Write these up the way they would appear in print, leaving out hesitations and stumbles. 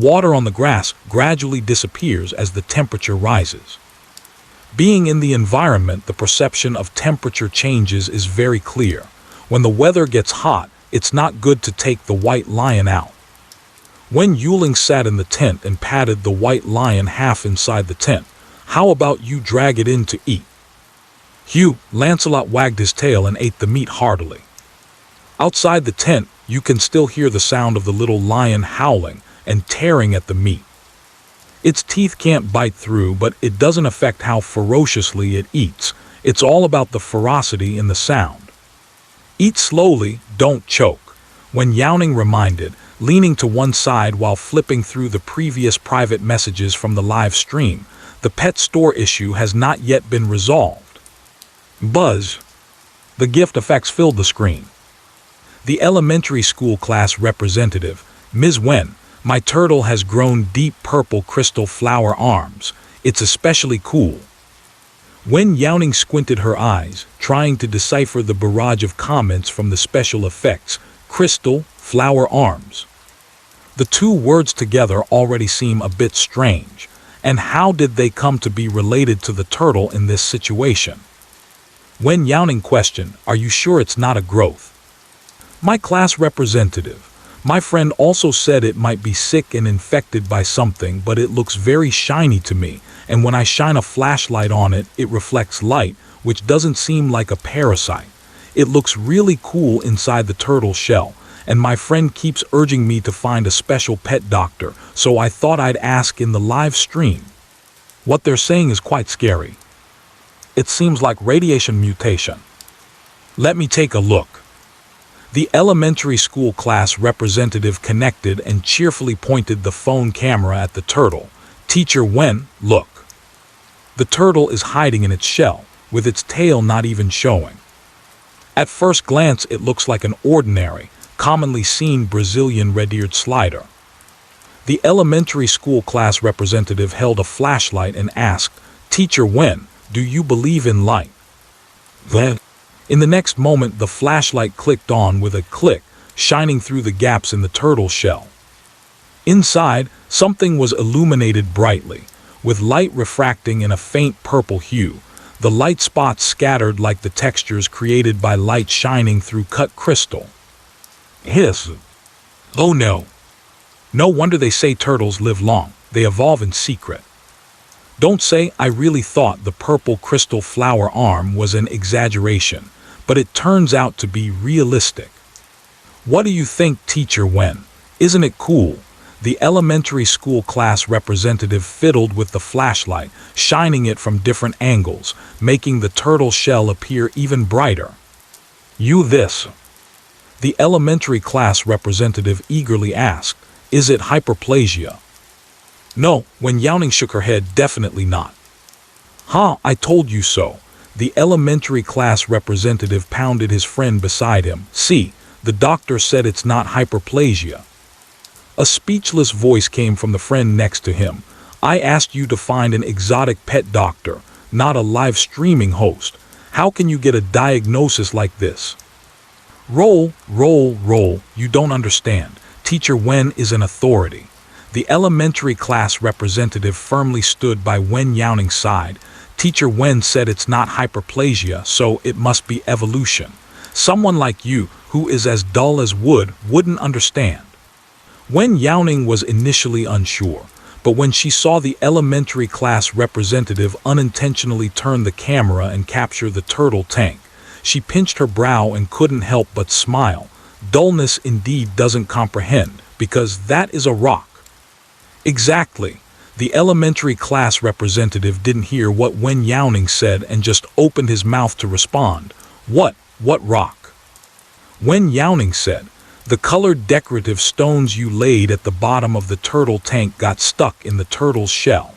Water on the grass gradually disappears as the temperature rises. Being in the environment, the perception of temperature changes is very clear. When the weather gets hot, it's not good to take the white lion out. Wen Youning sat in the tent and patted the white lion half inside the tent. How about you drag it in to eat? Hugh, Lancelot wagged his tail and ate the meat heartily. Outside the tent, you can still hear the sound of the little lion howling and tearing at the meat. Its teeth can't bite through, but it doesn't affect how ferociously it eats. It's all about the ferocity in the sound. Eat slowly, don't choke, Wen Youning reminded, leaning to one side while flipping through the previous private messages from the live stream. The pet store issue has not yet been resolved. Buzz. The gift effects filled the screen. The elementary school class representative, Ms. Wen, my turtle has grown deep purple crystal flower arms. It's especially cool. Wen Youning squinted her eyes, trying to decipher the barrage of comments from the special effects, crystal, flower arms. The two words together already seem a bit strange. And how did they come to be related to the turtle in this situation? Wen Youning questioned, are you sure it's not a growth? My class representative. My friend also said it might be sick and infected by something, but it looks very shiny to me, and when I shine a flashlight on it, it reflects light, which doesn't seem like a parasite. It looks really cool inside the turtle shell, and my friend keeps urging me to find a special pet doctor, so I thought I'd ask in the live stream. What they're saying is quite scary. It seems like radiation mutation. Let me take a look. The elementary school class representative connected and cheerfully pointed the phone camera at the turtle. Teacher Wen, look. The turtle is hiding in its shell, with its tail not even showing. At first glance, it looks like an ordinary, commonly seen Brazilian red-eared slider. The elementary school class representative held a flashlight and asked, Teacher Wen, do you believe in light? Then, in the next moment, the flashlight clicked on with a click, shining through the gaps in the turtle shell. Inside, something was illuminated brightly, with light refracting in a faint purple hue. The light spots scattered like the textures created by light shining through cut crystal. Hiss. Oh no. No wonder they say turtles live long. They evolve in secret. Don't say I really thought the purple crystal flower arm was an exaggeration, but it turns out to be realistic. What do you think, Teacher Wen? Isn't it cool? The elementary school class representative fiddled with the flashlight, shining it from different angles, making the turtle shell appear even brighter. You this. The elementary class representative eagerly asked, is it hyperplasia? No, Wen Youning shook her head, definitely not. Ha, I told you so. The elementary class representative pounded his friend beside him. See, the doctor said it's not hyperplasia. A speechless voice came from the friend next to him. I asked you to find an exotic pet doctor, not a live streaming host. How can you get a diagnosis like this? Roll, roll, roll, you don't understand. Teacher Wen is an authority. The elementary class representative firmly stood by Wen Youning's side. Teacher Wen said it's not hyperplasia, so it must be evolution. Someone like you, who is as dull as wood, wouldn't understand. Wen Youning was initially unsure, but when she saw the elementary class representative unintentionally turn the camera and capture the turtle tank, she pinched her brow and couldn't help but smile. Dullness indeed doesn't comprehend, because that is a rock. Exactly. The elementary class representative didn't hear what Wen Youning said and just opened his mouth to respond. What rock? Wen Youning said, the colored decorative stones you laid at the bottom of the turtle tank got stuck in the turtle's shell.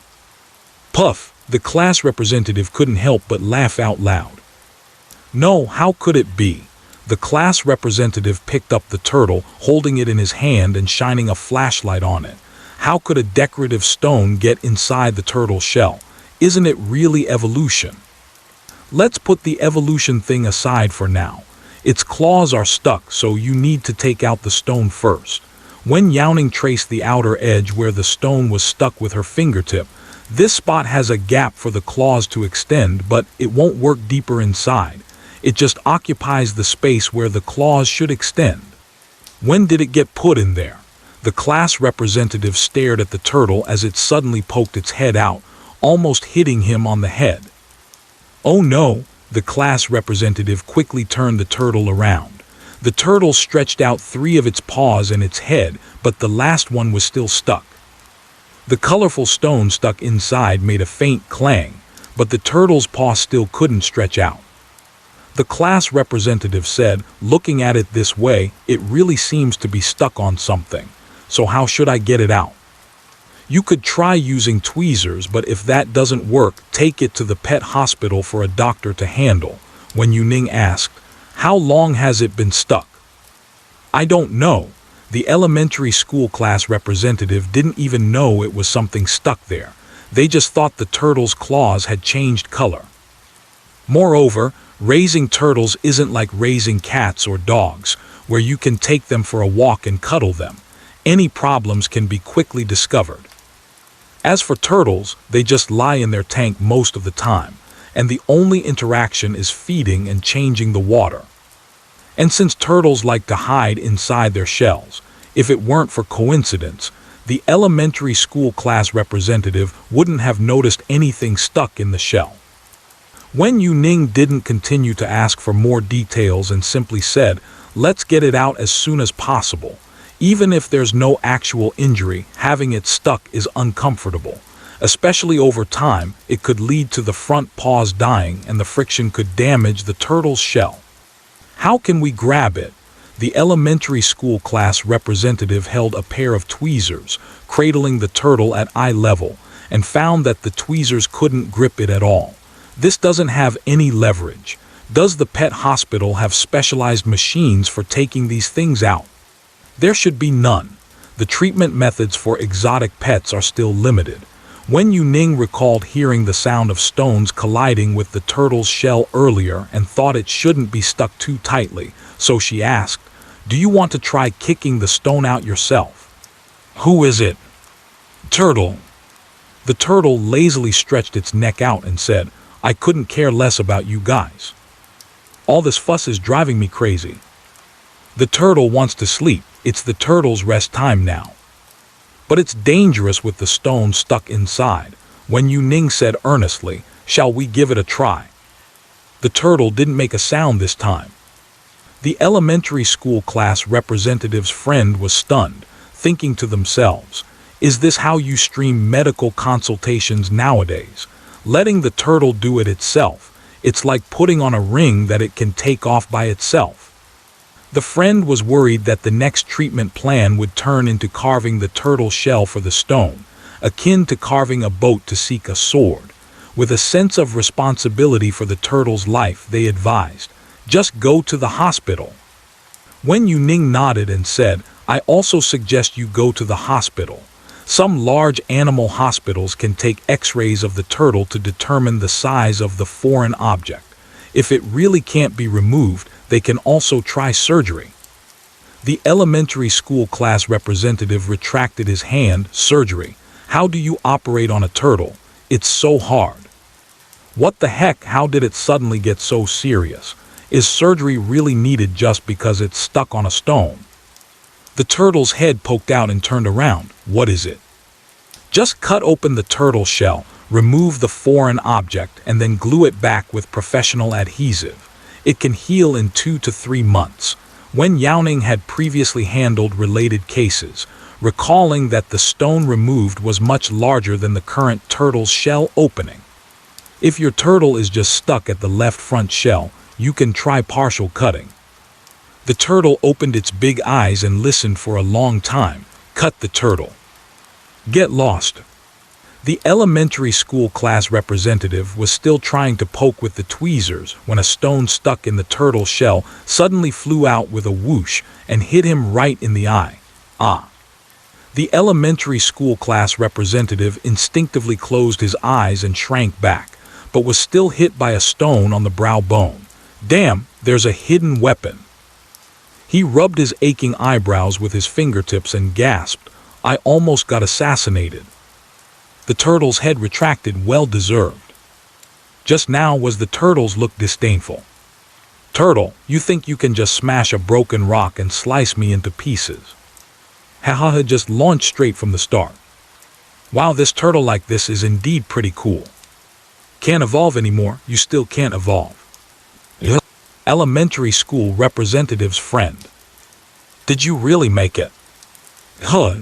Puff, the class representative couldn't help but laugh out loud. No, how could it be? The class representative picked up the turtle, holding it in his hand and shining a flashlight on it. How could a decorative stone get inside the turtle shell? Isn't it really evolution? Let's put the evolution thing aside for now. Its claws are stuck, so you need to take out the stone first. Wen Youning traced the outer edge where the stone was stuck with her fingertip. This spot has a gap for the claws to extend, but it won't work deeper inside. It just occupies the space where the claws should extend. When did it get put in there? The class representative stared at the turtle as it suddenly poked its head out, almost hitting him on the head. Oh no, the class representative quickly turned the turtle around. The turtle stretched out 3 of its paws and its head, but the last one was still stuck. The colorful stone stuck inside made a faint clang, but the turtle's paw still couldn't stretch out. The class representative said, looking at it this way, it really seems to be stuck on something. So how should I get it out? You could try using tweezers, but if that doesn't work, take it to the pet hospital for a doctor to handle. Wen Youning asked, how long has it been stuck? I don't know. The elementary school class representative didn't even know it was something stuck there. They just thought the turtle's claws had changed color. Moreover, raising turtles isn't like raising cats or dogs, where you can take them for a walk and cuddle them. Any problems can be quickly discovered. As for turtles, they just lie in their tank most of the time, and the only interaction is feeding and changing the water. And since turtles like to hide inside their shells, if it weren't for coincidence, the elementary school class representative wouldn't have noticed anything stuck in the shell. Wen Youning didn't continue to ask for more details and simply said, let's get it out as soon as possible. Even if there's no actual injury, having it stuck is uncomfortable. Especially over time, it could lead to the front paws dying and the friction could damage the turtle's shell. How can we grab it? The elementary school class representative held a pair of tweezers, cradling the turtle at eye level, and found that the tweezers couldn't grip it at all. This doesn't have any leverage. Does the pet hospital have specialized machines for taking these things out? There should be none. The treatment methods for exotic pets are still limited. Wen Youning recalled hearing the sound of stones colliding with the turtle's shell earlier and thought it shouldn't be stuck too tightly, so she asked, do you want to try kicking the stone out yourself? Who is it? Turtle. The turtle lazily stretched its neck out and said, I couldn't care less about you guys. All this fuss is driving me crazy. The turtle wants to sleep. It's the turtle's rest time now. But it's dangerous with the stone stuck inside. Wen Youning said earnestly, shall we give it a try? The turtle didn't make a sound this time. The elementary school class representative's friend was stunned, thinking to themselves, is this how you stream medical consultations nowadays? Letting the turtle do it itself. It's like putting on a ring that it can take off by itself. The friend was worried that the next treatment plan would turn into carving the turtle shell for the stone, akin to carving a boat to seek a sword. With a sense of responsibility for the turtle's life, they advised, just go to the hospital. Wen Youning nodded and said, I also suggest you go to the hospital. Some large animal hospitals can take x-rays of the turtle to determine the size of the foreign object. If it really can't be removed, they can also try surgery. The elementary school class representative retracted his hand. Surgery? How do you operate on a turtle? It's so hard. What the heck? How did it suddenly get so serious? Is surgery really needed just because it's stuck on a stone? The turtle's head poked out and turned around. What is it? Just cut open the turtle shell, remove the foreign object, and then glue it back with professional adhesive. It can heal in 2 to 3 months. Wen Youning had previously handled related cases, recalling that the stone removed was much larger than the current turtle's shell opening. If your turtle is just stuck at the left front shell, you can try partial cutting. The turtle opened its big eyes and listened for a long time. Cut the turtle. Get lost. The elementary school class representative was still trying to poke with the tweezers when a stone stuck in the turtle shell suddenly flew out with a whoosh and hit him right in the eye. Ah! The elementary school class representative instinctively closed his eyes and shrank back, but was still hit by a stone on the brow bone. Damn, there's a hidden weapon. He rubbed his aching eyebrows with his fingertips and gasped, "I almost got assassinated." The turtle's head retracted, well deserved. Just now was the turtle's look disdainful. "Turtle, you think you can just smash a broken rock and slice me into pieces?" Haha had just launched straight from the start. Wow, this turtle like this is indeed pretty cool. Can't evolve anymore, you still can't evolve. Elementary school representative's friend. Did you really make it? Huh.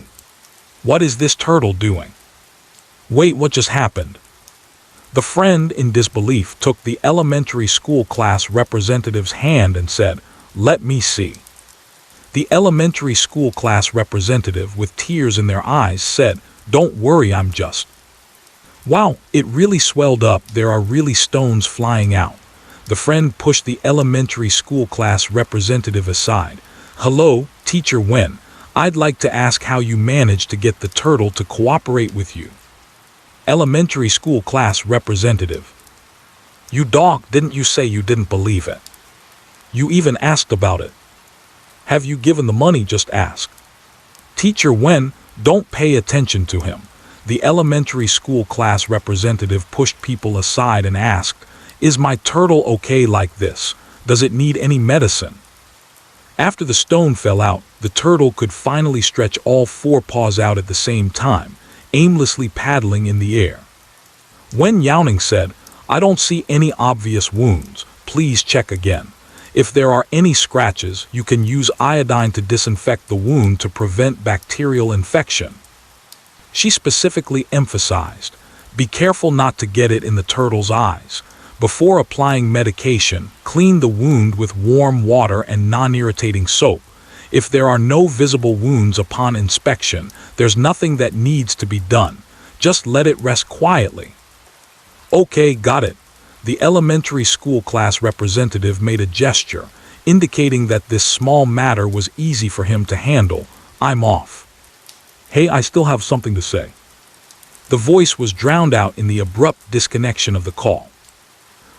What is this turtle doing? Wait, what just happened? The friend, in disbelief, took the elementary school class representative's hand and said, "Let me see." The elementary school class representative, with tears in their eyes, said, "Don't worry, I'm just..." Wow, it really swelled up, there are really stones flying out. The friend pushed the elementary school class representative aside. "Hello, Teacher Wen. I'd like to ask how you managed to get the turtle to cooperate with you." Elementary school class representative. "You dog, didn't you say you didn't believe it? You even asked about it. Have you given the money? Just ask." Teacher Wen, don't pay attention to him. The elementary school class representative pushed people aside and asked, "Is my turtle okay like this? Does it need any medicine?" After the stone fell out, the turtle could finally stretch all four paws out at the same time, aimlessly paddling in the air. Wen Youning said, "I don't see any obvious wounds. Please check again. If there are any scratches, you can use iodine to disinfect the wound to prevent bacterial infection." She specifically emphasized, "Be careful not to get it in the turtle's eyes. Before applying medication, clean the wound with warm water and non-irritating soap. If there are no visible wounds upon inspection, there's nothing that needs to be done. Just let it rest quietly." "Okay, got it." The elementary school class representative made a gesture, indicating that this small matter was easy for him to handle. "I'm off." "Hey, I still have something to say." The voice was drowned out in the abrupt disconnection of the call.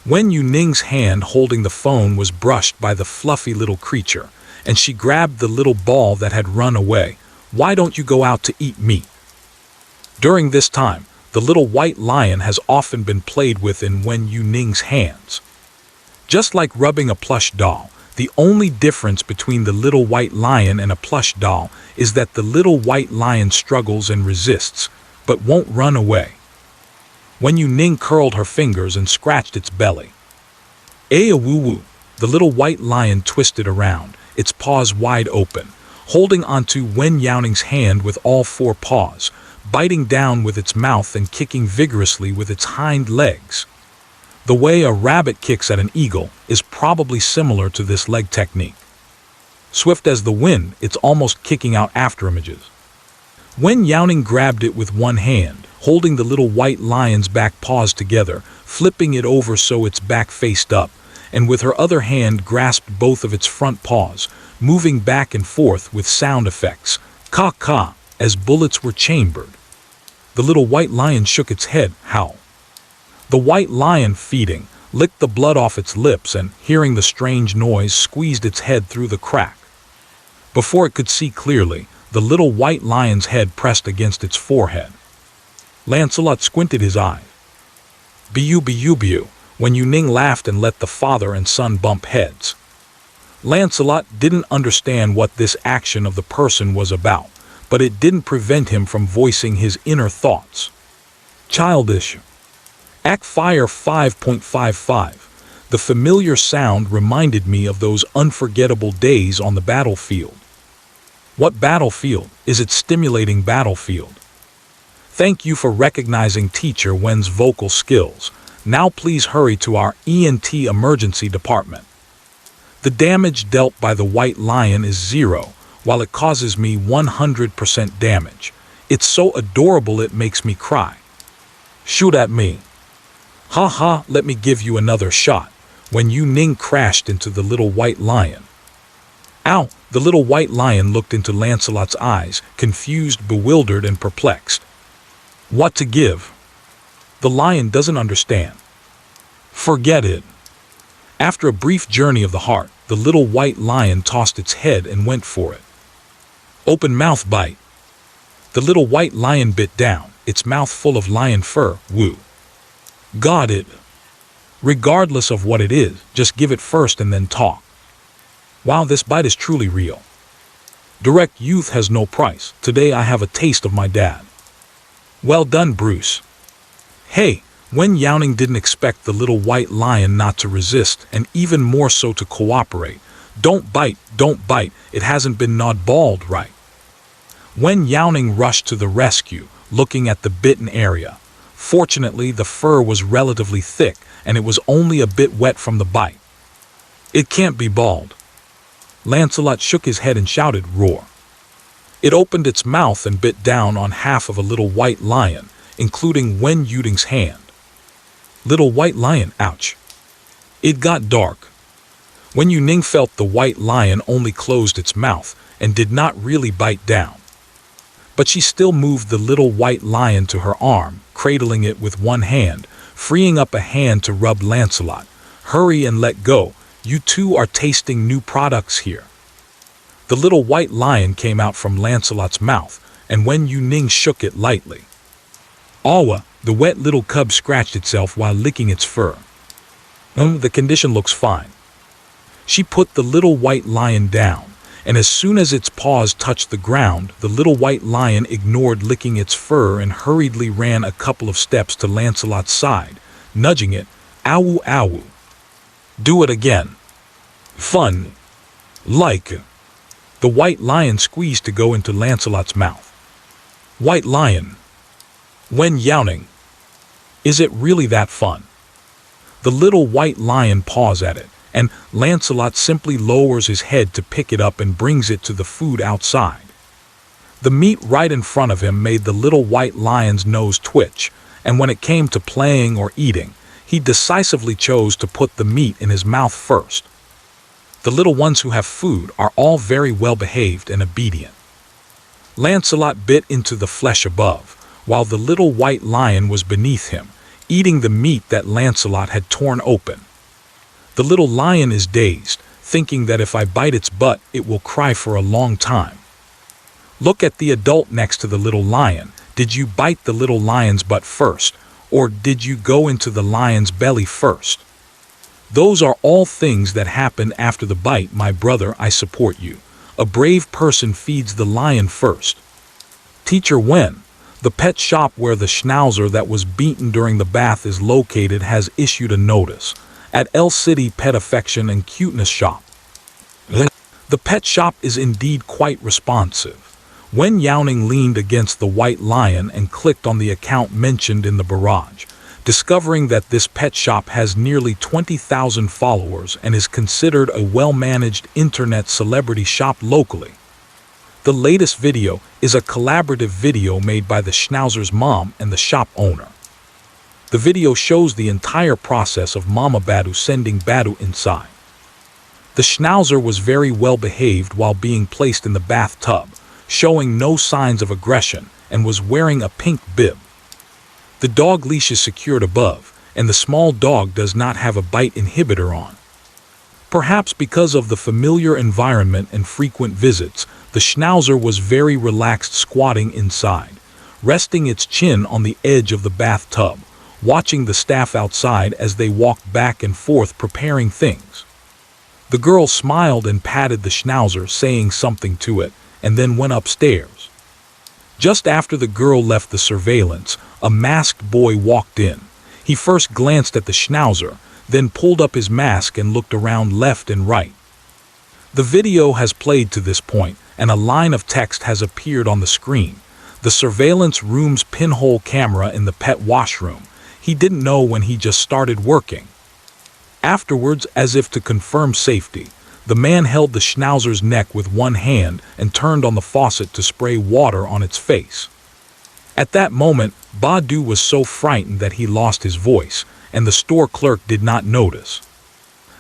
Wen Youning's hand holding the phone was brushed by the fluffy little creature, and she grabbed the little ball that had run away. "Why don't you go out to eat meat?" During this time, the little white lion has often been played with in Wen Youning's hands. Just like rubbing a plush doll, the only difference between the little white lion and a plush doll is that the little white lion struggles and resists, but won't run away. Wen Youning curled her fingers and scratched its belly. "Woo-woo!" The little white lion twisted around, its paws wide open, holding onto Wen Youning's hand with all four paws, biting down with its mouth and kicking vigorously with its hind legs. The way a rabbit kicks at an eagle is probably similar to this leg technique. Swift as the wind, it's almost kicking out afterimages. Wen Youning grabbed it with one hand, holding the little white lion's back paws together, flipping it over so its back faced up, and with her other hand grasped both of its front paws, moving back and forth with sound effects, "Ka-ka," as bullets were chambered. The little white lion shook its head, "How?" The white lion, feeding, licked the blood off its lips and, hearing the strange noise, squeezed its head through the crack. Before it could see clearly, the little white lion's head pressed against its forehead. Lancelot squinted his eye. "Bu-bu-bu," Wen Youning laughed and let the father and son bump heads. Lancelot didn't understand what this action of the person was about, but it didn't prevent him from voicing his inner thoughts. Childish. Act Fire 5.55. The familiar sound reminded me of those unforgettable days on the battlefield. What battlefield? Is it stimulating battlefield? Thank you for recognizing Teacher Wen's vocal skills. Now please hurry to our ENT emergency department. The damage dealt by the white lion is 0, while it causes me 100% damage. It's so adorable it makes me cry. Shoot at me. Ha ha, let me give you another shot. Wen Youning crashed into the little white lion. Ow! The little white lion looked into Lancelot's eyes, confused, bewildered, and perplexed. What to give? The lion doesn't understand. Forget it. After a brief journey of the heart, the little white lion tossed its head and went for it. Open mouth bite. The little white lion bit down, its mouth full of lion fur. Woo. Got it. Regardless of what it is, just give it first and then talk. Wow, this bite is truly real. Direct youth has no price. Today I have a taste of my dad. Well done, Bruce. Hey, Wen Youning didn't expect the little white lion not to resist, and even more so to cooperate. Don't bite, it hasn't been gnawed bald right. Wen Youning rushed to the rescue, looking at the bitten area. Fortunately, the fur was relatively thick, and it was only a bit wet from the bite. It can't be bald. Lancelot shook his head and shouted, roar. It opened its mouth and bit down on half of a little white lion, including Wen Youning's hand. Little white lion, ouch. It got dark. Wen Youning felt the white lion only closed its mouth and did not really bite down. But she still moved the little white lion to her arm, cradling it with one hand, freeing up a hand to rub Lancelot. Hurry and let go. You two are tasting new products here. The little white lion came out from Lancelot's mouth, and Wen Youning shook it lightly. Awa, the wet little cub scratched itself while licking its fur. The condition looks fine. She put the little white lion down, and as soon as its paws touched the ground, the little white lion ignored licking its fur and hurriedly ran a couple of steps to Lancelot's side, nudging it. Ow, ow. Do it again. Fun. Like. The white lion squeezed to go into Lancelot's mouth. White lion. Wen Youning. Is it really that fun? The little white lion paws at it, and Lancelot simply lowers his head to pick it up and brings it to the food outside. The meat right in front of him made the little white lion's nose twitch, and when it came to playing or eating, he decisively chose to put the meat in his mouth first. The little ones who have food are all very well behaved and obedient. Lancelot bit into the flesh above, while the little white lion was beneath him, eating the meat that Lancelot had torn open. The little lion is dazed, thinking that if I bite its butt, it will cry for a long time. Look at the adult next to the little lion. Did you bite the little lion's butt first, or did you go into the lion's belly first? Those are all things that happen after the bite, my brother. I support you. A brave person feeds the lion first. Teacher Wen, the pet shop where the schnauzer that was beaten during the bath is located, has issued a notice. At L City Pet Affection and Cuteness Shop. The pet shop is indeed quite responsive. Wen Youning leaned against the white lion and clicked on the account mentioned in the barrage, discovering that this pet shop has nearly 20,000 followers and is considered a well-managed internet celebrity shop locally. The latest video is a collaborative video made by the schnauzer's mom and the shop owner. The video shows the entire process of Mama Badu sending Badu inside. The schnauzer was very well behaved while being placed in the bathtub, showing no signs of aggression, and was wearing a pink bib. The dog leash is secured above, and the small dog does not have a bite inhibitor on. Perhaps because of the familiar environment and frequent visits, the schnauzer was very relaxed, squatting inside, resting its chin on the edge of the bathtub, watching the staff outside as they walked back and forth preparing things. The girl smiled and patted the schnauzer, saying something to it, and then went upstairs. Just after the girl left the surveillance, a masked boy walked in. He first glanced at the schnauzer, then pulled up his mask and looked around left and right. The video has played to this point, and a line of text has appeared on the screen. The surveillance room's pinhole camera in the pet washroom. He didn't know when he just started working. Afterwards, as if to confirm safety, the man held the schnauzer's neck with one hand and turned on the faucet to spray water on its face. At that moment, Badu was so frightened that he lost his voice, and the store clerk did not notice.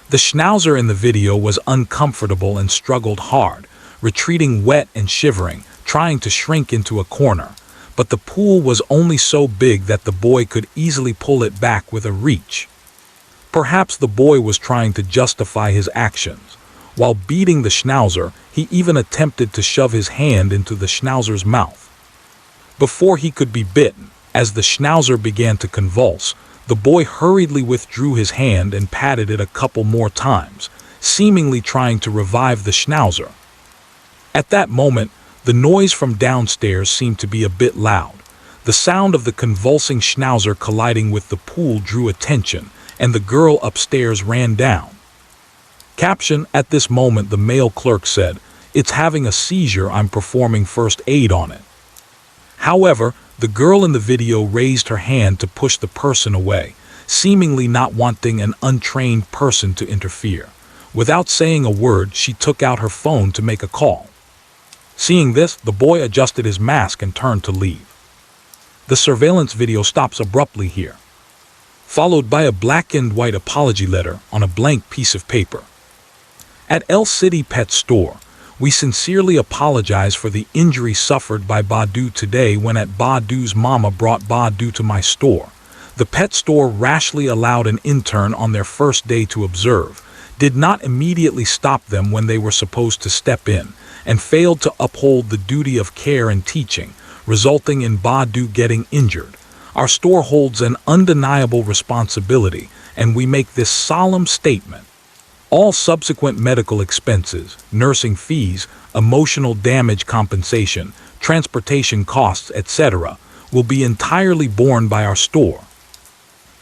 The schnauzer in the video was uncomfortable and struggled hard, retreating wet and shivering, trying to shrink into a corner, but the pool was only so big that the boy could easily pull it back with a reach. Perhaps the boy was trying to justify his actions. While beating the schnauzer, he even attempted to shove his hand into the schnauzer's mouth. Before he could be bitten, as the schnauzer began to convulse, the boy hurriedly withdrew his hand and patted it a couple more times, seemingly trying to revive the schnauzer. At that moment, the noise from downstairs seemed to be a bit loud. The sound of the convulsing schnauzer colliding with the pool drew attention, and the girl upstairs ran down. Caption: At this moment the male clerk said, "It's having a seizure, I'm performing first aid on it." However, the girl in the video raised her hand to push the person away, seemingly not wanting an untrained person to interfere. Without saying a word, she took out her phone to make a call. Seeing this, the boy adjusted his mask and turned to leave. The surveillance video stops abruptly here, followed by a black and white apology letter on a blank piece of paper. At El City Pet Store, we sincerely apologize for the injury suffered by Badu today when Badu's mama brought Badu to my store. The pet store rashly allowed an intern on their first day to observe, did not immediately stop them when they were supposed to step in, and failed to uphold the duty of care and teaching, resulting in Badu getting injured. Our store holds an undeniable responsibility, and we make this solemn statement. All subsequent medical expenses, nursing fees, emotional damage compensation, transportation costs, etc., will be entirely borne by our store.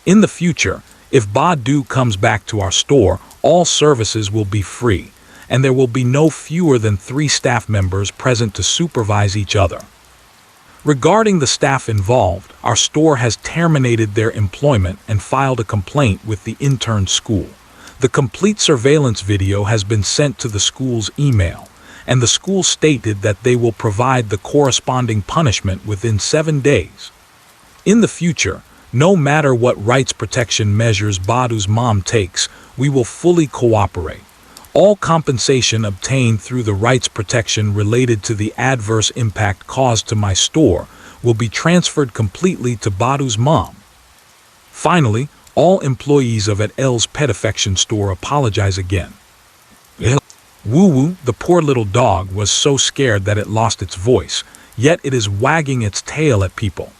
In the future, if Badu comes back to our store, all services will be free, and there will be no fewer than 3 staff members present to supervise each other. Regarding the staff involved, our store has terminated their employment and filed a complaint with the intern school. The complete surveillance video has been sent to the school's email, and the school stated that they will provide the corresponding punishment within 7 days. In the future, no matter what rights protection measures Badu's mom takes, we will fully cooperate. All compensation obtained through the rights protection related to the adverse impact caused to my store will be transferred completely to Badu's mom. Finally, all employees of El's Pet Affection store apologize again. Woo-woo, the poor little dog, was so scared that it lost its voice, yet it is wagging its tail at people.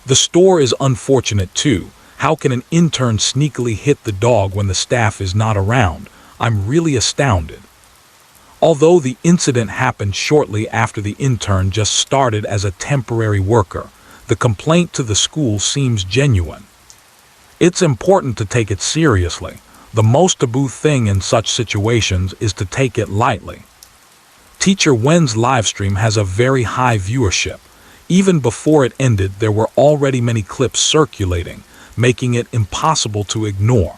The store is unfortunate too. How can an intern sneakily hit the dog when the staff is not around? I'm really astounded. Although the incident happened shortly after the intern just started as a temporary worker, the complaint to the school seems genuine. It's important to take it seriously. The most taboo thing in such situations is to take it lightly. Teacher Wen's livestream has a very high viewership. Even before it ended, there were already many clips circulating, making it impossible to ignore.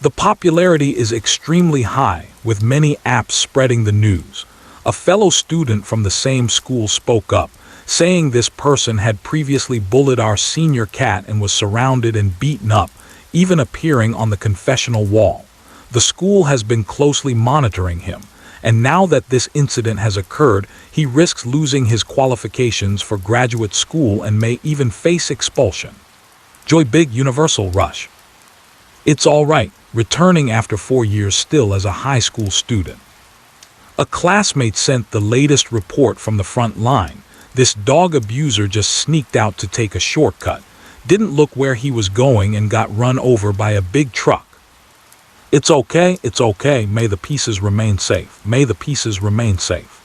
The popularity is extremely high, with many apps spreading the news. A fellow student from the same school spoke up, saying this person had previously bullied our senior cat and was surrounded and beaten up, even appearing on the confessional wall. The school has been closely monitoring him, and now that this incident has occurred, he risks losing his qualifications for graduate school and may even face expulsion. Joy Big Universal Rush. It's all right, returning after 4 years still as a high school student. A classmate sent the latest report from the front line. This dog abuser just sneaked out to take a shortcut, didn't look where he was going, and got run over by a big truck. It's okay, may the pieces remain safe, may the pieces remain safe.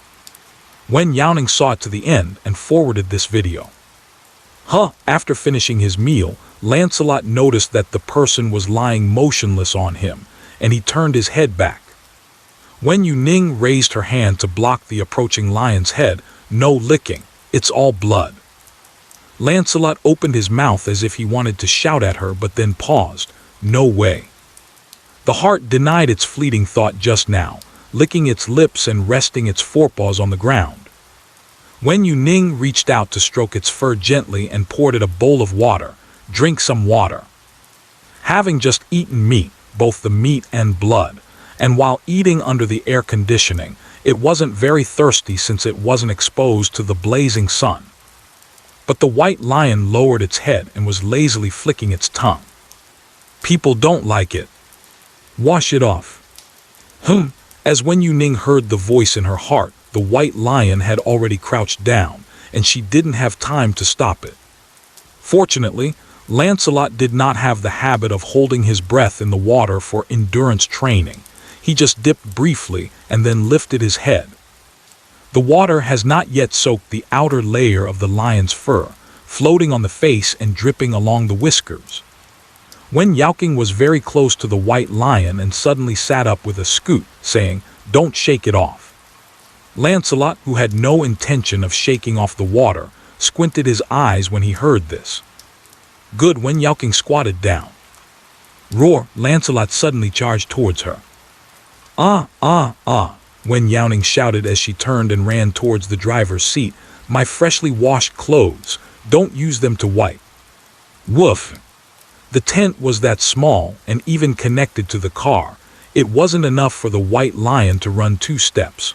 Wen Youning saw it to the end and forwarded this video. After finishing his meal, Lancelot noticed that the person was lying motionless on him, and he turned his head back. Wen Youning raised her hand to block the approaching lion's head. No licking, it's all blood. Lancelot opened his mouth as if he wanted to shout at her, but then paused. No way. The heart denied its fleeting thought just now, licking its lips and resting its forepaws on the ground. Wen Youning reached out to stroke its fur gently and poured it a bowl of water. Drink some water. Having just eaten meat, both the meat and blood, and while eating under the air conditioning, it wasn't very thirsty since it wasn't exposed to the blazing sun. But the white lion lowered its head and was lazily flicking its tongue. People don't like it. Wash it off. As Wen Youning heard the voice in her heart, the white lion had already crouched down, and she didn't have time to stop it. Fortunately, Lancelot did not have the habit of holding his breath in the water for endurance training. He just dipped briefly and then lifted his head. The water has not yet soaked the outer layer of the lion's fur, floating on the face and dripping along the whiskers. Wen Youning was very close to the white lion and suddenly sat up with a scoot, saying, "Don't shake it off." Lancelot, who had no intention of shaking off the water, squinted his eyes when he heard this. Good. Wen Youning squatted down. Roar! Lancelot suddenly charged towards her. Ah, ah, ah, Wen Youning shouted as she turned and ran towards the driver's seat. My freshly washed clothes, don't use them to wipe. Woof! The tent was that small and even connected to the car. It wasn't enough for the white lion to run 2 steps.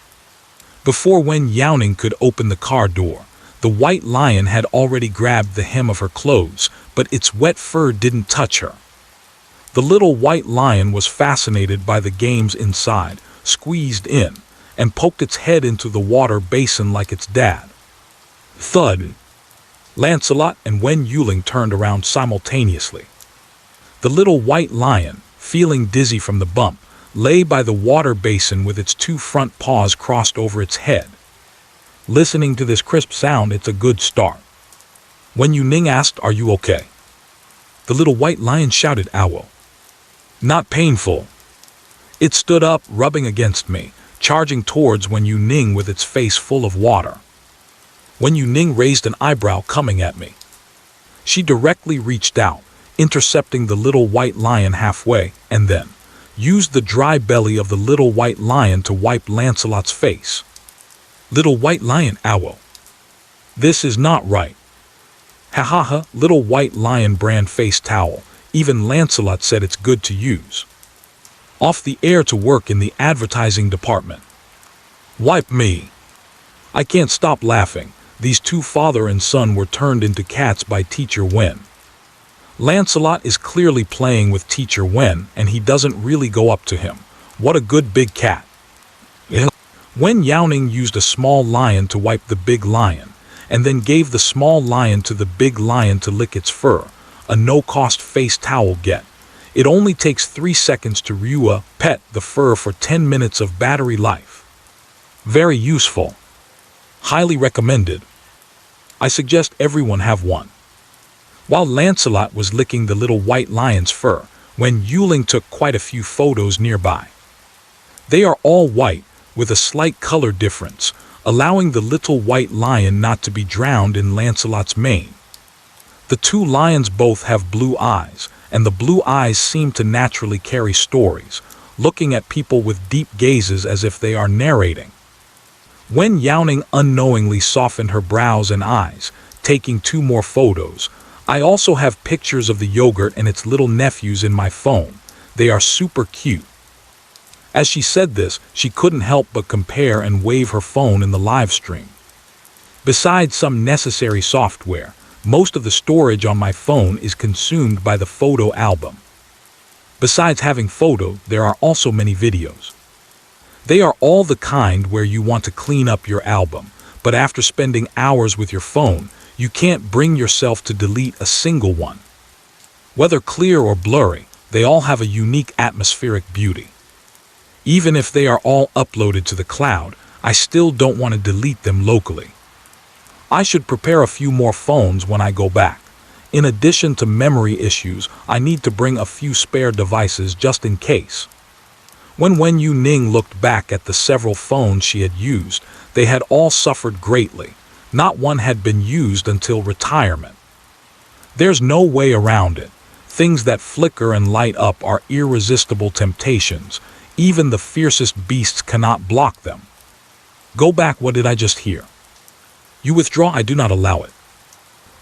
Before Wen Youning could open the car door, the white lion had already grabbed the hem of her clothes, but its wet fur didn't touch her. The little white lion was fascinated by the games inside, squeezed in, and poked its head into the water basin like its dad. Thud! Lancelot and Wen Youning turned around simultaneously. The little white lion, feeling dizzy from the bump, lay by the water basin with its 2 front paws crossed over its head. Listening to this crisp sound, it's a good start. Wen Youning asked, "Are you okay?" The little white lion shouted, "Ow." Not painful. It stood up, rubbing against me, charging towards Wen Youning with its face full of water. Wen Youning raised an eyebrow, coming at me. She directly reached out, intercepting the little white lion halfway, and then used the dry belly of the little white lion to wipe Lancelot's face. Little white lion, ow. This is not right. Ha ha ha, little white lion brand face towel. Even Lancelot said it's good to use. Off the air to work in the advertising department. Wipe me. I can't stop laughing. These 2 father and son were turned into cats by Teacher Wen. Lancelot is clearly playing with Teacher Wen, and he doesn't really go up to him. What a good big cat. Wen Youning used a small lion to wipe the big lion, and then gave the small lion to the big lion to lick its fur. A no-cost face towel get. It only takes 3 seconds to pet the fur for 10 minutes of battery life. Very useful. Highly recommended. I suggest everyone have one. While Lancelot was licking the little white lion's fur, Wen Youning took quite a few photos nearby. They are all white, with a slight color difference, allowing the little white lion not to be drowned in Lancelot's mane. The 2 lions both have blue eyes, and the blue eyes seem to naturally carry stories, looking at people with deep gazes as if they are narrating. Wen Youning unknowingly softened her brows and eyes, taking 2 more photos. I also have pictures of the yogurt and its little nephews in my phone. They are super cute. As she said this, she couldn't help but compare and wave her phone in the live stream. Besides some necessary software, most of the storage on my phone is consumed by the photo album. Besides having photo, there are also many videos. They are all the kind where you want to clean up your album, but after spending hours with your phone, you can't bring yourself to delete a single one. Whether clear or blurry, they all have a unique atmospheric beauty. Even if they are all uploaded to the cloud, I still don't want to delete them locally. I should prepare a few more phones when I go back. In addition to memory issues, I need to bring a few spare devices just in case. When Wen Youning looked back at the several phones she had used, they had all suffered greatly. Not one had been used until retirement. There's no way around it. Things that flicker and light up are irresistible temptations. Even the fiercest beasts cannot block them. Go back, what did I just hear? You withdraw, I do not allow it.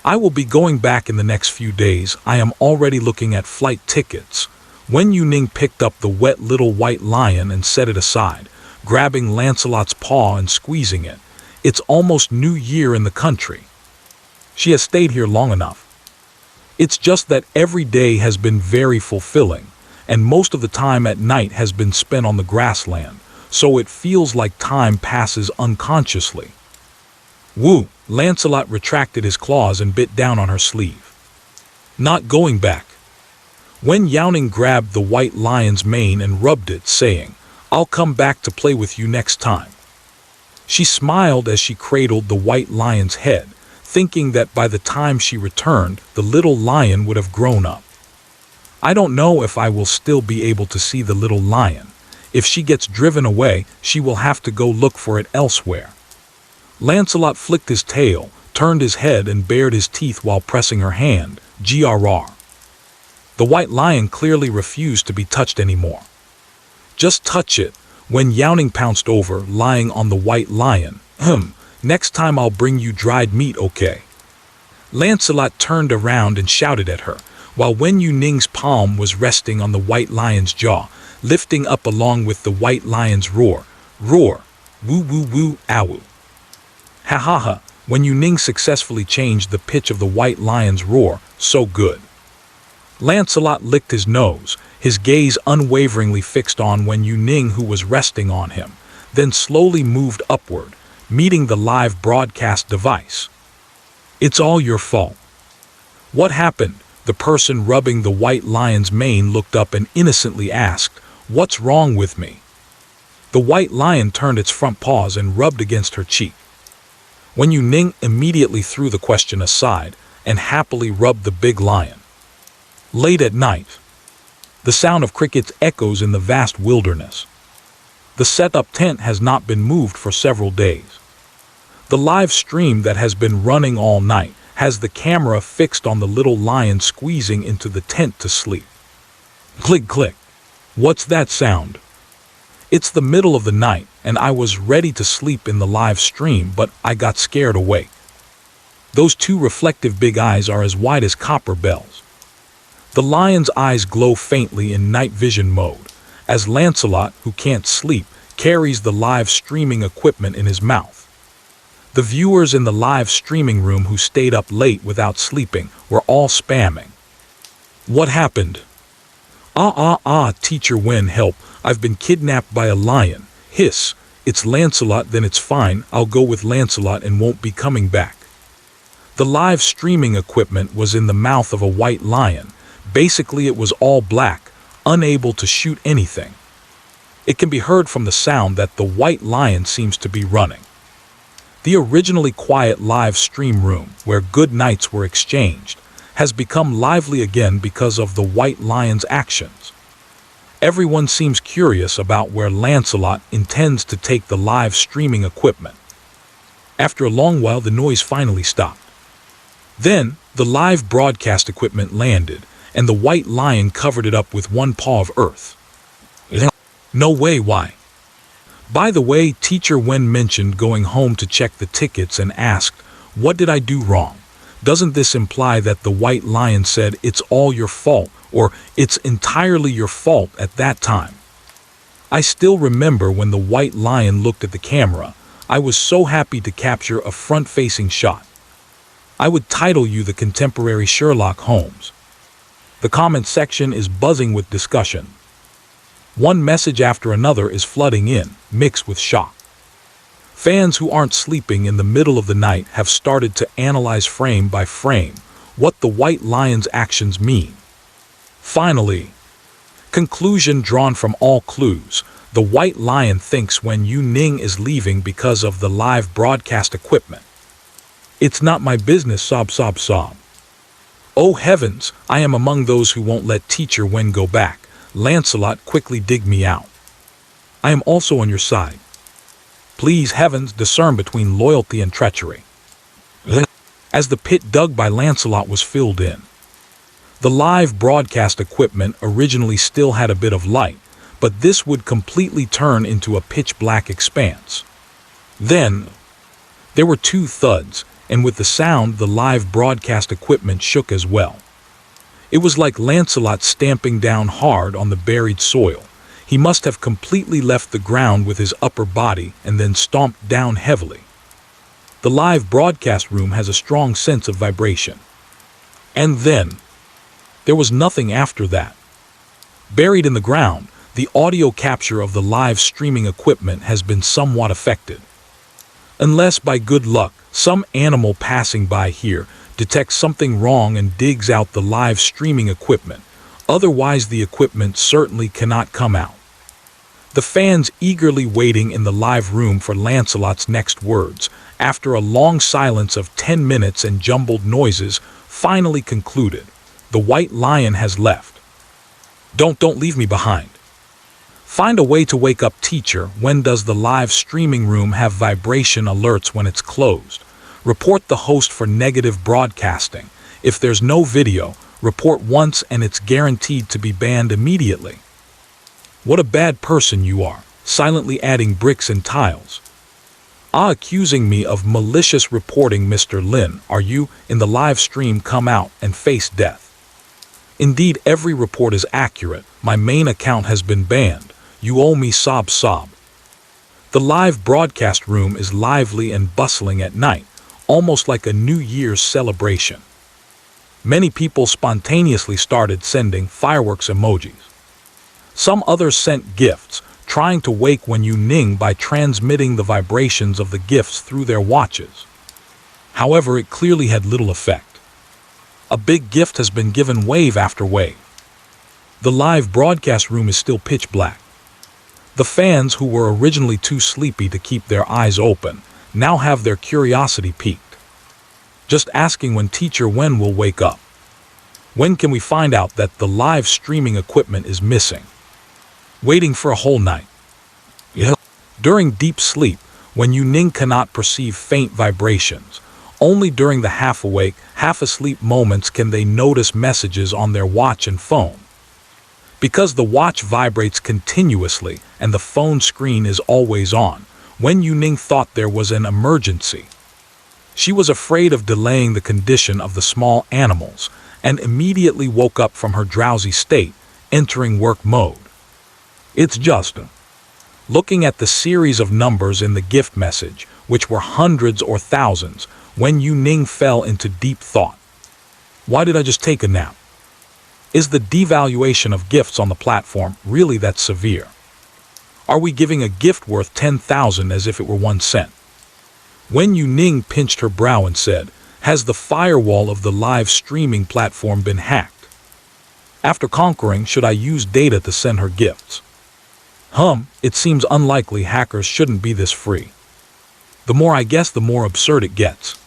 I will be going back in the next few days. I am already looking at flight tickets. Wen Youning picked up the wet little white lion and set it aside, grabbing Lancelot's paw and squeezing it. It's almost New Year in the country. She has stayed here long enough. It's just that every day has been very fulfilling, and most of the time at night has been spent on the grassland, so it feels like time passes unconsciously. Woo! Lancelot retracted his claws and bit down on her sleeve. Not going back. Wen Youning grabbed the white lion's mane and rubbed it, saying, "I'll come back to play with you next time." She smiled as she cradled the white lion's head, thinking that by the time she returned, the little lion would have grown up. I don't know if I will still be able to see the little lion. If she gets driven away, she will have to go look for it elsewhere. Lancelot flicked his tail, turned his head and bared his teeth while pressing her hand. Grr. The white lion clearly refused to be touched anymore. "Just touch it." When Youning pounced over, lying on the white lion. Next time I'll bring you dried meat, okay?" Lancelot turned around and shouted at her, while Wen Youning's palm was resting on the white lion's jaw, lifting up along with the white lion's roar. Roar! Woo woo woo, ow! Ha ha ha! Wen Youning successfully changed the pitch of the white lion's roar. So good. Lancelot licked his nose, his gaze unwaveringly fixed on Wen Youning, who was resting on him, then slowly moved upward, meeting the live broadcast device. "It's all your fault." "What happened?" The person rubbing the white lion's mane looked up and innocently asked, "What's wrong with me?" The white lion turned its front paws and rubbed against her cheek. Wen Youning immediately threw the question aside and happily rubbed the big lion. Late at night, the sound of crickets echoes in the vast wilderness. The set-up tent has not been moved for several days. The live stream that has been running all night has the camera fixed on the little lion squeezing into the tent to sleep. Click, click. What's that sound? It's the middle of the night, and I was ready to sleep in the live stream, but I got scared awake. Those two reflective big eyes are as wide as copper bells. The lion's eyes glow faintly in night vision mode, as Lancelot, who can't sleep, carries the live streaming equipment in his mouth. The viewers in the live streaming room who stayed up late without sleeping were all spamming. "What happened?" Teacher Wen, help, I've been kidnapped by a lion." "Hiss, it's Lancelot, then it's fine, I'll go with Lancelot and won't be coming back." The live streaming equipment was in the mouth of a white lion. Basically, it was all black, unable to shoot anything. It can be heard from the sound that the white lion seems to be running. The originally quiet live stream room, where good nights were exchanged, has become lively again because of the white lion's actions. Everyone seems curious about where Lancelot intends to take the live streaming equipment. After a long while, the noise finally stopped. Then, the live broadcast equipment landed, and the white lion covered it up with one paw of earth. No way, why? By the way, Teacher Wen mentioned going home to check the tickets and asked, "What did I do wrong?" Doesn't this imply that the white lion said, "It's all your fault," or "It's entirely your fault" at that time? I still remember when the white lion looked at the camera. I was so happy to capture a front-facing shot. I would title you the contemporary Sherlock Holmes. The comment section is buzzing with discussion. One message after another is flooding in, mixed with shock. Fans who aren't sleeping in the middle of the night have started to analyze frame by frame what the white lion's actions mean. Finally, conclusion drawn from all clues. The white lion thinks Wen Youning is leaving because of the live broadcast equipment. "It's not my business, sob sob sob. Oh heavens, I am among those who won't let Teacher Wen go back. Lancelot, quickly dig me out. I am also on your side. Please heavens, discern between loyalty and treachery." As the pit dug by Lancelot was filled in, the live broadcast equipment originally still had a bit of light, but this would completely turn into a pitch-black expanse. Then, there were two thuds, and with the sound, the live broadcast equipment shook as well. It was like Lancelot stamping down hard on the buried soil. He must have completely left the ground with his upper body and then stomped down heavily. The live broadcast room has a strong sense of vibration. And then, there was nothing after that. Buried in the ground, the audio capture of the live streaming equipment has been somewhat affected. Unless by good luck, some animal passing by here detects something wrong and digs out the live streaming equipment. Otherwise, the equipment certainly cannot come out. The fans eagerly waiting in the live room for Lancelot's next words, after a long silence of 10 minutes and jumbled noises, finally concluded. The white lion has left. Don't leave me behind. Find a way to wake up teacher. When does the live streaming room have vibration alerts when it's closed? Report the host for negative broadcasting. If there's no video, report once and it's guaranteed to be banned immediately. What a bad person you are, silently adding bricks and tiles. Accusing me of malicious reporting. Mr. Lin, are you in the live stream? Come out and face death. Indeed, every report is accurate. My main account has been banned. You owe me. Sob. The live broadcast room is lively and bustling at night, almost like a New Year's celebration. Many people spontaneously started sending fireworks emojis. Some others sent gifts, trying to wake Wen Youning by transmitting the vibrations of the gifts through their watches. However, it clearly had little effect. A big gift has been given wave after wave. The live broadcast room is still pitch black. The fans, who were originally too sleepy to keep their eyes open, now have their curiosity piqued. Just asking when Teacher Wen will wake up. When can we find out that the live streaming equipment is missing? Waiting for a whole night. During deep sleep, Wen Youning cannot perceive faint vibrations. Only during the half-awake, half-asleep moments can they notice messages on their watch and phone. Because the watch vibrates continuously and the phone screen is always on, Wen Youning thought there was an emergency. She was afraid of delaying the condition of the small animals and immediately woke up from her drowsy state, entering work mode. It's just looking at the series of numbers in the gift message, which were hundreds or thousands, Wen Youning fell into deep thought. Why did I just take a nap? Is the devaluation of gifts on the platform really that severe? Are we giving a gift worth 10,000 as if it were 1 cent? Wen Youning pinched her brow and said, has the firewall of the live streaming platform been hacked? After conquering, should I use data to send her gifts? It seems unlikely. Hackers shouldn't be this free. The more I guess, the more absurd it gets.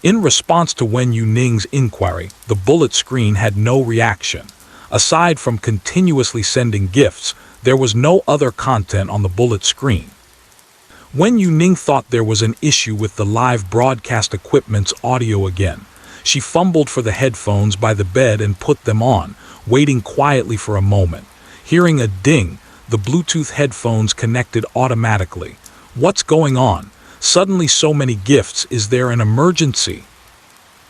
In response to Wen Youning's inquiry, the bullet screen had no reaction. Aside from continuously sending gifts, there was no other content on the bullet screen. Wen Youning thought there was an issue with the live broadcast equipment's audio again. She fumbled for the headphones by the bed and put them on, waiting quietly for a moment. Hearing a ding, the Bluetooth headphones connected automatically. What's going on? Suddenly so many gifts. Is there an emergency?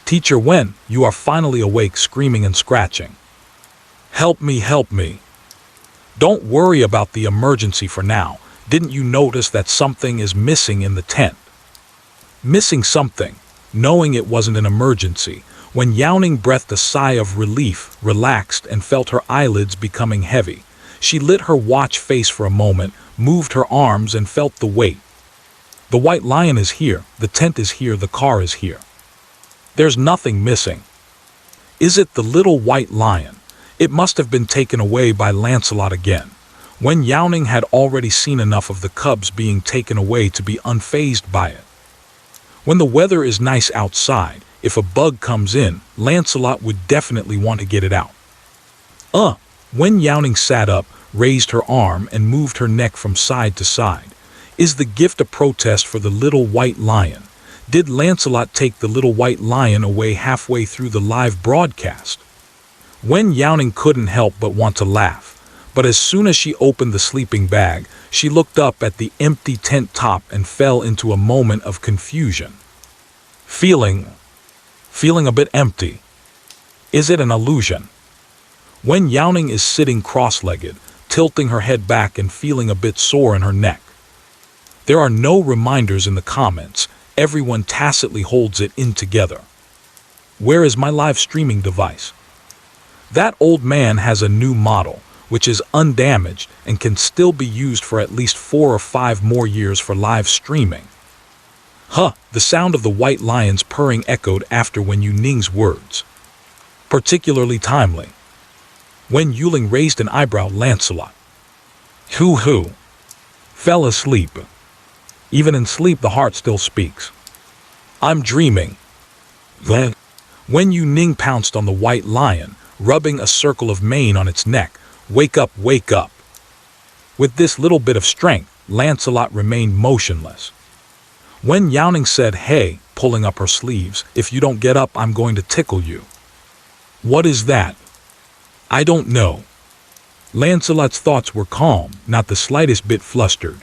Teacher Wen, you are finally awake, screaming and scratching. Help me, help me. Don't worry about the emergency for now. Didn't you notice that something is missing in the tent? Missing something. Knowing it wasn't an emergency, Wen Youning breathed a sigh of relief, relaxed, and felt her eyelids becoming heavy. She lit her watch face for a moment, moved her arms, and felt the weight. The white lion is here, the tent is here, the car is here. There's nothing missing. Is it the little white lion? It must have been taken away by Lancelot again. Wen Youning had already seen enough of the cubs being taken away to be unfazed by it. When the weather is nice outside, if a bug comes in, Lancelot would definitely want to get it out. Wen Youning sat up, raised her arm, and moved her neck from side to side. Is the gift a protest for the little white lion? Did Lancelot take the little white lion away halfway through the live broadcast? Wen Youning couldn't help but want to laugh, but as soon as she opened the sleeping bag, she looked up at the empty tent top and fell into a moment of confusion. Feeling a bit empty. Is it an illusion? Wen Youning is sitting cross-legged, tilting her head back and feeling a bit sore in her neck. There are no reminders in the comments. Everyone tacitly holds it in together. Where is my live streaming device? That old man has a new model. which is undamaged and can still be used for at least 4 or 5 more years for live streaming. Huh, the sound of the white lion's purring echoed after Wen Youning's words. Particularly timely. Wen Youning raised an eyebrow. Lancelot, who fell asleep. Even in sleep the heart still speaks. I'm dreaming. Then Wen Youning pounced on the white lion, rubbing a circle of mane on its neck. Wake up, wake up. With this little bit of strength, Lancelot remained motionless. Wen Youning said, "Hey," pulling up her sleeves, "if you don't get up, I'm going to tickle you." What is that? I don't know. Lancelot's thoughts were calm, not the slightest bit flustered.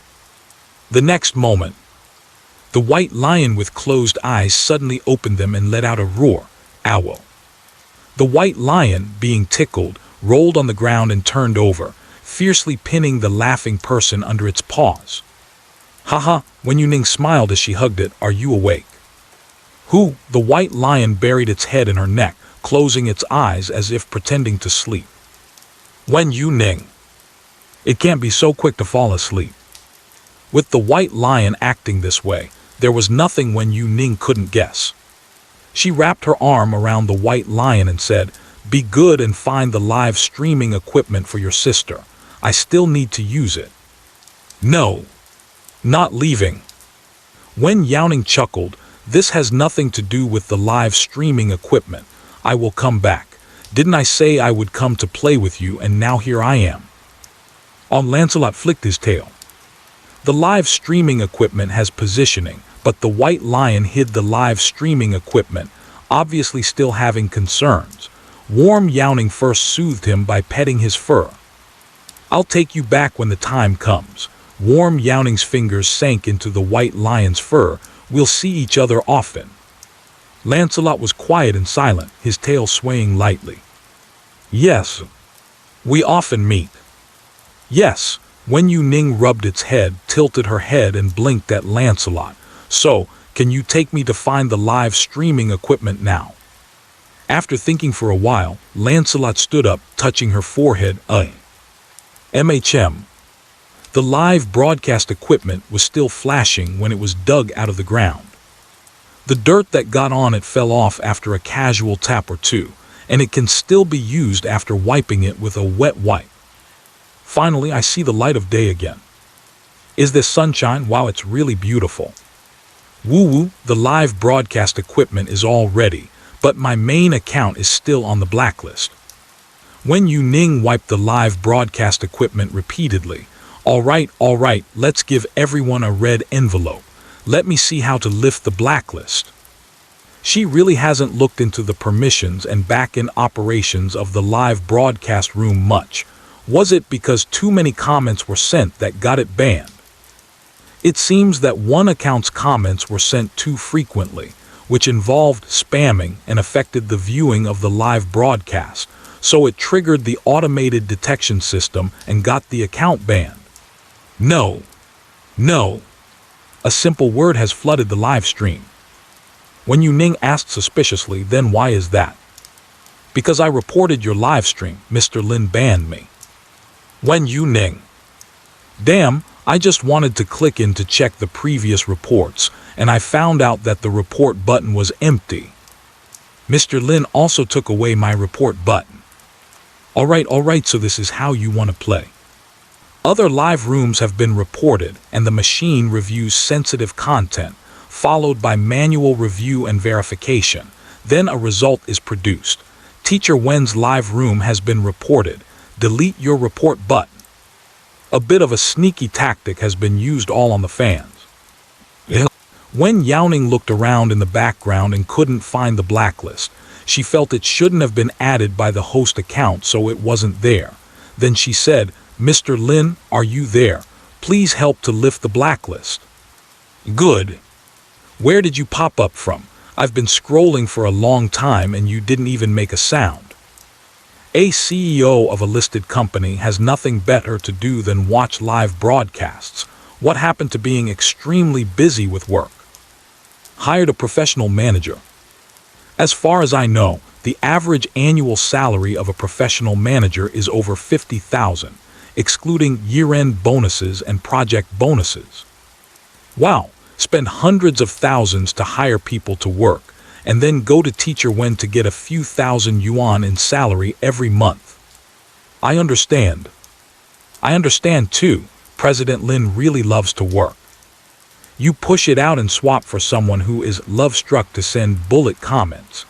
The next moment, the white lion with closed eyes suddenly opened them and let out a roar. Owl. The white lion, being tickled, rolled on the ground and turned over, fiercely pinning the laughing person under its paws. Haha, Wen Youning smiled as she hugged it. Are you awake? Who? The white lion buried its head in her neck, closing its eyes as if pretending to sleep. Wen Youning. It can't be so quick to fall asleep. With the white lion acting this way, there was nothing Wen Youning couldn't guess. She wrapped her arm around the white lion and said, "Be good and find the live streaming equipment for your sister. I still need to use it." No. Not leaving. Wen Youning chuckled. This has nothing to do with the live streaming equipment. I will come back. Didn't I say I would come to play with you, and now here I am. Lancelot flicked his tail. The live streaming equipment has positioning, but the white lion hid the live streaming equipment, obviously still having concerns. Wen Youning first soothed him by petting his fur. I'll take you back when the time comes. Wen Youning's fingers sank into the white lion's fur. We'll see each other often. Lancelot was quiet and silent, his tail swaying lightly. Yes. We often meet. Yes. Wen Youning rubbed its head, tilted her head and blinked at Lancelot. So, can you take me to find the live streaming equipment now? After thinking for a while, Lancelot stood up, touching her forehead. MHM. The live broadcast equipment was still flashing when it was dug out of the ground. The dirt that got on it fell off after a casual tap or two, and it can still be used after wiping it with a wet wipe. Finally, I see the light of day again. Is this sunshine? Wow, it's really beautiful. Woo-woo, the live broadcast equipment is all ready, but my main account is still on the blacklist. Wen Youning wiped the live broadcast equipment repeatedly. All right, let's give everyone a red envelope. Let me see how to lift the blacklist. She really hasn't looked into the permissions and back-end operations of the live broadcast room much. Was it because too many comments were sent that got it banned? It seems that one account's comments were sent too frequently, which involved spamming and affected the viewing of the live broadcast, so it triggered the automated detection system and got the account banned. No. A simple word has flooded the live stream. Wen Youning asked suspiciously, then why is that? Because I reported your live stream, Mr. Lin banned me. Wen Youning. Damn, I just wanted to click in to check the previous reports, and I found out that the report button was empty. Mr. Lin also took away my report button. Alright, so this is how you want to play. Other live rooms have been reported, and the machine reviews sensitive content, followed by manual review and verification. Then a result is produced. Teacher Wen's live room has been reported. Delete your report button. A bit of a sneaky tactic has been used all on the fans. Wen Youning looked around in the background and couldn't find the blacklist. She felt it shouldn't have been added by the host account, so it wasn't there. Then she said, Mr. Lin, are you there? Please help to lift the blacklist. Good. Where did you pop up from? I've been scrolling for a long time and you didn't even make a sound. A CEO of a listed company has nothing better to do than watch live broadcasts. What happened to being extremely busy with work? Hired a professional manager. As far as I know, The average annual salary of a professional manager is over 50,000, excluding year-end bonuses and project bonuses. Wow, spend hundreds of thousands to hire people to work, and then go to Teacher Wen to get a few thousand yuan in salary every month. I understand. I understand too. President Lin really loves to work. You push it out and swap for someone who is love-struck to send bullet comments.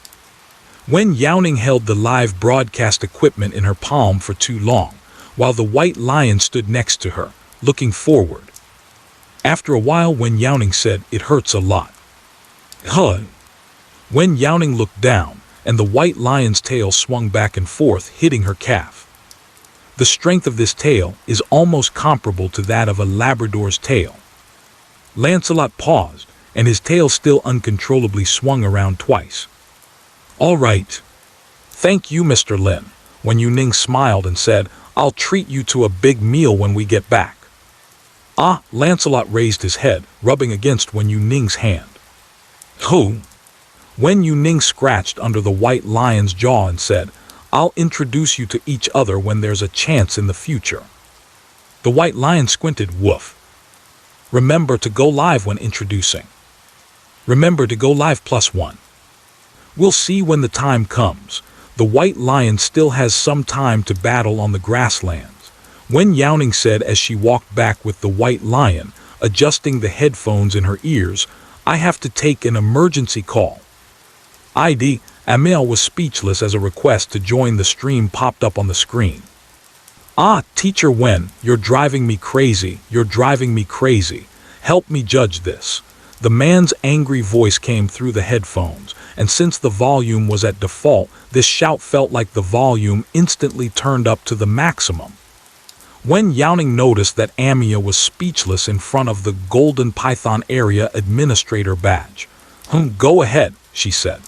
Wen Youning held the live broadcast equipment in her palm for too long, while the white lion stood next to her, looking forward. After a while, Wen Youning said, "It hurts a lot." Huh. Wen Youning looked down, and the white lion's tail swung back and forth, hitting her calf. The strength of this tail is almost comparable to that of a Labrador's tail. Lancelot paused, and his tail still uncontrollably swung around twice. "All right. Thank you, Mr. Lin." Wen Youning smiled and said, "I'll treat you to a big meal when we get back." Ah, Lancelot raised his head, rubbing against Wen Youning's hand. Who? Wen Youning scratched under the white lion's jaw and said, "I'll introduce you to each other when there's a chance in the future." The white lion squinted. Woof. Remember to go live when introducing. Remember to go live +1. We'll see when the time comes. The white lion still has some time to battle on the grasslands, Wen Youning said as she walked back with the white lion, adjusting the headphones in her ears. "I have to take an emergency call." ID. Amel was speechless as a request to join the stream popped up on the screen. "Ah, Teacher Wen, you're driving me crazy, you're driving me crazy. Help me judge this." The man's angry voice came through the headphones, and since the volume was at default, this shout felt like the volume instantly turned up to the maximum. Wen Youning noticed that Amia was speechless in front of the Golden Python Area Administrator badge. Go ahead," she said.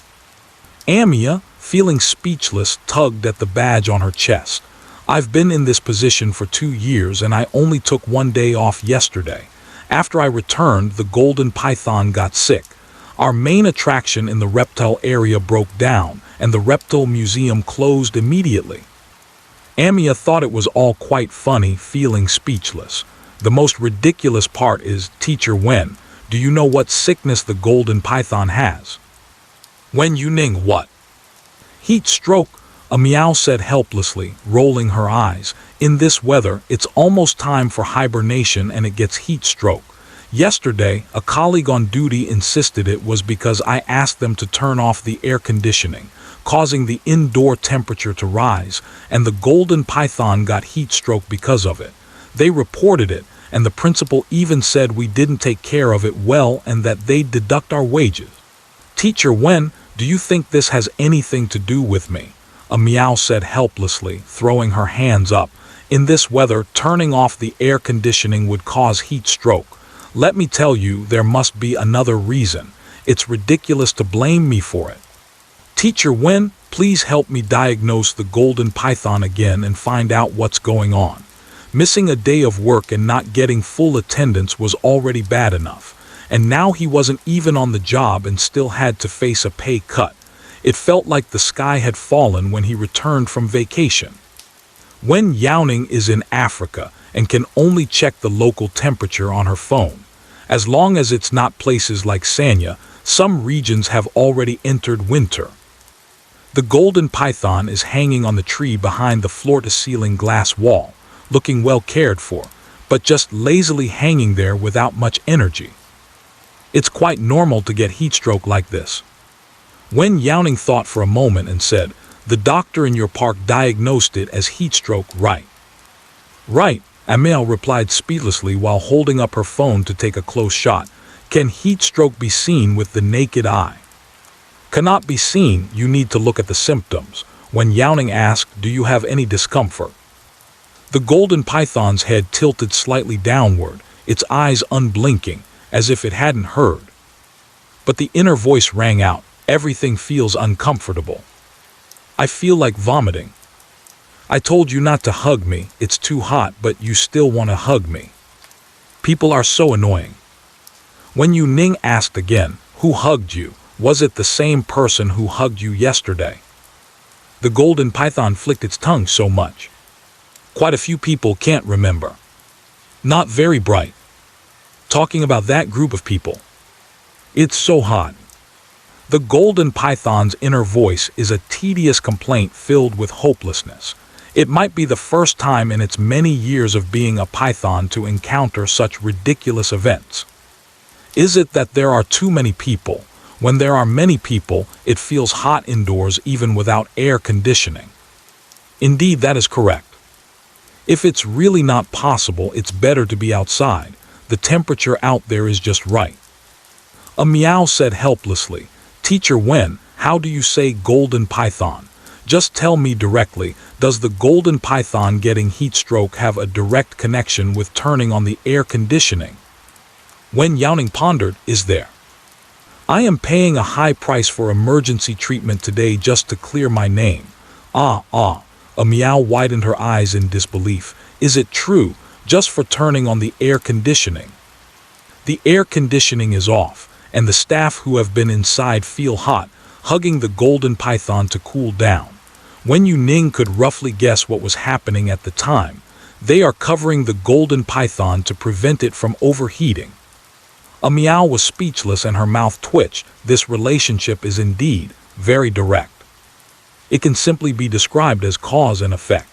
Amia, feeling speechless, tugged at the badge on her chest. "I've been in this position for 2 years and I only took 1 day off yesterday. After I returned, the golden python got sick. Our main attraction in the reptile area broke down and the reptile museum closed immediately." Amia thought it was all quite funny, feeling speechless. The most ridiculous part is, "Teacher Wen, do you know what sickness the golden python has?" Wen Youning, "What?" "Heat stroke," a meow said helplessly, rolling her eyes. "In this weather, it's almost time for hibernation and it gets heat stroke. Yesterday, a colleague on duty insisted it was because I asked them to turn off the air conditioning, causing the indoor temperature to rise, and the golden python got heat stroke because of it. They reported it, and the principal even said we didn't take care of it well and that they'd deduct our wages." "Teacher Wen, do you think this has anything to do with me?" a meow said helplessly, throwing her hands up. "In this weather, turning off the air conditioning would cause heat stroke. Let me tell you, there must be another reason. It's ridiculous to blame me for it. Teacher Wen, please help me diagnose the golden python again and find out what's going on. Missing a day of work and not getting full attendance was already bad enough, and now he wasn't even on the job and still had to face a pay cut. It felt like the sky had fallen when he returned from vacation." Wen Youning is in Africa and can only check the local temperature on her phone. As long as it's not places like Sanya, some regions have already entered winter. The golden python is hanging on the tree behind the floor-to-ceiling glass wall, looking well cared for, but just lazily hanging there without much energy. It's quite normal to get heat stroke like this. Wen Youning thought for a moment and said, "The doctor in your park diagnosed it as heat stroke, right?" "Right," Amel replied speedlessly while holding up her phone to take a close shot. "Can heat stroke be seen with the naked eye?" "Cannot be seen, you need to look at the symptoms." Wen Youning asked, "Do you have any discomfort?" The golden python's head tilted slightly downward, its eyes unblinking, as if it hadn't heard. But the inner voice rang out, "Everything feels uncomfortable. I feel like vomiting. I told you not to hug me, it's too hot, but you still want to hug me. People are so annoying." Wen Youning asked again, "Who hugged you? Was it the same person who hugged you yesterday?" The golden python flicked its tongue so much. Quite a few people can't remember. Not very bright. Talking about that group of people. It's so hot. The golden python's inner voice is a tedious complaint filled with hopelessness. It might be the first time in its many years of being a python to encounter such ridiculous events. Is it that there are too many people? When there are many people, it feels hot indoors even without air conditioning. Indeed, that is correct. If it's really not possible, it's better to be outside. The temperature out there is just right. A meow said helplessly, "Teacher Wen, how do you say golden python? Just tell me directly, does the golden python getting heat stroke have a direct connection with turning on the air conditioning?" Wen Youning pondered, "Is there? I am paying a high price for emergency treatment today just to clear my name." Ah. A meow widened her eyes in disbelief. "Is it true, just for turning on the air conditioning?" The air conditioning is off, and the staff who have been inside feel hot, hugging the golden python to cool down. Wen Youning could roughly guess what was happening at the time. They are covering the golden python to prevent it from overheating. A meow was speechless and her mouth twitched. This relationship is indeed very direct. It can simply be described as cause and effect.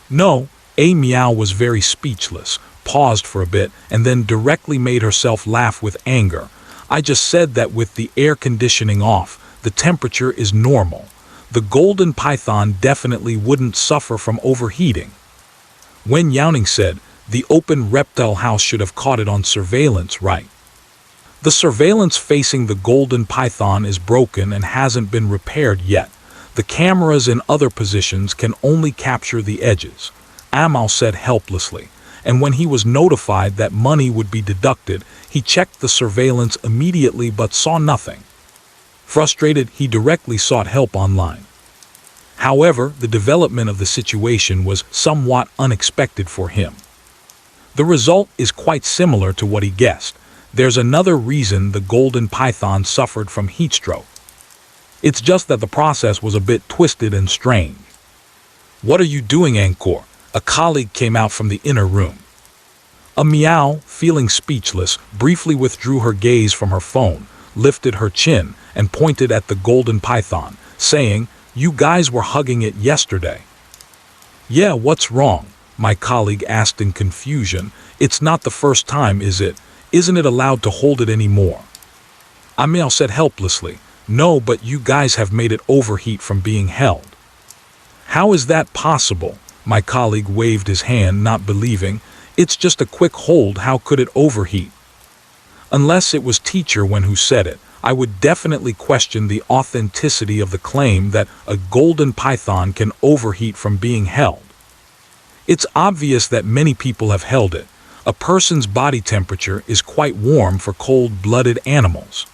No, a meow was very speechless, paused for a bit, and then directly made herself laugh with anger. "I just said that with the air conditioning off, the temperature is normal. The golden python definitely wouldn't suffer from overheating." Wen Youning said, "The open reptile house should have caught it on surveillance, right? The surveillance facing the golden python is broken and hasn't been repaired yet. The cameras in other positions can only capture the edges," Amal said helplessly, and when he was notified that money would be deducted, he checked the surveillance immediately but saw nothing. Frustrated, he directly sought help online. However, the development of the situation was somewhat unexpected for him. The result is quite similar to what he guessed. There's another reason the golden python suffered from heat stroke. It's just that the process was a bit twisted and strange. "What are you doing, Angkor?" A colleague came out from the inner room. A meow, feeling speechless, briefly withdrew her gaze from her phone, lifted her chin, and pointed at the golden python, saying, "You guys were hugging it yesterday." "Yeah, what's wrong?" my colleague asked in confusion. "It's not the first time, is it? Isn't it allowed to hold it anymore?" Amel said helplessly, "No, but you guys have made it overheat from being held." "How is that possible?" My colleague waved his hand, not believing. "It's just a quick hold, how could it overheat?" Unless it was Teacher Wen who said it, I would definitely question the authenticity of the claim that a golden python can overheat from being held. It's obvious that many people have held it. A person's body temperature is quite warm for cold-blooded animals.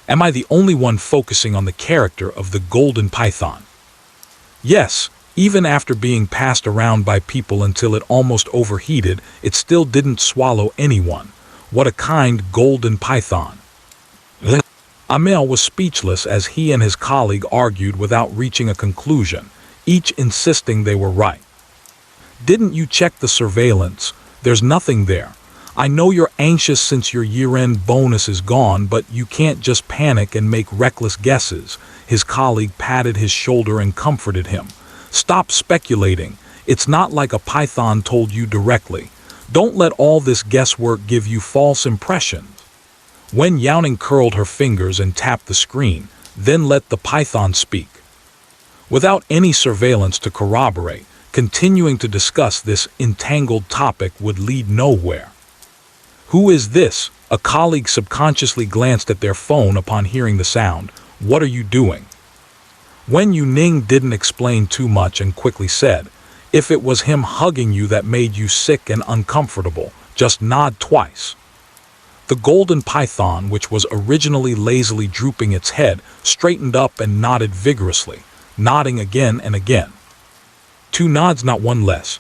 Am I the only one focusing on the character of the golden python? Yes, even after being passed around by people until it almost overheated, it still didn't swallow anyone. What a kind golden python. Amel was speechless as he and his colleague argued without reaching a conclusion, each insisting they were right. "Didn't you check the surveillance? There's nothing there. I know you're anxious since your year-end bonus is gone, but you can't just panic and make reckless guesses." His colleague patted his shoulder and comforted him. "Stop speculating. It's not like a python told you directly. Don't let all this guesswork give you false impressions." Wen Youning curled her fingers and tapped the screen, then let the python speak. Without any surveillance to corroborate, continuing to discuss this entangled topic would lead nowhere. "Who is this?" A colleague subconsciously glanced at their phone upon hearing the sound. "What are you doing?" Wen Youning didn't explain too much and quickly said, "If it was him hugging you that made you sick and uncomfortable, just nod twice." The golden python, which was originally lazily drooping its head, straightened up and nodded vigorously, nodding again and again. Two nods, not one less.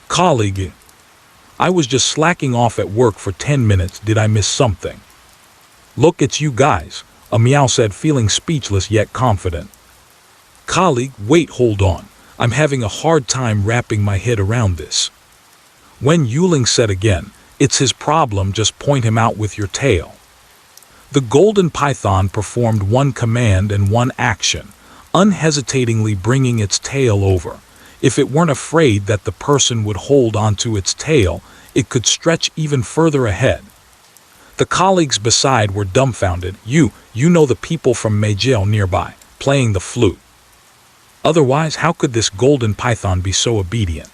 "Colleague, I was just slacking off at work for 10 minutes. Did I miss something?" "Look, it's you guys," a meow said, feeling speechless yet confident. Colleague, wait, hold on. I'm having a hard time wrapping my head around this. Wen Youning said again, it's his problem, just point him out with your tail. The golden python performed one command and one action, unhesitatingly bringing its tail over. If it weren't afraid that the person would hold onto its tail, it could stretch even further ahead. The colleagues beside were dumbfounded. You know the people from Majel nearby, playing the flute. Otherwise, how could this golden python be so obedient?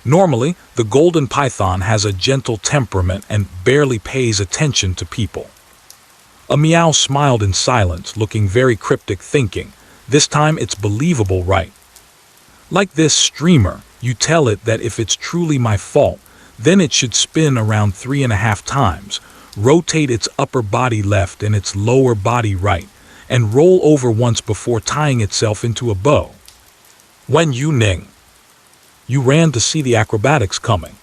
Normally, the golden python has a gentle temperament and barely pays attention to people. A meow smiled in silence, looking very cryptic, thinking, this time it's believable, right? Like this streamer, you tell it that if it's truly my fault, then it should spin around 3.5 times, rotate its upper body left and its lower body right, and roll over once before tying itself into a bow. Wen Youning. You ran to see the acrobatics coming.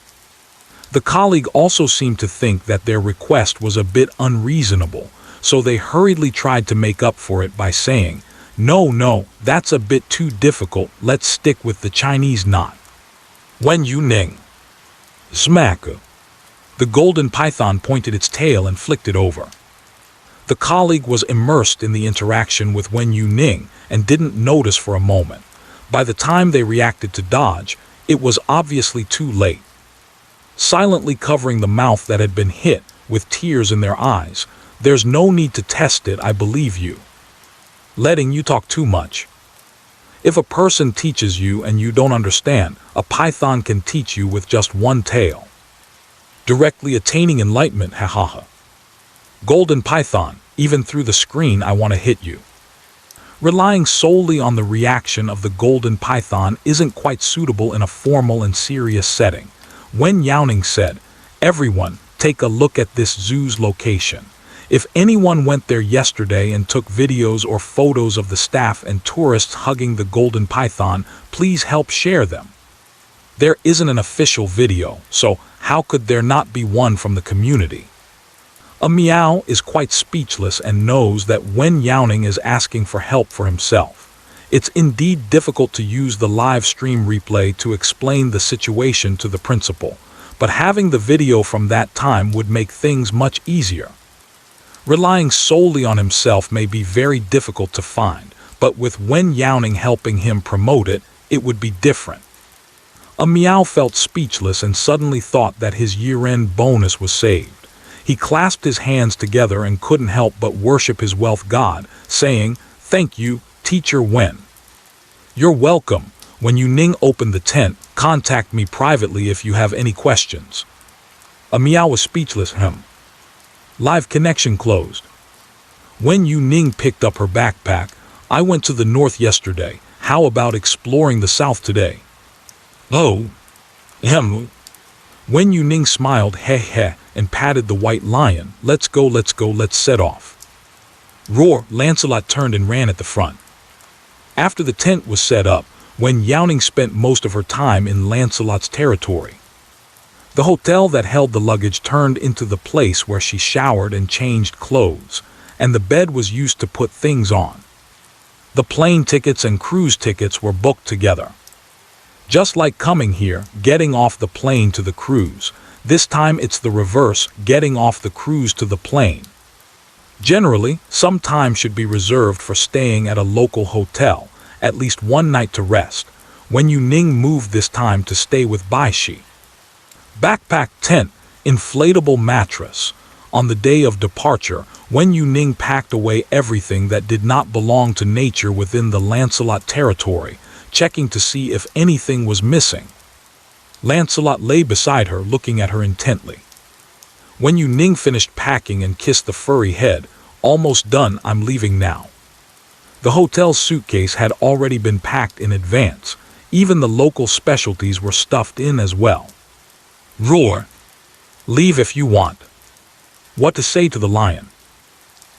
The colleague also seemed to think that their request was a bit unreasonable, so they hurriedly tried to make up for it by saying, no, that's a bit too difficult, let's stick with the Chinese knot. Wen Youning. Smack. The golden python pointed its tail and flicked it over. The colleague was immersed in the interaction with Wen Youning and didn't notice for a moment. By the time they reacted to dodge, it was obviously too late. Silently covering the mouth that had been hit, with tears in their eyes, there's no need to test it, I believe you. Letting you talk too much. If a person teaches you and you don't understand, a python can teach you with just one tail. Directly attaining enlightenment, hahaha. Golden python, even through the screen I want to hit you. Relying solely on the reaction of the golden python isn't quite suitable in a formal and serious setting. Wen Youning said, everyone, take a look at this zoo's location. If anyone went there yesterday and took videos or photos of the staff and tourists hugging the golden python, please help share them. There isn't an official video, so how could there not be one from the community? A meow is quite speechless and knows that Wen Youning is asking for help for himself. It's indeed difficult to use the live stream replay to explain the situation to the principal, but having the video from that time would make things much easier. Relying solely on himself may be very difficult to find, but with Wen Youning helping him promote it, it would be different. A meow felt speechless and suddenly thought that his year-end bonus was saved. He clasped his hands together and couldn't help but worship his wealth god, saying, thank you, Teacher Wen. You're welcome. When Youning opened the tent, contact me privately if you have any questions. A meow was speechless. Live connection closed. Wen Youning picked up her backpack. I went to the north yesterday. How about exploring the south today? Oh. Wen Youning smiled, heh, and patted the white lion. Let's go, let's set off. Roar, Lancelot turned and ran at the front. After the tent was set up, Wen Youning spent most of her time in Lancelot's territory. The hotel that held the luggage turned into the place where she showered and changed clothes, and the bed was used to put things on. The plane tickets and cruise tickets were booked together. Just like coming here, getting off the plane to the cruise, this time it's the reverse, getting off the cruise to the plane. Generally, some time should be reserved for staying at a local hotel, at least one night to rest. Wen Youning moved this time to stay with Baishi. Backpack tent, inflatable mattress. On the day of departure, Wen Youning packed away everything that did not belong to nature within the Lancelot territory, checking to see if anything was missing. Lancelot lay beside her, looking at her intently. Wen Youning finished packing and kissed the furry head. Almost done, I'm leaving now. The hotel's suitcase had already been packed in advance. Even the local specialties were stuffed in as well. Roar. Leave if you want. What to say to the lion?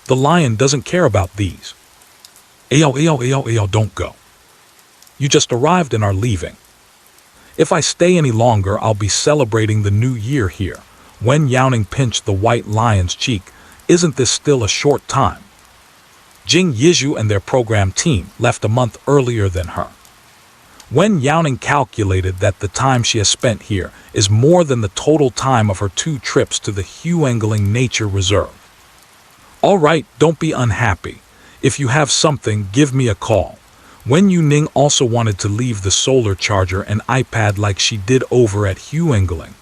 The lion doesn't care about these. Ayo, don't go. You just arrived and are leaving. If I stay any longer, I'll be celebrating the new year here. Wen Youning pinched the white lion's cheek. Isn't this still a short time? Jing Yizhu and their program team left a month earlier than her. Wen Youning calculated that the time she has spent here is more than the total time of her 2 trips to the Heartwarming Nature Reserve. All right, don't be unhappy. If you have something, give me a call. Wen Youning also wanted to leave the solar charger and iPad like she did over at Heartwarming.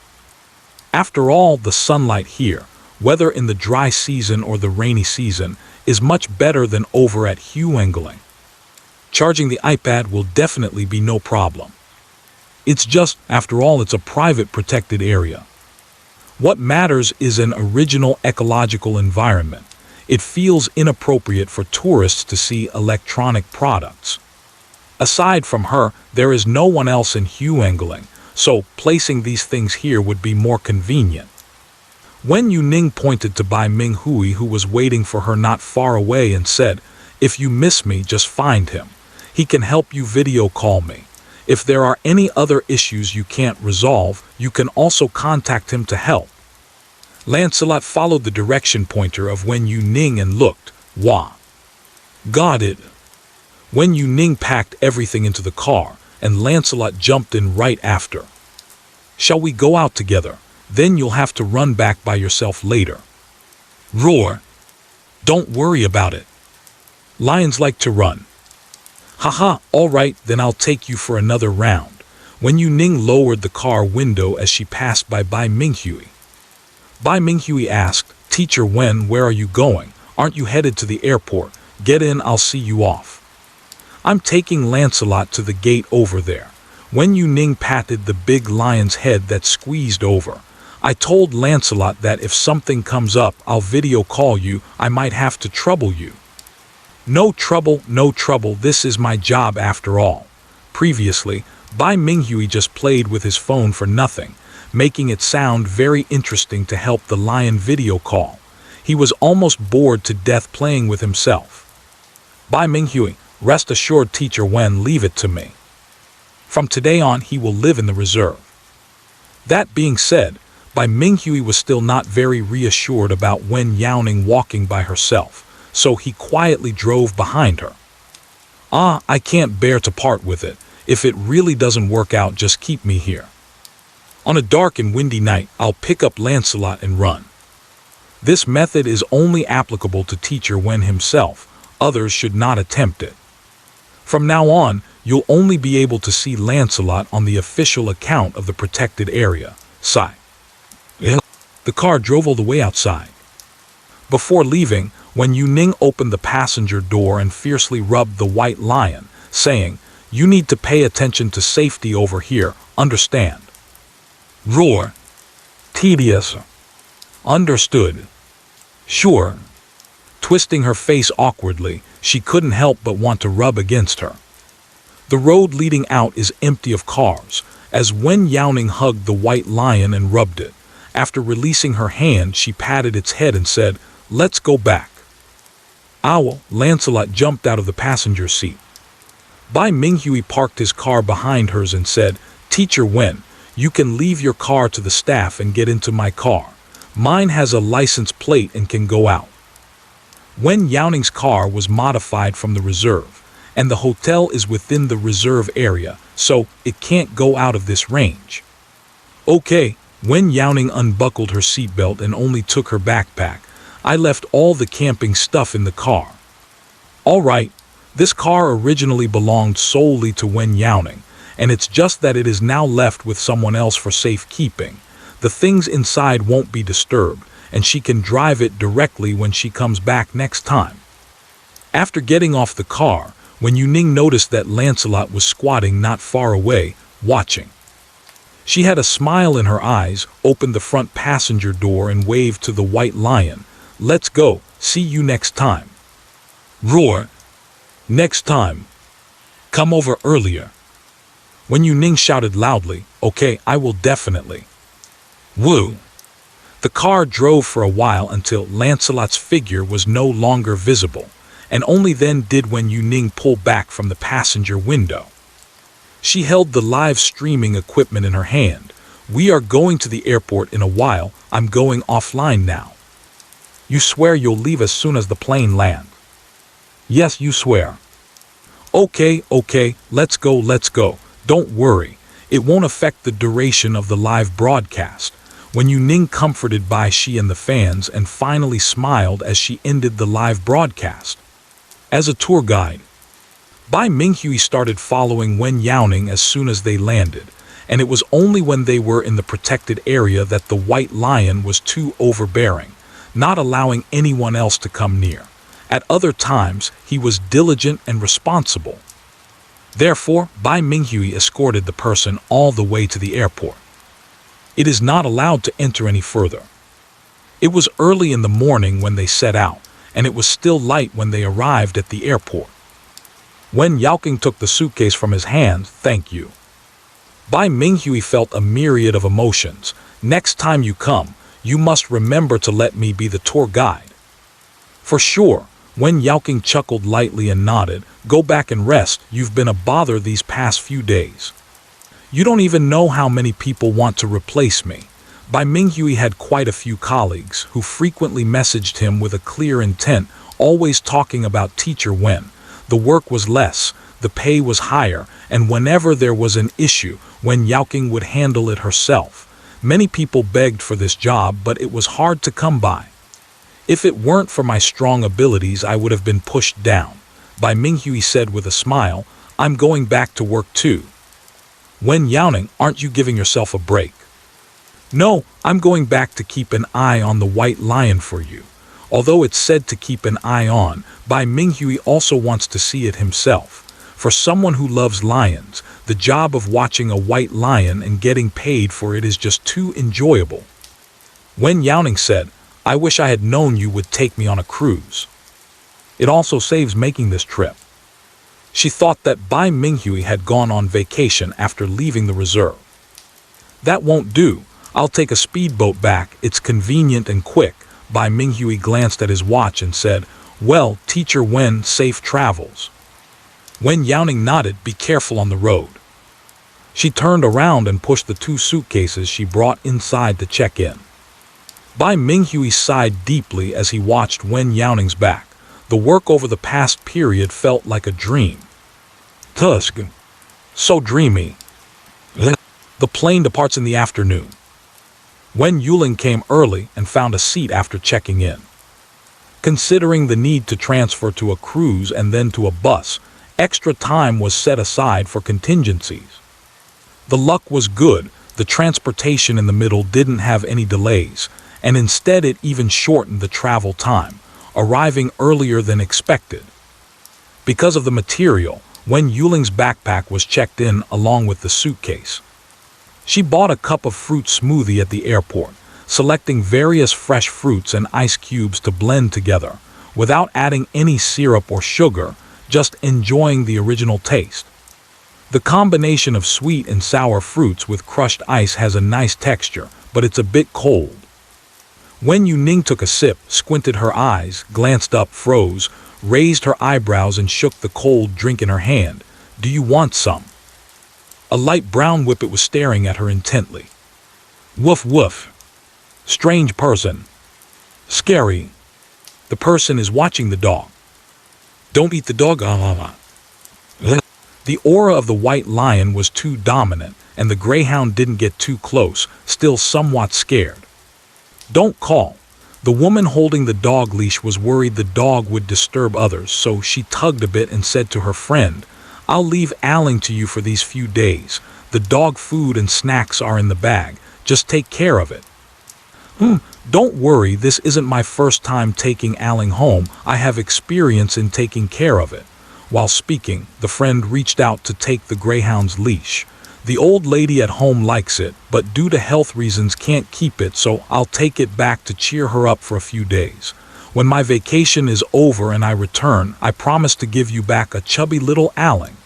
After all, the sunlight here, whether in the dry season or the rainy season, is much better than over at Heartwarming. Charging the iPad will definitely be no problem. It's just, after all, it's a private protected area. What matters is an original ecological environment. It feels inappropriate for tourists to see electronic products. Aside from her, there is no one else in Heartwarming, so placing these things here would be more convenient. Wen Youning pointed to Bai Minghui, who was waiting for her not far away, and said, "If you miss me, just find him. He can help you video call me. If there are any other issues you can't resolve, you can also contact him to help." Lancelot followed the direction pointer of Wen Youning and looked. Wah. Got it. Wen Youning packed everything into the car, and Lancelot jumped in right after. "Shall we go out together? Then you'll have to run back by yourself later." Roar. "Don't worry about it. Lions like to run." "Haha, all right, then I'll take you for another round." Wen Youning lowered the car window as she passed by Bai Minghui. Bai Minghui asked, "Teacher Wen, where are you going? Aren't you headed to the airport? Get in, I'll see you off." "I'm taking Lancelot to the gate over there." Wen Youning patted the big lion's head that squeezed over. "I told Lancelot that if something comes up, I'll video call you. I might have to trouble you." No trouble, no trouble, this is my job after all." Previously, Bai Minghui just played with his phone for nothing, making it sound very interesting to help the lion video call. He was almost bored to death playing with himself. "Bai Minghui, rest assured, Teacher Wen, leave it to me. From today on, he will live in the reserve." That being said, Bai Minghui was still not very reassured about Wen Youning walking by herself, so he quietly drove behind her. "I can't bear to part with it. If it really doesn't work out, just keep me here. On a dark and windy night, I'll pick up Lancelot and run." This method is only applicable to Teacher Wen himself. Others should not attempt it. From now on, you'll only be able to see Lancelot on the official account of the protected area, Sci-fi. The car drove all the way outside. Before leaving, Wen Youning opened the passenger door and fiercely rubbed the white lion, saying, "You need to pay attention to safety over here, understand?" Roar. "Tedious." "Understood." "Sure." Twisting her face awkwardly, she couldn't help but want to rub against her. The road leading out is empty of cars, as Wen Youning hugged the white lion and rubbed it. After releasing her hand, she patted its head and said, "Let's go back." Owl. Lancelot jumped out of the passenger seat. Bai Minghui parked his car behind hers and said, "Teacher Wen, you can leave your car to the staff and get into my car. Mine has a license plate and can go out." Wen Youning's car was modified from the reserve, and the hotel is within the reserve area, so it can't go out of this range. "Okay." Wen Youning unbuckled her seatbelt and only took her backpack. "I left all the camping stuff in the car." "All right. This car originally belonged solely to Wen Youning, and it's just that it is now left with someone else for safekeeping. The things inside won't be disturbed, and she can drive it directly when she comes back next time." After getting off the car, Wen Youning noticed that Lancelot was squatting not far away, watching. She had a smile in her eyes, opened the front passenger door and waved to the white lion. "Let's go, see you next time." Roar. "Next time. Come over earlier." Wen Youning shouted loudly, "Okay, I will definitely." Woo! The car drove for a while until Lancelot's figure was no longer visible, and only then did Wen Youning pull back from the passenger window. She held the live streaming equipment in her hand. "We are going to the airport in a while. I'm going offline now." "You swear you'll leave as soon as the plane lands?" Yes, you swear. Okay, let's go. Don't worry, it won't affect the duration of the live broadcast. Wen Youning comforted Bai Shi and the fans and finally smiled as she ended the live broadcast. As a tour guide, Bai Minghui started following Wen Youning as soon as they landed, and it was only when they were in the protected area that the white lion was too overbearing, not allowing anyone else to come near. At other times, he was diligent and responsible. Therefore, Bai Minghui escorted the person all the way to the airport. It is not allowed to enter any further. It was early in the morning when they set out, and it was still light when they arrived at the airport. Wen Youning took the suitcase from his hand. Thank you. Bai Minghui felt a myriad of emotions. Next time you come, you must remember to let me be the tour guide. For sure. Wen Youning chuckled lightly and nodded. Go back and rest, you've been a bother these past few days. You don't even know how many people want to replace me. Bai Minghui had quite a few colleagues who frequently messaged him with a clear intent, always talking about Teacher Wen. The work was less, the pay was higher, and whenever there was an issue, Wen Youning would handle it herself. Many people begged for this job, but it was hard to come by. If it weren't for my strong abilities, I would have been pushed down. Bai Minghui said with a smile, I'm going back to work too. Wen Youning, aren't you giving yourself a break? No, I'm going back to keep an eye on the white lion for you. Although it's said to keep an eye on, Bai Minghui also wants to see it himself. For someone who loves lions, the job of watching a white lion and getting paid for it is just too enjoyable. Wen Youning said, I wish I had known you would take me on a cruise. It also saves making this trip. She thought that Bai Minghui had gone on vacation after leaving the reserve. That won't do. I'll take a speedboat back. It's convenient and quick. Bai Minghui glanced at his watch and said, Well, Teacher Wen, safe travels. Wen Youning nodded. Be careful on the road. She turned around and pushed the 2 suitcases she brought inside to check in. Bai Minghui sighed deeply as he watched Wen Youning's back. The work over the past period felt like a dream. Tusk. So dreamy. The plane departs in the afternoon. Wen Youning came early and found a seat after checking in. Considering the need to transfer to a cruise and then to a bus, extra time was set aside for contingencies. The luck was good. The transportation in the middle didn't have any delays, and instead it even shortened the travel time, arriving earlier than expected. Because of the material, Wen Youling's backpack was checked in along with the suitcase. She bought a cup of fruit smoothie at the airport, selecting various fresh fruits and ice cubes to blend together, without adding any syrup or sugar, just enjoying the original taste. The combination of sweet and sour fruits with crushed ice has a nice texture, but it's a bit cold. Wen Youning took a sip, squinted her eyes, glanced up, froze, raised her eyebrows and shook the cold drink in her hand. Do you want some? A light brown whippet was staring at her intently. Woof woof. Strange person. Scary. The person is watching the dog. Don't eat the dog. The aura of the white lion was too dominant, and the greyhound didn't get too close, still somewhat scared. Don't call. The woman holding the dog leash was worried the dog would disturb others, so she tugged a bit and said to her friend, I'll leave Aling to you for these few days. The dog food and snacks are in the bag. Just take care of it. Don't worry, this isn't my first time taking Aling home. I have experience in taking care of it. While speaking, the friend reached out to take the greyhound's leash. The old lady at home likes it, but due to health reasons can't keep it, so I'll take it back to cheer her up for a few days. When my vacation is over and I return, I promise to give you back a chubby little Aling.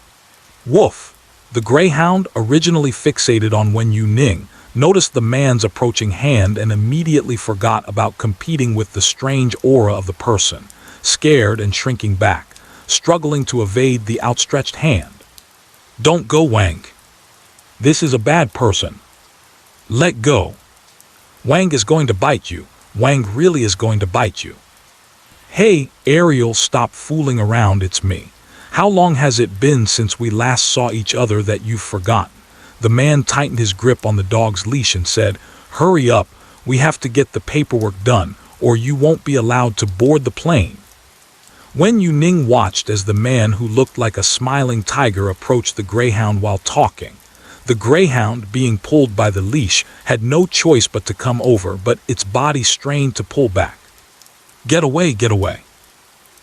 Woof! The greyhound, originally fixated on Wen Youning, noticed the man's approaching hand and immediately forgot about competing with the strange aura of the person, scared and shrinking back, struggling to evade the outstretched hand. Don't go, Wang. This is a bad person. Let go. Wang is going to bite you. Wang really is going to bite you. "Hey, Ariel, stop fooling around, it's me. How long has it been since we last saw each other that you've forgotten?" The man tightened his grip on the dog's leash and said, "Hurry up, we have to get the paperwork done, or you won't be allowed to board the plane." Wen Youning watched as the man who looked like a smiling tiger approached the greyhound while talking. The greyhound, being pulled by the leash, had no choice but to come over, but its body strained to pull back. "Get away, get away.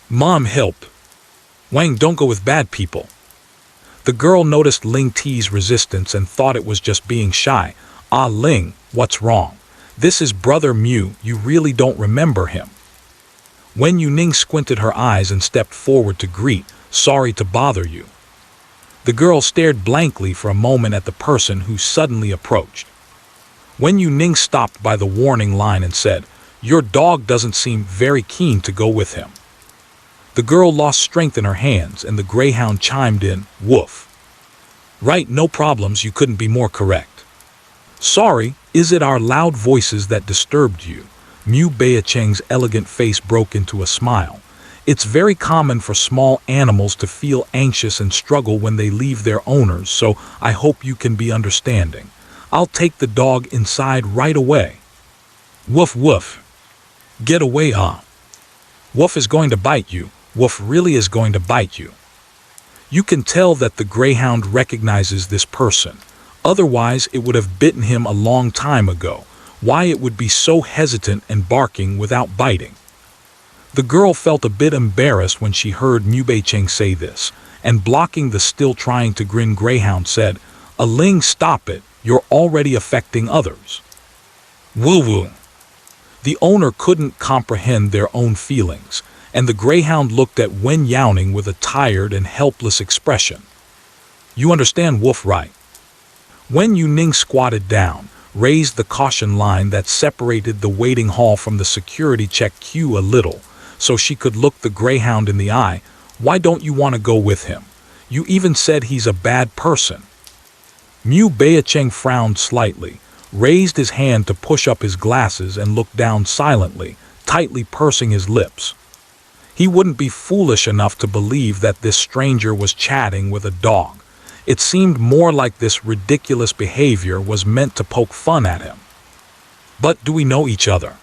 Mom, help. Wang, don't go with bad people." The girl noticed Ling Ti's resistance and thought it was just being shy. "Ah, Ling, what's wrong? This is Brother Mew, you really don't remember him." Wen Youning squinted her eyes and stepped forward to greet, "Sorry to bother you." The girl stared blankly for a moment at the person who suddenly approached. Wen Youning stopped by the warning line and said, "Your dog doesn't seem very keen to go with him." The girl lost strength in her hands, and the greyhound chimed in, "Woof." "Right, no problems, you couldn't be more correct." "Sorry, is it our loud voices that disturbed you?" Mew Beacheng's elegant face broke into a smile. "It's very common for small animals to feel anxious and struggle when they leave their owners, so I hope you can be understanding. I'll take the dog inside right away." "Woof woof. Get away, ah. Woof is going to bite you. Woof really is going to bite you." You can tell that the greyhound recognizes this person. Otherwise, it would have bitten him a long time ago. Why it would be so hesitant and barking without biting? The girl felt a bit embarrassed when she heard Mew Beicheng say this, and blocking the still trying to grin greyhound said, "Ling, stop it, you're already affecting others." Woo-woo. The owner couldn't comprehend their own feelings, and the greyhound looked at Wen Youning with a tired and helpless expression. "You understand Woof, right?" Wen Youning squatted down, raised the caution line that separated the waiting hall from the security check queue a little, so she could look the greyhound in the eye. "Why don't you want to go with him? You even said he's a bad person." Mew Beacheng frowned slightly, raised his hand to push up his glasses and looked down silently, tightly pursing his lips. He wouldn't be foolish enough to believe that this stranger was chatting with a dog. It seemed more like this ridiculous behavior was meant to poke fun at him. "But do we know each other?"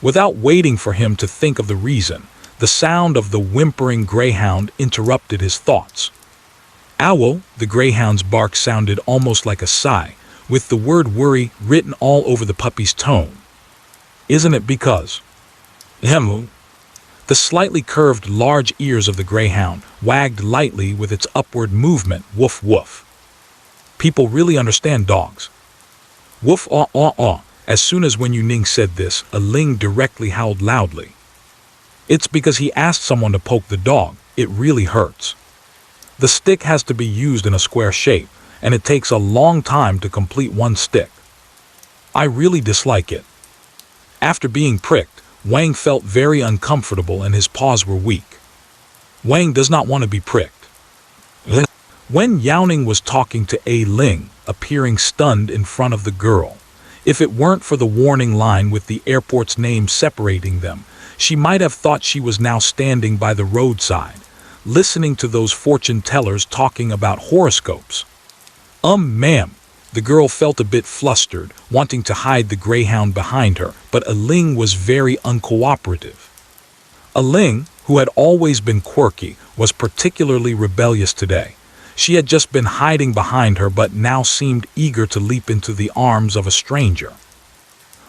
Without waiting for him to think of the reason, the sound of the whimpering greyhound interrupted his thoughts. "Owl," the greyhound's bark sounded almost like a sigh, with the word worry written all over the puppy's tone. "Isn't it because?" "Hemu." The slightly curved large ears of the greyhound wagged lightly with its upward movement. "Woof woof. People really understand dogs." "Woof aw aw aw." As soon as Wen Youning said this, Ling directly howled loudly. "It's because he asked someone to poke the dog. It really hurts. The stick has to be used in a square shape, and it takes a long time to complete one stick. I really dislike it." After being pricked, Wang felt very uncomfortable and his paws were weak. Wang does not want to be pricked. Wen Youning was talking to Ling, appearing stunned in front of the girl. If it weren't for the warning line with the airport's name separating them, she might have thought she was now standing by the roadside, listening to those fortune tellers talking about horoscopes. Ma'am." The girl felt a bit flustered, wanting to hide the greyhound behind her, but Ling was very uncooperative. Ling, who had always been quirky, was particularly rebellious today. She had just been hiding behind her but now seemed eager to leap into the arms of a stranger.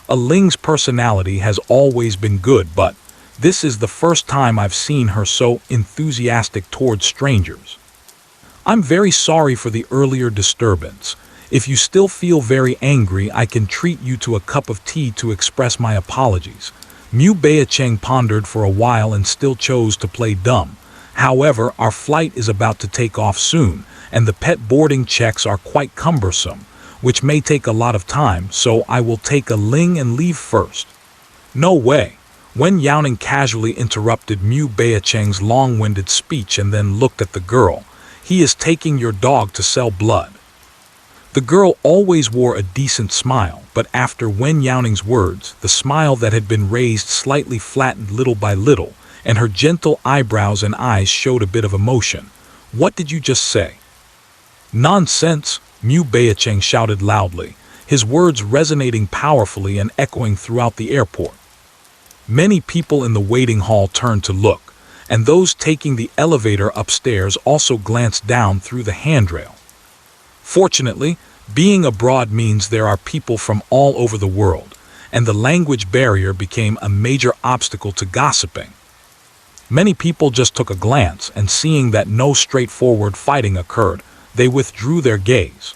Ling's personality has always been good, but this is the first time I've seen her so enthusiastic towards strangers. "I'm very sorry for the earlier disturbance. If you still feel very angry, I can treat you to a cup of tea to express my apologies." Mew Beacheng pondered for a while and still chose to play dumb. "However, our flight is about to take off soon, and the pet boarding checks are quite cumbersome, which may take a lot of time, so I will take Ling and leave first." "No way." Wen Youning casually interrupted Mew Beacheng's long-winded speech and then looked at the girl. "He is taking your dog to sell blood." The girl always wore a decent smile, but after Wen Youning's words, the smile that had been raised slightly flattened little by little, and her gentle eyebrows and eyes showed a bit of emotion. "What did you just say?" "Nonsense," Mu Beacheng shouted loudly, his words resonating powerfully and echoing throughout the airport. Many people in the waiting hall turned to look, and those taking the elevator upstairs also glanced down through the handrail. Fortunately, being abroad means there are people from all over the world, and the language barrier became a major obstacle to gossiping. Many people just took a glance, and seeing that no straightforward fighting occurred, they withdrew their gaze.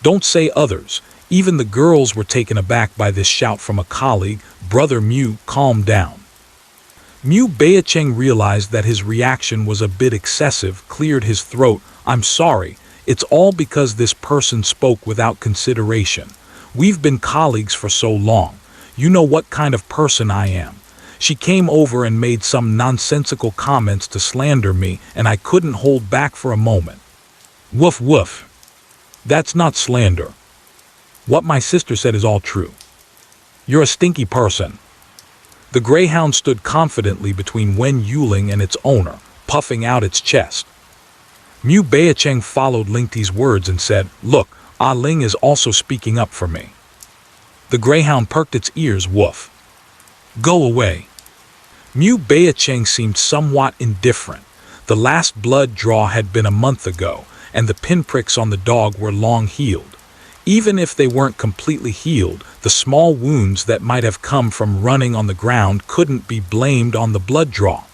Don't say others. Even the girls were taken aback by this shout from a colleague. "Brother Mu, calm down." Mu Beacheng realized that his reaction was a bit excessive, cleared his throat. "I'm sorry. It's all because this person spoke without consideration. We've been colleagues for so long. You know what kind of person I am. She came over and made some nonsensical comments to slander me, and I couldn't hold back for a moment." "Woof woof. That's not slander. What my sister said is all true. You're a stinky person." The greyhound stood confidently between Wen Youning and its owner, puffing out its chest. Mu Beacheng followed Lingti's words and said, "Look, Ah Ling is also speaking up for me." The greyhound perked its ears. "Woof. Go away." Mu Beacheng seemed somewhat indifferent. The last blood draw had been a month ago, and the pinpricks on the dog were long healed. Even if they weren't completely healed, the small wounds that might have come from running on the ground couldn't be blamed on the blood draw.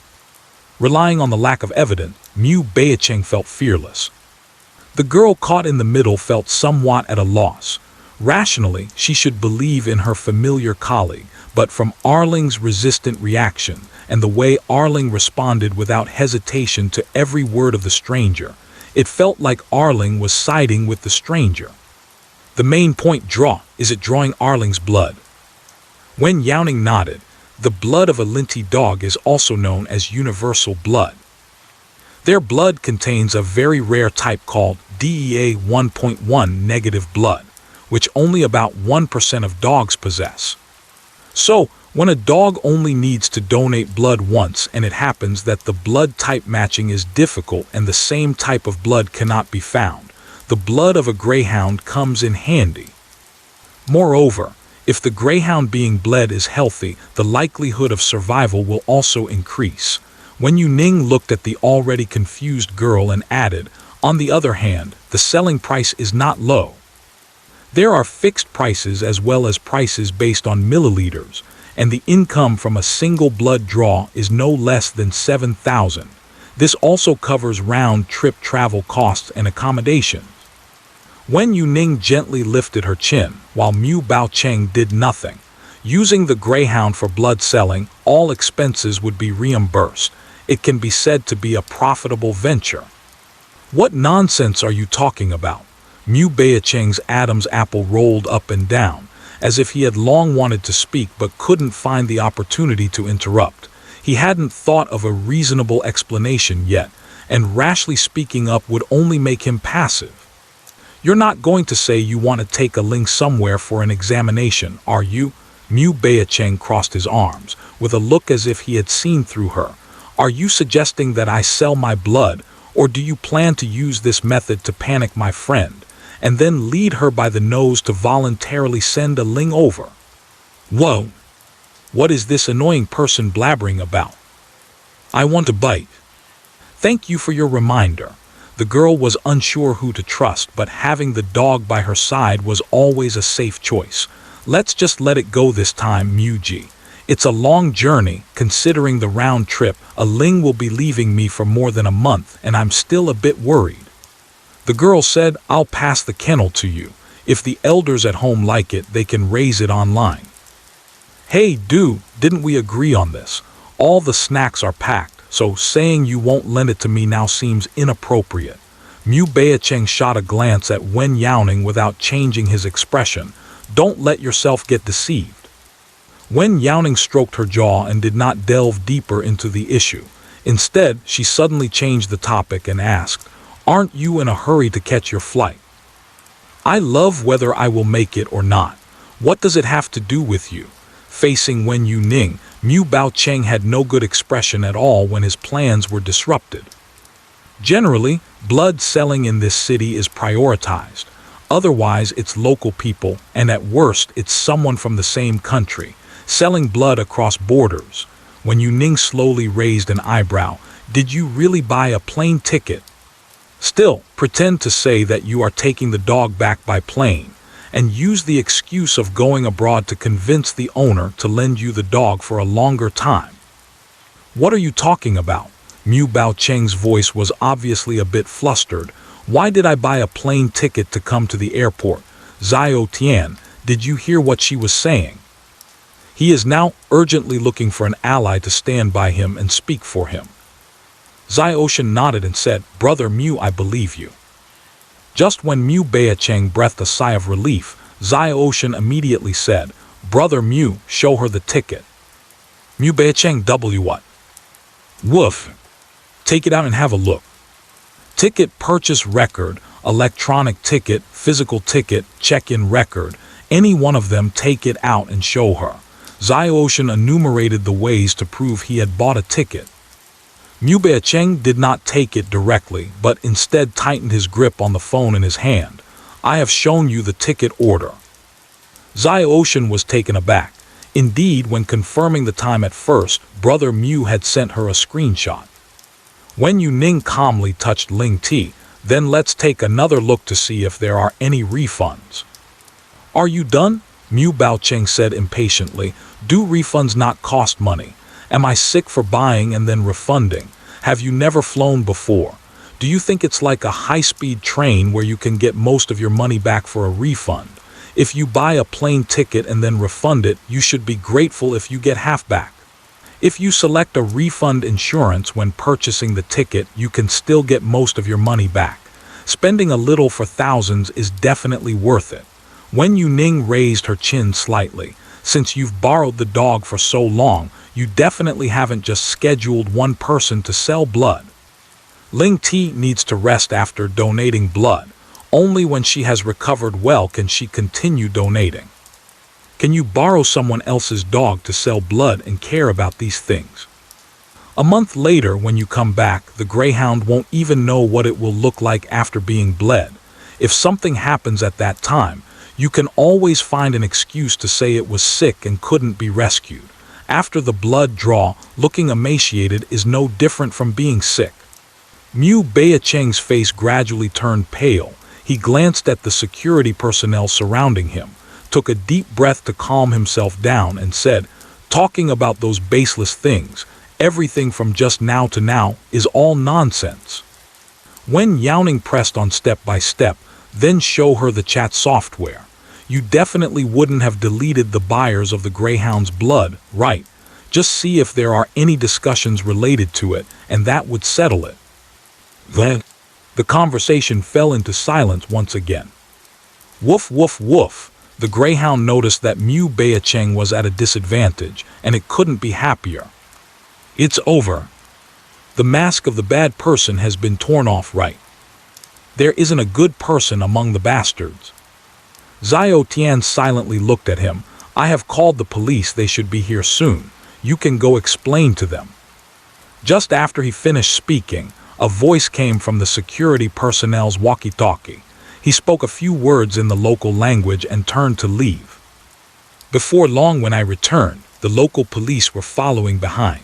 Relying on the lack of evidence, Mu Beacheng felt fearless. The girl caught in the middle felt somewhat at a loss. Rationally, she should believe in her familiar colleague, but from Arling's resistant reaction and the way Arling responded without hesitation to every word of the stranger, it felt like Arling was siding with the stranger. The main point is it drawing Arling's blood? Wen Youning nodded. The blood of a Linti dog is also known as universal blood. Their blood contains a very rare type called DEA 1.1 negative blood, which only about 1% of dogs possess. So, when a dog only needs to donate blood once and it happens that the blood type matching is difficult and the same type of blood cannot be found, the blood of a greyhound comes in handy. Moreover, if the greyhound being bled is healthy, the likelihood of survival will also increase. Wen Youning looked at the already confused girl and added, "On the other hand, the selling price is not low. There are fixed prices as well as prices based on milliliters, and the income from a single blood draw is no less than 7,000. This also covers round-trip travel costs and accommodation." Wen Youning gently lifted her chin, while Mu Beacheng did nothing. Using the greyhound for blood selling, all expenses would be reimbursed. It can be said to be a profitable venture. "What nonsense are you talking about?" Mu Beacheng's Adam's apple rolled up and down, as if he had long wanted to speak but couldn't find the opportunity to interrupt. He hadn't thought of a reasonable explanation yet, and rashly speaking up would only make him passive. "You're not going to say you want to take a Ling somewhere for an examination, are you?" Mu Beacheng crossed his arms, with a look as if he had seen through her. "Are you suggesting that I sell my blood, or do you plan to use this method to panic my friend, and then lead her by the nose to voluntarily send a Ling over?" "Whoa! What is this annoying person blabbering about? I want to bite." "Thank you for your reminder." The girl was unsure who to trust, but having the dog by her side was always a safe choice. "Let's just let it go this time, Muji. It's a long journey, considering the round trip. A Ling will be leaving me for more than a month, and I'm still a bit worried." The girl said, "I'll pass the kennel to you. If the elders at home like it, they can raise it online." "Hey, dude, didn't we agree on this? All the snacks are packed, so saying you won't lend it to me now seems inappropriate." Mu Beacheng shot a glance at Wen Youning without changing his expression. "Don't let yourself get deceived." Wen Youning stroked her jaw and did not delve deeper into the issue. Instead, she suddenly changed the topic and asked, "Aren't you in a hurry to catch your flight?" "I love whether I will make it or not. What does it have to do with you?" Facing Wen Youning, Mu Baocheng had no good expression at all when his plans were disrupted. Generally, blood selling in this city is prioritized. Otherwise, it's local people, and at worst, it's someone from the same country, selling blood across borders. Wen Youning slowly raised an eyebrow. Did you really buy a plane ticket? Still, pretend to say that you are taking the dog back by plane, and use the excuse of going abroad to convince the owner to lend you the dog for a longer time. What are you talking about? Mu Baocheng's voice was obviously a bit flustered. Why did I buy a plane ticket to come to the airport? Xiao Tian, did you hear what she was saying? He is now urgently looking for an ally to stand by him and speak for him. Xiaoshan nodded and said, Brother Mu, I believe you. Just when Mu Baocheng breathed a sigh of relief, Xiaoshan immediately said, Brother Mu, show her the ticket. Mu Baocheng what? Woof. Take it out and have a look. Ticket purchase record, electronic ticket, physical ticket, check-in record, any one of them, take it out and show her. Xiaoshan enumerated the ways to prove he had bought a ticket. Mu Baocheng did not take it directly, but instead tightened his grip on the phone in his hand. I have shown you the ticket order. Xiaoshan was taken aback. Indeed, when confirming the time at first, Brother Mu had sent her a screenshot. Wen Youning calmly touched Ling Ti. Then let's take another look to see if there are any refunds. Are you done? Mu Baocheng said impatiently. Do refunds not cost money? Am I sick for buying and then refunding? Have you never flown before? Do you think it's like a high-speed train where you can get most of your money back for a refund? If you buy a plane ticket and then refund it, you should be grateful if you get half back. If you select a refund insurance when purchasing the ticket, you can still get most of your money back. Spending a little for thousands is definitely worth it. Wen Youning raised her chin slightly. Since you've borrowed the dog for so long, you definitely haven't just scheduled one person to sell blood. Ling Ti needs to rest after donating blood. Only when she has recovered well can she continue donating. Can you borrow someone else's dog to sell blood and care about these things? A month later, when you come back, the greyhound won't even know what it will look like after being bled. If something happens at that time, you can always find an excuse to say it was sick and couldn't be rescued. After the blood draw, looking emaciated is no different from being sick. Mu Baocheng's face gradually turned pale. He glanced at the security personnel surrounding him, took a deep breath to calm himself down, and said, talking about those baseless things, everything from just now to now, is all nonsense. Wen Youning pressed on step by step, then show her the chat software. You definitely wouldn't have deleted the buyers of the greyhound's blood, right? Just see if there are any discussions related to it, and that would settle it. Then, the conversation fell into silence once again. Woof woof woof. The greyhound noticed that Mu Baocheng was at a disadvantage, and it couldn't be happier. It's over. The mask of the bad person has been torn off, right? There isn't a good person among the bastards. Xiao Tian silently looked at him. I have called the police, they should be here soon. You can go explain to them. Just after he finished speaking, a voice came from the security personnel's walkie-talkie. He spoke a few words in the local language and turned to leave. Before long, when I returned, the local police were following behind.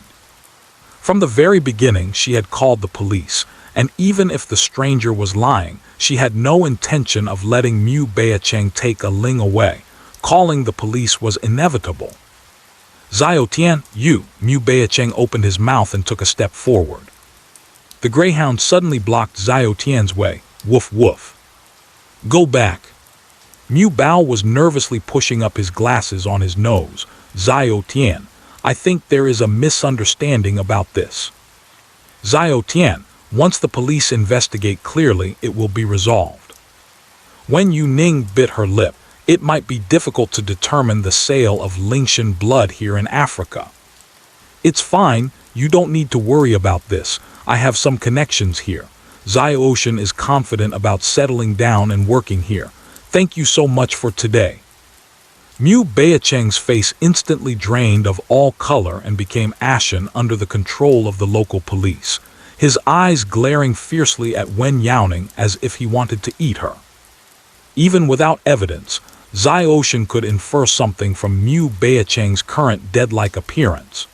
From the very beginning, she had called the police, and even if the stranger was lying, she had no intention of letting Mu Baocheng take a Ling away. Calling the police was inevitable. Xiao Tian, you! Mu Baocheng opened his mouth and took a step forward. The greyhound suddenly blocked Xiao Tian's way. Woof woof. Go back. Mu Bao was nervously pushing up his glasses on his nose. Xiao Tian, I think there is a misunderstanding about this. Xiao Tian, once the police investigate clearly, it will be resolved. Wen Youning bit her lip. It might be difficult to determine the sale of Lingshan blood here in Africa. It's fine, you don't need to worry about this. I have some connections here. Xiaoshan is confident about settling down and working here. Thank you so much for today. Mu Beacheng's face instantly drained of all color and became ashen under the control of the local police, his eyes glaring fiercely at Wen Youning as if he wanted to eat her. Even without evidence, Xiaoshan could infer something from Mu Beacheng's current dead-like appearance.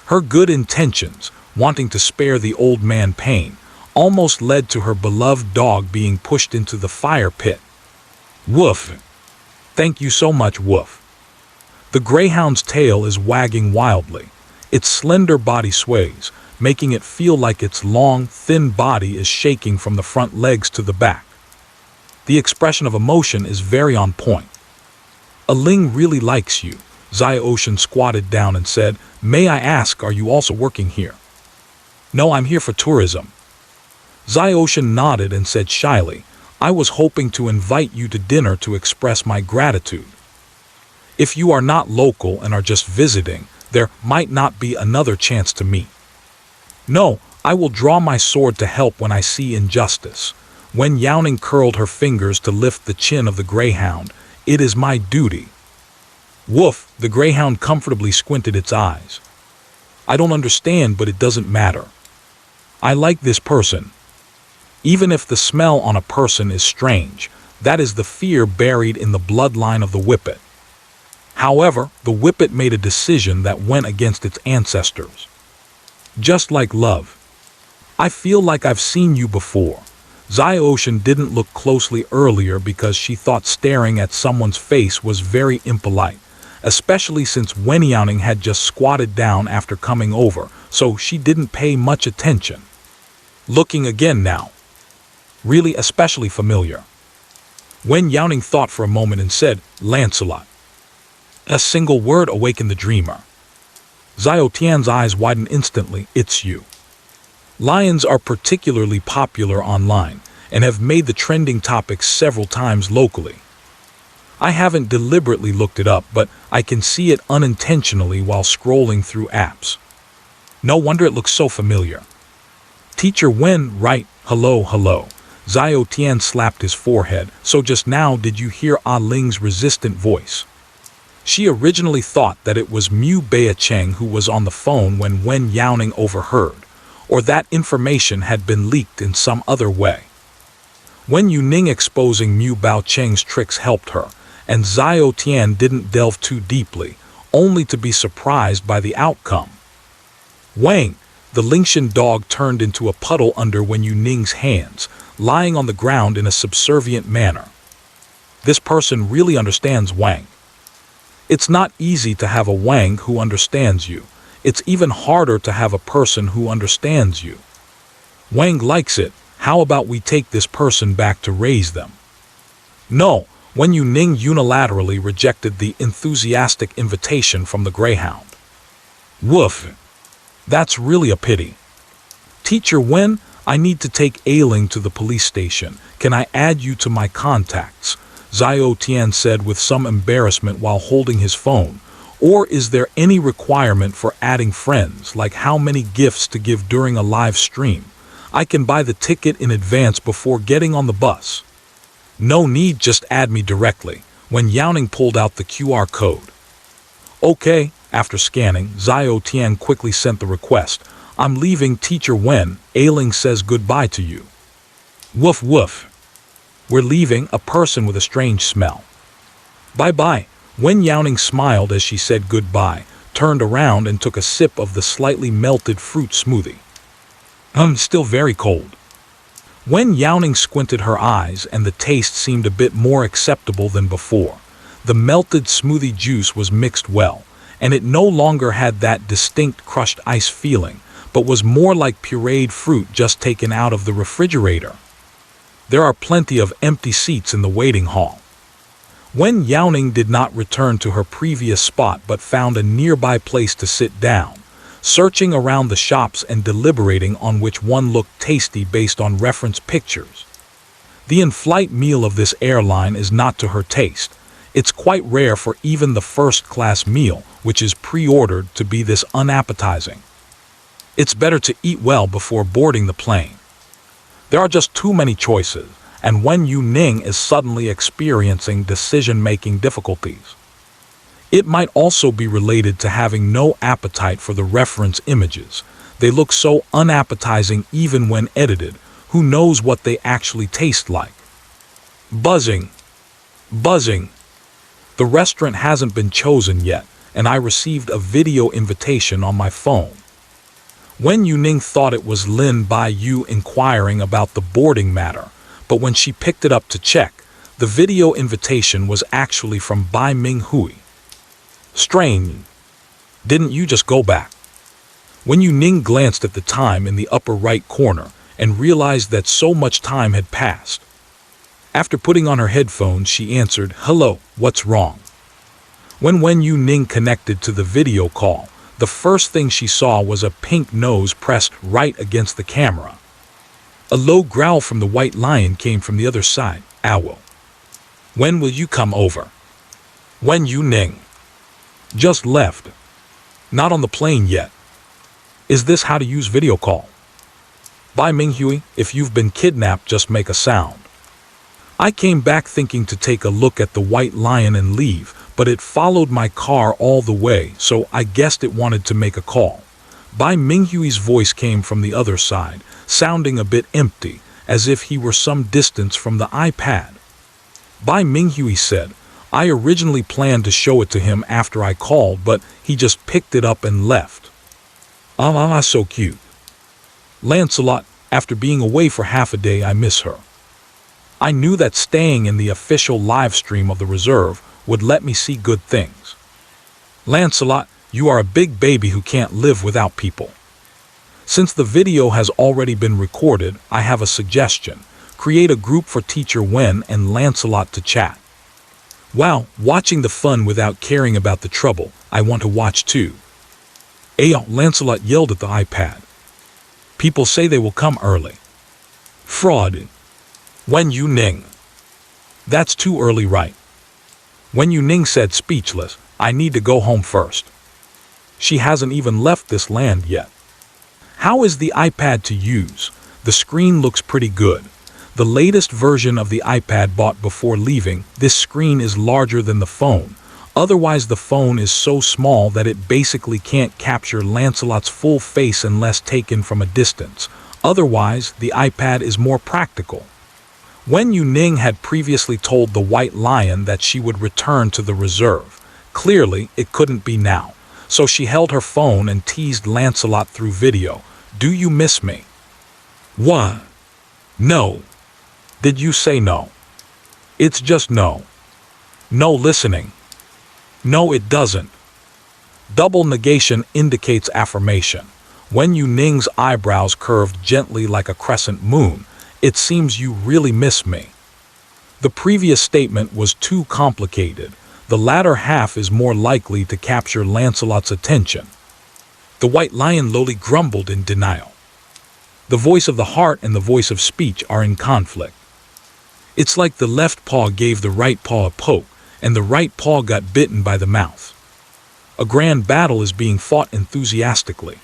Her good intentions, wanting to spare the old man pain, almost led to her beloved dog being pushed into the fire pit. Woof! Thank you so much, Woof. The greyhound's tail is wagging wildly. Its slender body sways, making it feel like its long, thin body is shaking from the front legs to the back. The expression of emotion is very on point. A Ling really likes you. Xiaoshan squatted down and said, "May I ask, are you also working here?" "No, I'm here for tourism." Xiaoshan nodded and said shyly, "I was hoping to invite you to dinner to express my gratitude. If you are not local and are just visiting, there might not be another chance to meet." "No, I will draw my sword to help when I see injustice." Wen Youning curled her fingers to lift the chin of the greyhound. "It is my duty." Woof! The greyhound comfortably squinted its eyes. "I don't understand, but it doesn't matter. I like this person. Even if the smell on a person is strange, that is the fear buried in the bloodline of the Whippet. However, the Whippet made a decision that went against its ancestors. Just like love. I feel like I've seen you before." Xiaoshan didn't look closely earlier because she thought staring at someone's face was very impolite, especially since Wen Youning had just squatted down after coming over, so she didn't pay much attention. Looking again now. Really especially familiar. Wen Youning thought for a moment and said, "Lancelot." A single word awakened the dreamer. Xiao Tian's eyes widened instantly. "It's you." Lions are particularly popular online and have made the trending topic several times locally. I haven't deliberately looked it up, but I can see it unintentionally while scrolling through apps. No wonder it looks so familiar. Teacher Wen, right? Hello, hello. Xiao Tian slapped his forehead. So just now did you hear Ah Ling's resistant voice? She originally thought that it was Mu Beacheng who was on the phone when Wen Youning overheard, or that information had been leaked in some other way. Wen Youning exposing Mu Baocheng's tricks helped her, and Xiao Tian didn't delve too deeply, only to be surprised by the outcome. Wang, the Lingshan dog, turned into a puddle under Wen Youning's hands, lying on the ground in a subservient manner. This person really understands Wang. It's not easy to have a Wang who understands you. It's even harder to have a person who understands you. Wang likes it. How about we take this person back to raise them? No, Wen Youning unilaterally rejected the enthusiastic invitation from the greyhound. Woof! That's really a pity. Teacher Wen, I need to take Ailing to the police station. Can I add you to my contacts? Xiao Tian said with some embarrassment while holding his phone. Or is there any requirement for adding friends, like how many gifts to give during a live stream? I can buy the ticket in advance before getting on the bus. No need, just add me directly. Wen Youning pulled out the QR code. Okay, after scanning, Xiao Tian quickly sent the request. I'm leaving, Teacher Wen. Ailing says goodbye to you. Woof woof. We're leaving, a person with a strange smell. Bye-bye. Wen Youning smiled as she said goodbye, turned around and took a sip of the slightly melted fruit smoothie. Still very cold. Wen Youning squinted her eyes and the taste seemed a bit more acceptable than before. The melted smoothie juice was mixed well, and it no longer had that distinct crushed ice feeling, but was more like pureed fruit just taken out of the refrigerator. There are plenty of empty seats in the waiting hall. Wen Youning did not return to her previous spot but found a nearby place to sit down, searching around the shops and deliberating on which one looked tasty based on reference pictures. The in-flight meal of this airline is not to her taste. It's quite rare for even the first-class meal, which is pre-ordered, to be this unappetizing. It's better to eat well before boarding the plane. There are just too many choices, and Wen Youning is suddenly experiencing decision-making difficulties. It might also be related to having no appetite for the reference images. They look so unappetizing even when edited. Who knows what they actually taste like? Buzzing. Buzzing. The restaurant hasn't been chosen yet, and I received a video invitation on my phone. Wen Youning thought it was Lin Bai Yu inquiring about the boarding matter, but when she picked it up to check, the video invitation was actually from Bai Ming Hui. Strange. Didn't you just go back? Wen Youning glanced at the time in the upper right corner and realized that so much time had passed. After putting on her headphones, she answered, "Hello, what's wrong?" When Wen Youning connected to the video call, the first thing she saw was a pink nose pressed right against the camera. A low growl from the white lion came from the other side. "Owl. When will you come over?" Wen Youning. "Just left. Not on the plane yet." "Is this how to use video call?" "Bai Ming Hui, if you've been kidnapped, just make a sound." I came back thinking to take a look at the white lion and leave, but it followed my car all the way, so I guessed it wanted to make a call. Bai Ming Hui's voice came from the other side, sounding a bit empty, as if he were some distance from the iPad. Bai Ming Hui said, "I originally planned to show it to him after I called, but he just picked it up and left." Ah, so cute. Lancelot, after being away for half a day, I miss her. I knew that staying in the official live stream of the reserve would let me see good things. Lancelot, you are a big baby who can't live without people. Since the video has already been recorded, I have a suggestion. Create a group for Teacher Wen and Lancelot to chat. Wow, watching the fun without caring about the trouble, I want to watch too. Ayo, Lancelot yelled at the iPad. People say they will come early. Fraud. Wen Youning. That's too early, right? Wen Youning said, speechless, I need to go home first. She hasn't even left this land yet. How is the iPad to use? The screen looks pretty good. The latest version of the iPad bought before leaving, this screen is larger than the phone. Otherwise, the phone is so small that it basically can't capture Lancelot's full face unless taken from a distance. Otherwise, the iPad is more practical. Wen Youning had previously told the white lion that she would return to the reserve. Clearly, it couldn't be now. So she held her phone and teased Lancelot through video. Do you miss me? What? No. Did you say no? It's just no. No listening. No, it doesn't. Double negation indicates affirmation. Wen Youning's eyebrows curved gently like a crescent moon. It seems you really miss me. The previous statement was too complicated. The latter half is more likely to capture Lancelot's attention. The white lion lowly grumbled in denial. The voice of the heart and the voice of speech are in conflict. It's like the left paw gave the right paw a poke, and the right paw got bitten by the mouth. A grand battle is being fought enthusiastically.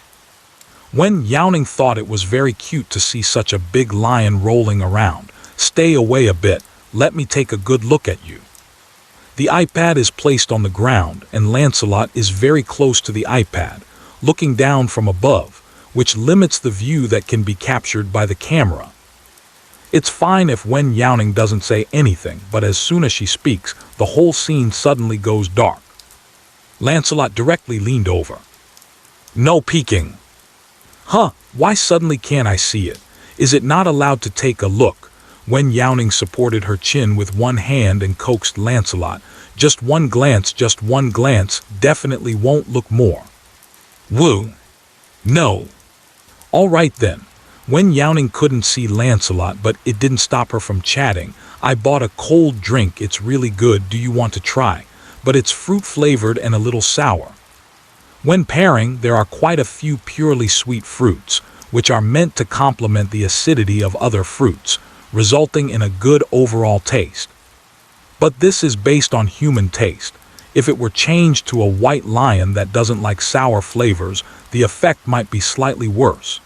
Wen Youning thought it was very cute to see such a big lion rolling around. Stay away a bit, let me take a good look at you. The iPad is placed on the ground, and Lancelot is very close to the iPad, looking down from above, which limits the view that can be captured by the camera. It's fine if Wen Youning doesn't say anything, but as soon as she speaks, the whole scene suddenly goes dark. Lancelot directly leaned over. No peeking. Huh, why suddenly can't I see it? Is it not allowed to take a look? Wen Youning supported her chin with one hand and coaxed Lancelot. Just one glance, definitely won't look more. Woo. No. All right then. Wen Youning couldn't see Lancelot, but it didn't stop her from chatting. I bought a cold drink, it's really good, do you want to try? But it's fruit-flavored and a little sour. When pairing, there are quite a few purely sweet fruits, which are meant to complement the acidity of other fruits, resulting in a good overall taste. But this is based on human taste. If it were changed to a white lion that doesn't like sour flavors, the effect might be slightly worse.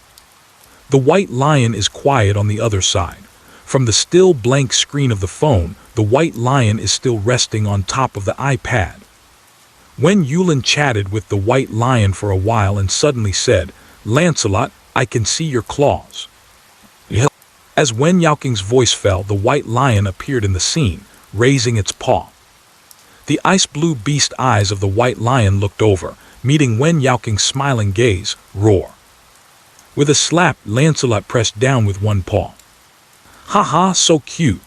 The white lion is quiet on the other side. From the still blank screen of the phone, the white lion is still resting on top of the iPad. Wen Youning chatted with the white lion for a while and suddenly said, "Lancelot, I can see your claws." As Wen Youning's voice fell, the white lion appeared in the scene, raising its paw. The ice-blue beast eyes of the white lion looked over, meeting Wen Youning's smiling gaze. Roar. With a slap, Lancelot pressed down with one paw. "Haha, so cute."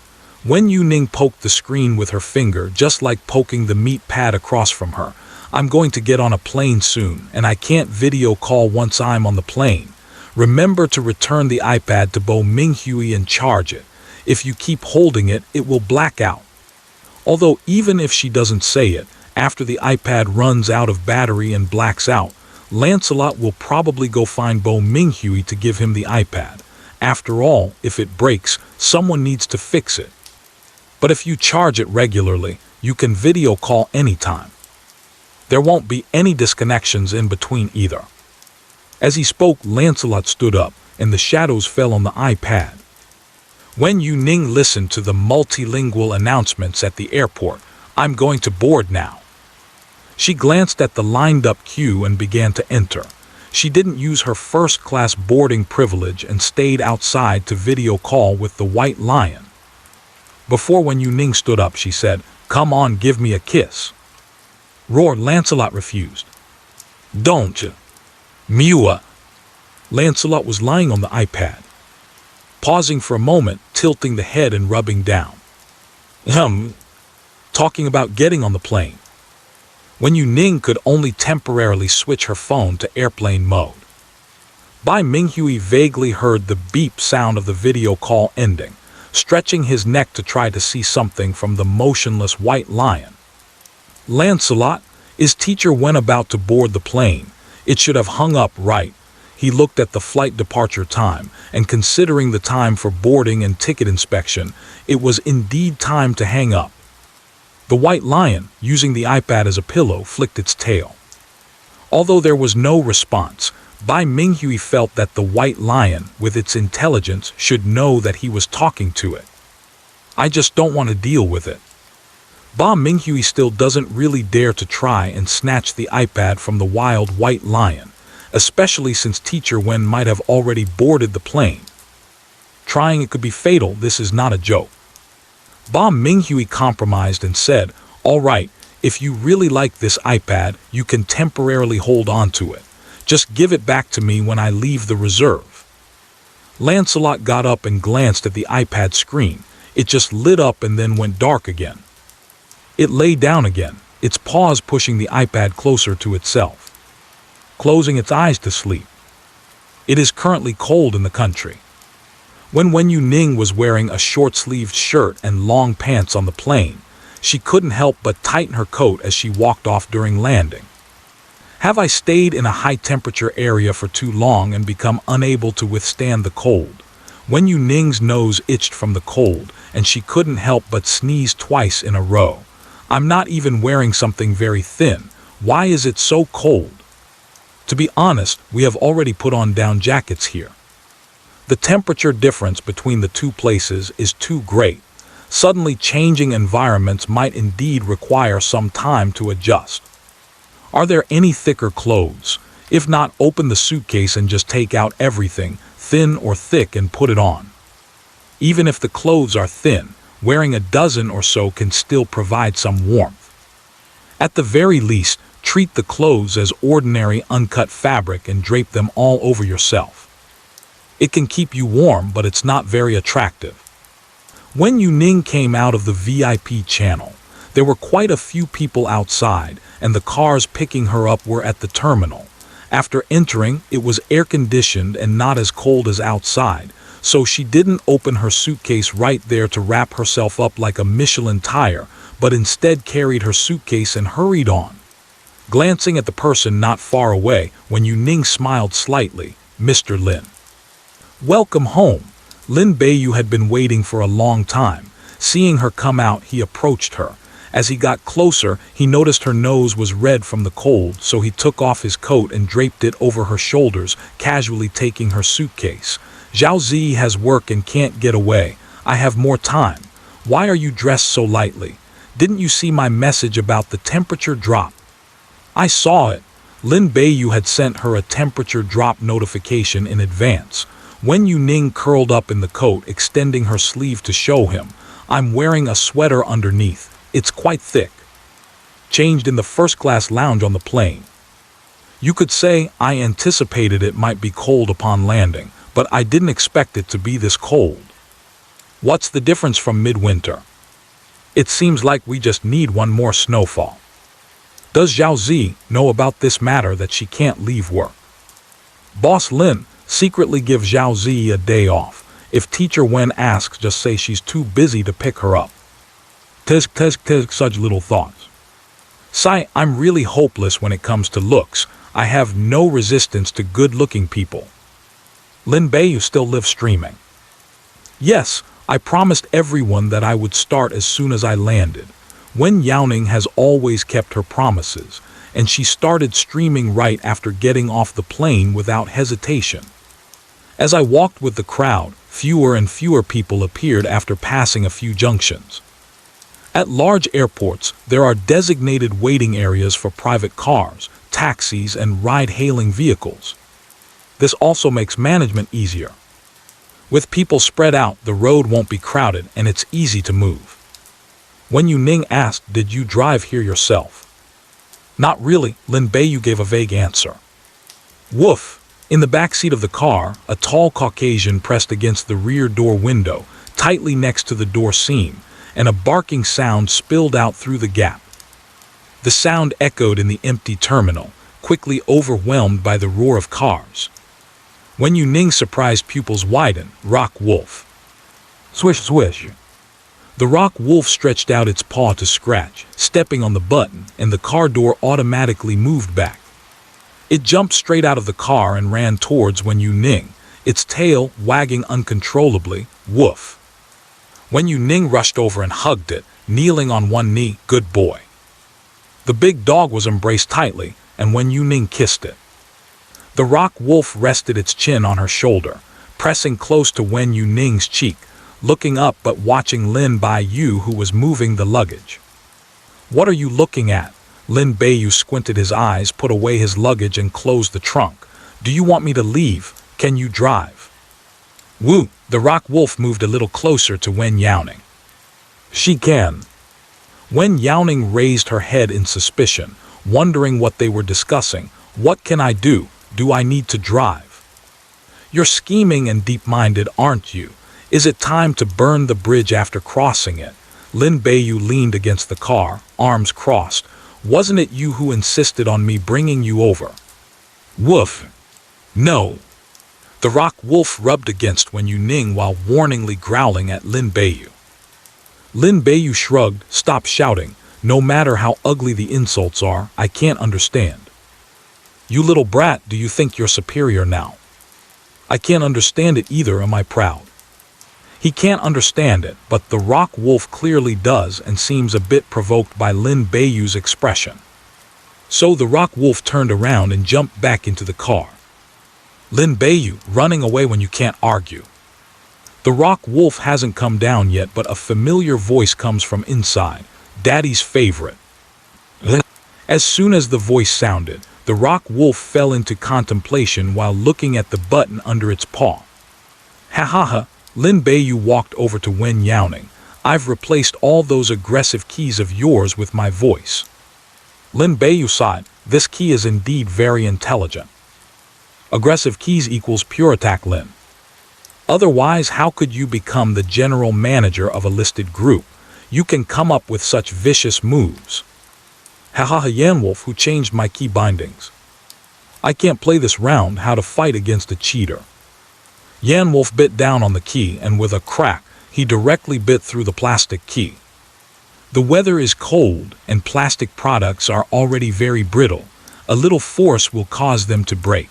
Wen Youning poked the screen with her finger, just like poking the meat pad across from her. "I'm going to get on a plane soon, and I can't video call once I'm on the plane. Remember to return the iPad to Bo Minghui and charge it. If you keep holding it, it will black out." Although even if she doesn't say it, after the iPad runs out of battery and blacks out, Lancelot will probably go find Bo Minghui to give him the iPad. After all, if it breaks, someone needs to fix it. But if you charge it regularly, you can video call anytime. There won't be any disconnections in between either. As he spoke, Lancelot stood up, and the shadows fell on the iPad. Wen Youning listened to the multilingual announcements at the airport. "I'm going to board now." She glanced at the lined-up queue and began to enter. She didn't use her first-class boarding privilege and stayed outside to video call with the white lion. Before Wen Youning stood up, she said, "Come on, give me a kiss." Roar. Lancelot refused. "Don't you? Mewa." Lancelot was lying on the iPad, pausing for a moment, tilting the head and rubbing down. Talking about getting on the plane. Wen Youning could only temporarily switch her phone to airplane mode. Bai Minghui vaguely heard the beep sound of the video call ending, stretching his neck to try to see something from the motionless white lion. "Lancelot, is Teacher Wen about to board the plane? It should have hung up, right?" He looked at the flight departure time, and considering the time for boarding and ticket inspection, it was indeed time to hang up. The white lion, using the iPad as a pillow, flicked its tail. Although there was no response, Bai Minghui felt that the white lion, with its intelligence, should know that he was talking to it. "I just don't want to deal with it." Bai Minghui still doesn't really dare to try and snatch the iPad from the wild white lion, especially since Teacher Wen might have already boarded the plane. Trying it could be fatal. This is not a joke. Bai Minghui compromised and said, "All right, if you really like this iPad, you can temporarily hold on to it. Just give it back to me when I leave the reserve." Lancelot got up and glanced at the iPad screen. It just lit up and then went dark again. It lay down again, its paws pushing the iPad closer to itself, closing its eyes to sleep. It is currently cold in the country. When Wen Youning was wearing a short-sleeved shirt and long pants on the plane, she couldn't help but tighten her coat as she walked off during landing. Have I stayed in a high-temperature area for too long and become unable to withstand the cold? Wen Youning's nose itched from the cold, and she couldn't help but sneeze twice in a row. "I'm not even wearing something very thin. Why is it so cold?" To be honest, we have already put on down jackets here. The temperature difference between the two places is too great. Suddenly changing environments might indeed require some time to adjust. Are there any thicker clothes? If not, open the suitcase and just take out everything, thin or thick, and put it on. Even if the clothes are thin, wearing a dozen or so can still provide some warmth. At the very least, treat the clothes as ordinary uncut fabric and drape them all over yourself. It can keep you warm, but it's not very attractive. When Youning came out of the VIP channel, there were quite a few people outside, and the cars picking her up were at the terminal. After entering, it was air-conditioned and not as cold as outside, so she didn't open her suitcase right there to wrap herself up like a Michelin tire, but instead carried her suitcase and hurried on. Glancing at the person not far away, Wen Youning smiled slightly. "Mr. Lin." "Welcome home." Lin Beiyu had been waiting for a long time. Seeing her come out, he approached her. As he got closer, he noticed her nose was red from the cold, so he took off his coat and draped it over her shoulders, casually taking her suitcase. "Zhao Zi has work and can't get away. I have more time. Why are you dressed so lightly? Didn't you see my message about the temperature drop?" I saw it. Lin Beiyu had sent her a temperature drop notification in advance. Wen Youning curled up in the coat, extending her sleeve to show him. I'm wearing a sweater underneath. It's quite thick. Changed in the first-class lounge on the plane. You could say I anticipated it might be cold upon landing, but I didn't expect it to be this cold. What's the difference from midwinter? It seems like we just need one more snowfall. Does Zhao Zi know about this matter that she can't leave work? Boss Lin, secretly give Zhao Zi a day off. If Teacher Wen asks, just say she's too busy to pick her up. Tisk, such little thoughts. Sai, I'm really hopeless when it comes to looks. I have no resistance to good-looking people. Lin Beiyu still lives streaming. Yes, I promised everyone that I would start as soon as I landed. Wen Youning has always kept her promises, and she started streaming right after getting off the plane without hesitation. As I walked with the crowd, fewer and fewer people appeared after passing a few junctions. At large airports, there are designated waiting areas for private cars, taxis, and ride-hailing vehicles. This also makes management easier. With people spread out, the road won't be crowded and it's easy to move. Wen Youning asked, did you drive here yourself? Not really, Lin Beiyu gave a vague answer. Woof! In the back seat of the car, a tall Caucasian pressed against the rear door window, tightly next to the door seam, and a barking sound spilled out through the gap. The sound echoed in the empty terminal, quickly overwhelmed by the roar of cars. Wen Youning's surprised pupils widened. Rock Wolf. Swish, swish. The rock wolf stretched out its paw to scratch, stepping on the button, and the car door automatically moved back. It jumped straight out of the car and ran towards Wen Youning, its tail wagging uncontrollably. Woof. Wen Youning rushed over and hugged it, kneeling on one knee. Good boy. The big dog was embraced tightly, and Wen Youning kissed it. The rock wolf rested its chin on her shoulder, pressing close to Wen Youning's cheek, looking up but watching Lin Beiyu, who was moving the luggage. What are you looking at? Lin Beiyu squinted his eyes, put away his luggage and closed the trunk. Do you want me to leave? Can you drive? Woo! The rock wolf moved a little closer to Wen Youning. She can. Wen Youning raised her head in suspicion, wondering what they were discussing. What can I do? Do I need to drive? You're scheming and deep-minded, aren't you? Is it time to burn the bridge after crossing it? Lin Beiyu leaned against the car, arms crossed. Wasn't it you who insisted on me bringing you over? Woof. No. The rock wolf rubbed against Wen Youning while warningly growling at Lin Beiyu. Lin Beiyu shrugged. Stop shouting. No matter how ugly the insults are, I can't understand. You little brat, do you think you're superior now? I can't understand it either, am I proud? He can't understand it, but the rock wolf clearly does and seems a bit provoked by Lin Beiyu's expression. So the rock wolf turned around and jumped back into the car. Lin Beiyu, running away when you can't argue. The rock wolf hasn't come down yet, but a familiar voice comes from inside. Daddy's favorite. As soon as the voice sounded, the rock wolf fell into contemplation while looking at the button under its paw. Ha ha ha. Lin Beiyu walked over to Wen Youning. I've replaced all those aggressive keys of yours with my voice. Lin Beiyu sighed. This key is indeed very intelligent. Aggressive keys equals pure attack, Lin. Otherwise, how could you become the general manager of a listed group? You can come up with such vicious moves. Haha, Yanwolf, who changed my key bindings. I can't play this round. How to fight against a cheater. Yanwolf bit down on the key, and with a crack, he directly bit through the plastic key. The weather is cold, and plastic products are already very brittle. A little force will cause them to break.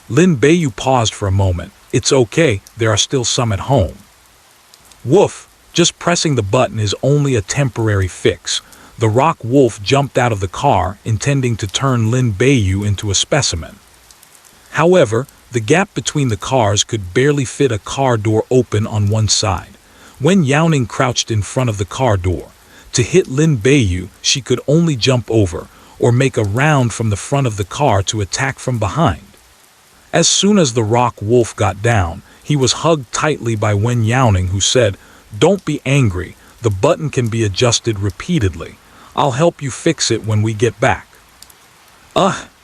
Lin Beiyu paused for a moment. It's okay, there are still some at home. Woof! Just pressing the button is only a temporary fix. The rock wolf jumped out of the car, intending to turn Lin Beiyu into a specimen. However, the gap between the cars could barely fit a car door open on one side. Wen Youning crouched in front of the car door. To hit Lin Beiyu, she could only jump over, or make a round from the front of the car to attack from behind. As soon as the rock wolf got down, he was hugged tightly by Wen Youning, who said, "Don't be angry, the button can be adjusted repeatedly. I'll help you fix it when we get back."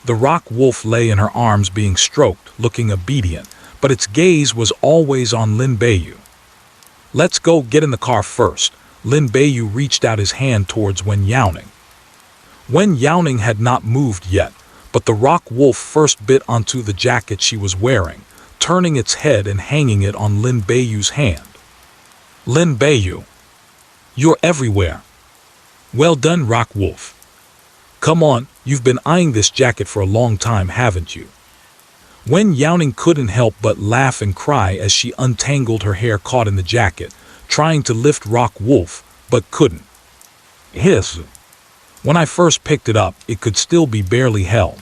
The rock wolf lay in her arms being stroked, looking obedient, but its gaze was always on Lin Beiyu. "Let's go, get in the car first." Lin Beiyu reached out his hand towards Wen Youning. Wen Youning had not moved yet, but the rock wolf first bit onto the jacket she was wearing, turning its head and hanging it on Lin Beiyu's hand. "Lin Beiyu, you're everywhere." "Well done, rock wolf. Come on, you've been eyeing this jacket for a long time, haven't you?" Wen Youning couldn't help but laugh and cry as she untangled her hair caught in the jacket, trying to lift rock wolf, but couldn't. "Hiss. When I first picked it up, it could still be barely held."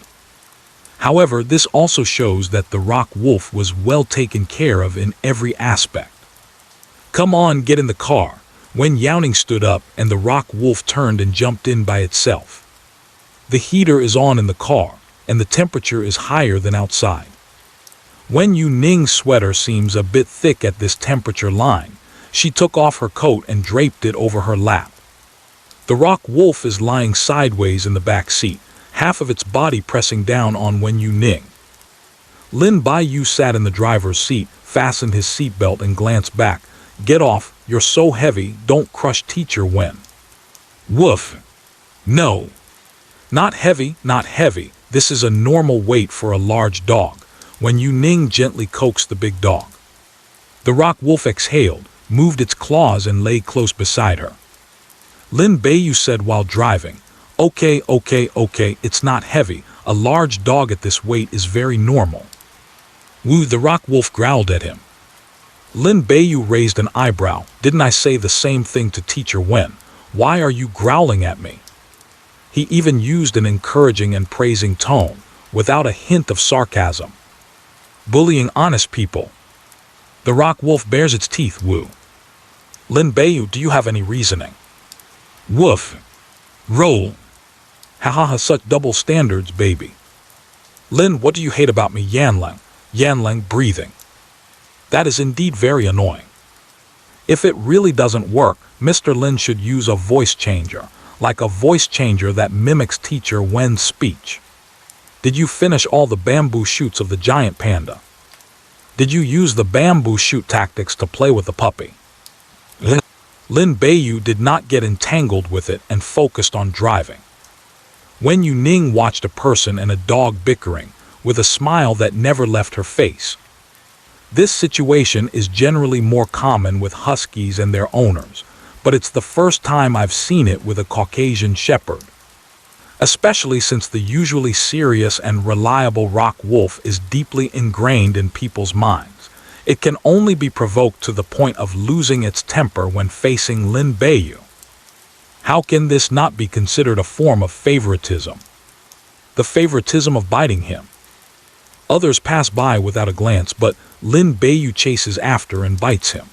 However, this also shows that the rock wolf was well taken care of in every aspect. "Come on, get in the car." Wen Youning stood up and the rock wolf turned and jumped in by itself. The heater is on in the car, and the temperature is higher than outside. Wen Youning's sweater seems a bit thick at this temperature line. She took off her coat and draped it over her lap. The rock wolf is lying sideways in the back seat, half of its body pressing down on Wen Youning. Lin Beiyu sat in the driver's seat, fastened his seatbelt and glanced back. "Get off, you're so heavy, don't crush teacher Wen." "Woof. No. Not heavy, not heavy. This is a normal weight for a large dog." Wen Youning gently coaxed the big dog. The rock wolf exhaled, moved its claws and lay close beside her. Lin Beiyu said while driving, Okay, it's not heavy. A large dog at this weight is very normal." "Woo," the rock wolf growled at him. Lin Beiyu raised an eyebrow. "Didn't I say the same thing to teacher Wen? Why are you growling at me?" He even used an encouraging and praising tone, without a hint of sarcasm. "Bullying honest people." The rock wolf bares its teeth. "Woo. Lin Beiyu, do you have any reasoning?" "Woof. Roll. Ha, such double standards, baby." "Lin, what do you hate about me?" Yanlang breathing. "That is indeed very annoying. If it really doesn't work, Mr. Lin should use a voice changer, like a voice changer that mimics teacher Wen's speech. Did you finish all the bamboo shoots of the giant panda? Did you use the bamboo shoot tactics to play with the puppy?" Lin Beiyu did not get entangled with it and focused on driving. Wen Youning watched a person and a dog bickering, with a smile that never left her face. This situation is generally more common with huskies and their owners, but it's the first time I've seen it with a Caucasian shepherd. Especially since the usually serious and reliable rock wolf is deeply ingrained in people's minds. It can only be provoked to the point of losing its temper when facing Lin Beiyu. How can this not be considered a form of favoritism? The favoritism of biting him. Others pass by without a glance, but Lin Beiyu chases after and bites him.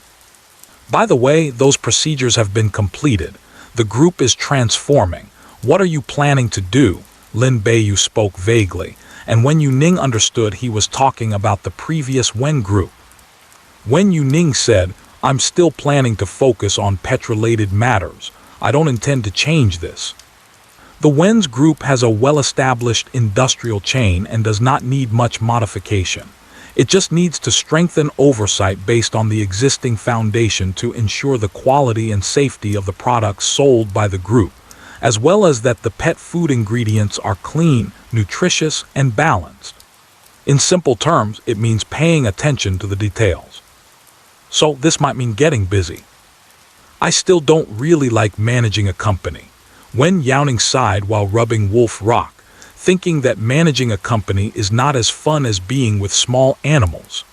By the way, those procedures have been completed. The group is transforming. What are you planning to do? Lin Beiyu spoke vaguely, and Wen Youning understood he was talking about the previous Wen group. Wen Youning said, "I'm still planning to focus on pet-related matters. I don't intend to change this." The Wen's group has a well-established industrial chain and does not need much modification. It just needs to strengthen oversight based on the existing foundation to ensure the quality and safety of the products sold by the group, as well as that the pet food ingredients are clean, nutritious, and balanced. In simple terms, it means paying attention to the details. So this might mean getting busy. I still don't really like managing a company. Wen Youning sighed while rubbing Wolf Rock, thinking that managing a company is not as fun as being with small animals.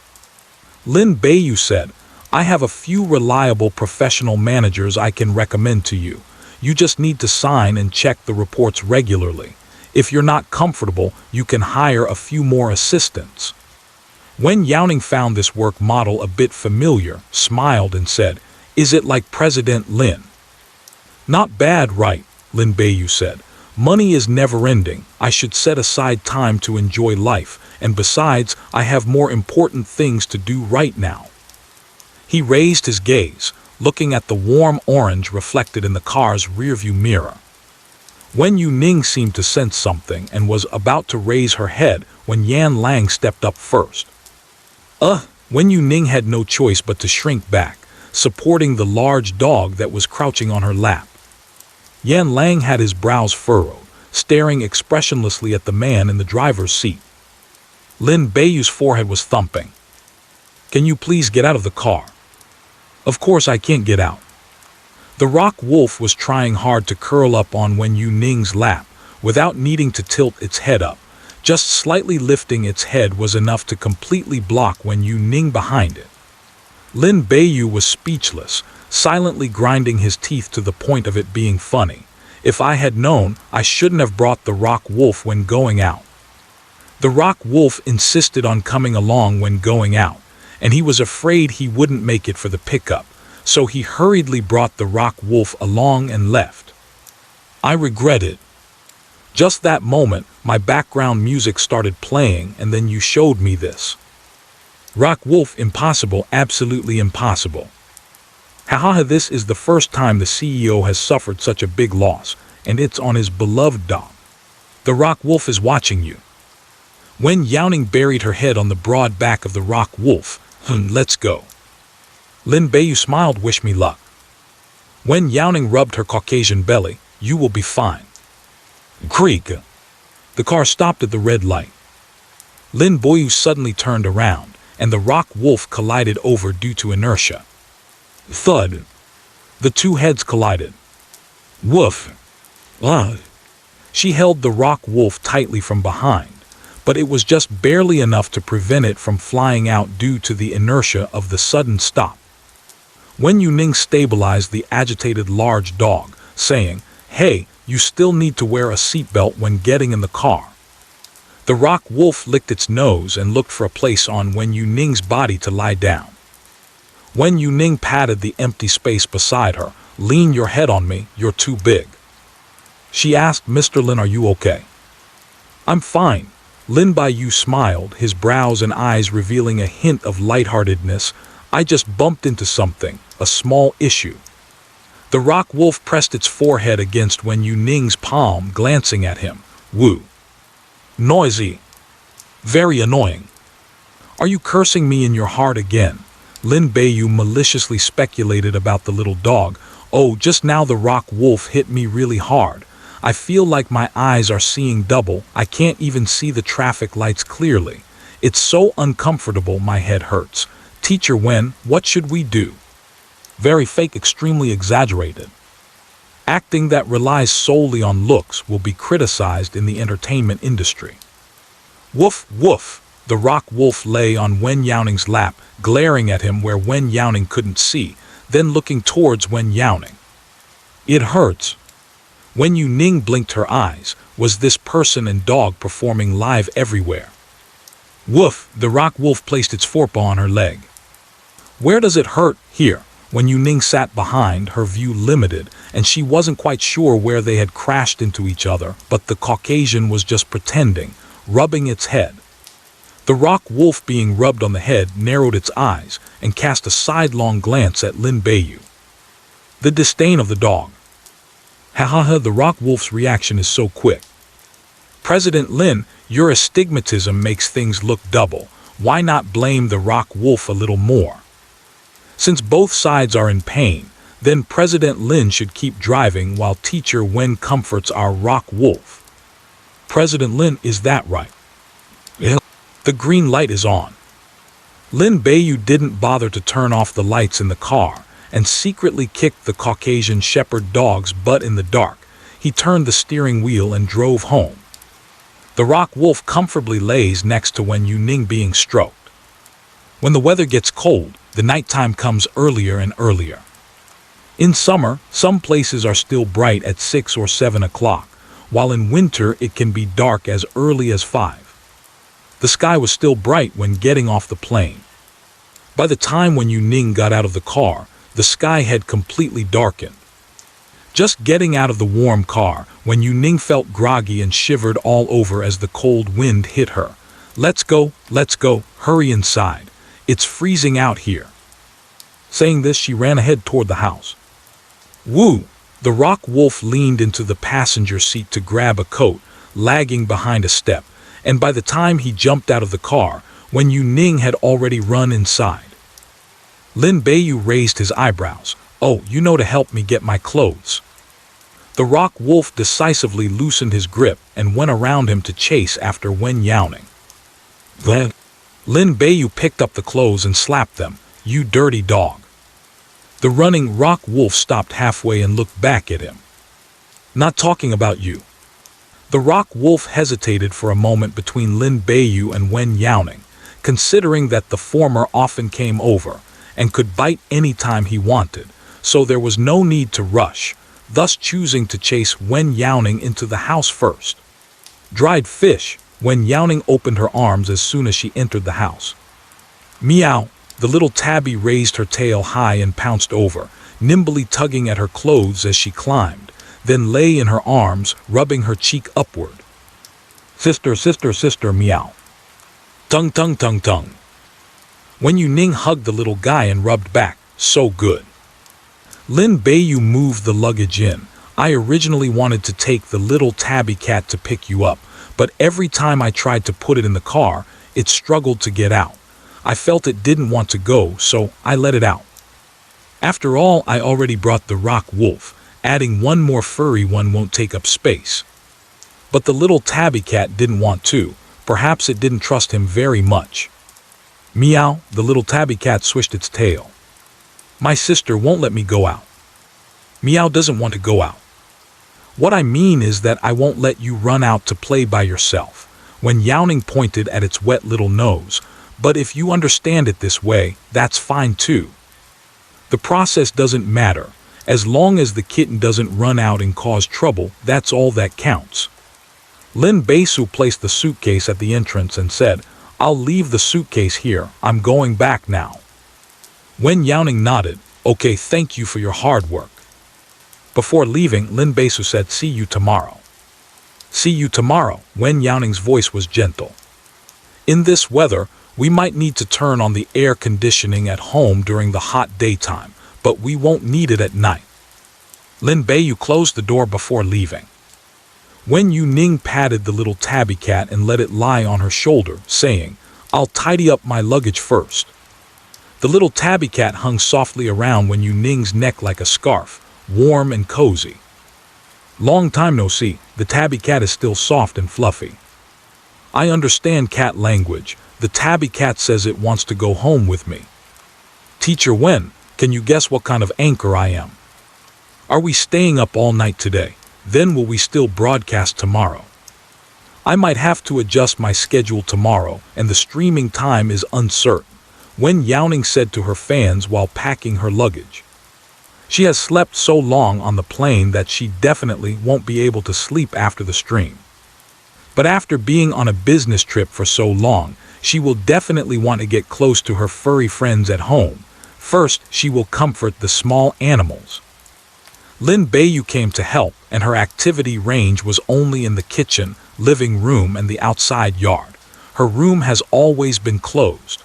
Lin Beiyu said, "I have a few reliable professional managers I can recommend to you. You just need to sign and check the reports regularly. If you're not comfortable, you can hire a few more assistants." Wen Youning found this work model a bit familiar, smiled and said, "Is it like President Lin?" "Not bad, right?" Lin Beiyu said. Money is never-ending. I should set aside time to enjoy life, and besides, I have more important things to do right now. He raised his gaze, looking at the warm orange reflected in the car's rearview mirror. Wen Youning seemed to sense something and was about to raise her head when Yan Lang stepped up first. Wen Youning had no choice but to shrink back, supporting the large dog that was crouching on her lap. Yan Lang had his brows furrowed, staring expressionlessly at the man in the driver's seat. Lin Beiyu's forehead was thumping. "Can you please get out of the car?" "Of course I can't get out." The rock wolf was trying hard to curl up on Wen Youning's lap, without needing to tilt its head up. Just slightly lifting its head was enough to completely block Wen Youning behind it. Lin Beiyu was speechless, silently grinding his teeth to the point of it being funny. If I had known, I shouldn't have brought the rock wolf when going out. The rock wolf insisted on coming along when going out, and he was afraid he wouldn't make it for the pickup, so he hurriedly brought the rock wolf along and left. I regret it. Just that moment, my background music started playing, and then you showed me this. Rock wolf, impossible, absolutely impossible. Haha, this is the first time the CEO has suffered such a big loss, and it's on his beloved dog. The rock wolf is watching you. Wen Youning buried her head on the broad back of the rock wolf. Let's go. Lin Beiyu smiled, wish me luck. Wen Youning rubbed her Caucasian belly. You will be fine. Creak. The car stopped at the red light. Lin Beiyu suddenly turned around, and the rock wolf collided over due to inertia. Thud. The two heads collided. Woof. She held the rock wolf tightly from behind, but it was just barely enough to prevent it from flying out due to the inertia of the sudden stop. Wen Youning stabilized the agitated large dog, saying, "Hey, you still need to wear a seatbelt when getting in the car." The rock wolf licked its nose and looked for a place on Wen Youning's body to lie down. Wen Youning patted the empty space beside her. "Lean your head on me, you're too big." She asked, "Mr. Lin, are you okay?" "I'm fine." Lin Beiyu smiled, his brows and eyes revealing a hint of lightheartedness. "I just bumped into something, a small issue." The rock wolf pressed its forehead against Wen Youning's palm, glancing at him. Woo. Noisy. Very annoying. Are you cursing me in your heart again? Lin Beiyu maliciously speculated about the little dog. "Oh, just now the rock wolf hit me really hard. I feel like my eyes are seeing double. I can't even see the traffic lights clearly. It's so uncomfortable, my head hurts. Teacher Wen, what should we do?" Very fake, extremely exaggerated. Acting that relies solely on looks will be criticized in the entertainment industry. Woof, woof. The rock wolf lay on Wen Youning's lap, glaring at him where Wen Youning couldn't see, then looking towards Wen Youning. "It hurts." Wen Youning blinked her eyes. Was this person and dog performing live everywhere? Woof. The rock wolf placed its forepaw on her leg. "Where does it hurt?" "Here." Wen Youning sat behind, her view limited, and she wasn't quite sure where they had crashed into each other, but the Caucasian was just pretending, rubbing its head. The rock wolf, being rubbed on the head, narrowed its eyes and cast a sidelong glance at Lin Beiyu. The disdain of the dog. Ha, the rock wolf's reaction is so quick. "President Lin, your astigmatism makes things look double. Why not blame the rock wolf a little more? Since both sides are in pain, then President Lin should keep driving while Teacher Wen comforts our rock wolf." "President Lin, is that right?" "Yeah." The green light is on. Lin Beiyu didn't bother to turn off the lights in the car and secretly kicked the Caucasian shepherd dog's butt in the dark. He turned the steering wheel and drove home. The rock wolf comfortably lays next to Wen Youning being stroked. When the weather gets cold, the nighttime comes earlier and earlier. In summer, some places are still bright at 6 or 7 o'clock, while in winter it can be dark as early as 5. The sky was still bright when getting off the plane. By the time Wen Youning got out of the car, the sky had completely darkened. Just getting out of the warm car, Wen Youning felt groggy and shivered all over as the cold wind hit her. Let's go, hurry inside. It's freezing out here. Saying this, she ran ahead toward the house. Woo! The rock wolf leaned into the passenger seat to grab a coat, lagging behind a step, and by the time he jumped out of the car, Wen Youning had already run inside. Lin Beiyu raised his eyebrows. Oh, you know, to help me get my clothes. The rock wolf decisively loosened his grip and went around him to chase after Wen Youning. Then, Lin Beiyu picked up the clothes and slapped them. You dirty dog. The running rock wolf stopped halfway and looked back at him. Not talking about you. The rock wolf hesitated for a moment between Lin Beiyu and Wen Youning, considering that the former often came over and could bite any time he wanted, so there was no need to rush, thus choosing to chase Wen Youning into the house first. Dried fish. Wen Youning opened her arms as soon as she entered the house. Meow. The little tabby raised her tail high and pounced over, nimbly tugging at her clothes as she climbed, then lay in her arms, rubbing her cheek upward. Sister, sister, sister, meow. Tongue, tongue, tongue, tongue. Wen Youning hugged the little guy and rubbed back. So good. Lin Beiyu moved the luggage in. I originally wanted to take the little tabby cat to pick you up, but every time I tried to put it in the car, it struggled to get out. I felt it didn't want to go, so I let it out. After all, I already brought the rock wolf. Adding one more furry one won't take up space. But the little tabby cat didn't want to. Perhaps it didn't trust him very much. Meow, the little tabby cat swished its tail. My sister won't let me go out. Meow doesn't want to go out. What I mean is that I won't let you run out to play by yourself. Wen Youning pointed at its wet little nose. But if you understand it this way, that's fine too. The process doesn't matter. As long as the kitten doesn't run out and cause trouble, that's all that counts. Lin Beiyu placed the suitcase at the entrance and said, I'll leave the suitcase here. I'm going back now. Wen Youning nodded. Okay, thank you for your hard work. Before leaving, Lin Beiyu said, see you tomorrow. See you tomorrow. Wen Youning's voice was gentle. In this weather, we might need to turn on the air conditioning at home during the hot daytime, but we won't need it at night. Lin Beiyu closed the door before leaving. Wen Youning patted the little tabby cat and let it lie on her shoulder, saying, I'll tidy up my luggage first. The little tabby cat hung softly around Wen Youning's neck like a scarf, warm and cozy. Long time no see, the tabby cat is still soft and fluffy. I understand cat language. The tabby cat says it wants to go home with me. Teacher Wen, can you guess what kind of anchor I am? Are we staying up all night today? Then will we still broadcast tomorrow? I might have to adjust my schedule tomorrow, and the streaming time is uncertain, Wen Youning said to her fans while packing her luggage. She has slept so long on the plane that she definitely won't be able to sleep after the stream. But after being on a business trip for so long, she will definitely want to get close to her furry friends at home. First, she will comfort the small animals. Lin Beiyu came to help, and her activity range was only in the kitchen, living room, and the outside yard. Her room has always been closed.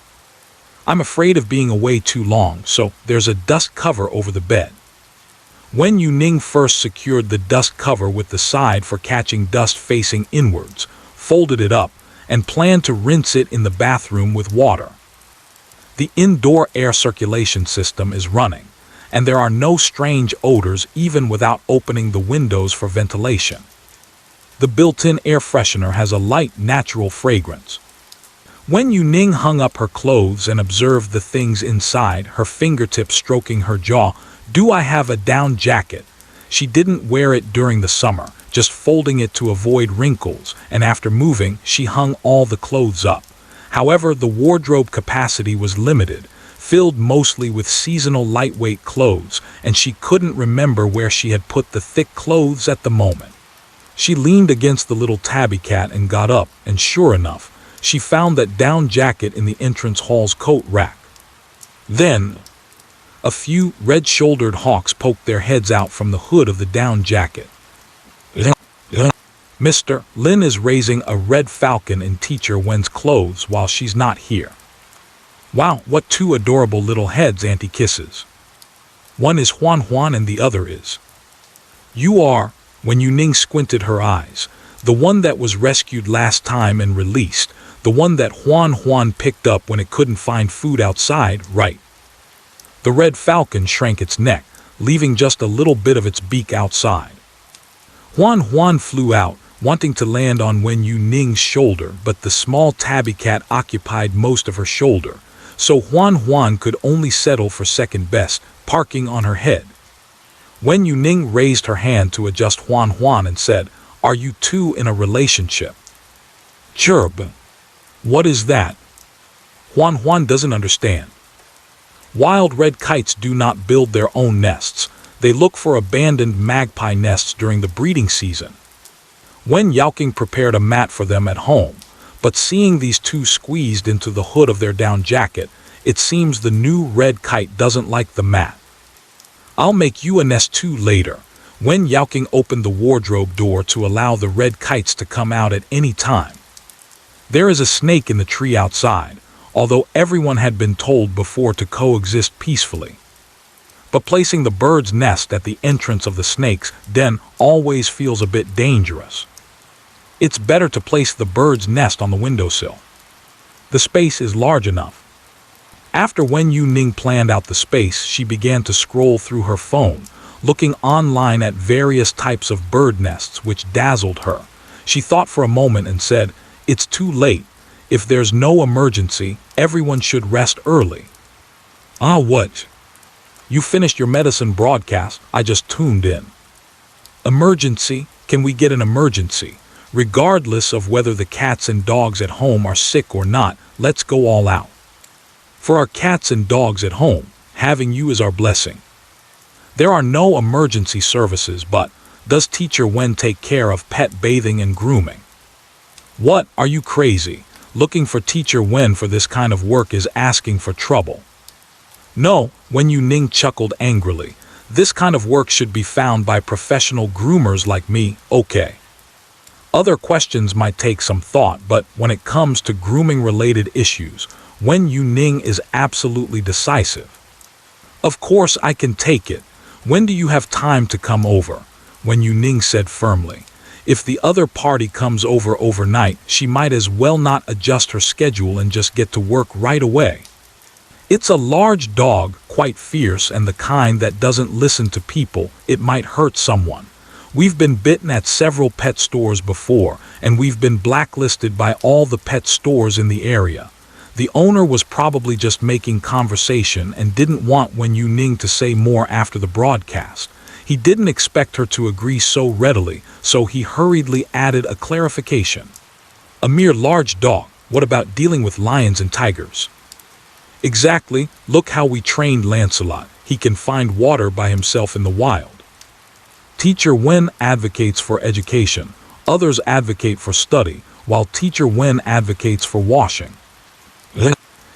I'm afraid of being away too long, so there's a dust cover over the bed. Wen Youning first secured the dust cover with the side for catching dust facing inwards, folded it up, and planned to rinse it in the bathroom with water. The indoor air circulation system is running, and there are no strange odors even without opening the windows for ventilation. The built-in air freshener has a light, natural fragrance. Wen Youning hung up her clothes and observed the things inside, her fingertips stroking her jaw. Do I have a down jacket? She didn't wear it during the summer, just folding it to avoid wrinkles, and after moving, she hung all the clothes up. However, the wardrobe capacity was limited, filled mostly with seasonal lightweight clothes, and she couldn't remember where she had put the thick clothes at the moment. She leaned against the little tabby cat and got up, and sure enough, she found that down jacket in the entrance hall's coat rack. Then, A few red-shouldered hawks poked their heads out from the hood of the down jacket. Mr. Lin is raising a red falcon in Teacher Wen's clothes while she's not here. Wow, what two adorable little heads Auntie kisses. One is Huan Huan and the other is. You are, Wen Youning squinted her eyes, the one that was rescued last time and released, the one that Huan Huan picked up when it couldn't find food outside, right? The red falcon shrank its neck, leaving just a little bit of its beak outside. Huan Huan flew out, wanting to land on Wen Youning's shoulder, but the small tabby cat occupied most of her shoulder, so Huan Huan could only settle for second best, parking on her head. Wen Youning raised her hand to adjust Huan Huan and said, "Are you two in a relationship?" "Chirp. What is that?" Huan Huan doesn't understand. Wild red kites do not build their own nests. They look for abandoned magpie nests during the breeding season. Wen Youning prepared a mat for them at home, but seeing these two squeezed into the hood of their down jacket, it seems the new red kite doesn't like the mat. "I'll make you a nest too later." Wen Youning opened the wardrobe door to allow the red kites to come out at any time. There is a snake in the tree outside, although everyone had been told before to coexist peacefully. But placing the bird's nest at the entrance of the snake's den always feels a bit dangerous. It's better to place the bird's nest on the windowsill. The space is large enough. After Wen Youning planned out the space, she began to scroll through her phone, looking online at various types of bird nests which dazzled her. She thought for a moment and said, "It's too late. If there's no emergency, everyone should rest early." "Ah, what? You finished your medicine broadcast? I just tuned in." "Emergency? Can we get an emergency? Regardless of whether the cats and dogs at home are sick or not, let's go all out. For our cats and dogs at home, having you is our blessing." There are no emergency services, but does Teacher Wen take care of pet bathing and grooming? What, are you crazy? Looking for Teacher Wen for this kind of work is asking for trouble. No, Wen Youning chuckled angrily. This kind of work should be found by professional groomers like me, okay? Other questions might take some thought, but when it comes to grooming-related issues, Wen Youning is absolutely decisive. "Of course I can take it. When do you have time to come over?" Wen Youning said firmly. If the other party comes over overnight, she might as well not adjust her schedule and just get to work right away. It's a large dog, quite fierce and the kind that doesn't listen to people. It might hurt someone. We've been bitten at several pet stores before, and we've been blacklisted by all the pet stores in the area. The owner was probably just making conversation and didn't want Wen Youning to say more after the broadcast. He didn't expect her to agree so readily, so he hurriedly added a clarification. "A mere large dog. What about dealing with lions and tigers?" "Exactly. Look how we trained Lancelot. He can find water by himself in the wild." Teacher Wen advocates for education. Others advocate for study, while Teacher Wen advocates for washing.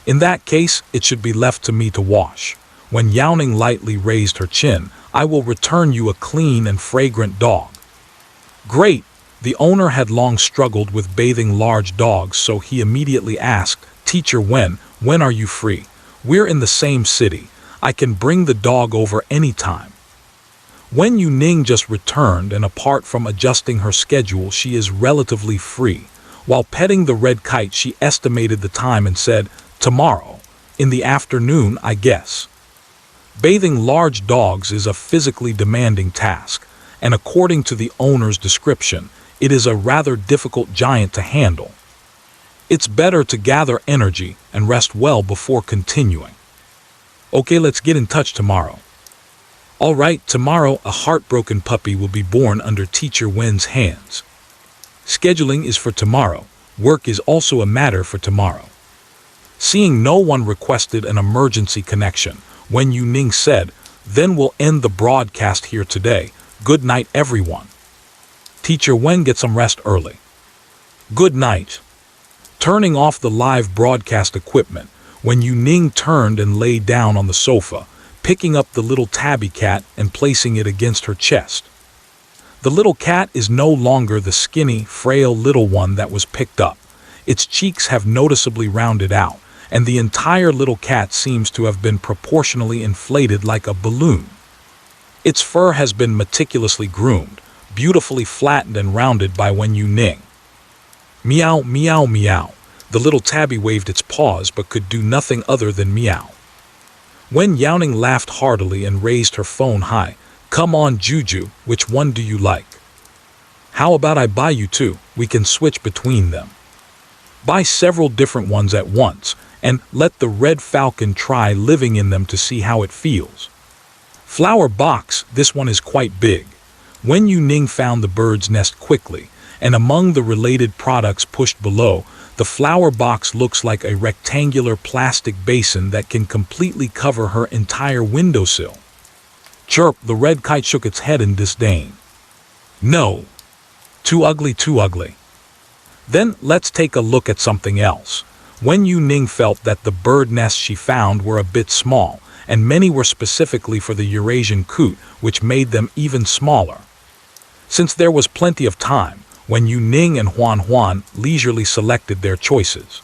"In that case, it should be left to me to wash." Wen Youning lightly raised her chin. "I will return you a clean and fragrant dog." Great! The owner had long struggled with bathing large dogs, so he immediately asked, "Teacher Wen, when are you free? We're in the same city. I can bring the dog over any time." Wen Youning just returned, and apart from adjusting her schedule, she is relatively free. While petting the red kite, she estimated the time and said, "Tomorrow, in the afternoon, I guess." Bathing large dogs is a physically demanding task, and according to the owner's description, it is a rather difficult giant to handle. It's better to gather energy and rest well before continuing. "Okay, let's get in touch tomorrow." "All right, tomorrow a heartbroken puppy will be born under Teacher Wen's hands." Scheduling is for tomorrow. Work is also a matter for tomorrow. Seeing no one requested an emergency connection, Wen Youning said, "Then we'll end the broadcast here today. Good night, everyone." Teacher Wen, get some rest early. Good night. Turning off the live broadcast equipment, Wen Youning turned and lay down on the sofa, picking up the little tabby cat and placing it against her chest. The little cat is no longer the skinny, frail little one that was picked up. Its cheeks have noticeably rounded out, and the entire little cat seems to have been proportionally inflated like a balloon. Its fur has been meticulously groomed, beautifully flattened and rounded by Wen Youning. Meow, meow, meow. The little tabby waved its paws but could do nothing other than meow. Wen Youning laughed heartily and raised her phone high. Come on, Juju, which one do you like? How about I buy you two? We can switch between them. Buy several different ones at once, and let the red falcon try living in them to see how it feels. Flower box, this one is quite big. Wen Youning found the bird's nest quickly, and among the related products pushed below, the flower box looks like a rectangular plastic basin that can completely cover her entire windowsill. Chirp, the red kite shook its head in disdain. No. Too ugly, too ugly. Then let's take a look at something else. Wen Youning felt that the bird nests she found were a bit small, and many were specifically for the Eurasian coot, which made them even smaller. Since there was plenty of time, Wen Youning and Huan leisurely selected their choices.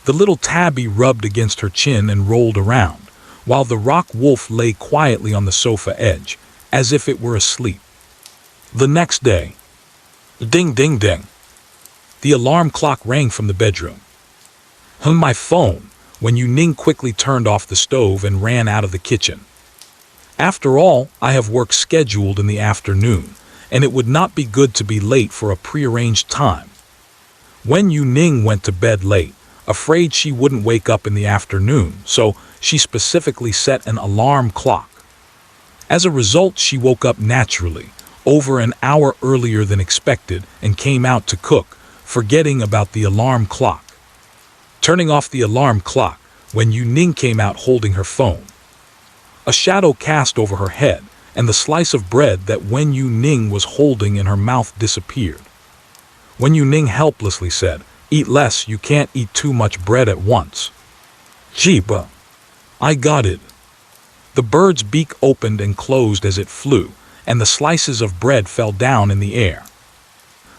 The little tabby rubbed against her chin and rolled around, while the rock wolf lay quietly on the sofa edge, as if it were asleep. The next day, ding ding ding, the alarm clock rang from the bedroom. My phone, Wen Youning quickly turned off the stove and ran out of the kitchen. After all, I have work scheduled in the afternoon, and it would not be good to be late for a prearranged time. Wen Youning went to bed late, afraid she wouldn't wake up in the afternoon, so she specifically set an alarm clock. As a result, she woke up naturally, over an hour earlier than expected, and came out to cook, forgetting about the alarm clock. Turning off the alarm clock, Wen Youning came out holding her phone. A shadow cast over her head, and the slice of bread that Wen Youning was holding in her mouth disappeared. Wen Youning helplessly said, "Eat less, you can't eat too much bread at once." "Jeeba, I got it." The bird's beak opened and closed as it flew, and the slices of bread fell down in the air.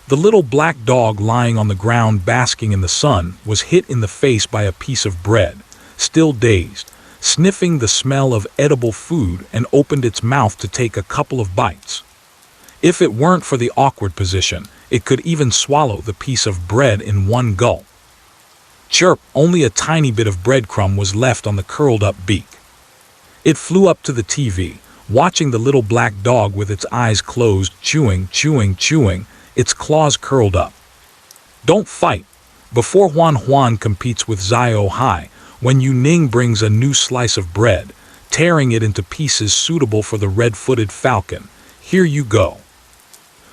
The little black dog lying on the ground basking in the sun was hit in the face by a piece of bread, still dazed, sniffing the smell of edible food, and opened its mouth to take a couple of bites. If it weren't for the awkward position, it could even swallow the piece of bread in one gulp. Chirp, only a tiny bit of breadcrumb was left on the curled-up beak. It flew up to the TV, watching the little black dog with its eyes closed, chewing, its claws curled up. Don't fight. Before Huan competes with Zio Hai, Wen Youning brings a new slice of bread, tearing it into pieces suitable for the red-footed falcon. Here you go.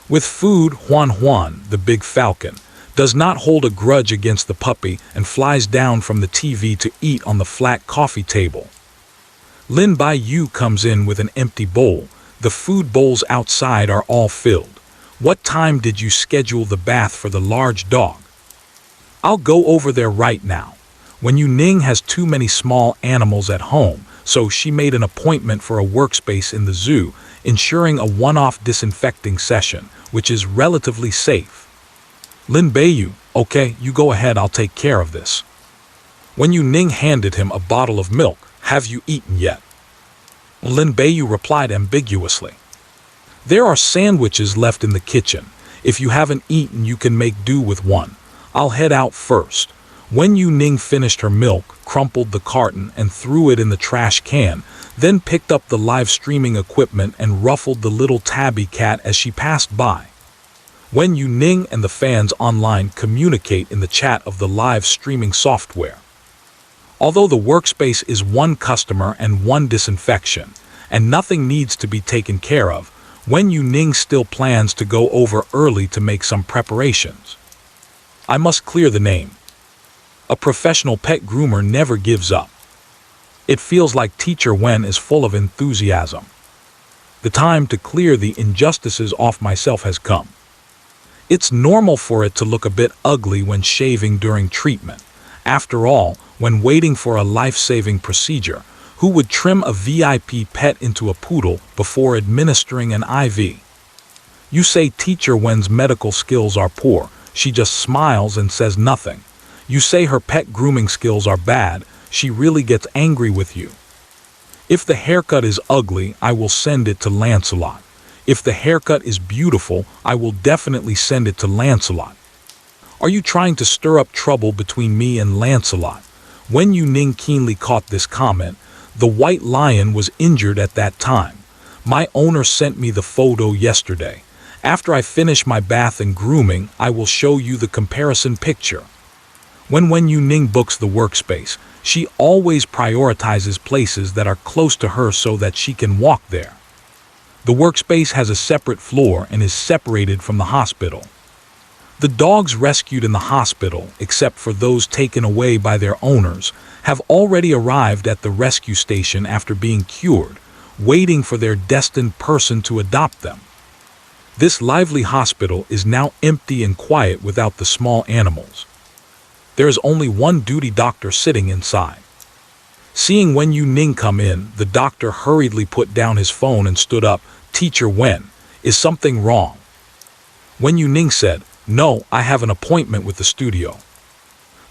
With food, Huan, the big falcon, does not hold a grudge against the puppy and flies down from the TV to eat on the flat coffee table. Lin Bai Yu comes in with an empty bowl. The food bowls outside are all filled. What time did you schedule the bath for the large dog? I'll go over there right now. Wen Youning has too many small animals at home, so she made an appointment for a workspace in the zoo, ensuring a one-off disinfecting session, which is relatively safe. Lin Beiyu, okay, you go ahead, I'll take care of this. Wen Youning handed him a bottle of milk. Have you eaten yet? Lin Beiyu replied ambiguously. There are sandwiches left in the kitchen. If you haven't eaten, you can make do with one. I'll head out first. Wen Youning finished her milk, crumpled the carton, and threw it in the trash can, then picked up the live streaming equipment and ruffled the little tabby cat as she passed by. Wen Youning and the fans online communicate in the chat of the live streaming software. Although the workspace is one customer and one disinfection, and nothing needs to be taken care of, Wen Youning still plans to go over early to make some preparations. I must clear the name. A professional pet groomer never gives up. It feels like Teacher Wen is full of enthusiasm. The time to clear the injustices off myself has come. It's normal for it to look a bit ugly when shaving during treatment. After all, when waiting for a life-saving procedure, Who would trim a VIP pet into a poodle before administering an IV? You say Teacher Wen's medical skills are poor. She just smiles and says nothing. You say her pet grooming skills are bad. She really gets angry with you. If the haircut is ugly, I will send it to Lancelot. If the haircut is beautiful, I will definitely send it to Lancelot. Are you trying to stir up trouble between me and Lancelot? Wen Youning keenly caught this comment. The white lion was injured at that time. My owner sent me the photo yesterday. After I finish my bath and grooming, I will show you the comparison picture. When Wen Youning books the workspace, she always prioritizes places that are close to her so that she can walk there. The workspace has a separate floor and is separated from the hospital. The dogs rescued in the hospital, except for those taken away by their owners, have already arrived at the rescue station after being cured, waiting for their destined person to adopt them. This lively hospital is now empty and quiet without the small animals. There is only one duty doctor sitting inside. Seeing Wen Youning come in, the doctor hurriedly put down his phone and stood up. Teacher Wen, is something wrong? Wen Youning said, No, I have an appointment with the studio.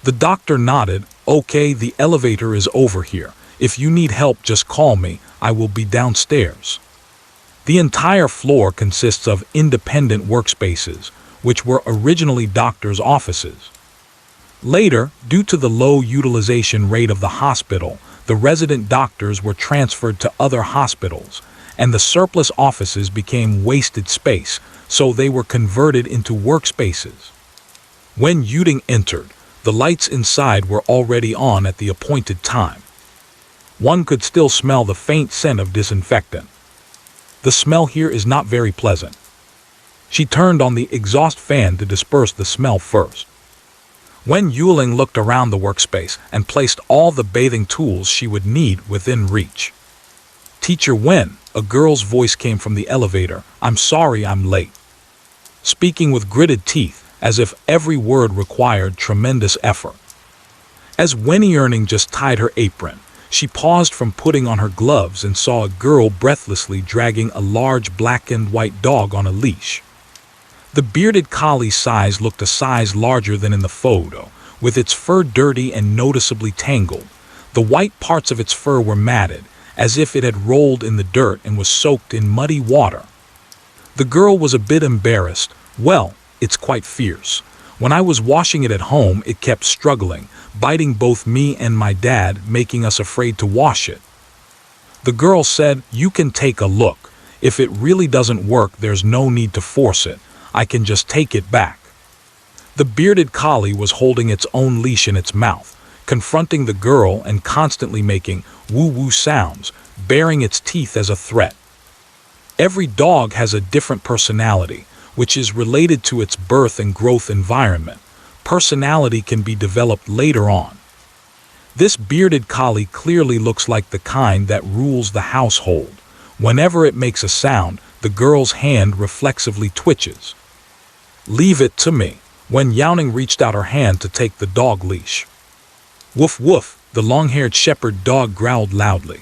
The doctor nodded. Okay, the elevator is over here. If you need help, just call me. I will be downstairs. The entire floor consists of independent workspaces, which were originally doctors' offices. Later, due to the low utilization rate of the hospital, the resident doctors were transferred to other hospitals, and the surplus offices became wasted space, so they were converted into workspaces. When Youning entered, the lights inside were already on at the appointed time. One could still smell the faint scent of disinfectant. The smell here is not very pleasant. She turned on the exhaust fan to disperse the smell first. Wen Youning looked around the workspace and placed all the bathing tools she would need within reach. Teacher Wen, a girl's voice came from the elevator. I'm sorry I'm late. Speaking with gritted teeth, as if every word required tremendous effort. As Wen Youning just tied her apron, she paused from putting on her gloves and saw a girl breathlessly dragging a large black and white dog on a leash. The bearded collie's size looked a size larger than in the photo, with its fur dirty and noticeably tangled. The white parts of its fur were matted, as if it had rolled in the dirt and was soaked in muddy water. The girl was a bit embarrassed. Well, it's quite fierce. When I was washing it at home, it kept struggling, biting both me and my dad, making us afraid to wash it. The girl said, You can take a look. If it really doesn't work, there's no need to force it. I can just take it back. The bearded collie was holding its own leash in its mouth, confronting the girl and constantly making woo-woo sounds, baring its teeth as a threat. Every dog has a different personality, which is related to its birth and growth environment. Personality can be developed later on. This bearded collie clearly looks like the kind that rules the household. Whenever it makes a sound, the girl's hand reflexively twitches. Leave it to me. Wen Youning reached out her hand to take the dog leash. Woof woof, the long-haired shepherd dog growled loudly.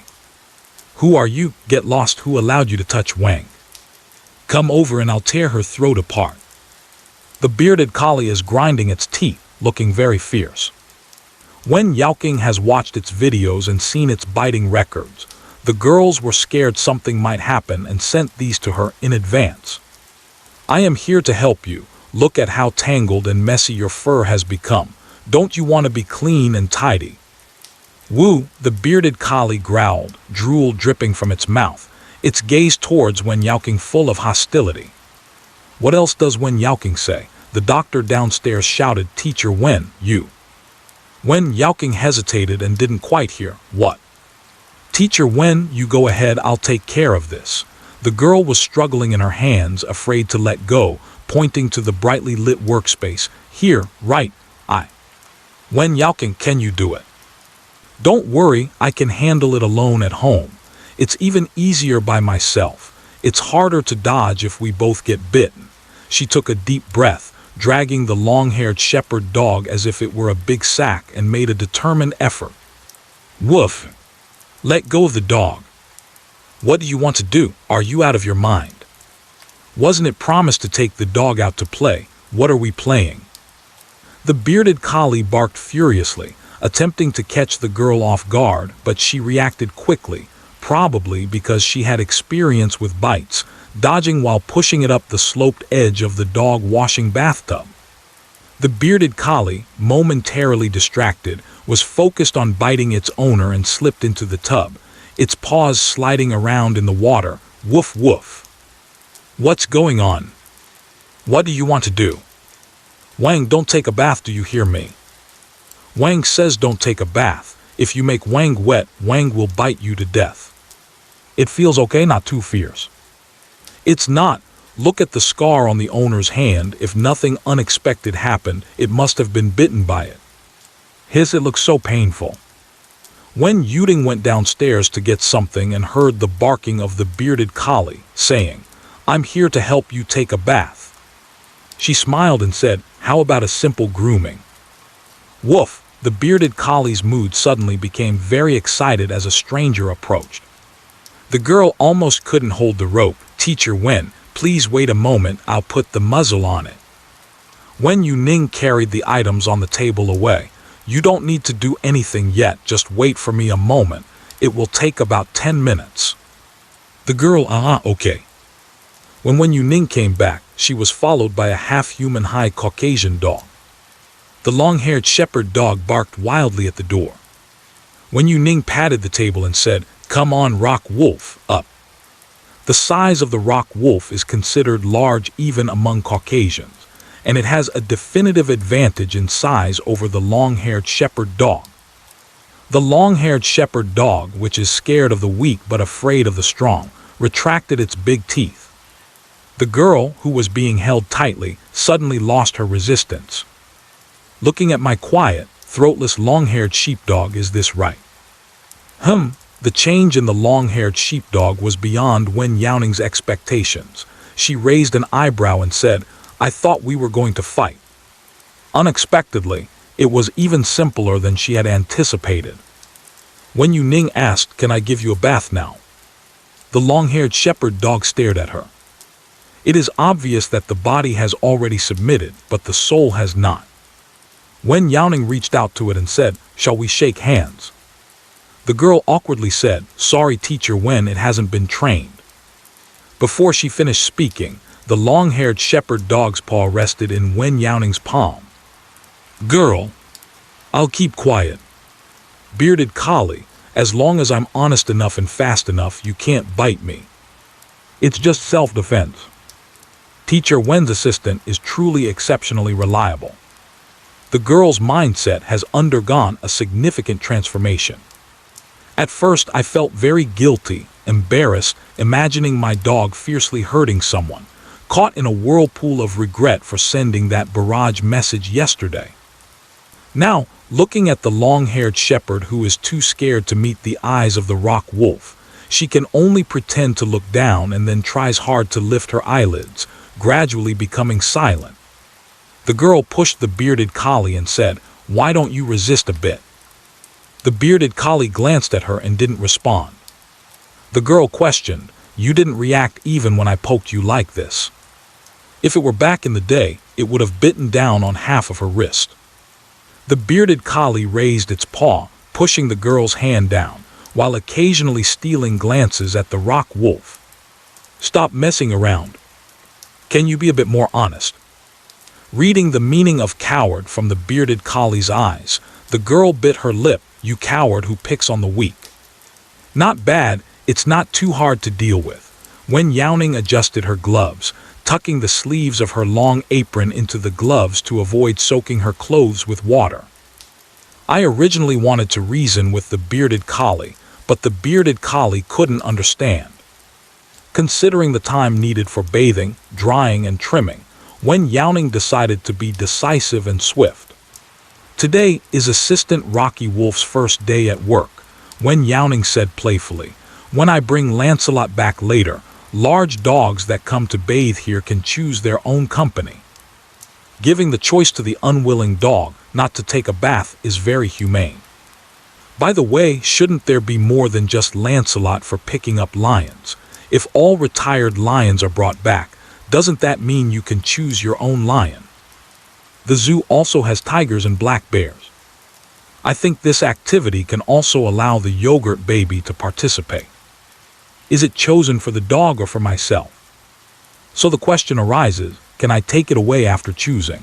Who are you? Get lost. Who allowed you to touch Wang? Come over and I'll tear her throat apart. The bearded collie is grinding its teeth, looking very fierce. Wen Youning has watched its videos and seen its biting records. The girls were scared something might happen and sent these to her in advance. I am here to help you. Look at how tangled and messy your fur has become. Don't you want to be clean and tidy? Woo, the bearded collie growled, drool dripping from its mouth, its gaze towards Wen Youning full of hostility. What else does Wen Youning say? The doctor downstairs shouted, Teacher Wen, you. Wen Youning hesitated and didn't quite hear. What? Teacher Wen, you go ahead, I'll take care of this. The girl was struggling in her hands, afraid to let go, pointing to the brightly lit workspace. Here, right, Wen Youning, can you do it? Don't worry, I can handle it alone at home. It's even easier by myself. It's harder to dodge if we both get bitten. She took a deep breath, dragging the long-haired shepherd dog as if it were a big sack, and made a determined effort. Woof! Let go of the dog. What do you want to do? Are you out of your mind? Wasn't it promised to take the dog out to play? What are we playing? The bearded collie barked furiously, attempting to catch the girl off guard, but she reacted quickly, probably because she had experience with bites, dodging while pushing it up the sloped edge of the dog washing bathtub. The bearded collie, momentarily distracted, was focused on biting its owner and slipped into the tub, its paws sliding around in the water. Woof woof. What's going on? What do you want to do? Wang, don't take a bath, do you hear me? Wang says don't take a bath. If you make Wang wet, Wang will bite you to death. It feels okay, not too fierce. It's not. Look at the scar on the owner's hand. If nothing unexpected happened, it must have been bitten by it. It looks so painful. Wen Youning went downstairs to get something and heard the barking of the bearded collie, saying, I'm here to help you take a bath. She smiled and said, how about a simple grooming? Woof! The bearded collie's mood suddenly became very excited as a stranger approached. The girl almost couldn't hold the rope. Teacher Wen, please wait a moment, I'll put the muzzle on it. Wen Youning carried the items on the table away. You don't need to do anything yet, just wait for me a moment. It will take about 10 minutes. The girl, okay. When Wen Youning came back, she was followed by a half-human high Caucasian dog. The long-haired shepherd dog barked wildly at the door. Wen Youning patted the table and said, come on, rock wolf, up. The size of the rock wolf is considered large even among Caucasians, and it has a definitive advantage in size over the long-haired shepherd dog. The long-haired shepherd dog, which is scared of the weak but afraid of the strong, retracted its big teeth. The girl, who was being held tightly, suddenly lost her resistance. Looking at my quiet, throatless long-haired sheepdog, is this right? The change in the long-haired sheepdog was beyond Wen Youning's expectations. She raised an eyebrow and said, I thought we were going to fight. Unexpectedly, it was even simpler than she had anticipated. Wen Youning asked, can I give you a bath now? The long-haired shepherd dog stared at her. It is obvious that the body has already submitted, but the soul has not. Wen Youning reached out to it and said, shall we shake hands? The girl awkwardly said, sorry Teacher Wen, it hasn't been trained. Before she finished speaking, the long-haired shepherd dog's paw rested in Wen Youning's palm. Girl, I'll keep quiet. Bearded collie, as long as I'm honest enough and fast enough, you can't bite me. It's just self-defense. Teacher Wen's assistant is truly exceptionally reliable. The girl's mindset has undergone a significant transformation. At first, I felt very guilty, embarrassed, imagining my dog fiercely hurting someone, caught in a whirlpool of regret for sending that barrage message yesterday. Now, looking at the long-haired shepherd who is too scared to meet the eyes of the rock wolf, she can only pretend to look down and then tries hard to lift her eyelids, gradually becoming silent. The girl pushed the bearded collie and said, why don't you resist a bit? The bearded collie glanced at her and didn't respond. The girl questioned, you didn't react even when I poked you like this. If it were back in the day, it would have bitten down on half of her wrist. The bearded collie raised its paw, pushing the girl's hand down, while occasionally stealing glances at the rock wolf. Stop messing around. Can you be a bit more honest? Reading the meaning of coward from the bearded collie's eyes, the girl bit her lip. You coward who picks on the weak. Not bad, it's not too hard to deal with. Wen Youning adjusted her gloves, tucking the sleeves of her long apron into the gloves to avoid soaking her clothes with water. I originally wanted to reason with the bearded collie, but the bearded collie couldn't understand. Considering the time needed for bathing, drying, and trimming, Wen Youning decided to be decisive and swift. Today is Assistant Rocky Wolf's first day at work, Wen Youning said playfully. When I bring Lancelot back later, large dogs that come to bathe here can choose their own company. Giving the choice to the unwilling dog not to take a bath is very humane. By the way, shouldn't there be more than just Lancelot for picking up lions? If all retired lions are brought back, doesn't that mean you can choose your own lion? The zoo also has tigers and black bears. I think this activity can also allow the yogurt baby to participate. Is it chosen for the dog or for myself? So the question arises, can I take it away after choosing?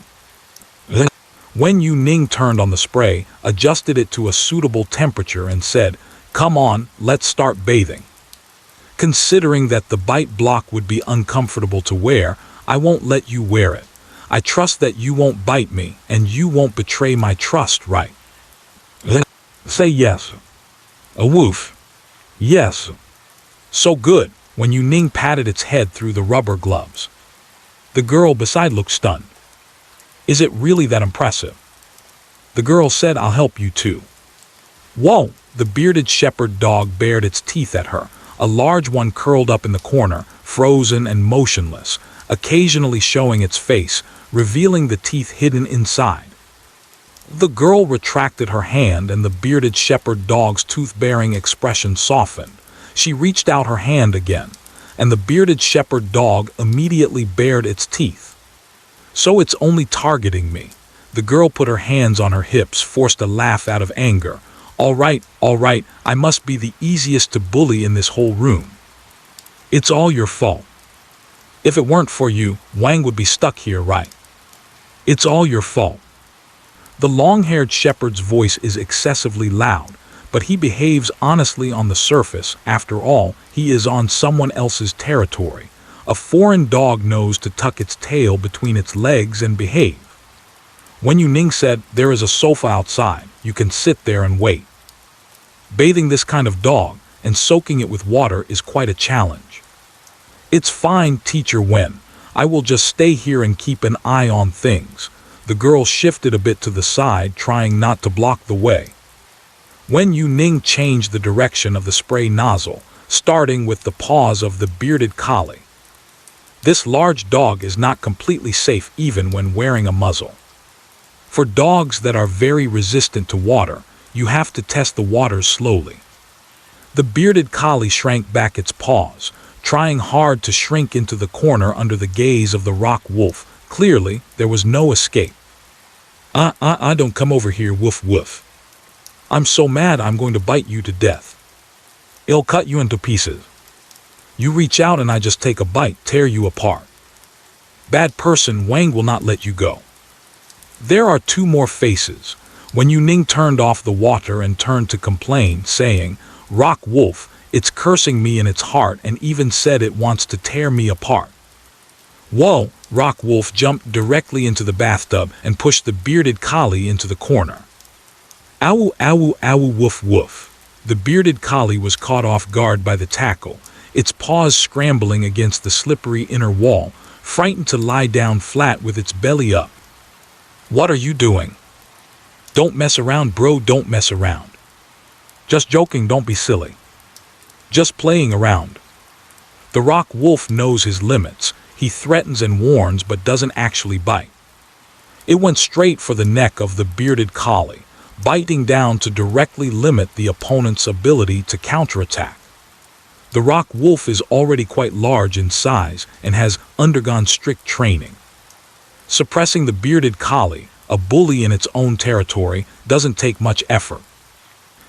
Wen Youning turned on the spray, adjusted it to a suitable temperature and said, "Come on, let's start bathing. Considering that the bite block would be uncomfortable to wear, I won't let you wear it. I trust that you won't bite me and you won't betray my trust, right? Say yes." A woof. Yes. So good. When Youning patted its head through the rubber gloves. The girl beside looked stunned. Is it really that impressive? The girl said, "I'll help you too." Whoa! The bearded shepherd dog bared its teeth at her, a large one curled up in the corner, frozen and motionless, occasionally showing its face, revealing the teeth hidden inside. The girl retracted her hand and the bearded shepherd dog's tooth-bearing expression softened. She reached out her hand again, and the bearded shepherd dog immediately bared its teeth. So it's only targeting me. The girl put her hands on her hips, forced a laugh out of anger. All right, I must be the easiest to bully in this whole room. It's all your fault. If it weren't for you, Wang would be stuck here, right? It's all your fault. The long-haired shepherd's voice is excessively loud, but he behaves honestly on the surface. After all, he is on someone else's territory. A foreign dog knows to tuck its tail between its legs and behave. Wen Youning said, "There is a sofa outside. You can sit there and wait." Bathing this kind of dog and soaking it with water is quite a challenge. It's fine, Teacher Wen. I will just stay here and keep an eye on things. The girl shifted a bit to the side, trying not to block the way. Wen Youning changed the direction of the spray nozzle, starting with the paws of the bearded collie. This large dog is not completely safe even when wearing a muzzle. For dogs that are very resistant to water, you have to test the waters slowly. The bearded collie shrank back its paws, trying hard to shrink into the corner under the gaze of the rock wolf. Clearly, there was no escape. Don't come over here, woof woof. I'm so mad I'm going to bite you to death. It'll cut you into pieces. You reach out and I just take a bite, tear you apart. Bad person, Wang will not let you go. There are two more faces. When Youning turned off the water and turned to complain, saying, "Rock wolf, it's cursing me in its heart and even said it wants to tear me apart." Whoa! Rock wolf jumped directly into the bathtub and pushed the bearded collie into the corner. Ow, ow, ow, woof, woof. The bearded collie was caught off guard by the tackle, its paws scrambling against the slippery inner wall, frightened to lie down flat with its belly up. What are you doing? Don't mess around, bro, don't mess around. Just joking, don't be silly. Just playing around. The rock wolf knows his limits. He threatens and warns but doesn't actually bite. It went straight for the neck of the bearded collie, biting down to directly limit the opponent's ability to counterattack. The rock wolf is already quite large in size and has undergone strict training. Suppressing the bearded collie, a bully in its own territory, doesn't take much effort.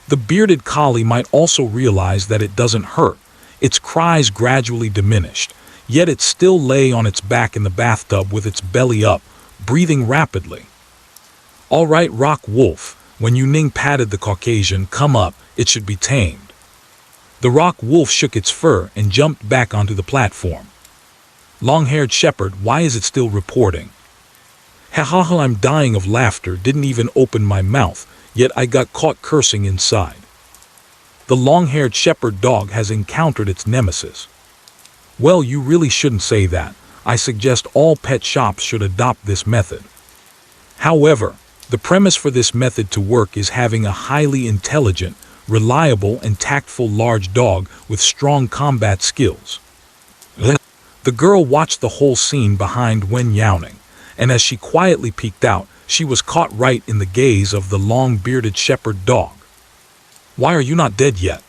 The bearded collie might also realize that it doesn't hurt. Its cries gradually diminished, yet it still lay on its back in the bathtub with its belly up, breathing rapidly. All right, rock wolf. When Youning patted the Caucasian, "Come up, it should be tamed." The rock wolf shook its fur and jumped back onto the platform. Long-haired shepherd, why is it still reporting? Ha, I'm dying of laughter, didn't even open my mouth, yet I got caught cursing inside. The long-haired shepherd dog has encountered its nemesis. Well, you really shouldn't say that. I suggest all pet shops should adopt this method. However, the premise for this method to work is having a highly intelligent, reliable, and tactful large dog with strong combat skills. The girl watched the whole scene behind Wen Youning, and as she quietly peeked out, she was caught right in the gaze of the long-bearded shepherd dog. Why are you not dead yet?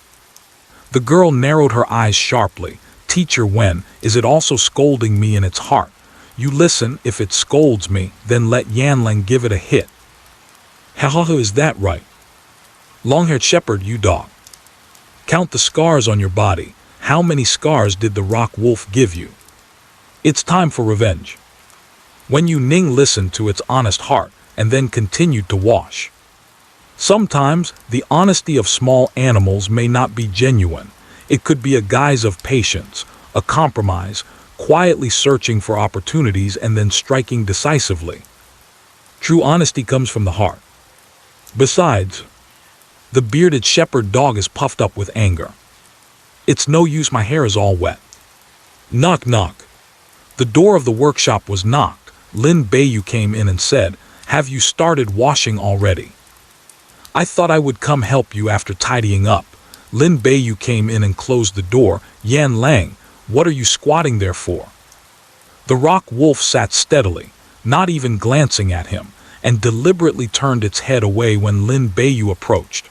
The girl narrowed her eyes sharply. Teacher Wen, is it also scolding me in its heart? You listen, if it scolds me, then let Yanlang give it a hit. Hahaha, is that right? Long-haired shepherd, you dog. Count the scars on your body. How many scars did the rock wolf give you? It's time for revenge. Wen Youning listened to its honest heart and then continued to wash. Sometimes the honesty of small animals may not be genuine. It could be a guise of patience, a compromise, quietly searching for opportunities and then striking decisively. True honesty comes from the heart. Besides, the bearded shepherd dog is puffed up with anger. It's no use, my hair is all wet. Knock, knock. The door of the workshop was knocked. Lin Beiyu came in and said, "Have you started washing already?" "I thought I would come help you after tidying up." Lin Beiyu came in and closed the door. "Yan Lang, what are you squatting there for?" The rock wolf sat steadily, not even glancing at him, and deliberately turned its head away when Lin Beiyu approached.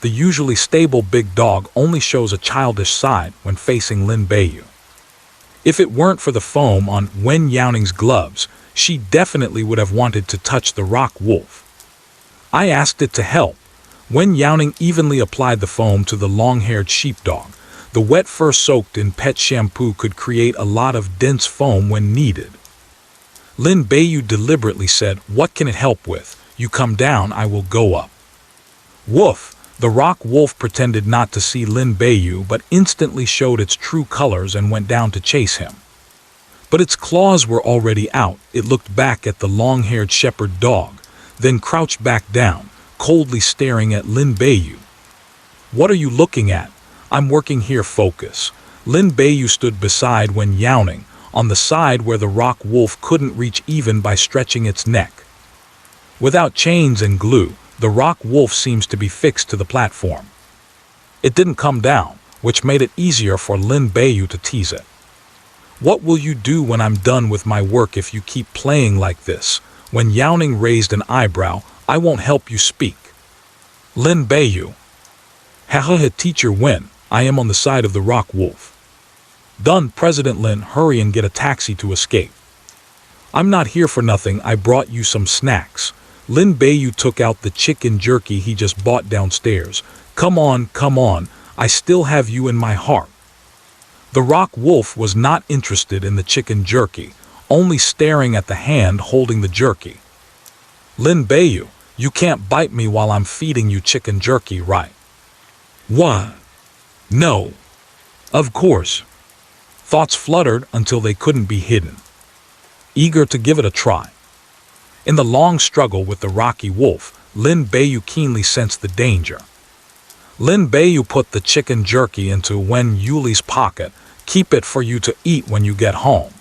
The usually stable big dog only shows a childish side when facing Lin Beiyu. If it weren't for the foam on Wen Youning's gloves, she definitely would have wanted to touch the rock wolf. I asked it to help. Wen Youning evenly applied the foam to the long-haired sheepdog. The wet fur soaked in pet shampoo could create a lot of dense foam when needed. Lin Beiyu deliberately said, "What can it help with? You come down, I will go up." Woof! The rock wolf pretended not to see Lin Beiyu but instantly showed its true colors and went down to chase him. But its claws were already out. It looked back at the long-haired shepherd dog, then crouched back down, coldly staring at Lin Beiyu. "What are you looking at? I'm working here, focus." Lin Beiyu stood beside Wen Youning, on the side where the rock wolf couldn't reach even by stretching its neck. Without chains and glue, the rock wolf seems to be fixed to the platform. It didn't come down, which made it easier for Lin Beiyu to tease it. "What will you do when I'm done with my work if you keep playing like this?" When Youning raised an eyebrow, "I won't help you speak." Lin Beiyu. Hahaha, Teacher Wen, I am on the side of the rock wolf. Done, President Lin, hurry and get a taxi to escape. I'm not here for nothing, I brought you some snacks. Lin Beiyu took out the chicken jerky he just bought downstairs. Come on, I still have you in my heart. The rock wolf was not interested in the chicken jerky, only staring at the hand holding the jerky. Lin Beiyu, you can't bite me while I'm feeding you chicken jerky, right? What? No. Of course. Thoughts fluttered until they couldn't be hidden. Eager to give it a try. In the long struggle with the rocky wolf, Lin Beiyu keenly sensed the danger. Lin Beiyu put the chicken jerky into Wen Yuli's pocket. Keep it for you to eat when you get home.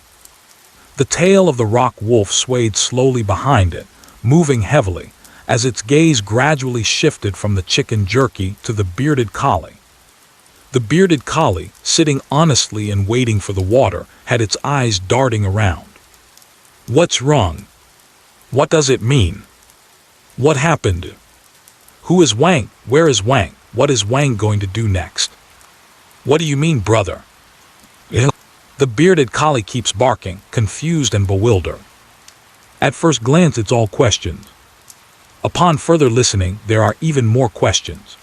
The tail of the rock wolf swayed slowly behind it, moving heavily, as its gaze gradually shifted from the chicken jerky to the bearded collie. The bearded collie, sitting honestly and waiting for the water, had its eyes darting around. What's wrong? What does it mean? What happened? Who is Wang? Where is Wang? What is Wang going to do next? What do you mean, brother? The bearded collie keeps barking, confused and bewildered. At first glance, it's all questions. Upon further listening, there are even more questions.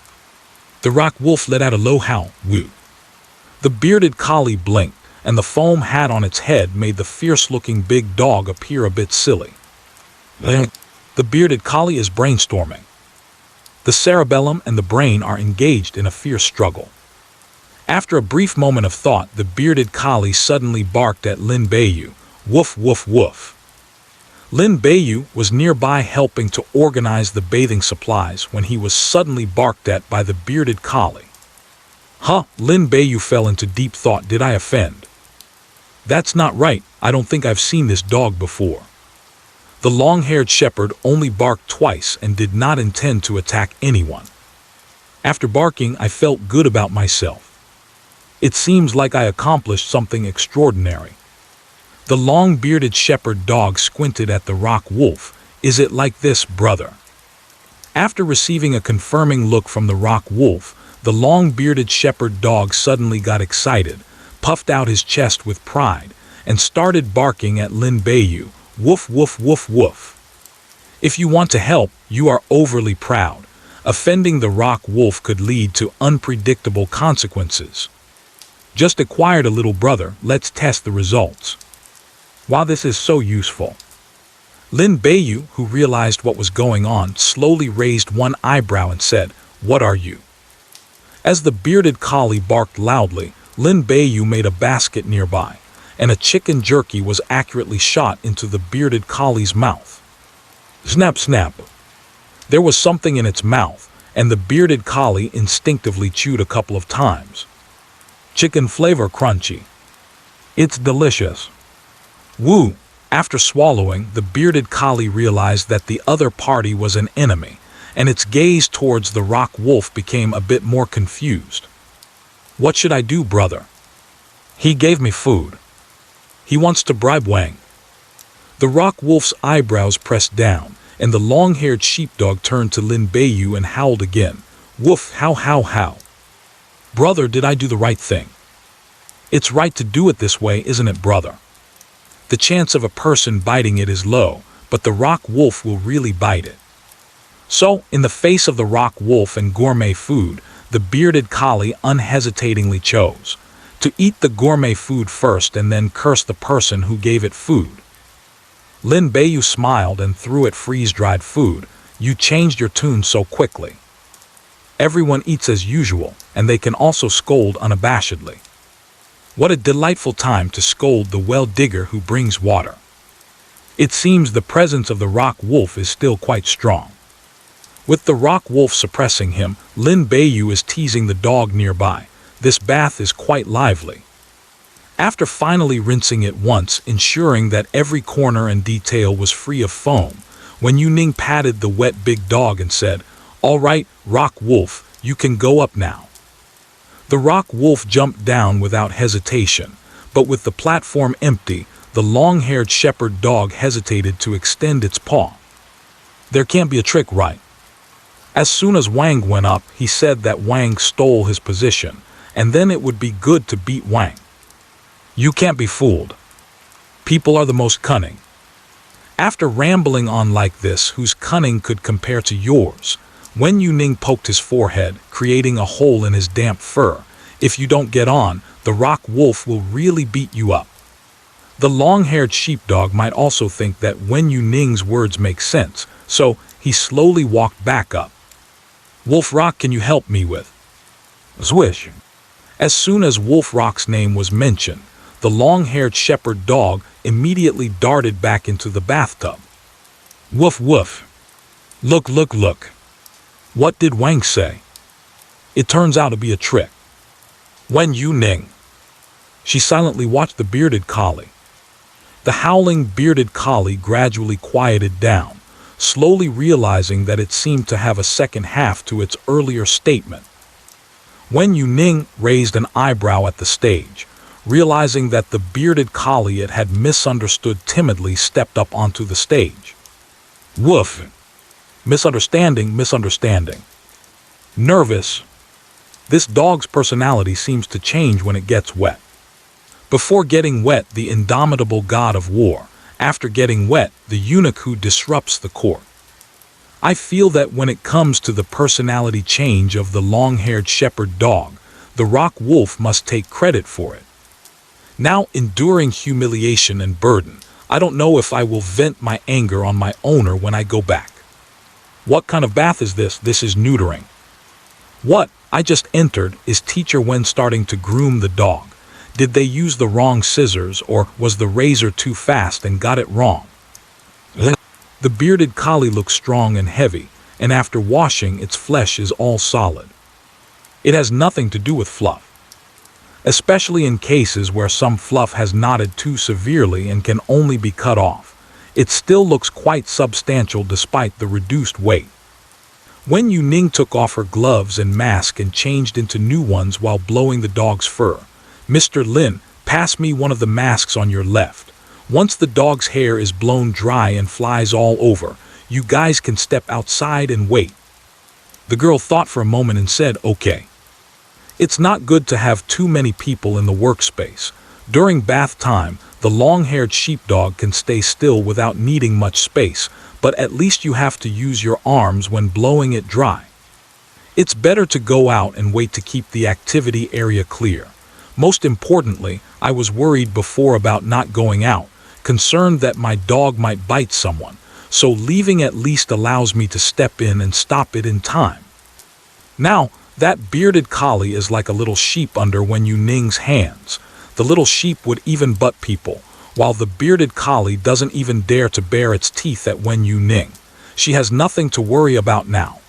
The rock wolf let out a low howl, woo. The bearded collie blinked, and the foam hat on its head made the fierce-looking big dog appear a bit silly. The bearded collie is brainstorming. The cerebellum and the brain are engaged in a fierce struggle. After a brief moment of thought, the bearded collie suddenly barked at Lin Beiyu. Woof, woof, woof. Lin Beiyu was nearby helping to organize the bathing supplies when he was suddenly barked at by the bearded collie. Huh, Lin Beiyu fell into deep thought. Did I offend? That's not right, I don't think I've seen this dog before. The long-haired shepherd only barked twice and did not intend to attack anyone. After barking, I felt good about myself. It seems like I accomplished something extraordinary. The long-bearded shepherd dog squinted at the rock wolf. Is it like this, brother? After receiving a confirming look from the rock wolf, the long-bearded shepherd dog suddenly got excited, puffed out his chest with pride, and started barking at Lin Beiyu, woof woof woof woof. If you want to help, you are overly proud. Offending the rock wolf could lead to unpredictable consequences. Just acquired a little brother, let's test the results. Wow, this is so useful. Lin Beiyu, who realized what was going on, slowly raised one eyebrow and said, "What are you?" As the bearded collie barked loudly, Lin Beiyu made a basket nearby, and a chicken jerky was accurately shot into the bearded collie's mouth. Snap, snap. There was something in its mouth, and the bearded collie instinctively chewed a couple of times. Chicken flavor crunchy. It's delicious. Woo! After swallowing, the bearded collie realized that the other party was an enemy, and its gaze towards the rock wolf became a bit more confused. What should I do, brother? He gave me food. He wants to bribe Wang. The rock wolf's eyebrows pressed down, and the long-haired sheepdog turned to Lin Beiyu and howled again. Woof, how, how, how. Brother, did I do the right thing? It's right to do it this way, isn't it, brother? The chance of a person biting it is low, but the rock wolf will really bite it. So, in the face of the rock wolf and gourmet food, the bearded collie unhesitatingly chose to eat the gourmet food first and then curse the person who gave it food. Lin Beiyu smiled and threw it freeze-dried food. You changed your tune so quickly. Everyone eats as usual, and they can also scold unabashedly. What a delightful time to scold the well-digger who brings water. It seems the presence of the rock wolf is still quite strong. With the rock wolf suppressing him, Lin Beiyu is teasing the dog nearby. This bath is quite lively. After finally rinsing it once, ensuring that every corner and detail was free of foam, Wen Youning patted the wet big dog and said, "All right, rock wolf, you can go up now." The rock wolf jumped down without hesitation, but with the platform empty, the long-haired shepherd dog hesitated to extend its paw. There can't be a trick, right? As soon as Wang went up, he said that Wang stole his position, and then it would be good to beat Wang. You can't be fooled. People are the most cunning. After rambling on like this, whose cunning could compare to yours? Wen Youning poked his forehead, creating a hole in his damp fur. If you don't get on, the rock wolf will really beat you up. The long-haired sheepdog might also think that Wen Youning's words make sense, so he slowly walked back up. Wolf Rock, can you help me with? Swish. As soon as Wolf Rock's name was mentioned, the long-haired shepherd dog immediately darted back into the bathtub. Woof woof. Look, look, look. What did Wang say? It turns out to be a trick. Wen Youning. She silently watched the bearded collie. The howling bearded collie gradually quieted down, slowly realizing that it seemed to have a second half to its earlier statement. Wen Youning raised an eyebrow at the stage, realizing that the bearded collie it had misunderstood timidly stepped up onto the stage. Woof. Misunderstanding, misunderstanding. Nervous. This dog's personality seems to change when it gets wet. Before getting wet, the indomitable god of war. After getting wet, the eunuch who disrupts the court. I feel that when it comes to the personality change of the long-haired shepherd dog, the rock wolf must take credit for it. Now enduring humiliation and burden, I don't know if I will vent my anger on my owner when I go back. What kind of bath is this? This is neutering. What I just entered is Teacher Wen starting to groom the dog. Did they use the wrong scissors, or was the razor too fast and got it wrong? The bearded collie looks strong and heavy, and after washing, its flesh is all solid. It has nothing to do with fluff. Especially in cases where some fluff has knotted too severely and can only be cut off, it still looks quite substantial despite the reduced weight. Wen Youning took off her gloves and mask and changed into new ones while blowing the dog's fur. Mr. Lin, pass me one of the masks on your left. Once the dog's hair is blown dry and flies all over, you guys can step outside and wait. The girl thought for a moment and said, "Okay." It's not good to have too many people in the workspace. During bath time, the long-haired sheepdog can stay still without needing much space, but at least you have to use your arms when blowing it dry. It's better to go out and wait to keep the activity area clear. Most importantly, I was worried before about not going out, concerned that my dog might bite someone, so leaving at least allows me to step in and stop it in time. Now, that bearded collie is like a little sheep under Wen Youning's hands. The little sheep would even butt people, while the bearded collie doesn't even dare to bare its teeth at Wen Youning. She has nothing to worry about now.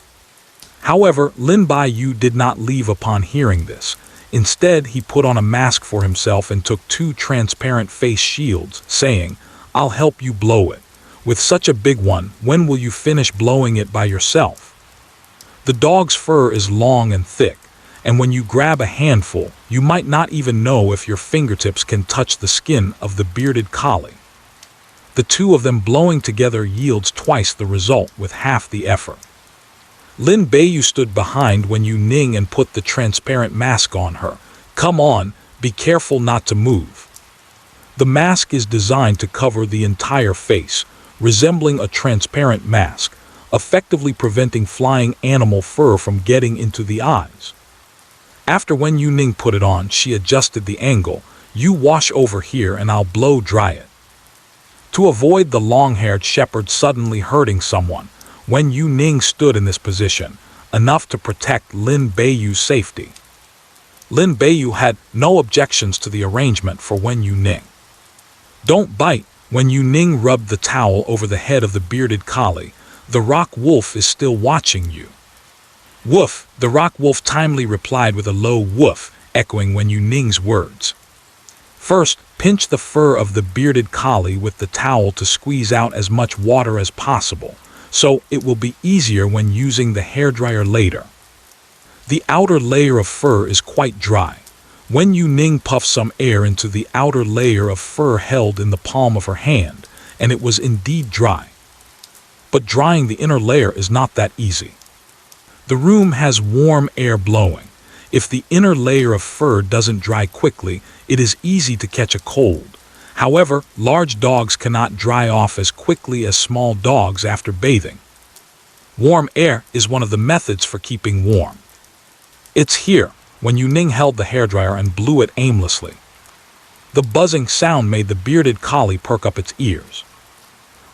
However, Lin Baiyu did not leave upon hearing this. Instead, he put on a mask for himself and took 2 transparent face shields, saying, "I'll help you blow it. With such a big one, when will you finish blowing it by yourself?" The dog's fur is long and thick, and when you grab a handful, you might not even know if your fingertips can touch the skin of the bearded collie. The 2 of them blowing together yields twice the result with half the effort. Lin Baiyu stood behind Wen Youning and put the transparent mask on her. "Come on, be careful not to move." The mask is designed to cover the entire face, resembling a transparent mask, effectively preventing flying animal fur from getting into the eyes. After Wen Youning put it on, she adjusted the angle. "You wash over here and I'll blow dry it." To avoid the long-haired shepherd suddenly hurting someone, Wen Youning stood in this position, enough to protect Lin Baiyu's safety. Lin Baiyu had no objections to the arrangement for Wen Youning. "Don't bite." Wen Youning rubbed the towel over the head of the bearded collie. "The rock wolf is still watching you." "Woof," the rock wolf timely replied with a low woof, echoing Wen Youning's words. First, pinch the fur of the bearded collie with the towel to squeeze out as much water as possible, so it will be easier when using the hairdryer later. The outer layer of fur is quite dry. Wen Youning puffed some air into the outer layer of fur held in the palm of her hand, and it was indeed dry. But drying the inner layer is not that easy. The room has warm air blowing. If the inner layer of fur doesn't dry quickly, it is easy to catch a cold. However, large dogs cannot dry off as quickly as small dogs after bathing. Warm air is one of the methods for keeping warm. "It's here." Wen Youning held the hairdryer and blew it aimlessly. The buzzing sound made the bearded collie perk up its ears.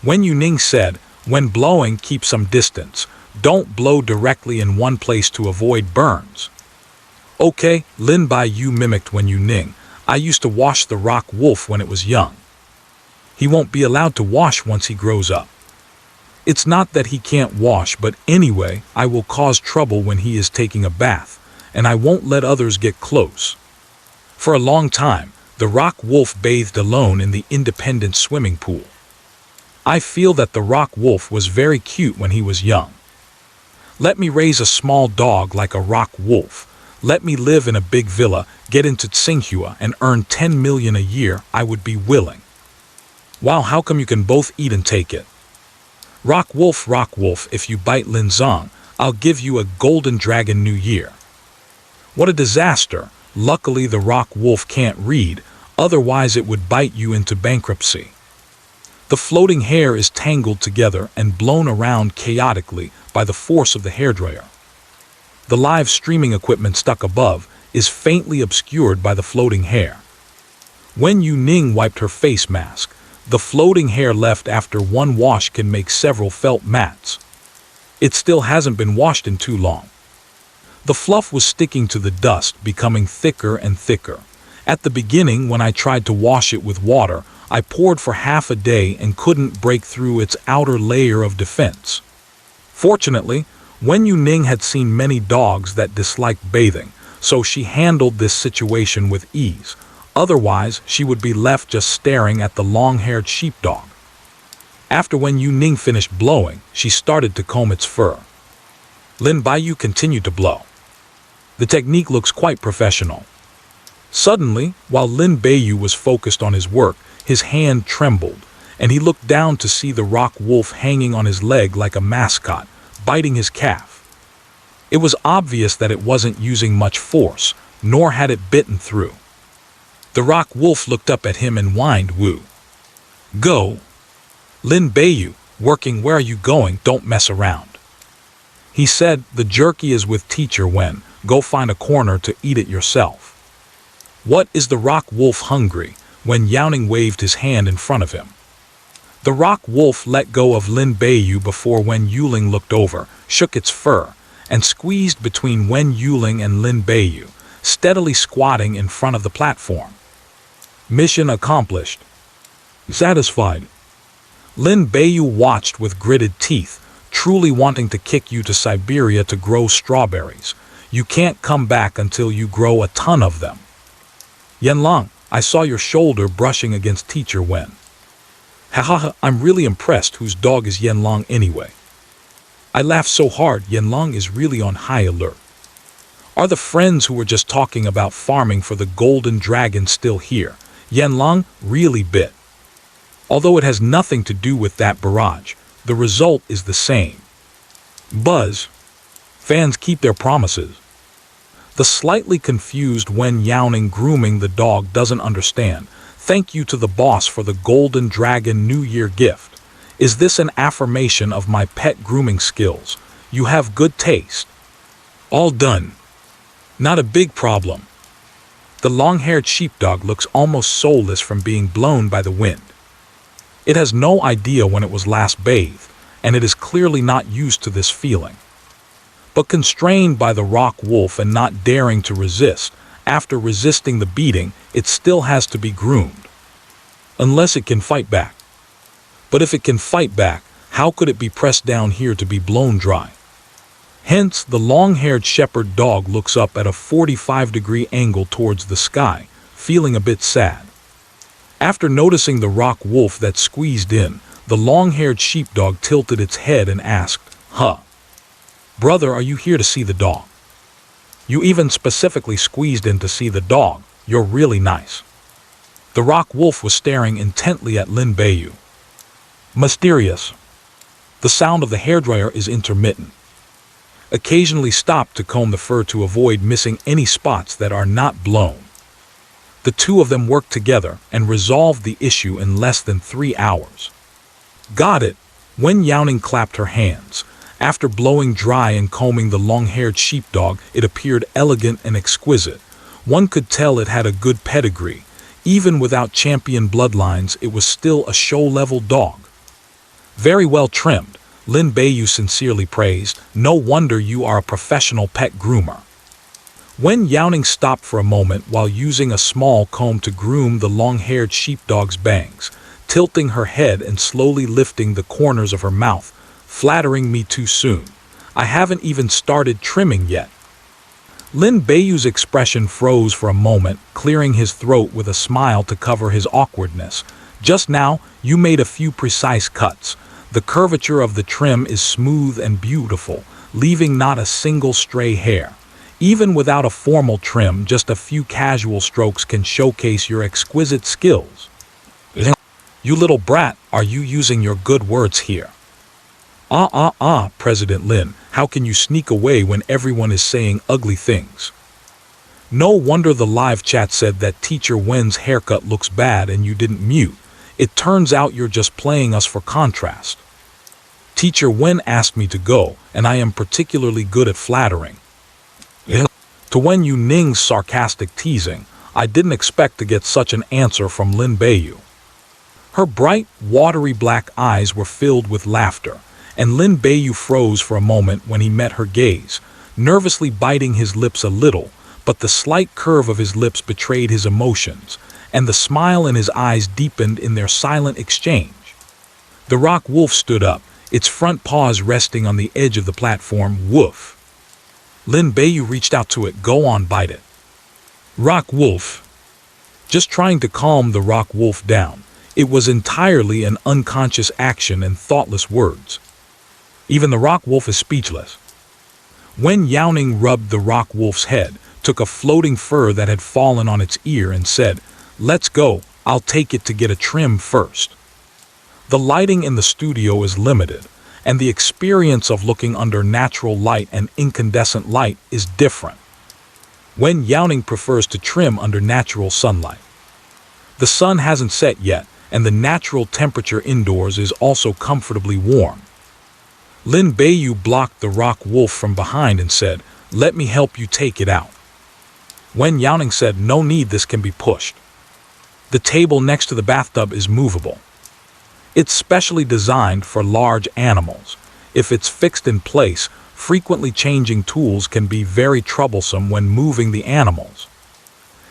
Wen Youning said, "When blowing, keep some distance. Don't blow directly in one place to avoid burns." "Okay," Lin Baiyu mimicked Wen Youning. "I used to wash the rock wolf when it was young. He won't be allowed to wash once he grows up. It's not that he can't wash, but anyway, I will cause trouble when he is taking a bath, and I won't let others get close." For a long time, the rock wolf bathed alone in the independent swimming pool. I feel that the rock wolf was very cute when he was young. Let me raise a small dog like a rock wolf. Let me live in a big villa, get into Tsinghua, and earn 10 million a year. I would be willing. Wow, how come you can both eat and take it? Rock wolf, if you bite Lin Zong, I'll give you a golden dragon New Year. What a disaster. Luckily the rock wolf can't read, otherwise it would bite you into bankruptcy. The floating hair is tangled together and blown around chaotically by the force of the hairdryer. The live streaming equipment stuck above is faintly obscured by the floating hair. Wen Youning wiped her face mask. The floating hair left after one wash can make several felt mats. It still hasn't been washed in too long. The fluff was sticking to the dust, becoming thicker and thicker. At the beginning, when I tried to wash it with water, I poured for half a day and couldn't break through its outer layer of defense. Fortunately, Wen Youning had seen many dogs that disliked bathing, so she handled this situation with ease. Otherwise, she would be left just staring at the long-haired sheepdog. After Wen Youning finished blowing, she started to comb its fur. Lin Baiyu continued to blow. The technique looks quite professional. Suddenly, while Lin Baiyu was focused on his work, his hand trembled, and he looked down to see the rock wolf hanging on his leg like a mascot, biting his calf. It was obvious that it wasn't using much force, nor had it bitten through. The rock wolf looked up at him and whined, "Woo. Go. Lin Beiyu, working, where are you going? Don't mess around." He said, "The jerky is with Teacher Wen. Go find a corner to eat it yourself." "What, is the rock wolf hungry?" Wen Youning waved his hand in front of him. The rock wolf let go of Lin Beiyu before Wen Youning looked over, shook its fur, and squeezed between Wen Youning and Lin Beiyu, steadily squatting in front of the platform. Mission accomplished. Satisfied. Lin Beiyu watched with gritted teeth, truly wanting to kick you to Siberia to grow strawberries. You can't come back until you grow a ton of them. Yanlang, I saw your shoulder brushing against Teacher Wen. Hahaha, I'm really impressed. Whose dog is Yanlang anyway? I laughed so hard. Yanlang is really on high alert. Are the friends who were just talking about farming for the golden dragon still here? Yanlang really bit. Although it has nothing to do with that barrage, the result is the same. Buzz. Fans keep their promises. The slightly confused Wen Youning grooming the dog doesn't understand. Thank you to the boss for the golden dragon New Year gift. Is this an affirmation of my pet grooming skills? You have good taste. All done. Not a big problem. The long-haired sheepdog looks almost soulless from being blown by the wind. It has no idea when it was last bathed, and it is clearly not used to this feeling. But constrained by the rock wolf and not daring to resist, after resisting the beating, it still has to be groomed. Unless it can fight back. But if it can fight back, how could it be pressed down here to be blown dry? Hence, the long-haired shepherd dog looks up at a 45-degree angle towards the sky, feeling a bit sad. After noticing the rock wolf that squeezed in, the long-haired sheepdog tilted its head and asked, "Huh? Brother, are you here to see the dog? You even specifically squeezed in to see the dog. You're really nice." The rock wolf was staring intently at Lin Beiyu. Mysterious. The sound of the hairdryer is intermittent. Occasionally stop to comb the fur to avoid missing any spots that are not blown. The two of them worked together and resolved the issue in less than 3 hours. Got it. Wen Youning clapped her hands. After blowing dry and combing the long-haired sheepdog, it appeared elegant and exquisite. One could tell it had a good pedigree. Even without champion bloodlines, it was still a show-level dog. Very well trimmed, Lin Beiyu sincerely praised. No wonder you are a professional pet groomer. Wen Youning stopped for a moment while using a small comb to groom the long-haired sheepdog's bangs, tilting her head and slowly lifting the corners of her mouth. Flattering me too soon. I haven't even started trimming yet. Lin Beiyu's expression froze for a moment, clearing his throat with a smile to cover his awkwardness. Just now, you made a few precise cuts. The curvature of the trim is smooth and beautiful, leaving not a single stray hair. Even without a formal trim, just a few casual strokes can showcase your exquisite skills. You little brat, are you using your good words here? President Lin, how can you sneak away when everyone is saying ugly things? No wonder the live chat said that Teacher Wen's haircut looks bad and you didn't mute. It turns out you're just playing us for contrast. Teacher Wen asked me to go, and I am particularly good at flattering. To Wen Youning's sarcastic teasing, I didn't expect to get such an answer from Lin Beiyu. Her bright, watery black eyes were filled with laughter, and Lin Beiyu froze for a moment when he met her gaze, nervously biting his lips a little, but the slight curve of his lips betrayed his emotions, and the smile in his eyes deepened in their silent exchange. The rock wolf stood up, its front paws resting on the edge of the platform. Woof. Lin Beiyu reached out to it. Go on, bite it. Rock wolf. Just trying to calm the rock wolf down. It was entirely an unconscious action and thoughtless words. Even the rock wolf is speechless. Wen Youning rubbed the rock wolf's head, took a floating fur that had fallen on its ear and said, "Let's go, I'll take it to get a trim first." The lighting in the studio is limited, and the experience of looking under natural light and incandescent light is different. Wen Youning prefers to trim under natural sunlight. The sun hasn't set yet, and the natural temperature indoors is also comfortably warm. Lin Beiyu blocked the rock wolf from behind and said, "Let me help you take it out." Wen Youning said, "No need, this can be pushed." The table next to the bathtub is movable. It's specially designed for large animals. If it's fixed in place, frequently changing tools can be very troublesome when moving the animals.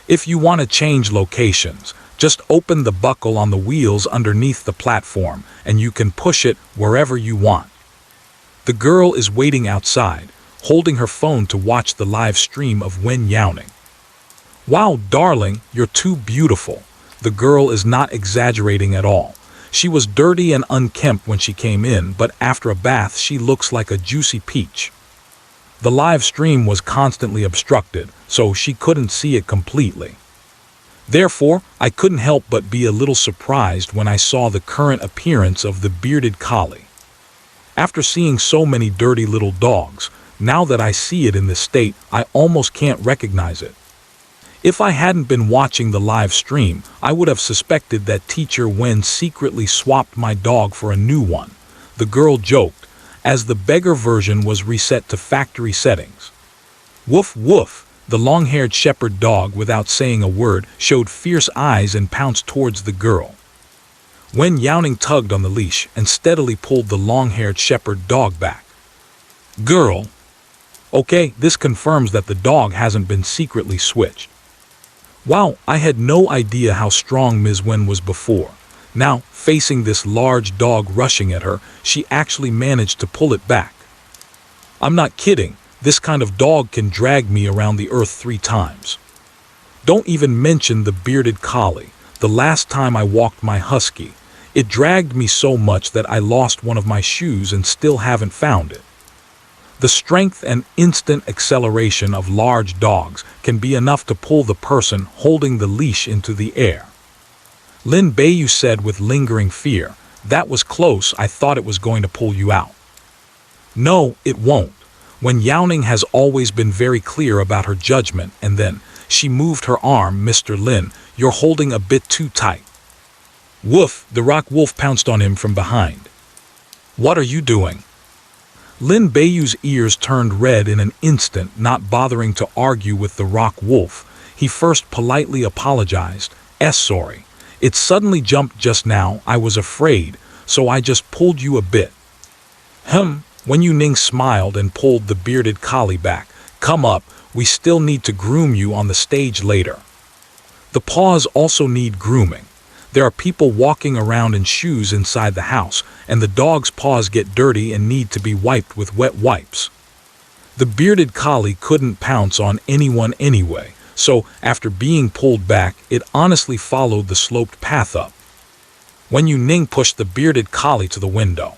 If you want to change locations, just open the buckle on the wheels underneath the platform and you can push it wherever you want. The girl is waiting outside, holding her phone to watch the live stream of Wen Youning. "Wow, darling, you're too beautiful." The girl is not exaggerating at all. She was dirty and unkempt when she came in, but after a bath she looks like a juicy peach. The live stream was constantly obstructed, so she couldn't see it completely. Therefore, I couldn't help but be a little surprised when I saw the current appearance of the bearded collie. After seeing so many dirty little dogs, now that I see it in this state, I almost can't recognize it. If I hadn't been watching the live stream, I would have suspected that Teacher Wen secretly swapped my dog for a new one, the girl joked, as the beggar version was reset to factory settings. Woof woof, the long-haired shepherd dog, without saying a word, showed fierce eyes and pounced towards the girl. Wen Youning tugged on the leash and steadily pulled the long-haired shepherd dog back. "Girl." Okay, this confirms that the dog hasn't been secretly switched. Wow, I had no idea how strong Ms. Wen was before. Now, facing this large dog rushing at her, she actually managed to pull it back. I'm not kidding, this kind of dog can drag me around the earth 3 times. Don't even mention the bearded collie. The last time I walked my husky, it dragged me so much that I lost one of my shoes and still haven't found it. The strength and instant acceleration of large dogs can be enough to pull the person holding the leash into the air. Lin Beiyu said with lingering fear, "That was close, I thought it was going to pull you out." No, it won't. Wen Youning has always been very clear about her judgment, and then she moved her arm. "Mr. Lin, you're holding a bit too tight." Woof, the rock wolf pounced on him from behind. "What are you doing?" Lin Beiyu's ears turned red in an instant, not bothering to argue with the rock wolf. He first politely apologized. Sorry. It suddenly jumped just now, I was afraid, so I just pulled you a bit." Wen Youning smiled and pulled the bearded collie back. "Come up, we still need to groom you on the stage later." The paws also need grooming. There are people walking around in shoes inside the house, and the dog's paws get dirty and need to be wiped with wet wipes. The bearded collie couldn't pounce on anyone anyway, so after being pulled back, it honestly followed the sloped path up. Wen Youning pushed the bearded collie to the window.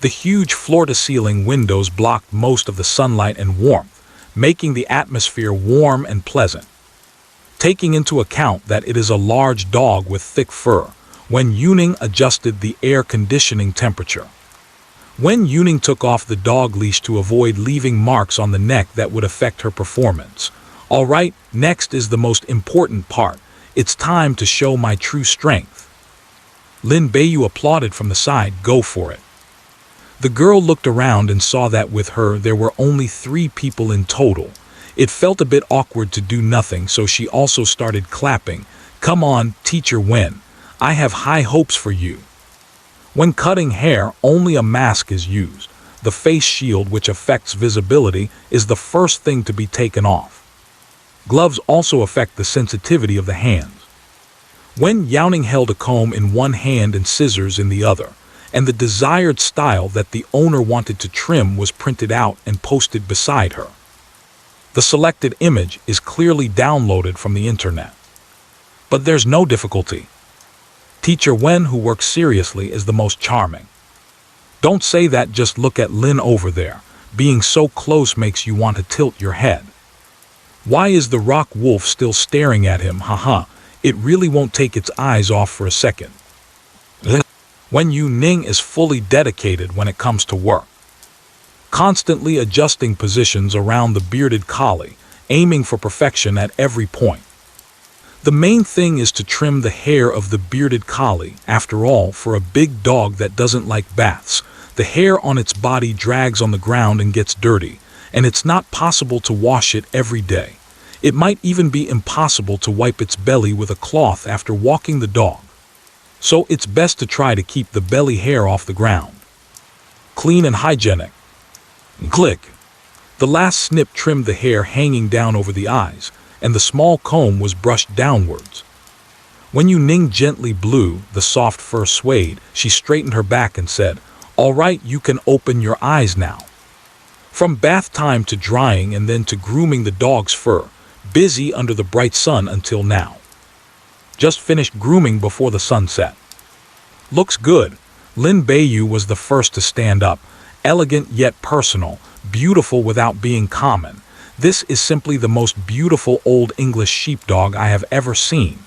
The huge floor-to-ceiling windows blocked most of the sunlight and warmth, making the atmosphere warm and pleasant. Taking into account that it is a large dog with thick fur, Wen Youning adjusted the air conditioning temperature. Wen Youning took off the dog leash to avoid leaving marks on the neck that would affect her performance. All right, next is the most important part. It's time to show my true strength. Lin Beiyu applauded from the side. "Go for it." The girl looked around and saw that with her there were only 3 people in total. It felt a bit awkward to do nothing, so she also started clapping. "Come on, Teacher Wen. I have high hopes for you." When cutting hair, only a mask is used. The face shield, which affects visibility, is the first thing to be taken off. Gloves also affect the sensitivity of the hands. Wen Youning held a comb in one hand and scissors in the other, and the desired style that the owner wanted to trim was printed out and posted beside her. The selected image is clearly downloaded from the internet. But there's no difficulty. Teacher Wen, who works seriously, is the most charming. Don't say that, just look at Lin over there. Being so close makes you want to tilt your head. Why is the rock wolf still staring at him? Haha, it really won't take its eyes off for a second. Wen Youning is fully dedicated when it comes to work, constantly adjusting positions around the bearded collie, aiming for perfection at every point. The main thing is to trim the hair of the bearded collie. After all, for a big dog that doesn't like baths, the hair on its body drags on the ground and gets dirty, and it's not possible to wash it every day. It might even be impossible to wipe its belly with a cloth after walking the dog. So it's best to try to keep the belly hair off the ground. Clean and hygienic. Click. The last snip trimmed the hair hanging down over the eyes, and the small comb was brushed downwards. When Youning gently blew, the soft fur swayed. She straightened her back and said, "All right, you can open your eyes now." From bath time to drying and then to grooming the dog's fur, busy under the bright sun until now. Just finished grooming before the sun set. Looks good. Lin Beiyu was the first to stand up, elegant yet personal, beautiful without being common. This is simply the most beautiful Old English sheepdog I have ever seen.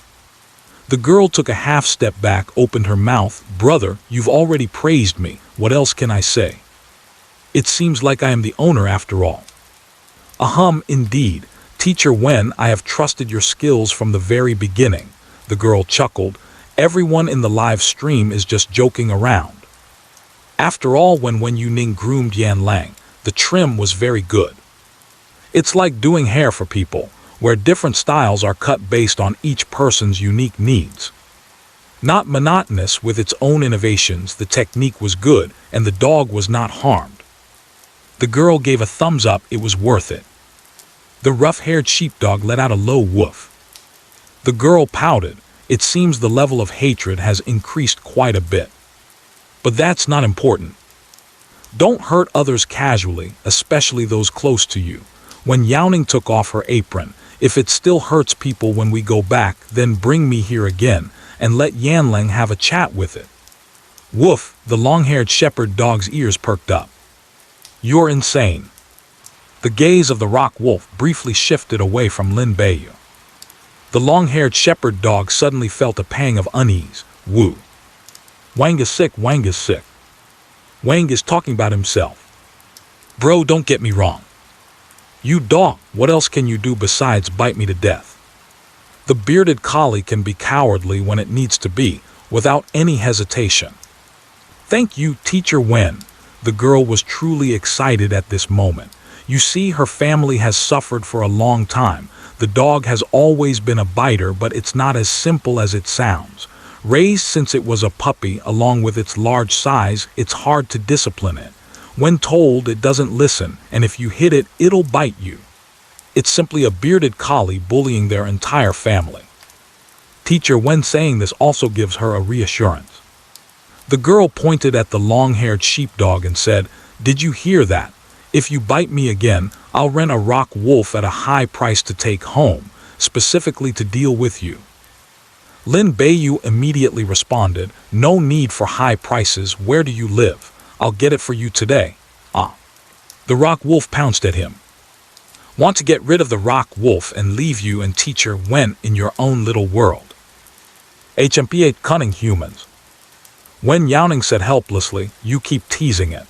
The girl took a half step back, opened her mouth. "Brother, you've already praised me. What else can I say? It seems like I am the owner after all." Indeed. Teacher Wen, I have trusted your skills from the very beginning. The girl chuckled. Everyone in the live stream is just joking around. After all, when Wen Youning groomed Yan Lang, the trim was very good. It's like doing hair for people, where different styles are cut based on each person's unique needs. Not monotonous with its own innovations, the technique was good and the dog was not harmed. The girl gave a thumbs up, it was worth it. The rough-haired sheepdog let out a low woof. The girl pouted. It seems the level of hatred has increased quite a bit. But that's not important. Don't hurt others casually, especially those close to you. When Youning took off her apron, "If it still hurts people when we go back, then bring me here again, and let Yanlang have a chat with it." Woof, the long-haired shepherd dog's ears perked up. "You're insane." The gaze of the rock wolf briefly shifted away from Lin Beiyu. The long-haired shepherd dog suddenly felt a pang of unease. Woo. Wang is sick, Wang is sick. Wang is talking about himself. Bro, don't get me wrong. You dog, what else can you do besides bite me to death? The bearded collie can be cowardly when it needs to be, without any hesitation. Thank you, Teacher Wen. The girl was truly excited at this moment. You see, her family has suffered for a long time. The dog has always been a biter, but it's not as simple as it sounds. Raised since it was a puppy, along with its large size, it's hard to discipline it. When told, it doesn't listen, and if you hit it, it'll bite you. It's simply a bearded collie bullying their entire family. Teacher Wen saying this also gives her a reassurance. The girl pointed at the long-haired sheepdog and said, "Did you hear that? If you bite me again, I'll rent a rock wolf at a high price to take home, specifically to deal with you." Lin Beiyu immediately responded, "No need for high prices. Where do you live? I'll get it for you today." The rock wolf pounced at him. "Want to get rid of the rock wolf and leave you and Teacher Wen in your own little world. HMP8 cunning humans." Wen Youning said helplessly, "You keep teasing it."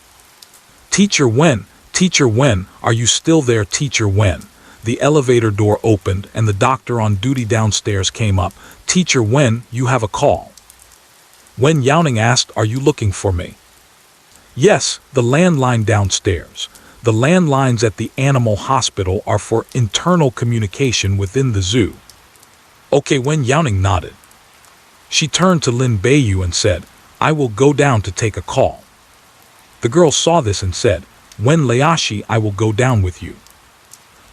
Teacher Wen, are you still there, Teacher Wen?" The elevator door opened and the doctor on duty downstairs came up. "Teacher Wen, you have a call." Wen Youning asked, "Are you looking for me?" "Yes, the landline downstairs. The landlines at the animal hospital are for internal communication within the zoo." "Okay," Wen Youning nodded. She turned to Lin Beiyu and said, "I will go down to take a call." The girl saw this and said, "Wen Layashi, I will go down with you."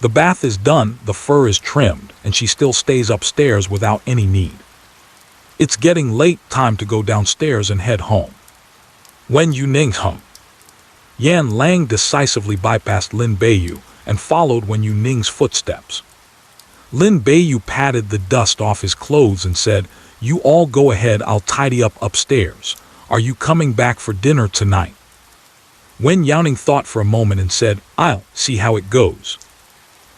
The bath is done, the fur is trimmed, and she still stays upstairs without any need. It's getting late, time to go downstairs and head home. Wen Youning hum. Yan Lang decisively bypassed Lin Beiyu and followed Wen Youning's footsteps. Lin Beiyu patted the dust off his clothes and said, "You all go ahead, I'll tidy up upstairs. Are you coming back for dinner tonight?" Wen Youning thought for a moment and said, "I'll see how it goes.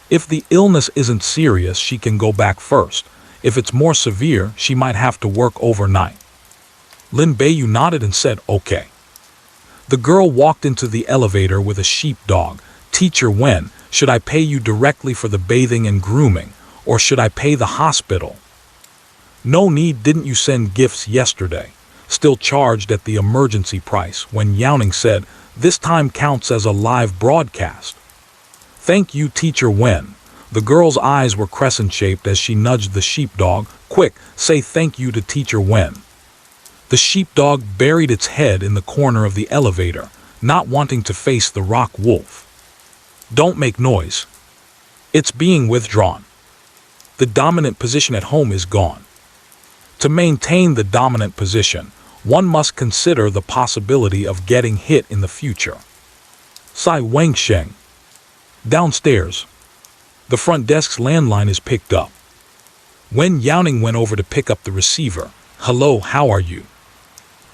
If the illness isn't serious, she can go back first. If it's more severe, she might have to work overnight." Lin Beiyu nodded and said, "Okay." The girl walked into the elevator with a sheepdog. "Teacher Wen, should I pay you directly for the bathing and grooming, or should I pay the hospital?" "No need, didn't you send gifts yesterday?" Still charged at the emergency price, Wen Youning said, "This time counts as a live broadcast." "Thank you, Teacher Wen." The girl's eyes were crescent-shaped as she nudged the sheepdog. "Quick, say thank you to Teacher Wen." The sheepdog buried its head in the corner of the elevator, not wanting to face the rock wolf. "Don't make noise. It's being withdrawn. The dominant position at home is gone." To maintain the dominant position, one must consider the possibility of getting hit in the future. Sai Wengsheng. Downstairs. The front desk's landline is picked up. Wen Youning went over to pick up the receiver. "Hello, how are you?"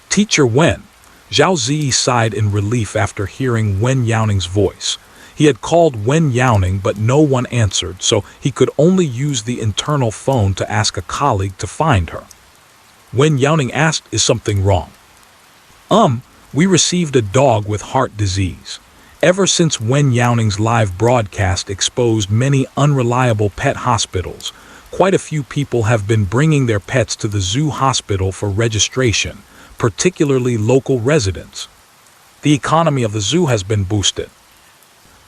"Teacher Wen." Zhao Ziyi sighed in relief after hearing Wen Youning's voice. He had called Wen Youning, but no one answered, so he could only use the internal phone to ask a colleague to find her. Wen Youning asked, "Is something wrong?" We received a dog with heart disease." Ever since Wen Youning's live broadcast exposed many unreliable pet hospitals, quite a few people have been bringing their pets to the zoo hospital for registration, particularly local residents. The economy of the zoo has been boosted.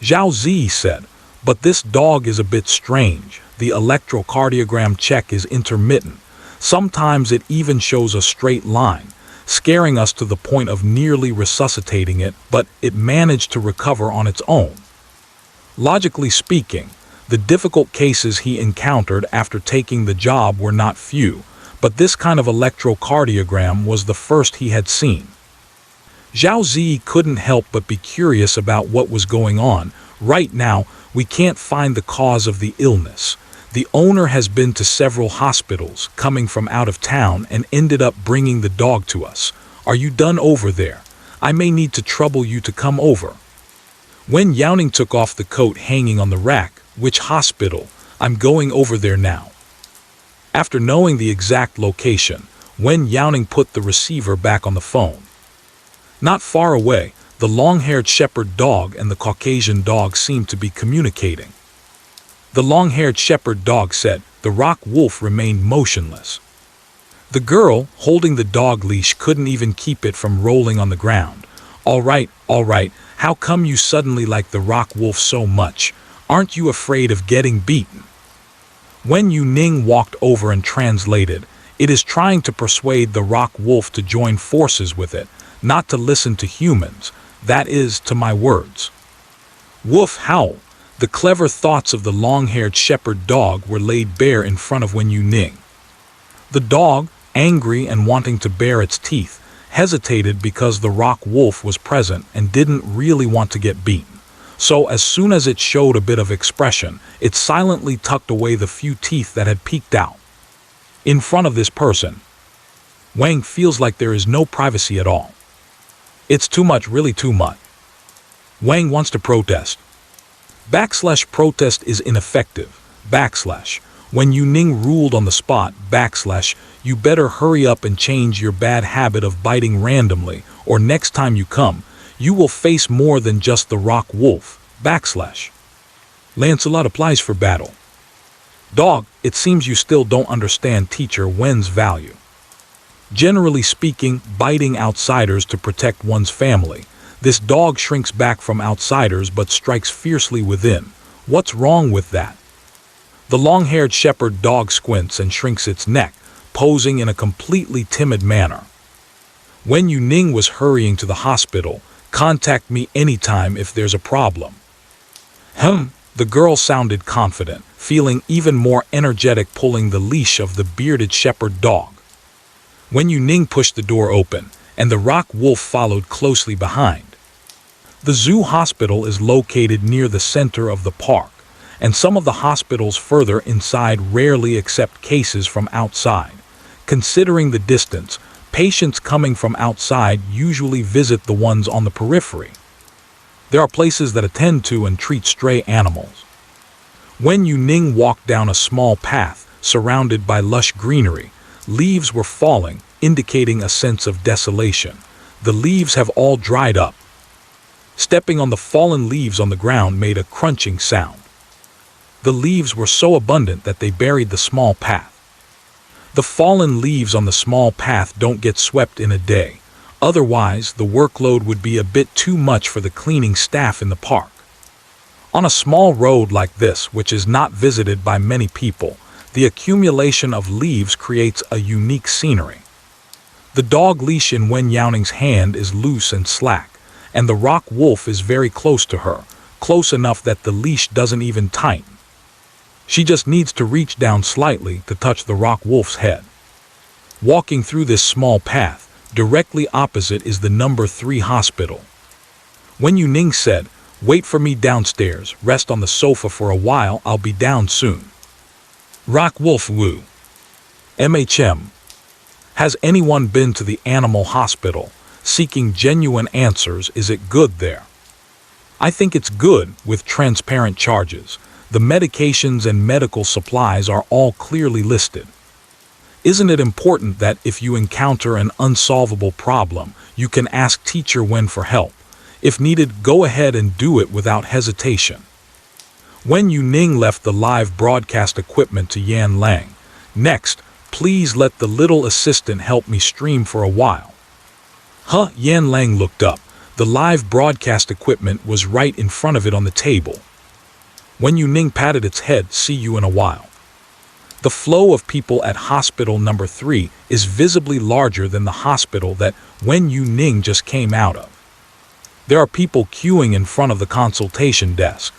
Zhao Ziyi said, "But this dog is a bit strange. The electrocardiogram check is intermittent. Sometimes it even shows a straight line, scaring us to the point of nearly resuscitating it, but it managed to recover on its own." Logically speaking, the difficult cases he encountered after taking the job were not few, but this kind of electrocardiogram was the first he had seen. Zhao Ziyi couldn't help but be curious about what was going on. "Right now, we can't find the cause of the illness. The owner has been to several hospitals, coming from out of town, and ended up bringing the dog to us. Are you done over there? I may need to trouble you to come over." Wen Youning took off the coat hanging on the rack. "Which hospital? I'm going over there now." After knowing the exact location, Wen Youning put the receiver back on the phone. Not far away, the long-haired shepherd dog and the Caucasian dog seemed to be communicating. The long-haired shepherd dog said, "The rock wolf remained motionless." The girl, holding the dog leash, couldn't even keep it from rolling on the ground. All right, how come you suddenly like the rock wolf so much? Aren't you afraid of getting beaten?" Wen Youning walked over and translated, "It is trying to persuade the rock wolf to join forces with it, not to listen to humans, that is, to my words." Woof howl. The clever thoughts of the long-haired shepherd dog were laid bare in front of Wen Youning. The dog, angry and wanting to bare its teeth, hesitated because the rock wolf was present and didn't really want to get beaten. So as soon as it showed a bit of expression, it silently tucked away the few teeth that had peeked out. In front of this person, Wang feels like there is no privacy at all. It's too much, really too much. Wang wants to protest. /protest is ineffective. Wen Youning ruled on the spot. You better hurry up and change your bad habit of biting randomly, or next time you come, you will face more than just the rock wolf. Lancelot applies for battle. Dog, it seems you still don't understand Teacher Wen's value. Generally speaking, biting outsiders to protect one's family. This dog shrinks back from outsiders but strikes fiercely within. What's wrong with that? The long-haired shepherd dog squints and shrinks its neck, posing in a completely timid manner. Wen Youning was hurrying to the hospital. Contact me anytime if there's a problem. The girl sounded confident, feeling even more energetic, pulling the leash of the bearded shepherd dog. Wen Youning pushed the door open, and the rock wolf followed closely behind. The zoo hospital is located near the center of the park, and some of the hospitals further inside rarely accept cases from outside. Considering the distance, patients coming from outside usually visit the ones on the periphery. There are places that attend to and treat stray animals. Wen Youning walked down a small path surrounded by lush greenery. Leaves were falling, indicating a sense of desolation. The leaves have all dried up. Stepping on the fallen leaves on the ground made a crunching sound. The leaves were so abundant that they buried the small path. The fallen leaves on the small path don't get swept in a day. Otherwise, the workload would be a bit too much for the cleaning staff in the park. On a small road like this, which is not visited by many people, the accumulation of leaves creates a unique scenery. The dog leash in Wen Youning's hand is loose and slack, and the rock wolf is very close to her, close enough that the leash doesn't even tighten. She just needs to reach down slightly to touch the rock wolf's head. Walking through this small path, directly opposite is the number 3 hospital. Wen Youning said, "Wait for me downstairs, rest on the sofa for a while, I'll be down soon." Rock wolf Wu. MHM. Has anyone been to the animal hospital, seeking genuine answers? Is it good there? I think it's good, with transparent charges. The medications and medical supplies are all clearly listed. Isn't it important that if you encounter an unsolvable problem, you can ask Teacher Wen for help? If needed, go ahead and do it without hesitation. Wen Youning left the live broadcast equipment to Yan Lang. Next, please let the little assistant help me stream for a while. Huh? Yan Lang looked up. The live broadcast equipment was right in front of it on the table. Wen Youning patted its head. See you in a while. The flow of people at hospital number 3 is visibly larger than the hospital that Wen Youning just came out of. There are people queuing in front of the consultation desk.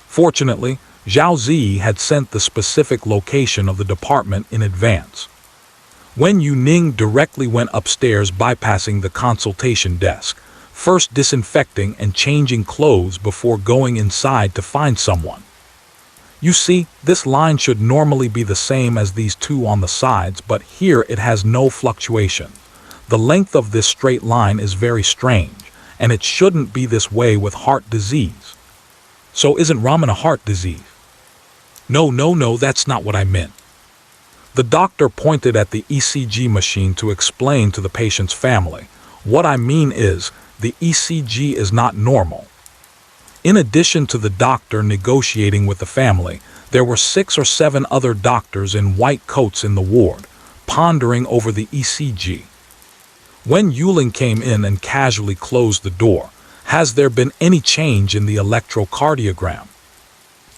Fortunately, Zhao Zi had sent the specific location of the department in advance. Wen Youning directly went upstairs, bypassing the consultation desk, first disinfecting and changing clothes before going inside to find someone. You see, this line should normally be the same as these 2 on the sides, but here it has no fluctuation. The length of this straight line is very strange, and it shouldn't be this way with heart disease. So isn't ramen a heart disease? No, that's not what I meant. The doctor pointed at the ECG machine to explain to the patient's family. What I mean is, the ECG is not normal. In addition to the doctor negotiating with the family, there were 6 or 7 other doctors in white coats in the ward, pondering over the ECG. Wen Youning came in and casually closed the door. Has there been any change in the electrocardiogram?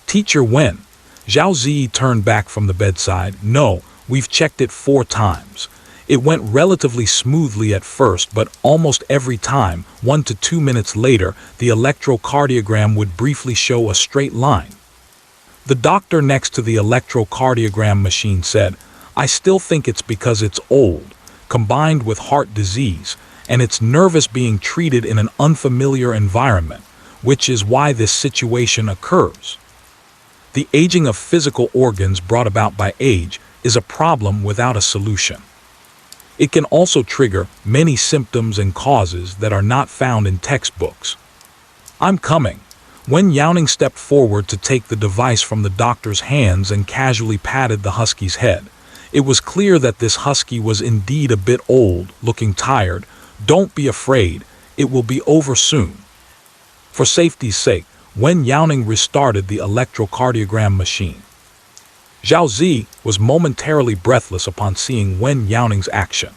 Teacher Wen. Zhao Zi turned back from the bedside. No, we've checked it 4 times. It went relatively smoothly at first, but almost every time, 1 to 2 minutes later, the electrocardiogram would briefly show a straight line. The doctor next to the electrocardiogram machine said, I still think it's because it's old, combined with heart disease, and it's nervous being treated in an unfamiliar environment, which is why this situation occurs. The aging of physical organs brought about by age is a problem without a solution. It can also trigger many symptoms and causes that are not found in textbooks. I'm coming. Wen Youning stepped forward to take the device from the doctor's hands and casually patted the husky's head. It was clear that this husky was indeed a bit old, looking tired. Don't be afraid, it will be over soon. For safety's sake, Wen Youning restarted the electrocardiogram machine. Zhao Zi was momentarily breathless upon seeing Wen Youning's action.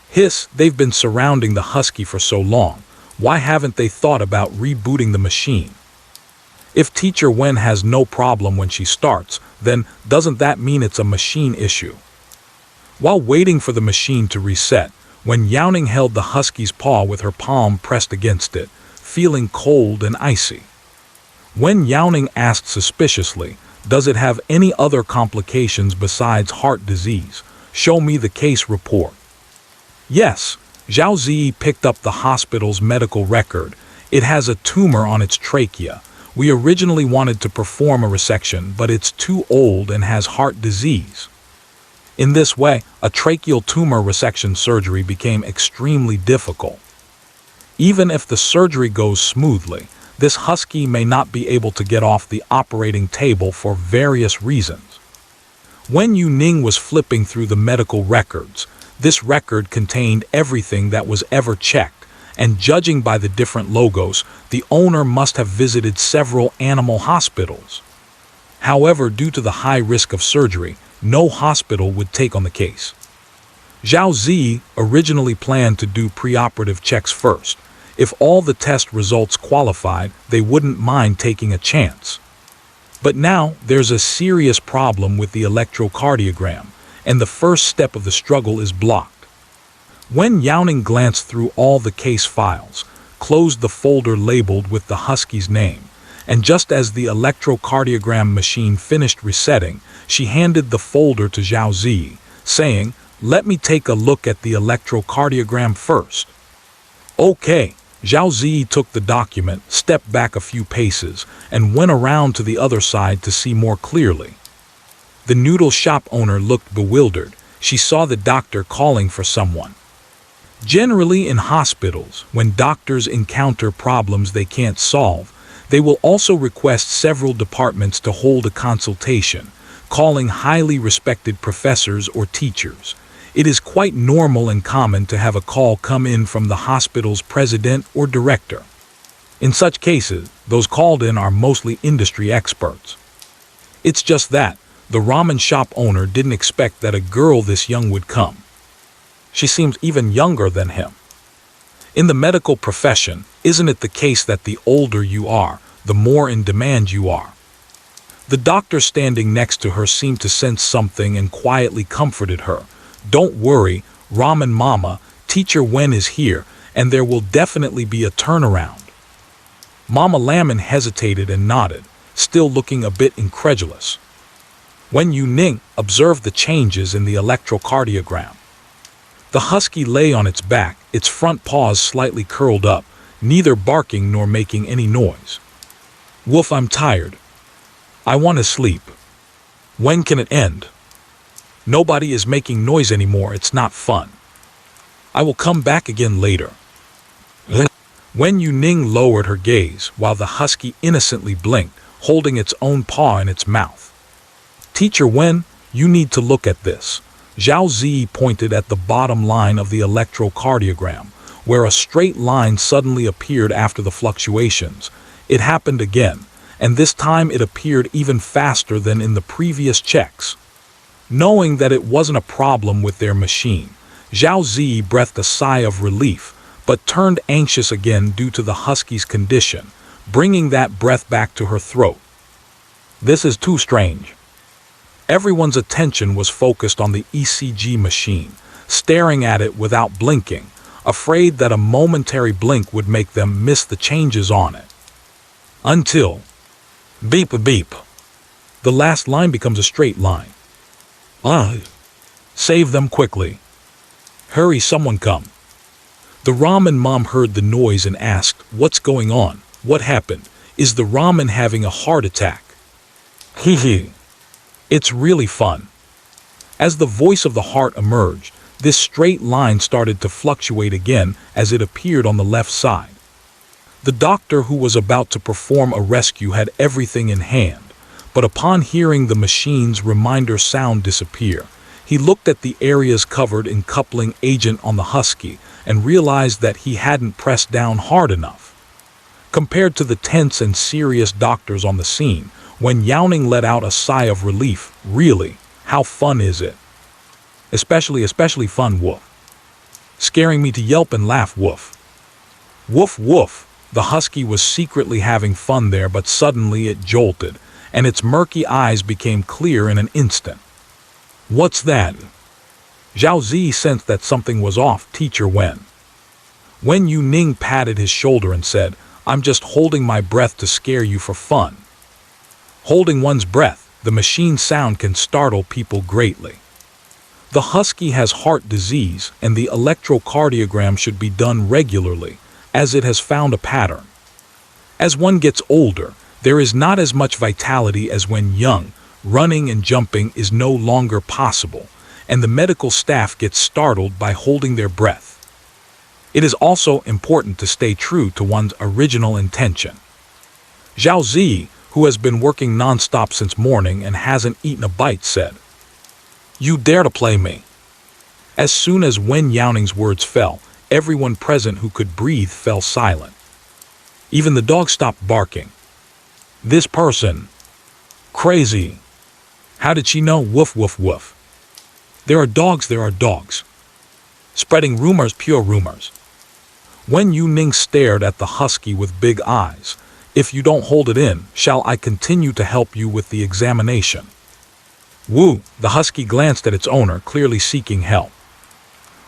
Hiss, they've been surrounding the husky for so long. Why haven't they thought about rebooting the machine? If Teacher Wen has no problem when she starts, then doesn't that mean it's a machine issue? While waiting for the machine to reset, Wen Youning held the husky's paw with her palm pressed against it, feeling cold and icy. Wen Youning asked suspiciously, does it have any other complications besides heart disease? Show me the case report. Yes, Zhao Zi picked up the hospital's medical record. It has a tumor on its trachea. We originally wanted to perform a resection, but it's too old and has heart disease. In this way, a tracheal tumor resection surgery became extremely difficult. Even if the surgery goes smoothly, this husky may not be able to get off the operating table for various reasons. Wen Youning was flipping through the medical records. This record contained everything that was ever checked, and judging by the different logos, the owner must have visited several animal hospitals. However, due to the high risk of surgery, no hospital would take on the case. Zhao Zi originally planned to do preoperative checks first. If all the test results qualified, they wouldn't mind taking a chance. But now there's a serious problem with the electrocardiogram, and the first step of the struggle is blocked. Wen Youning glanced through all the case files, closed the folder labeled with the husky's name, and just as the electrocardiogram machine finished resetting, she handed the folder to Zhao Zi, saying, "Let me take a look at the electrocardiogram first." Okay. Zhao Zi took the document, stepped back a few paces, and went around to the other side to see more clearly. The noodle shop owner looked bewildered. She saw the doctor calling for someone. Generally in hospitals, when doctors encounter problems they can't solve, they will also request several departments to hold a consultation, calling highly respected professors or teachers. It is quite normal and common to have a call come in from the hospital's president or director. In such cases, those called in are mostly industry experts. It's just that the ramen shop owner didn't expect that a girl this young would come. She seems even younger than him. In the medical profession, isn't it the case that the older you are, the more in demand you are? The doctor standing next to her seemed to sense something and quietly comforted her. "Don't worry, Ramen Mama, Teacher Wen is here, and there will definitely be a turnaround." Mama Lamon hesitated and nodded, still looking a bit incredulous. Wen Youning observed the changes in the electrocardiogram. The husky lay on its back, its front paws slightly curled up, neither barking nor making any noise. "Woof, I'm tired. I want to sleep. When can it end? Nobody is making noise anymore, it's not fun. I will come back again later." Wen Youning lowered her gaze, while the husky innocently blinked, holding its own paw in its mouth. "Teacher Wen, you need to look at this." Zhao Zi pointed at the bottom line of the electrocardiogram, where a straight line suddenly appeared after the fluctuations. It happened again, and this time it appeared even faster than in the previous checks. Knowing that it wasn't a problem with their machine, Zhao Zi breathed a sigh of relief, but turned anxious again due to the husky's condition, bringing that breath back to her throat. This is too strange. Everyone's attention was focused on the ECG machine, staring at it without blinking, afraid that a momentary blink would make them miss the changes on it. Until, beep beep, the last line becomes a straight line. Save them quickly. Hurry, someone come. The ramen mom heard the noise and asked, "What's going on? What happened? Is the ramen having a heart attack?" Hee. It's really fun. As the voice of the heart emerged, this straight line started to fluctuate again as it appeared on the left side. The doctor who was about to perform a rescue had everything in hand, but upon hearing the machine's reminder sound disappear, he looked at the areas covered in coupling agent on the husky and realized that he hadn't pressed down hard enough. Compared to the tense and serious doctors on the scene, Wen Youning let out a sigh of relief. Really, how fun is it? Especially fun, woof. Scaring me to yelp and laugh, woof. Woof woof. The husky was secretly having fun there, but suddenly it jolted, and its murky eyes became clear in an instant. "What's that?" Zhao Zi sensed that something was off. "Teacher Wen." Wen Youning patted his shoulder and said, "I'm just holding my breath to scare you for fun." Holding one's breath, the machine sound can startle people greatly. The husky has heart disease, and the electrocardiogram should be done regularly, as it has found a pattern. As one gets older, there is not as much vitality as when young. Running and jumping is no longer possible, and the medical staff gets startled by holding their breath. It is also important to stay true to one's original intention. Zhao Zi, who has been working non-stop since morning and hasn't eaten a bite, said, "You dare to play me?" As soon as Wen Youning's words fell, everyone present who could breathe fell silent. Even the dog stopped barking. This person. Crazy. How did she know? Woof, woof, woof. There are dogs. Spreading rumors, pure rumors. Wen Youning stared at the husky with big eyes. If you don't hold it in, shall I continue to help you with the examination? Woo, the husky glanced at its owner, clearly seeking help.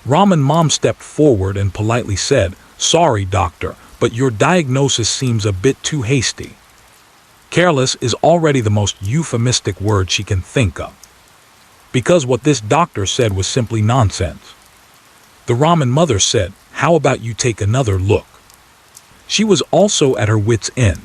Ramen Mom stepped forward and politely said, "Sorry, doctor, but your diagnosis seems a bit too hasty." Careless is already the most euphemistic word she can think of, because what this doctor said was simply nonsense. The ramen mother said, "How about you take another look?" She was also at her wit's end.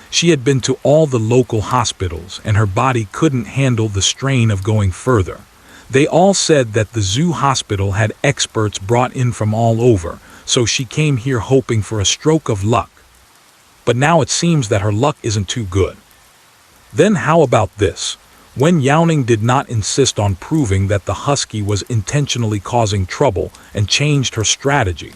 She had been to all the local hospitals, and her body couldn't handle the strain of going further. They all said that the zoo hospital had experts brought in from all over, so she came here hoping for a stroke of luck. But now it seems that her luck isn't too good. Then how about this? Wen Youning did not insist on proving that the husky was intentionally causing trouble and changed her strategy.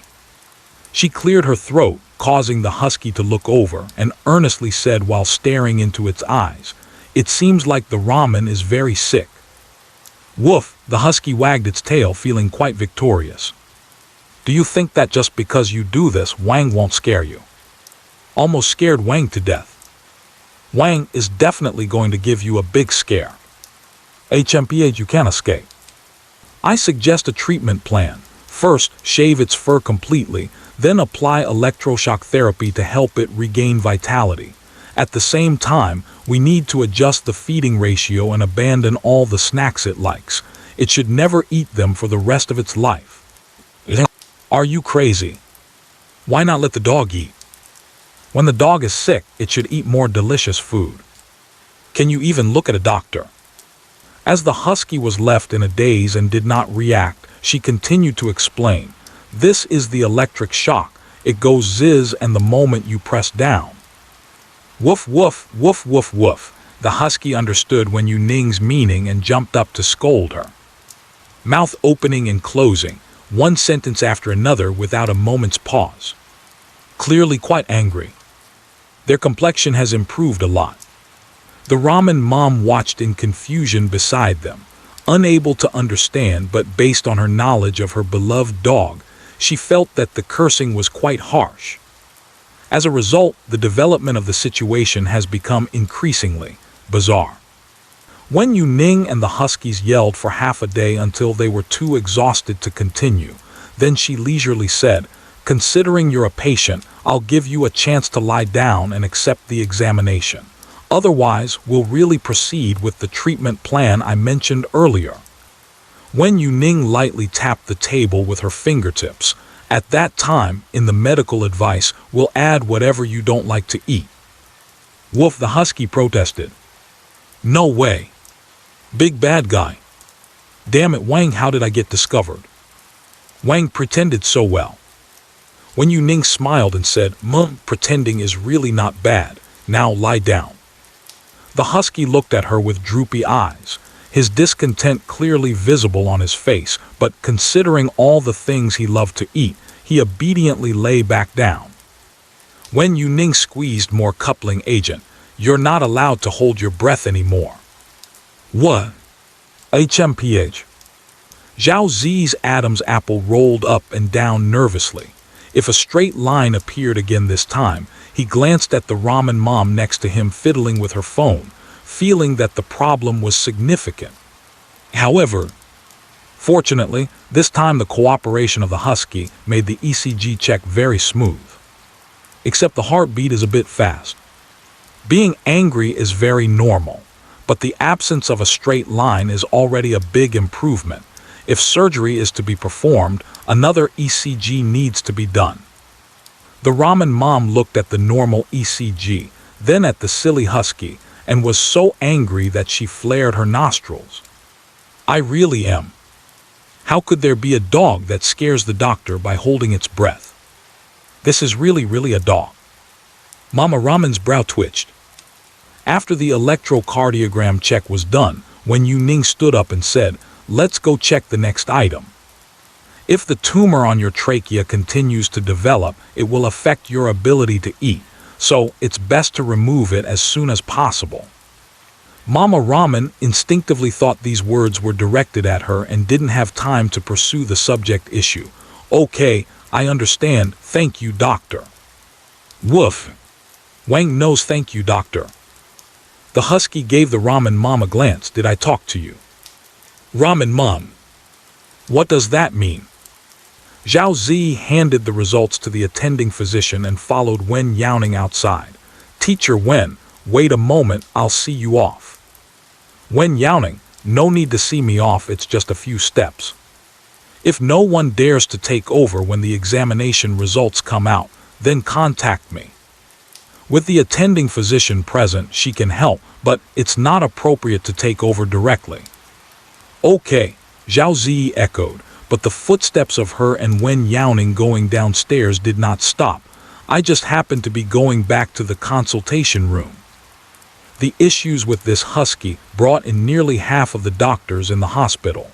She cleared her throat, causing the husky to look over, and earnestly said while staring into its eyes, "It seems like the ramen is very sick." Woof, the husky wagged its tail, feeling quite victorious. "Do you think that just because you do this, Wang won't scare you?" Almost scared Wang to death. Wang is definitely going to give you a big scare. HMPH, you can't escape. I suggest a treatment plan. First, shave its fur completely, then apply electroshock therapy to help it regain vitality. At the same time, we need to adjust the feeding ratio and abandon all the snacks it likes. It should never eat them for the rest of its life. Are you crazy? Why not let the dog eat? When the dog is sick, it should eat more delicious food. Can you even look at a doctor? As the husky was left in a daze and did not react, she continued to explain. This is the electric shock. It goes zizz and the moment you press down. Woof, woof, woof, woof, woof. The husky understood Wen Youning's meaning and jumped up to scold her. Mouth opening and closing, one sentence after another without a moment's pause. Clearly quite angry. Their complexion has improved a lot. The ramen mom watched in confusion beside them, unable to understand, but based on her knowledge of her beloved dog, she felt that the cursing was quite harsh. As a result, the development of the situation has become increasingly bizarre. Wen Youning and the huskies yelled for half a day until they were too exhausted to continue. Then she leisurely said, "Considering you're a patient, I'll give you a chance to lie down and accept the examination. Otherwise, we'll really proceed with the treatment plan I mentioned earlier." Wen Youning lightly tapped the table with her fingertips. "At that time, in the medical advice, we'll add whatever you don't like to eat." Woof, the husky protested. "No way. Big bad guy. Damn it, Wang, how did I get discovered?" Wang pretended so well. Wen Youning smiled and said, Pretending is really not bad. Now lie down." The husky looked at her with droopy eyes, his discontent clearly visible on his face, but considering all the things he loved to eat, he obediently lay back down. Wen Youning squeezed more coupling agent. "You're not allowed to hold your breath anymore." "What?" HMPH. Zhao Zi's Adam's apple rolled up and down nervously. If a straight line appeared again this time, he glanced at the ramen mom next to him fiddling with her phone, feeling that the problem was significant. However, fortunately, this time the cooperation of the husky made the ECG check very smooth. Except the heartbeat is a bit fast. Being angry is very normal, but the absence of a straight line is already a big improvement. If surgery is to be performed, another ECG needs to be done. The ramen mom looked at the normal ECG, then at the silly husky, and was so angry that she flared her nostrils. "I really am. How could there be a dog that scares the doctor by holding its breath? This is really a dog." Mama Ramen's brow twitched. After the electrocardiogram check was done, Wen Youning stood up and said, "Let's go check the next item." If the tumor on your trachea continues to develop, it will affect your ability to eat, so it's best to remove it as soon as possible. Mama Ramen instinctively thought these words were directed at her and didn't have time to pursue the subject issue. Okay, I understand, thank you, doctor. Woof. Wang knows, thank you, doctor. The husky gave the ramen mom a glance. Did I talk to you? Ramen mom. What does that mean? Zhao Zi handed the results to the attending physician and followed Wen Youning outside. Teacher Wen, wait a moment, I'll see you off. Wen Youning, no need to see me off, it's just a few steps. If no one dares to take over when the examination results come out, then contact me. With the attending physician present, she can help, but it's not appropriate to take over directly. Okay, Zhao Zi echoed, but the footsteps of her and Wen Youning going downstairs did not stop. I just happened to be going back to the consultation room. The issues with this husky brought in nearly half of the doctors in the hospital.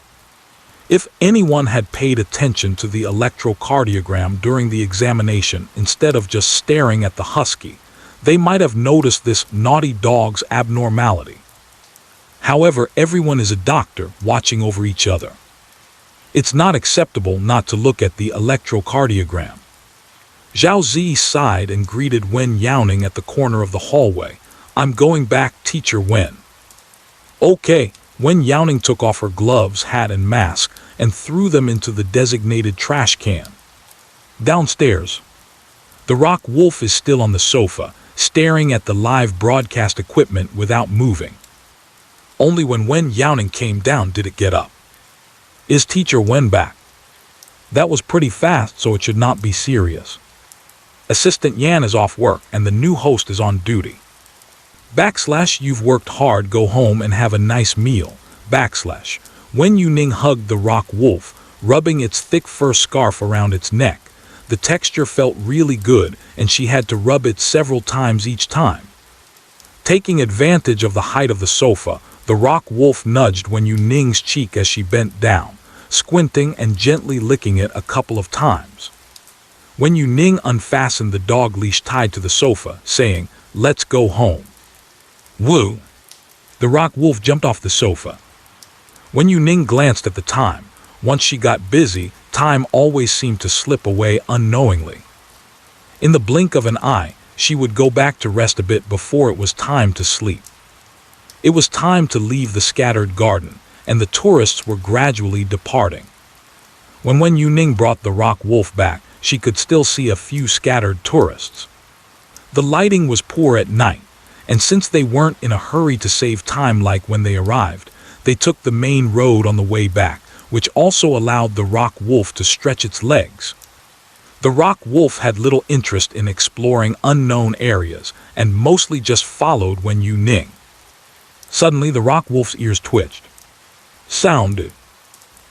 If anyone had paid attention to the electrocardiogram during the examination instead of just staring at the husky, they might have noticed this naughty dog's abnormality. However, everyone is a doctor watching over each other. It's not acceptable not to look at the electrocardiogram. Zhao Zi sighed and greeted Wen Youning at the corner of the hallway. I'm going back, Teacher Wen. Okay. Wen Youning took off her gloves, hat and mask and threw them into the designated trash can. Downstairs. The rock wolf is still on the sofa, staring at the live broadcast equipment without moving. Only when Wen Youning came down did it get up. Is Teacher Wen back? That was pretty fast, so it should not be serious. Assistant Yan is off work and the new host is on duty. / You've worked hard, go home and have a nice meal. / Wen Youning hugged the rock wolf, rubbing its thick fur scarf around its neck. The texture felt really good and she had to rub it several times each time. Taking advantage of the height of the sofa, the rock wolf nudged Wen Youning's cheek as she bent down, squinting and gently licking it a couple of times. Wen Youning unfastened the dog leash tied to the sofa, saying, "Let's go home." Woo! The rock wolf jumped off the sofa. Wen Youning glanced at the time. Once she got busy, time always seemed to slip away unknowingly. In the blink of an eye, she would go back to rest a bit before it was time to sleep. It was time to leave the scattered garden, and the tourists were gradually departing. When Wen Youning brought the rock wolf back, she could still see a few scattered tourists. The lighting was poor at night, and since they weren't in a hurry to save time like when they arrived, they took the main road on the way back, which also allowed the rock wolf to stretch its legs. The rock wolf had little interest in exploring unknown areas and mostly just followed Wen Youning. Suddenly, the rock wolf's ears twitched. Sound.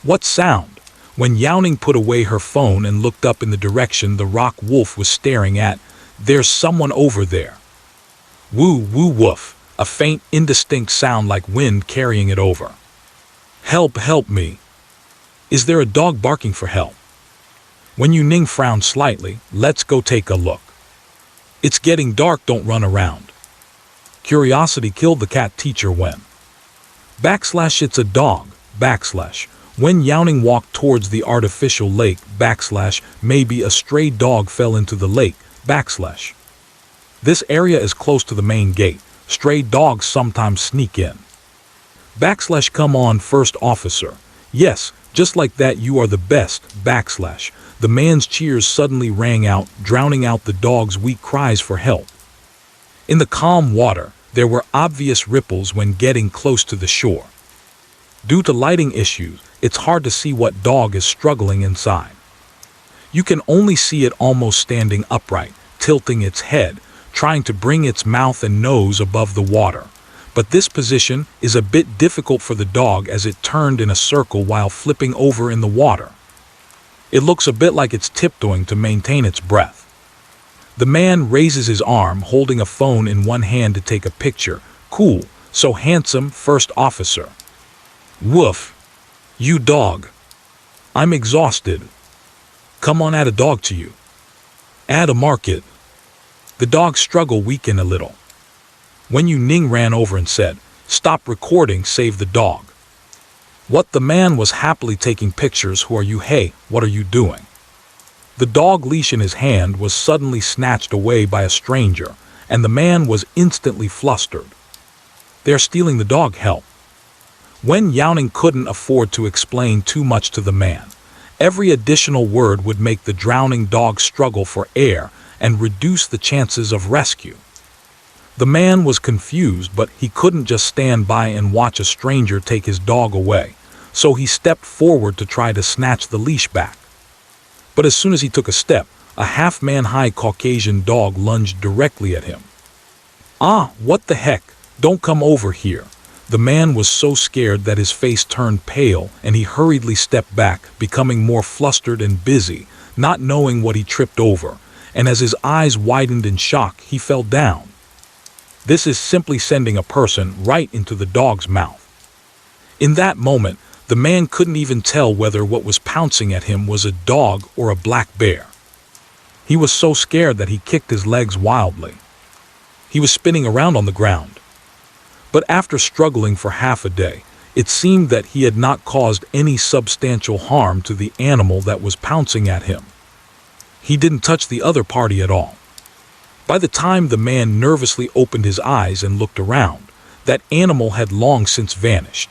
What sound? Wen Youning put away her phone and looked up in the direction the rock wolf was staring at. There's someone over there. Woo woo woof, a faint, indistinct sound like wind carrying it over. Help, help me. Is there a dog barking for help? Wen Youning frowned slightly. Let's go take a look. It's getting dark, don't run around. Curiosity killed the cat, Teacher Wen. / It's a dog. / Wen Youning walked towards the artificial lake. / Maybe a stray dog fell into the lake. / This area is close to the main gate. Stray dogs sometimes sneak in. / Come on, first officer. Yes, just like that, you are the best. / The man's cheers suddenly rang out, drowning out the dog's weak cries for help. In the calm water, there were obvious ripples when getting close to the shore. Due to lighting issues, it's hard to see what dog is struggling inside. You can only see it almost standing upright, tilting its head, trying to bring its mouth and nose above the water. But this position is a bit difficult for the dog as it turned in a circle while flipping over in the water. It looks a bit like it's tiptoeing to maintain its breath. The man raises his arm, holding a phone in one hand to take a picture. Cool, so handsome, first officer. Woof. You dog. I'm exhausted. Come on, add a dog to you. Add a market. The dog's struggle weakened a little. Wen Youning ran over and said, "Stop recording, save the dog." What the man was happily taking pictures. Who are you? Hey, what are you doing? The dog leash in his hand was suddenly snatched away by a stranger, and the man was instantly flustered. They're stealing the dog, help. Wen Youning couldn't afford to explain too much to the man. Every additional word would make the drowning dog struggle for air and reduce the chances of rescue. The man was confused, but he couldn't just stand by and watch a stranger take his dog away, so he stepped forward to try to snatch the leash back. But as soon as he took a step, a half-man-high Caucasian dog lunged directly at him. "Ah, what the heck? Don't come over here." The man was so scared that his face turned pale, and he hurriedly stepped back, becoming more flustered and busy, not knowing what he tripped over, and as his eyes widened in shock, he fell down. This is simply sending a person right into the dog's mouth. In that moment, the man couldn't even tell whether what was pouncing at him was a dog or a black bear. He was so scared that he kicked his legs wildly. He was spinning around on the ground. But after struggling for half a day, it seemed that he had not caused any substantial harm to the animal that was pouncing at him. He didn't touch the other party at all. By the time the man nervously opened his eyes and looked around, that animal had long since vanished.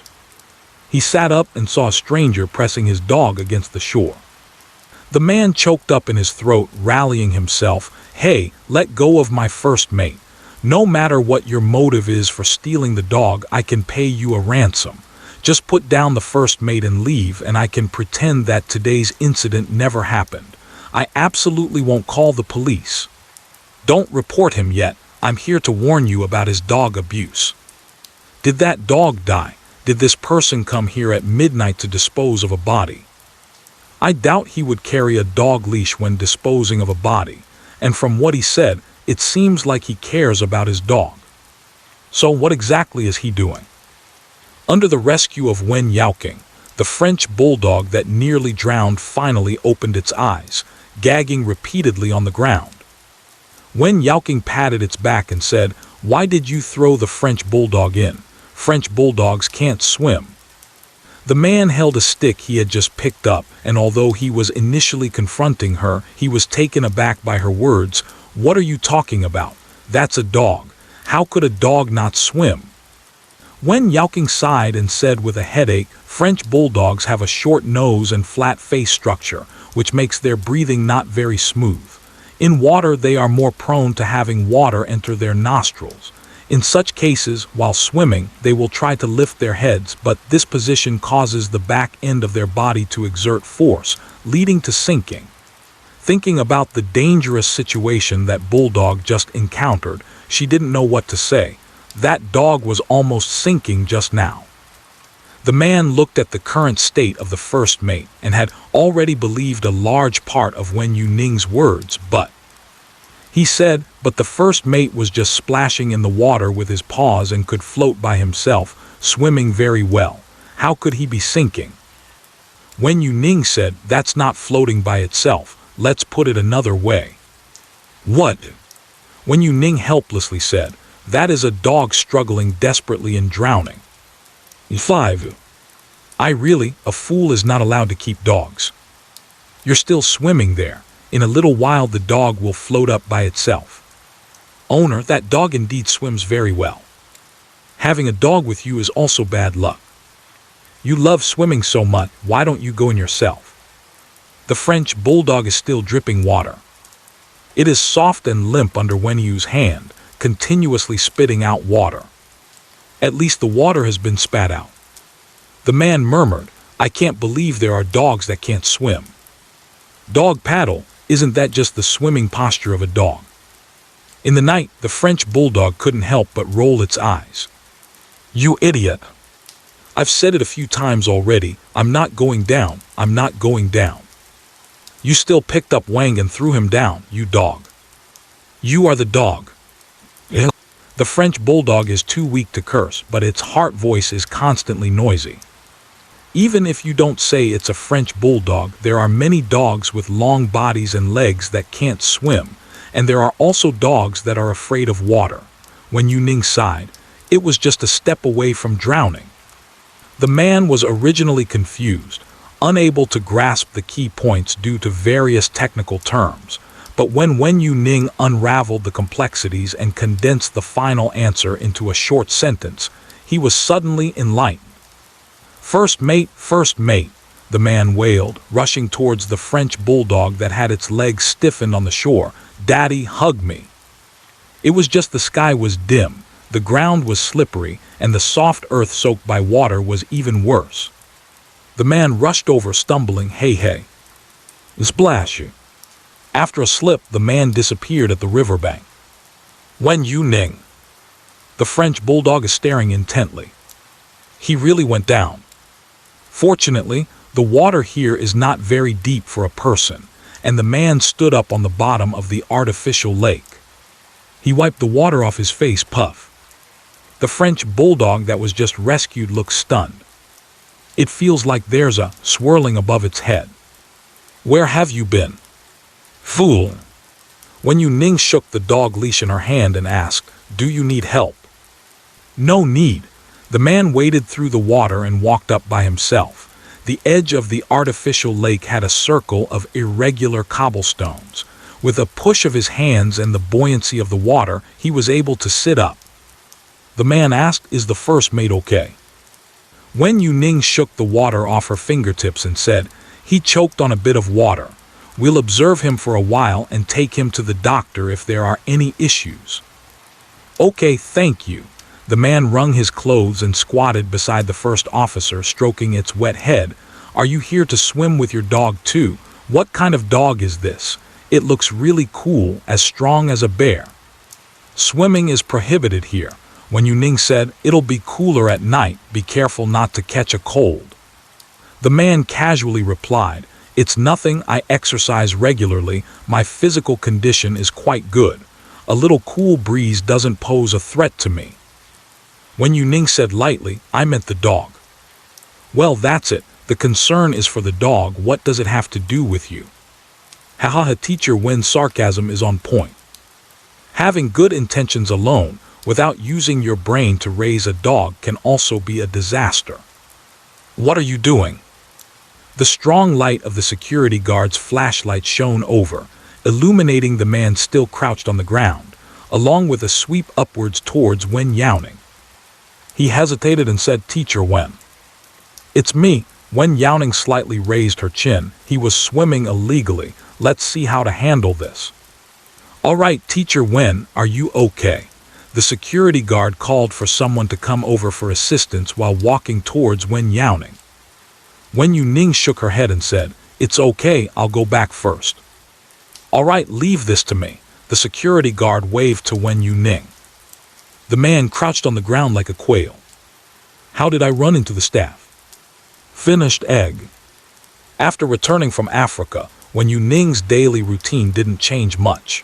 He sat up and saw a stranger pressing his dog against the shore. The man choked up in his throat, rallying himself. "Hey, let go of my first mate. No matter what your motive is for stealing the dog, I can pay you a ransom. Just put down the first mate and leave, and I can pretend that today's incident never happened. I absolutely won't call the police. Don't report him yet. I'm here to warn you about his dog abuse." Did that dog die? Did this person come here at midnight to dispose of a body? I doubt he would carry a dog leash when disposing of a body, and from what he said, it seems like he cares about his dog. So what exactly is he doing? Under the rescue of Wen Youning, the French bulldog that nearly drowned finally opened its eyes, gagging repeatedly on the ground. Wen Youning patted its back and said, "Why did you throw the French bulldog in? French bulldogs can't swim." The man held a stick he had just picked up, and although he was initially confronting her, he was taken aback by her words. "What are you talking about? That's a dog. How could a dog not swim?" Wen Youning sighed and said with a headache, "French bulldogs have a short nose and flat face structure, which makes their breathing not very smooth. In water, they are more prone to having water enter their nostrils. In such cases, while swimming, they will try to lift their heads, but this position causes the back end of their body to exert force, leading to sinking." Thinking about the dangerous situation that Bulldog just encountered, she didn't know what to say. That dog was almost sinking just now. The man looked at the current state of the first mate and had already believed a large part of Wen Youning's words, but he said, "But the first mate was just splashing in the water with his paws and could float by himself, swimming very well. How could he be sinking?" Wen Youning said, "That's not floating by itself. Let's put it another way." "What?" Wen Youning helplessly said, "That is a dog struggling desperately and drowning." 5. A fool is not allowed to keep dogs. You're still swimming there. In a little while the dog will float up by itself. Owner, that dog indeed swims very well. Having a dog with you is also bad luck. You love swimming so much, why don't you go in yourself? The French bulldog is still dripping water. It is soft and limp under Wen Yu's hand, continuously spitting out water. At least the water has been spat out. The man murmured, "I can't believe there are dogs that can't swim." Dog paddle, isn't that just the swimming posture of a dog? In the night, the French bulldog couldn't help but roll its eyes. "You idiot. I've said it a few times already, I'm not going down, I'm not going down. You still picked up Wang and threw him down, you dog. You are the dog." The French bulldog is too weak to curse, but its heart voice is constantly noisy. Even if you don't say it's a French bulldog, there are many dogs with long bodies and legs that can't swim, and there are also dogs that are afraid of water. Wen Youning sighed. It was just a step away from drowning. The man was originally confused, unable to grasp the key points due to various technical terms, but when Wen Youning unraveled the complexities and condensed the final answer into a short sentence, he was suddenly enlightened. First mate, the man wailed, rushing towards the French bulldog that had its legs stiffened on the shore. Daddy, hug me. It was just the sky was dim, the ground was slippery, and the soft earth soaked by water was even worse. The man rushed over, stumbling. Hey. Splash. After a slip, the man disappeared at the riverbank. Wen Youning. The French bulldog is staring intently. He really went down. Fortunately, the water here is not very deep for a person, and the man stood up on the bottom of the artificial lake. He wiped the water off his face. Puff. The French bulldog that was just rescued looked stunned. It feels like there's a swirling above its head. Where have you been? Fool. Wen Youning shook the dog leash in her hand and asked, Do you need help? No need. The man waded through the water and walked up by himself. The edge of the artificial lake had a circle of irregular cobblestones. With a push of his hands and the buoyancy of the water, he was able to sit up. The man asked, Is the first mate okay? Wen Youning shook the water off her fingertips and said, He choked on a bit of water. We'll observe him for a while and take him to the doctor if there are any issues. Okay, thank you. The man wrung his clothes and squatted beside the first officer, stroking its wet head. Are you here to swim with your dog too? What kind of dog is this? It looks really cool, as strong as a bear. Swimming is prohibited here. Wen Youning said, It'll be cooler at night. Be careful not to catch a cold. The man casually replied, It's nothing. I exercise regularly. My physical condition is quite good. A little cool breeze doesn't pose a threat to me. Wen Youning said lightly, I meant the dog. Well, that's it. The concern is for the dog. What does it have to do with you? Haha, teacher Wen's sarcasm is on point. Having good intentions alone, without using your brain to raise a dog, can also be a disaster. What are you doing? The strong light of the security guard's flashlight shone over, illuminating the man still crouched on the ground, along with a sweep upwards towards Wen Youning. He hesitated and said, Teacher Wen. It's me. Wen Youning slightly raised her chin. He was swimming illegally. Let's see how to handle this. All right, Teacher Wen, are you okay? The security guard called for someone to come over for assistance while walking towards Wen Youning. Wen Youning shook her head and said, It's okay, I'll go back first. All right, leave this to me. The security guard waved to Wen Youning. The man crouched on the ground like a quail. How did I run into the staff? Finished egg. After returning from Africa, Wen Youning's daily routine didn't change much.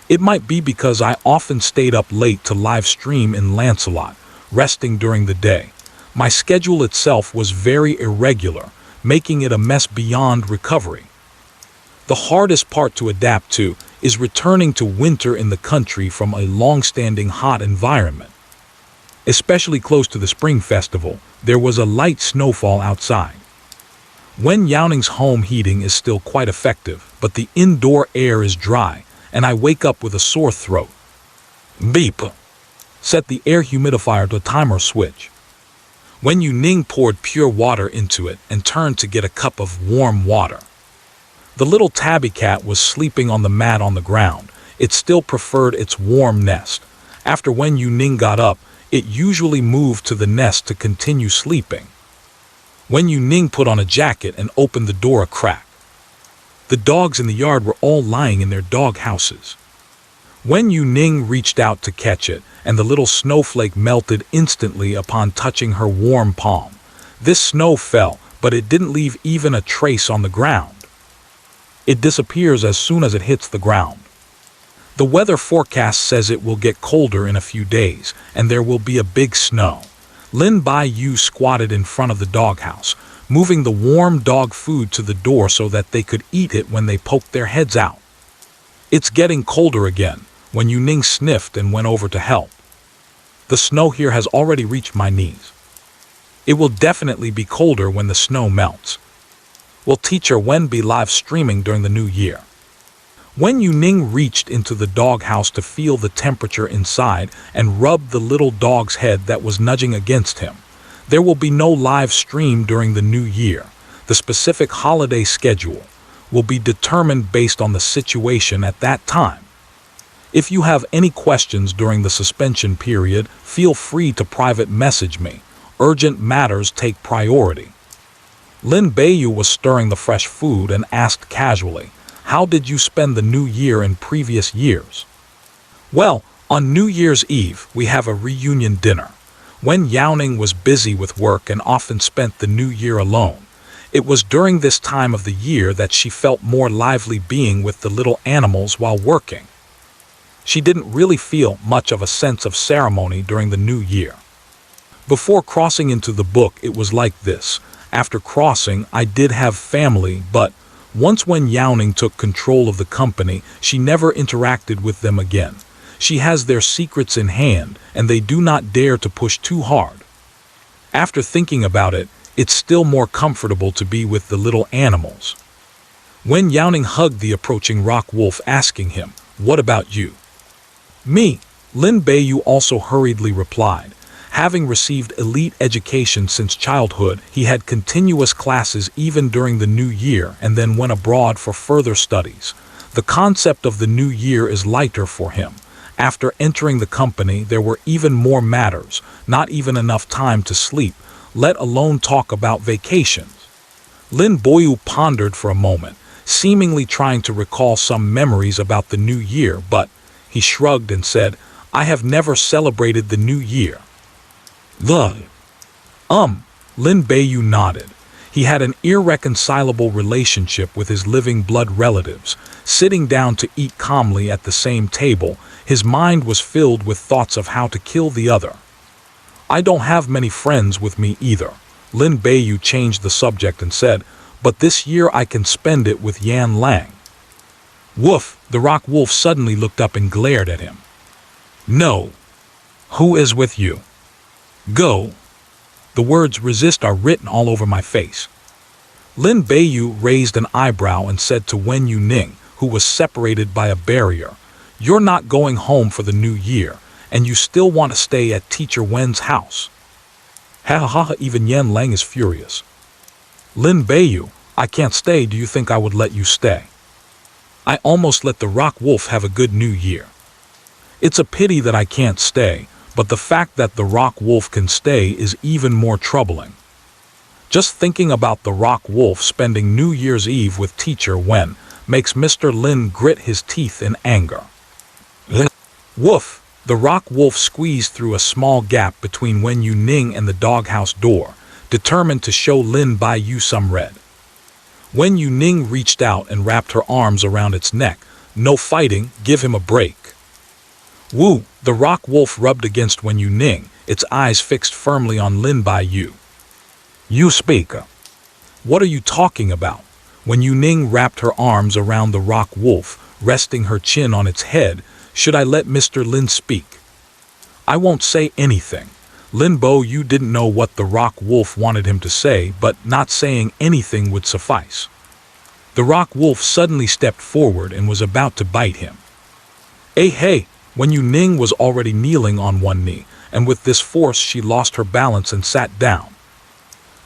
It might be because I often stayed up late to live stream in Lancelot, resting during the day. My schedule itself was very irregular, making it a mess beyond recovery. The hardest part to adapt to is returning to winter in the country from a long-standing hot environment. Especially close to the spring festival, there was a light snowfall outside. Wen Youning's home heating is still quite effective, but the indoor air is dry, and I wake up with a sore throat. Beep! Set the air humidifier to a timer switch. Wen Youning poured pure water into it and turned to get a cup of warm water. The little tabby cat was sleeping on the mat on the ground. It still preferred its warm nest. After Wen Youning got up, it usually moved to the nest to continue sleeping. Wen Youning put on a jacket and opened the door a crack. The dogs in the yard were all lying in their dog houses. Wen Youning reached out to catch it, and the little snowflake melted instantly upon touching her warm palm. This snow fell, but it didn't leave even a trace on the ground. It disappears as soon as it hits the ground. The weather forecast says it will get colder in a few days, and there will be a big snow. Lin Bai Yu squatted in front of the doghouse, moving the warm dog food to the door so that they could eat it when they poked their heads out. "It's getting colder again," Wen Youning sniffed and went over to help. "The snow here has already reached my knees." "It will definitely be colder when the snow melts." "Will Teacher Wen be live streaming during the new year?" Wen Youning reached into the doghouse to feel the temperature inside and rubbed the little dog's head that was nudging against him. There will be no live stream during the new year. The specific holiday schedule will be determined based on the situation at that time. If you have any questions during the suspension period, feel free to private message me. Urgent matters take priority. Lin Beiyu was stirring the fresh food and asked casually, "How did you spend the new year in previous years?" "Well, on New Year's Eve, we have a reunion dinner." Wen Youning was busy with work and often spent the new year alone. It was during this time of the year that she felt more lively being with the little animals while working. She didn't really feel much of a sense of ceremony during the new year. Before crossing into the book, it was like this. After crossing, I did have family, but once Wen Youning took control of the company, she never interacted with them again. She has their secrets in hand, and they do not dare to push too hard. After thinking about it, it's still more comfortable to be with the little animals. Wen Youning hugged the approaching rock wolf, asking him, "What about you?" "Me," Lin Beiyu also hurriedly replied. Having received elite education since childhood, he had continuous classes even during the new year and then went abroad for further studies. The concept of the new year is lighter for him. After entering the company, there were even more matters, not even enough time to sleep, let alone talk about vacations. Lin Beiyu pondered for a moment, seemingly trying to recall some memories about the new year, but he shrugged and said, "I have never celebrated the new year." Lin Beiyu nodded. He had an irreconcilable relationship with his living blood relatives. Sitting down to eat calmly at the same table, his mind was filled with thoughts of how to kill the other. "I don't have many friends with me either." Lin Beiyu changed the subject and said, "But this year I can spend it with Yan Lang." "Woof!" The rock wolf suddenly looked up and glared at him. "No. Who is with you? Go." The words "resist" are written all over my face. Lin Beiyu raised an eyebrow and said to Wen Youning, who was separated by a barrier, "You're not going home for the new year, and you still want to stay at Teacher Wen's house." Ha ha ha, even Yan Lang is furious. "Lin Beiyu, I can't stay. Do you think I would let you stay? I almost let the rock wolf have a good new year. It's a pity that I can't stay, but the fact that the rock wolf can stay is even more troubling." Just thinking about the rock wolf spending New Year's Eve with Teacher Wen makes Mr. Lin grit his teeth in anger. Woof! The rock wolf squeezed through a small gap between Wen Youning and the doghouse door, determined to show Lin Beiyu some red. Wen Youning reached out and wrapped her arms around its neck. "No fighting, give him a break." "Woo!" The rock wolf rubbed against Wen Youning, its eyes fixed firmly on Lin Beiyu. "You speak. What are you talking about?" Wen Youning wrapped her arms around the rock wolf, resting her chin on its head. "Should I let Mr. Lin speak?" "I won't say anything." Lin Beiyu didn't know what the rock wolf wanted him to say, but not saying anything would suffice. The rock wolf suddenly stepped forward and was about to bite him. Hey! Wen Youning was already kneeling on one knee, and with this force she lost her balance and sat down.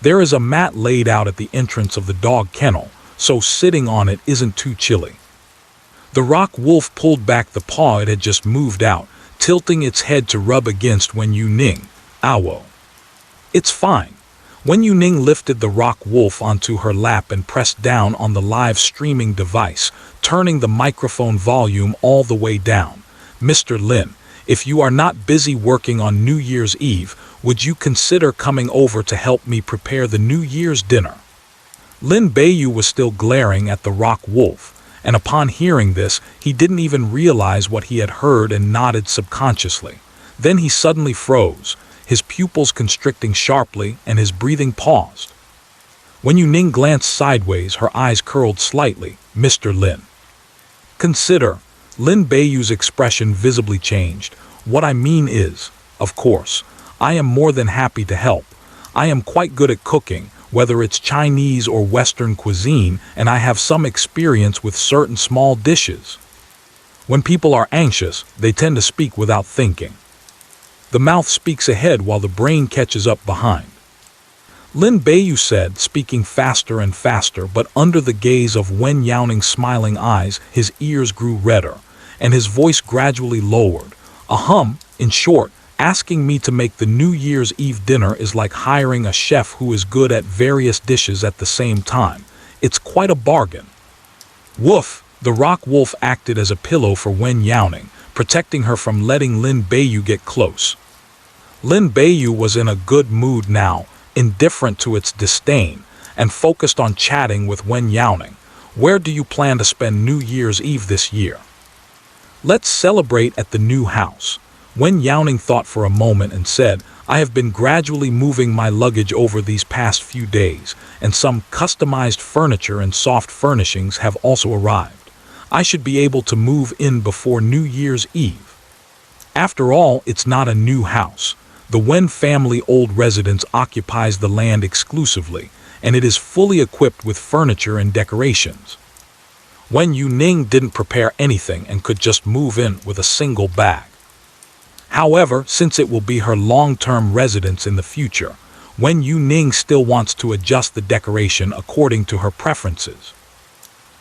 There is a mat laid out at the entrance of the dog kennel, so sitting on it isn't too chilly. The rock wolf pulled back the paw it had just moved out, tilting its head to rub against Wen Youning. "Ow. It's fine." Wen Youning lifted the rock wolf onto her lap and pressed down on the live streaming device, turning the microphone volume all the way down. "Mr. Lin, if you are not busy working on New Year's Eve, would you consider coming over to help me prepare the New Year's dinner?" Lin Beiyu was still glaring at the rock wolf, and upon hearing this, he didn't even realize what he had heard and nodded subconsciously. Then he suddenly froze, his pupils constricting sharply and his breathing paused. Wen Youning glanced sideways, her eyes curled slightly. Mr. Lin. Consider. Lin Beiyu's expression visibly changed. What I mean is, of course, I am more than happy to help. I am quite good at cooking, whether it's Chinese or Western cuisine, and I have some experience with certain small dishes. When people are anxious, they tend to speak without thinking. The mouth speaks ahead while the brain catches up behind. Lin Beiyu said, speaking faster and faster, but under the gaze of Wen Youning's smiling eyes, his ears grew redder, and his voice gradually lowered. In short, asking me to make the New Year's Eve dinner is like hiring a chef who is good at various dishes at the same time. It's quite a bargain. Woof! The rock wolf acted as a pillow for Wen Youning, protecting her from letting Lin Beiyu get close. Lin Beiyu was in a good mood now, indifferent to its disdain, and focused on chatting with Wen Youning. Where do you plan to spend New Year's Eve this year? Let's celebrate at the new house. Wen Youning thought for a moment and said, I have been gradually moving my luggage over these past few days, and some customized furniture and soft furnishings have also arrived. I should be able to move in before New Year's Eve. After all, it's not a new house. The Wen family old residence occupies the land exclusively, and it is fully equipped with furniture and decorations. Wen Youning didn't prepare anything and could just move in with a single bag. However, since it will be her long-term residence in the future, Wen Youning still wants to adjust the decoration according to her preferences.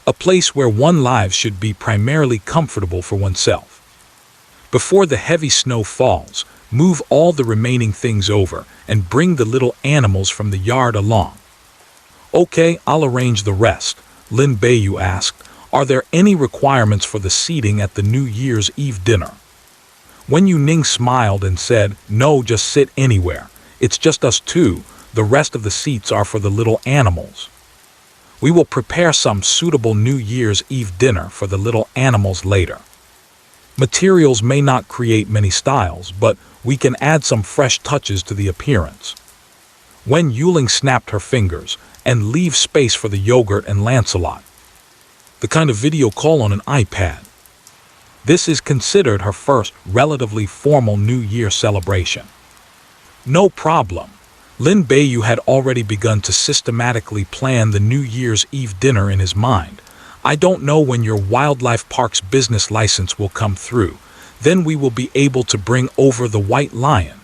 A place where one lives should be primarily comfortable for oneself. Before the heavy snow falls, move all the remaining things over and bring the little animals from the yard along. Okay, I'll arrange the rest, Lin Beiyu asked. Are there any requirements for the seating at the New Year's Eve dinner? Wen Youning smiled and said, no, just sit anywhere. It's just us two. The rest of the seats are for the little animals. We will prepare some suitable New Year's Eve dinner for the little animals later. Materials may not create many styles, but we can add some fresh touches to the appearance. Wen Youning snapped her fingers and leave space for the yogurt and Lancelot. The kind of video call on an iPad. This is considered her first relatively formal New Year celebration. No problem. Lin Beiyu had already begun to systematically plan the New Year's Eve dinner in his mind. I don't know when your wildlife park's business license will come through. Then we will be able to bring over the white lion.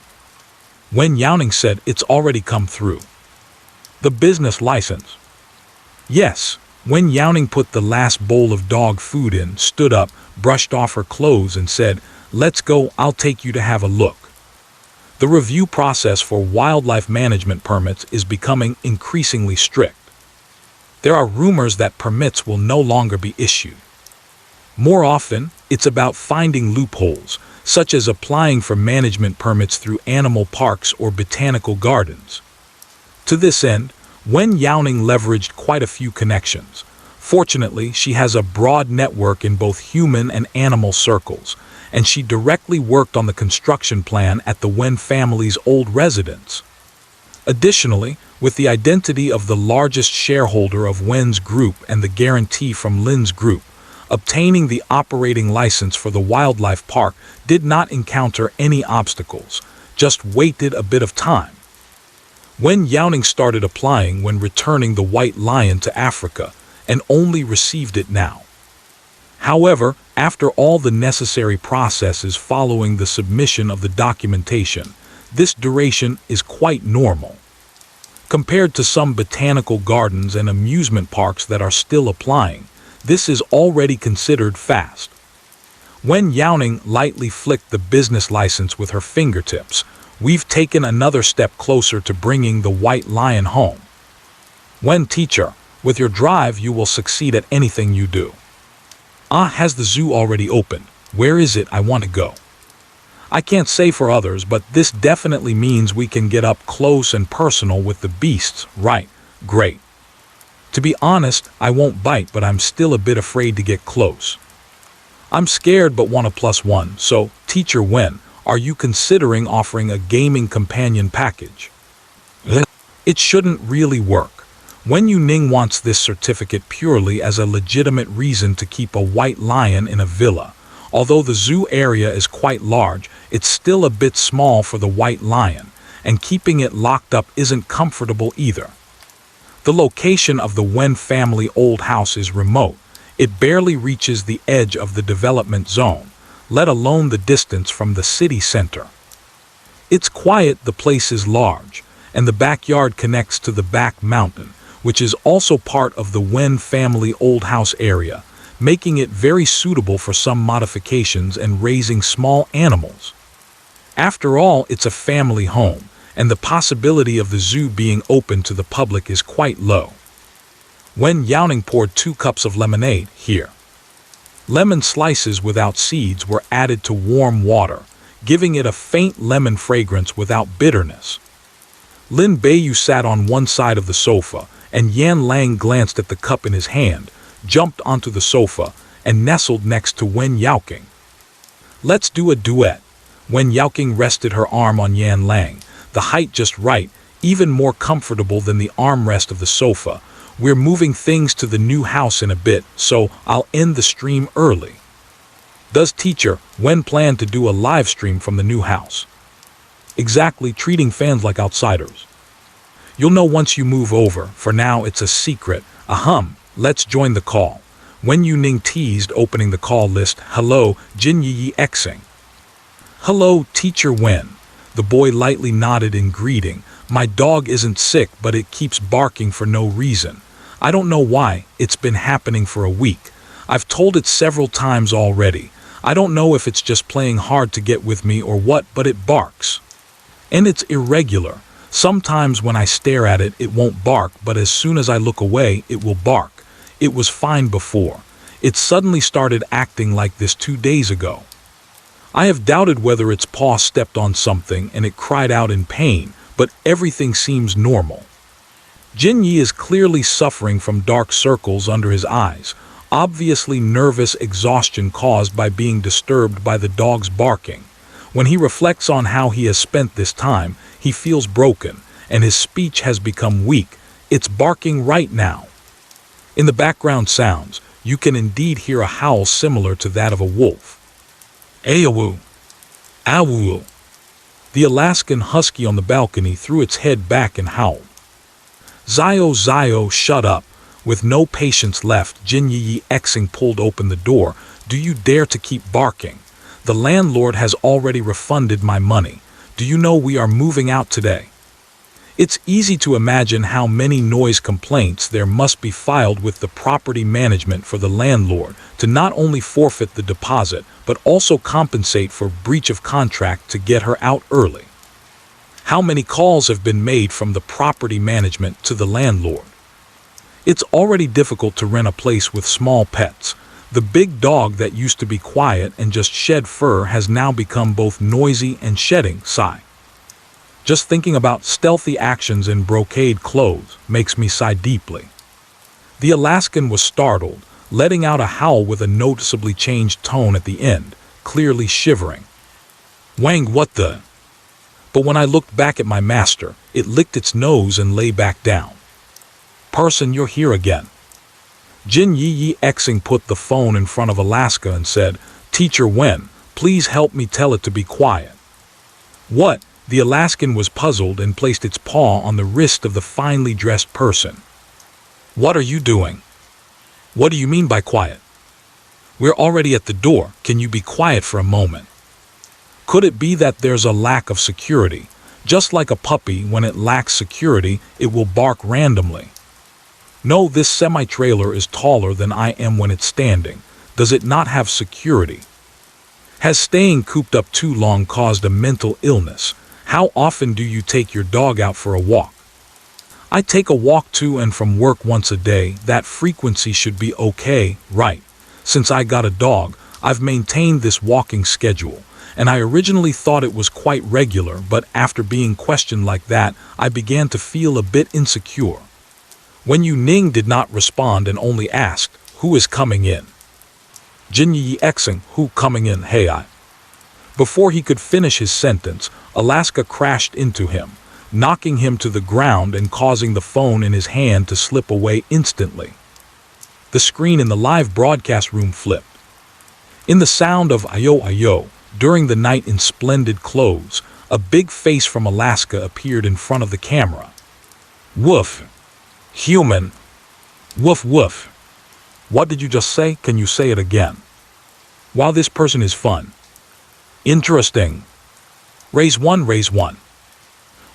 Wen Youning said it's already come through. The business license? Yes. Wen Youning put the last bowl of dog food in, stood up, brushed off her clothes and said, let's go, I'll take you to have a look. The review process for wildlife management permits is becoming increasingly strict. There are rumors that permits will no longer be issued. More often, it's about finding loopholes, such as applying for management permits through animal parks or botanical gardens. To this end, Wen Youning leveraged quite a few connections. Fortunately, she has a broad network in both human and animal circles, and she directly worked on the construction plan at the Wen family's old residence. Additionally, with the identity of the largest shareholder of Wen's group and the guarantee from Lin's group, obtaining the operating license for the wildlife park did not encounter any obstacles, just waited a bit of time. Wen Youning started applying when returning the white lion to Africa, and only received it now. However, after all the necessary processes following the submission of the documentation, this duration is quite normal. Compared to some botanical gardens and amusement parks that are still applying, this is already considered fast. Wen Youning lightly flicked the business license with her fingertips. We've taken another step closer to bringing the white lion home. Wen teacher, with your drive you will succeed at anything you do. Has the zoo already opened? Where is it? I want to go. I can't say for others, but this definitely means we can get up close and personal with the beasts, right? Great. To be honest, I won't bite, but I'm still a bit afraid to get close. I'm scared but want a +1, so, Teacher Wen, are you considering offering a gaming companion package? It shouldn't really work. Wen Youning wants this certificate purely as a legitimate reason to keep a white lion in a villa. Although the zoo area is quite large, it's still a bit small for the white lion, and keeping it locked up isn't comfortable either. The location of the Wen family old house is remote. It barely reaches the edge of the development zone, let alone the distance from the city center. It's quiet, the place is large, and the backyard connects to the back mountain, which is also part of the Wen family old house area, making it very suitable for some modifications and raising small animals. After all, it's a family home, and the possibility of the zoo being open to the public is quite low. Wen Youning poured 2 cups of lemonade here. Lemon slices without seeds were added to warm water, giving it a faint lemon fragrance without bitterness. Lin Beiyu sat on one side of the sofa, and Yan Lang glanced at the cup in his hand, jumped onto the sofa, and nestled next to Wen Youning. "Let's do a duet." Wen Youning rested her arm on Yan Lang, the height just right, even more comfortable than the armrest of the sofa. "We're moving things to the new house in a bit, so I'll end the stream early." "Does teacher Wen plan to do a live stream from the new house?" "Exactly, treating fans like outsiders. You'll know once you move over. For now, it's a secret. Ahem, let's join the call." Wen Youning teased, opening the call list. "Hello, Jin Yi Xing." "Hello, Teacher Wen." The boy lightly nodded in greeting. "My dog isn't sick, but it keeps barking for no reason. I don't know why. It's been happening for a week. I've told it several times already. I don't know if it's just playing hard to get with me or what, but it barks. And it's irregular. Sometimes when I stare at it, it won't bark, but as soon as I look away, it will bark. It was fine before. It suddenly started acting like this 2 days ago. I have doubted whether its paw stepped on something and it cried out in pain, but everything seems normal." Jin Yi is clearly suffering from dark circles under his eyes, obviously nervous exhaustion caused by being disturbed by the dog's barking. When he reflects on how he has spent this time, he feels broken, and his speech has become weak. It's barking right now. In the background sounds, you can indeed hear a howl similar to that of a wolf. "Ayawu! Awu!" The Alaskan husky on the balcony threw its head back and howled. "Zio, Zio, shut up." With no patience left, Jin Yi Xing pulled open the door. "Do you dare to keep barking? The landlord has already refunded my money. Do you know we are moving out today?" It's easy to imagine how many noise complaints there must be filed with the property management for the landlord to not only forfeit the deposit, but also compensate for breach of contract to get her out early. How many calls have been made from the property management to the landlord? It's already difficult to rent a place with small pets. The big dog that used to be quiet and just shed fur has now become both noisy and shedding. Sigh. Just thinking about stealthy actions in brocade clothes makes me sigh deeply. The Alaskan was startled, letting out a howl with a noticeably changed tone at the end, clearly shivering. "Wang, what the?" But when I looked back at my master, it licked its nose and lay back down. "Person, you're here again." Jin Yi Xing put the phone in front of Alaska and said, "Teacher Wen, please help me tell it to be quiet." "What?" The Alaskan was puzzled and placed its paw on the wrist of the finely dressed person. "What are you doing?" "What do you mean by quiet?" "We're already at the door. Can you be quiet for a moment?" Could it be that there's a lack of security? Just like a puppy, when it lacks security, it will bark randomly. No, this semi-trailer is taller than I am when it's standing. Does it not have security? Has staying cooped up too long caused a mental illness? How often do you take your dog out for a walk? I take a walk to and from work once a day. That frequency should be okay, right? Since I got a dog, I've maintained this walking schedule, and I originally thought it was quite regular, but after being questioned like that, I began to feel a bit insecure. Wen Youning did not respond and only asked, "Who is coming in?" Jin Yi Xing, "Who coming in, hey I?" Before he could finish his sentence, Alaska crashed into him. knocking him to the ground and causing the phone in his hand to slip away instantly. The screen in the live broadcast room flipped. In the sound of ayo ayo, during the night in splendid clothes, a big face from Alaska appeared in front of the camera. Woof. Human. Woof woof. What did you just say? Can you say it again? Wow, this person is fun. Interesting. Raise one, raise one.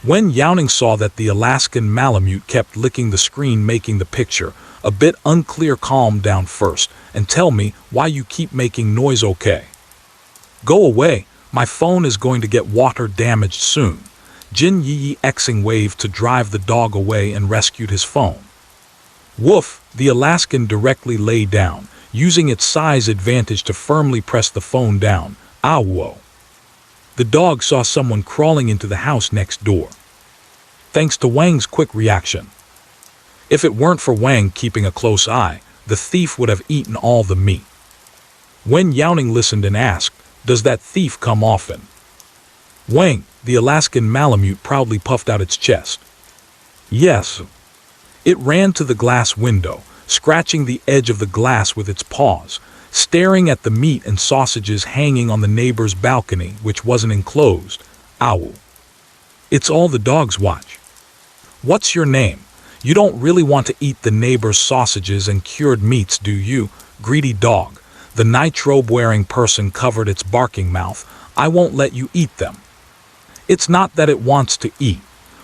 Wen Youning saw that the Alaskan Malamute kept licking the screen, making the picture a bit unclear. Calm down first and tell me why you keep making noise. Okay. Go away, my phone is going to get water damaged soon. Jin Yi Xing waved to drive the dog away and rescued his phone. Woof, the Alaskan directly lay down, using its size advantage to firmly press the phone down. Ah, whoa. The dog saw someone crawling into the house next door. Thanks to Wang's quick reaction. If it weren't for Wang keeping a close eye, the thief would have eaten all the meat. Wen Youning listened and asked, "Does that thief come often?" Wang, the Alaskan Malamute, proudly puffed out its chest. Yes. It ran to the glass window, scratching the edge of the glass with its paws, staring at the meat and sausages hanging on the neighbor's balcony, which wasn't enclosed. Ow. It's all the dogs watch. What's your name? You don't really want to eat the neighbor's sausages and cured meats, do you, greedy dog? The nitrobe-wearing person covered its barking mouth. I won't let you eat them. It's not that it wants to eat.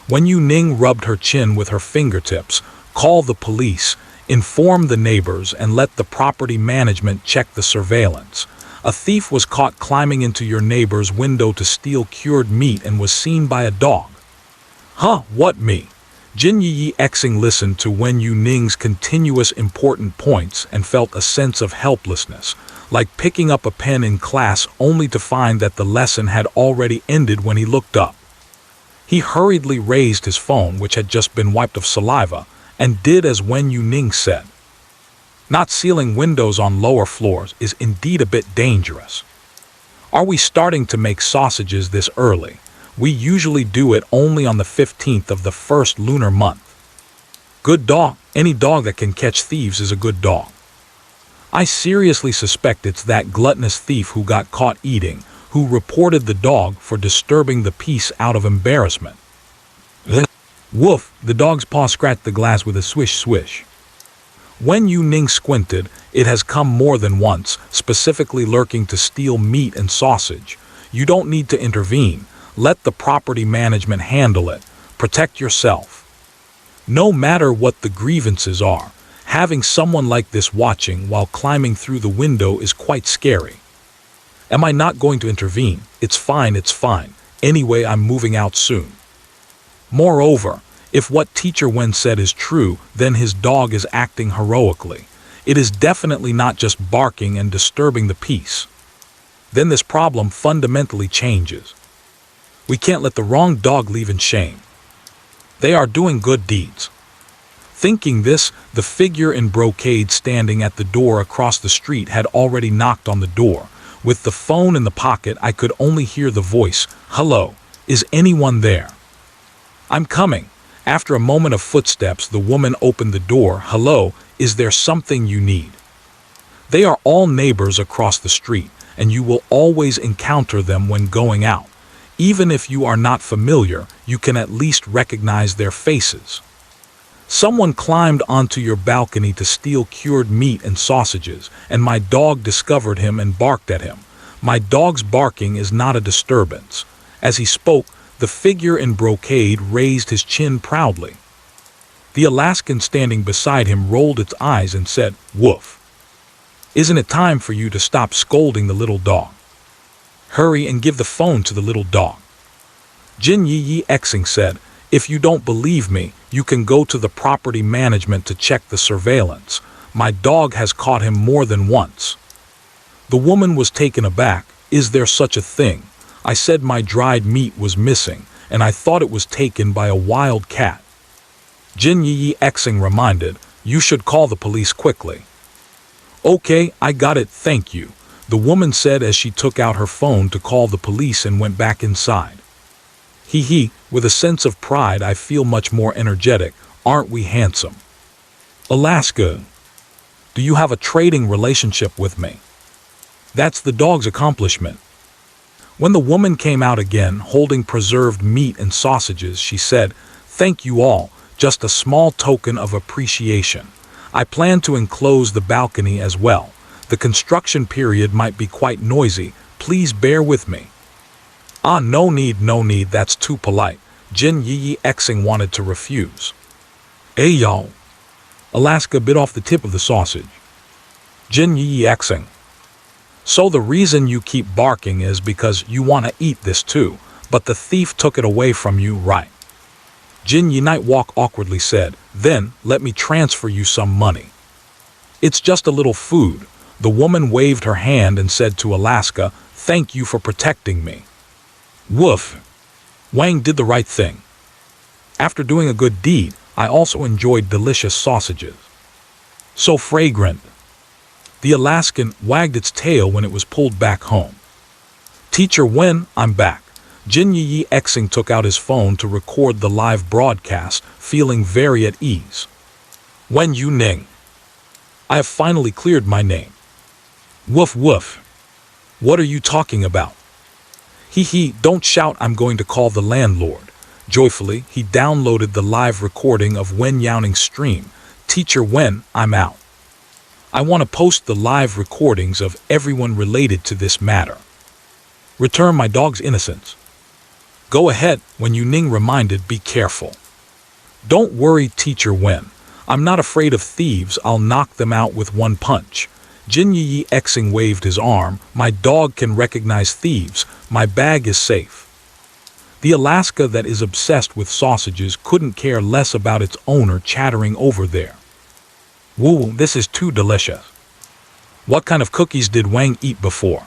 Wen Youning rubbed her chin with her fingertips. Call the police. Inform the neighbors and let the property management check the surveillance. A thief was caught climbing into your neighbor's window to steal cured meat and was seen by a dog. Huh, what me? Jin Yi Xing listened to Wen Youning's continuous important points and felt a sense of helplessness, like picking up a pen in class only to find that the lesson had already ended when he looked up. He hurriedly raised his phone, which had just been wiped of saliva, and did as Wen Youning said. Not sealing windows on lower floors is indeed a bit dangerous. Are we starting to make sausages this early? We usually do it only on the 15th of the first lunar month. Good dog. Any dog that can catch thieves is a good dog. I seriously suspect it's that gluttonous thief who got caught eating, who reported the dog for disturbing the peace out of embarrassment. Woof, the dog's paw scratched the glass with a swish swish. Wen Youning squinted. It has come more than once, specifically lurking to steal meat and sausage. You don't need to intervene. Let the property management handle it. Protect yourself. No matter what the grievances are, having someone like this watching while climbing through the window is quite scary. Am I not going to intervene? It's fine, it's fine. Anyway, I'm moving out soon. Moreover, if what Teacher Wen said is true, then his dog is acting heroically. It is definitely not just barking and disturbing the peace. Then this problem fundamentally changes. We can't let the wrong dog leave in shame. They are doing good deeds. Thinking this, the figure in brocade standing at the door across the street had already knocked on the door. With the phone in the pocket, I could only hear the voice, "Hello, is anyone there?" "I'm coming." After a moment of footsteps, the woman opened the door. "Hello, is there something you need?" They are all neighbors across the street, and you will always encounter them when going out. Even if you are not familiar, you can at least recognize their faces. Someone climbed onto your balcony to steal cured meat and sausages, and my dog discovered him and barked at him. My dog's barking is not a disturbance. As he spoke, the figure in brocade raised his chin proudly. The Alaskan standing beside him rolled its eyes and said, "Woof. Isn't it time for you to stop scolding the little dog? Hurry and give the phone to the little dog." Jin Yi Xing said, "If you don't believe me, you can go to the property management to check the surveillance. My dog has caught him more than once." The woman was taken aback. "Is there such a thing? I said my dried meat was missing, and I thought it was taken by a wild cat." Jin Yi Xing reminded, "You should call the police quickly." "Okay, I got it, thank you," the woman said as she took out her phone to call the police and went back inside. Hee hee, with a sense of pride I feel much more energetic. Aren't we handsome? Alaska, do you have a trading relationship with me? That's the dog's accomplishment. When the woman came out again, holding preserved meat and sausages, she said, "Thank you all, just a small token of appreciation. I plan to enclose the balcony as well. The construction period might be quite noisy. Please bear with me." "Ah, no need, that's too polite." Jin Yi Xing wanted to refuse. "Hey y'all." Alaska bit off the tip of the sausage. Jin Yi Xing. "So the reason you keep barking is because you want to eat this too, but the thief took it away from you, right?" Jin Yi Nightwalk awkwardly said, "Then let me transfer you some money." "It's just a little food." The woman waved her hand and said to Alaska, "Thank you for protecting me." Woof. Wang did the right thing. After doing a good deed, I also enjoyed delicious sausages. So fragrant. The Alaskan wagged its tail when it was pulled back home. "Teacher Wen, I'm back." Jin Yi Xing took out his phone to record the live broadcast, feeling very at ease. "Wen Youning. I have finally cleared my name." "Woof woof. What are you talking about?" "Hee hee, don't shout, I'm going to call the landlord." Joyfully, he downloaded the live recording of Wen Youning's stream. "Teacher Wen, I'm out. I want to post the live recordings of everyone related to this matter. Return my dog's innocence." "Go ahead," Wen Youning reminded, "be careful." "Don't worry, Teacher Wen. I'm not afraid of thieves, I'll knock them out with one punch." Jin Yi Xing waved his arm. "My dog can recognize thieves. My bag is safe." The Alaska that is obsessed with sausages couldn't care less about its owner chattering over there. "Woo, this is too delicious. What kind of cookies did Wang eat before?"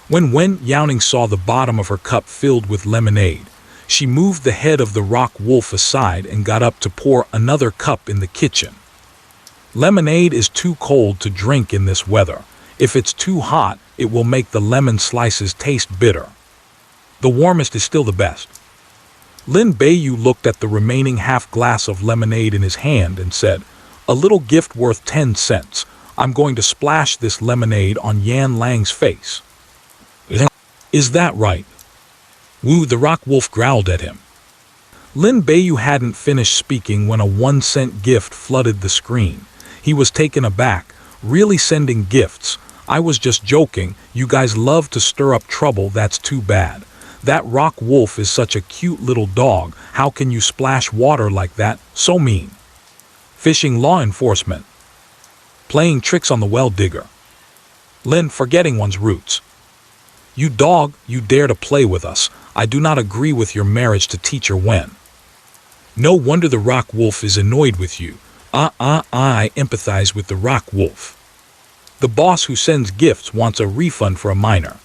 When Wen Youning saw the bottom of her cup filled with lemonade, she moved the head of the rock wolf aside and got up to pour another cup in the kitchen. Lemonade is too cold to drink in this weather. If it's too hot, it will make the lemon slices taste bitter. The warmest is still the best. Lin Beiyu looked at the remaining half glass of lemonade in his hand and said, "A little gift worth 10 cents. I'm going to splash this lemonade on Yan Lang's face." "Is that right?" Wu the rock wolf growled at him. Lin Beiyu hadn't finished speaking when a 1-cent gift flooded the screen. He was taken aback. "Really sending gifts? I was just joking. You guys love to stir up trouble, that's too bad. That rock wolf is such a cute little dog. How can you splash water like that? So mean." Fishing law enforcement. Playing tricks on the well digger. Lin forgetting one's roots. "You dog, you dare to play with us. I do not agree with your marriage to Teacher Wen." "No wonder the rock wolf is annoyed with you." I empathize with the rock wolf. "The boss who sends gifts wants a refund for a minor."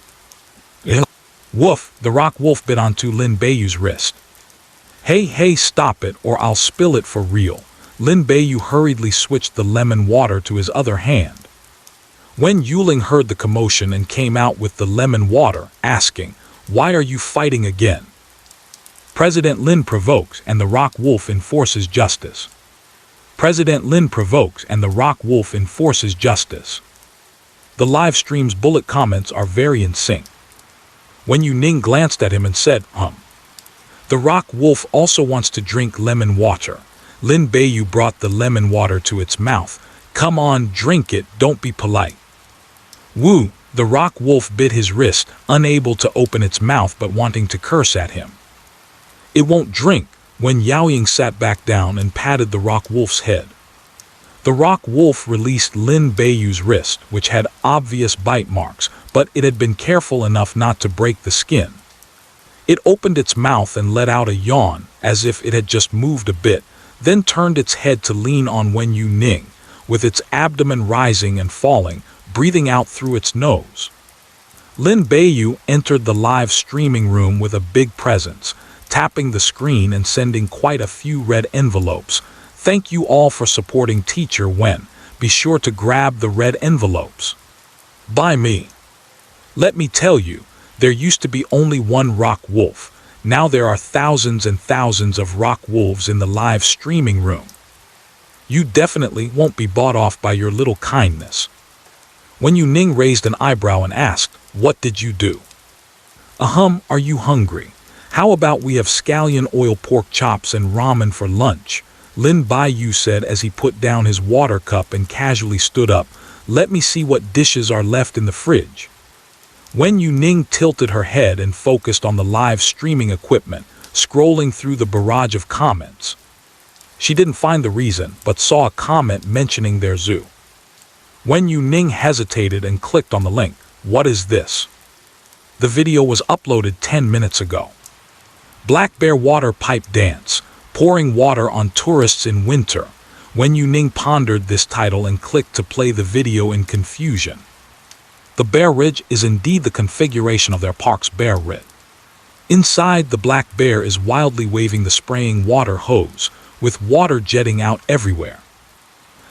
Woof, the rock wolf bit onto Lin Beiyu's wrist. Hey, stop it or I'll spill it for real." Lin Beiyu hurriedly switched the lemon water to his other hand. Wen Youning heard the commotion and came out with the lemon water, asking, "Why are you fighting again?" President Lin provokes and the rock wolf enforces justice. President Lin provokes and the rock wolf enforces justice. The live stream's bullet comments are very in sync. Wen Youning glanced at him and said, "The rock wolf also wants to drink lemon water." Lin Beiyu brought the lemon water to its mouth. "Come on, drink it, don't be polite." Woo, the rock wolf bit his wrist, unable to open its mouth but wanting to curse at him. "It won't drink." Wen Youning sat back down and patted the rock wolf's head. The rock wolf released Lin Beiyu's wrist, which had obvious bite marks, but it had been careful enough not to break the skin. It opened its mouth and let out a yawn, as if it had just moved a bit, then turned its head to lean on Wen Youning, with its abdomen rising and falling, breathing out through its nose. Lin Beiyu entered the live streaming room with a big presence, tapping the screen and sending quite a few red envelopes. "Thank you all for supporting Teacher Wen. Be sure to grab the red envelopes. By me. Let me tell you, there used to be only one rock wolf. Now there are thousands and thousands of rock wolves in the live streaming room. You definitely won't be bought off by your little kindness. Wen Youning raised an eyebrow and asked, "What did you do?" Are you hungry? How about we have scallion oil pork chops and ramen for lunch?" Lin Baiyu said as he put down his water cup and casually stood up. "Let me see what dishes are left in the fridge." Wen Youning tilted her head and focused on the live streaming equipment, scrolling through the barrage of comments. She didn't find the reason, but saw a comment mentioning their zoo. Wen Youning hesitated and clicked on the link. What is this? The video was uploaded 10 minutes ago. Black bear water pipe dance, pouring water on tourists in winter. Wen Youning pondered this title and clicked to play the video in confusion. The bear ridge is indeed the configuration of their park's bear ridge. Inside, the black bear is wildly waving the spraying water hose, with water jetting out everywhere.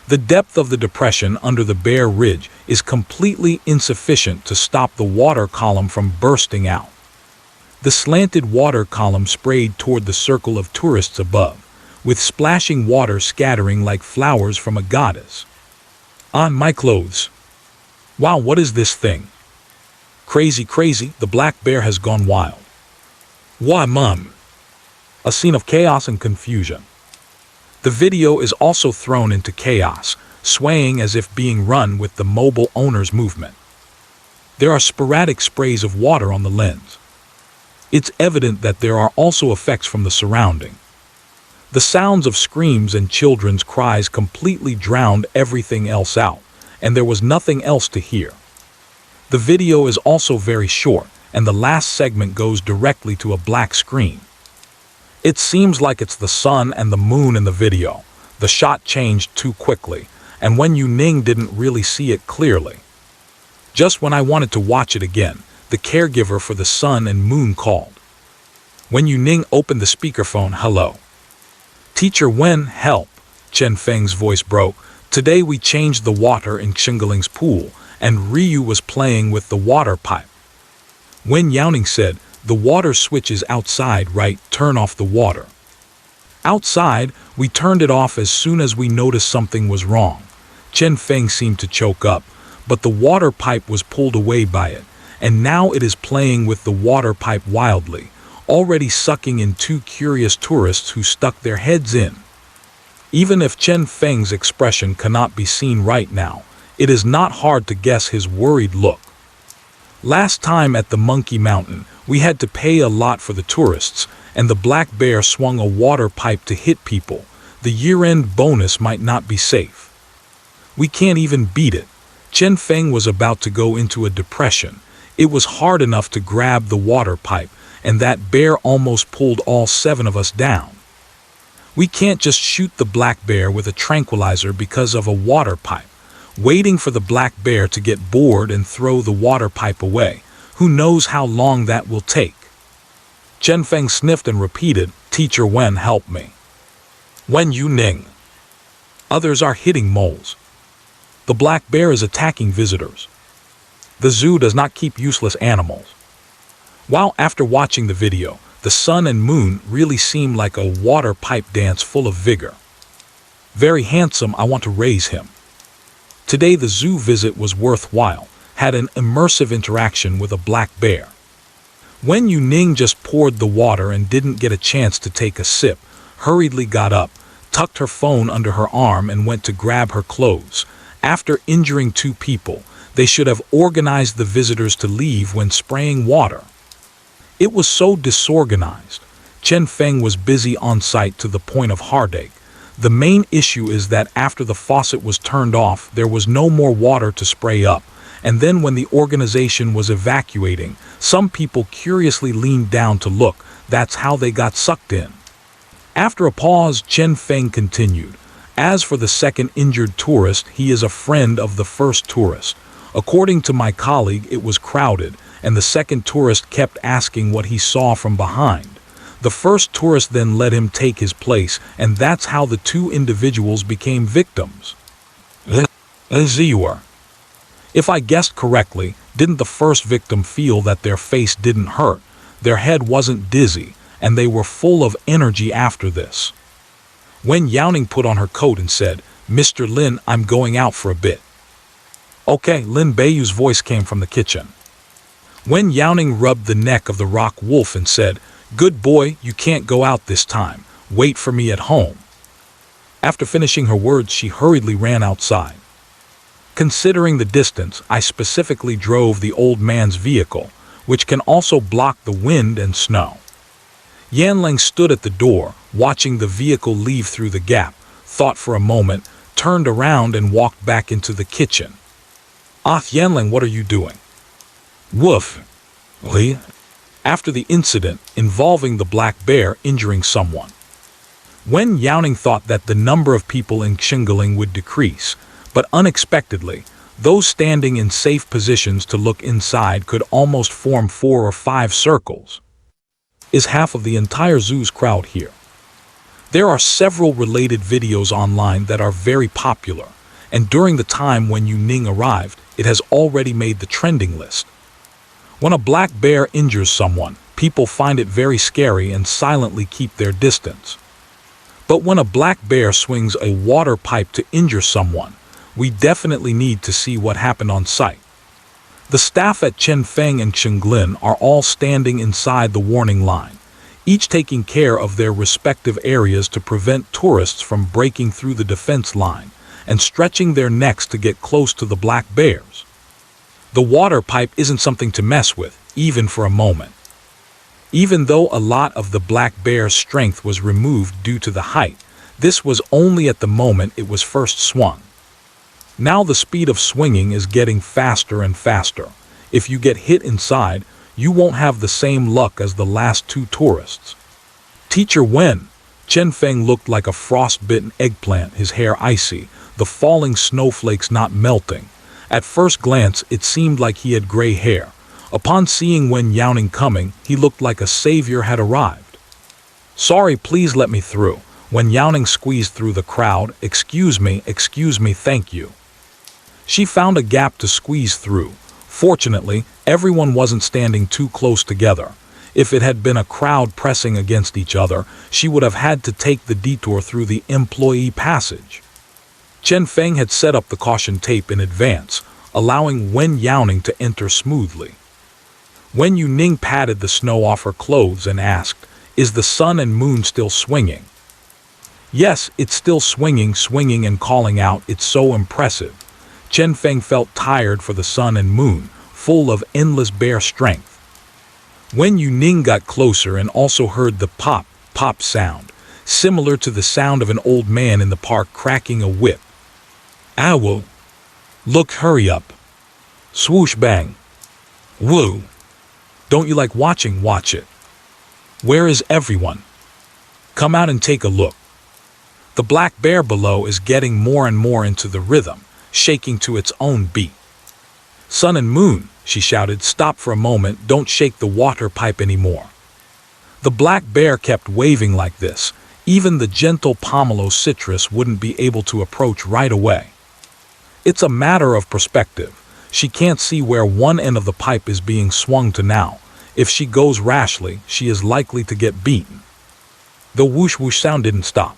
The depth of the depression under the bear ridge is completely insufficient to stop the water column from bursting out. The slanted water column sprayed toward the circle of tourists above, with splashing water scattering like flowers from a goddess. On my clothes. Wow, what is this thing? Crazy, the black bear has gone wild. Why, Mum? A scene of chaos and confusion. The video is also thrown into chaos, swaying as if being run with the mobile owner's movement. There are sporadic sprays of water on the lens. It's evident that there are also effects from the surrounding. The sounds of screams and children's cries completely drowned everything else out, and there was nothing else to hear. The video is also very short, and the last segment goes directly to a black screen. It seems like it's the sun and the moon in the video. The shot changed too quickly, and Wen Youning didn't really see it clearly. Just when I wanted to watch it again, the caregiver for the sun and moon called. Wen Youning opened the speakerphone. "Hello. Teacher Wen, help." Chen Feng's voice broke. "Today we changed the water in Xingaling's pool, and Ryu was playing with the water pipe." Wen Youning said, "The water switch is outside, right? Turn off the water." "Outside, we turned it off as soon as we noticed something was wrong." Chen Feng seemed to choke up, but the water pipe was pulled away by it, and now it is playing with the water pipe wildly, already sucking in two curious tourists who stuck their heads in. Even if Chen Feng's expression cannot be seen right now, it is not hard to guess his worried look. Last time at the Monkey Mountain, we had to pay a lot for the tourists, and the black bear swung a water pipe to hit people. The year-end bonus might not be safe. We can't even beat it. Chen Feng was about to go into a depression. It was hard enough to grab the water pipe, and that bear almost pulled all 7 of us down. We can't just shoot the black bear with a tranquilizer because of a water pipe. Waiting for the black bear to get bored and throw the water pipe away. Who knows how long that will take? Chen Feng sniffed and repeated, "Teacher Wen, help me." Wen Youning. Others are hitting moles. The black bear is attacking visitors. The zoo does not keep useless animals. While after watching the video, the sun and moon really seem like a water pipe dance full of vigor. Very handsome, I want to raise him. Today the zoo visit was worthwhile, had an immersive interaction with a black bear. Wen Youning just poured the water and didn't get a chance to take a sip, hurriedly got up, tucked her phone under her arm and went to grab her clothes. After injuring 2 people, they should have organized the visitors to leave when spraying water. It was so disorganized. Chen Feng was busy on site to the point of heartache. The main issue is that after the faucet was turned off, there was no more water to spray up, and then when the organization was evacuating, some people curiously leaned down to look. That's how they got sucked in. After a pause, Chen Feng continued. As for the second injured tourist, he is a friend of the first tourist. According to my colleague, it was crowded, and the second tourist kept asking what he saw from behind. The first tourist then let him take his place, and that's how the 2 individuals became victims. If I guessed correctly, didn't the first victim feel that their face didn't hurt, their head wasn't dizzy, and they were full of energy after this. Wen Youning put on her coat and said, "Mr. Lin, I'm going out for a bit." "Okay," Lin Beiyu's voice came from the kitchen. Wen Youning rubbed the neck of the rock wolf and said, "Good boy, you can't go out this time. Wait for me at home." After finishing her words, she hurriedly ran outside. Considering the distance, I specifically drove the old man's vehicle, which can also block the wind and snow. Yanling stood at the door, watching the vehicle leave through the gap, thought for a moment, turned around and walked back into the kitchen. "Ah, Yanling, what are you doing?" "Woof." Li. After the incident involving the black bear injuring someone, Wen Youning thought that the number of people in Xingling would decrease, but unexpectedly, those standing in safe positions to look inside could almost form 4 or 5 circles. Is half of the entire zoo's crowd here? There are several related videos online that are very popular, and during the time when Youning arrived, it has already made the trending list. When a black bear injures someone, people find it very scary and silently keep their distance. But when a black bear swings a water pipe to injure someone, we definitely need to see what happened on site. The staff at Chenfeng and Xinglin are all standing inside the warning line, each taking care of their respective areas to prevent tourists from breaking through the defense line and stretching their necks to get close to the black bears. The water pipe isn't something to mess with, even for a moment. Even though a lot of the black bear's strength was removed due to the height, this was only at the moment it was first swung. Now the speed of swinging is getting faster and faster. If you get hit inside, you won't have the same luck as the last 2 tourists. Teacher Wen. Chenfeng looked like a frost-bitten eggplant, his hair icy, the falling snowflakes not melting. At first glance, it seemed like he had gray hair. Upon seeing Wen Youning coming, he looked like a savior had arrived. "Sorry, please let me through." Wen Youning squeezed through the crowd. Excuse me, thank you." She found a gap to squeeze through. Fortunately, everyone wasn't standing too close together. If it had been a crowd pressing against each other, she would have had to take the detour through the employee passage. Chenfeng had set up the caution tape in advance, allowing Wen Youning to enter smoothly. Wen Youning patted the snow off her clothes and asked, "Is the sun and moon still swinging?" "Yes, it's still swinging and calling out, 'It's so impressive.'" Chenfeng felt tired for the sun and moon, full of endless bear strength. Wen Youning got closer and also heard the pop, pop sound, similar to the sound of an old man in the park cracking a whip. "Ow! Look, hurry up!" Swoosh bang! Woo! Don't you like watching? Watch it! Where is everyone? Come out and take a look. The black bear below is getting more and more into the rhythm, shaking to its own beat. "Sun and moon," she shouted, "stop for a moment, don't shake the water pipe anymore." The black bear kept waving like this. Even the gentle pomelo citrus wouldn't be able to approach right away. It's a matter of perspective. She can't see where one end of the pipe is being swung to now. If she goes rashly, she is likely to get beaten. The whoosh whoosh sound didn't stop.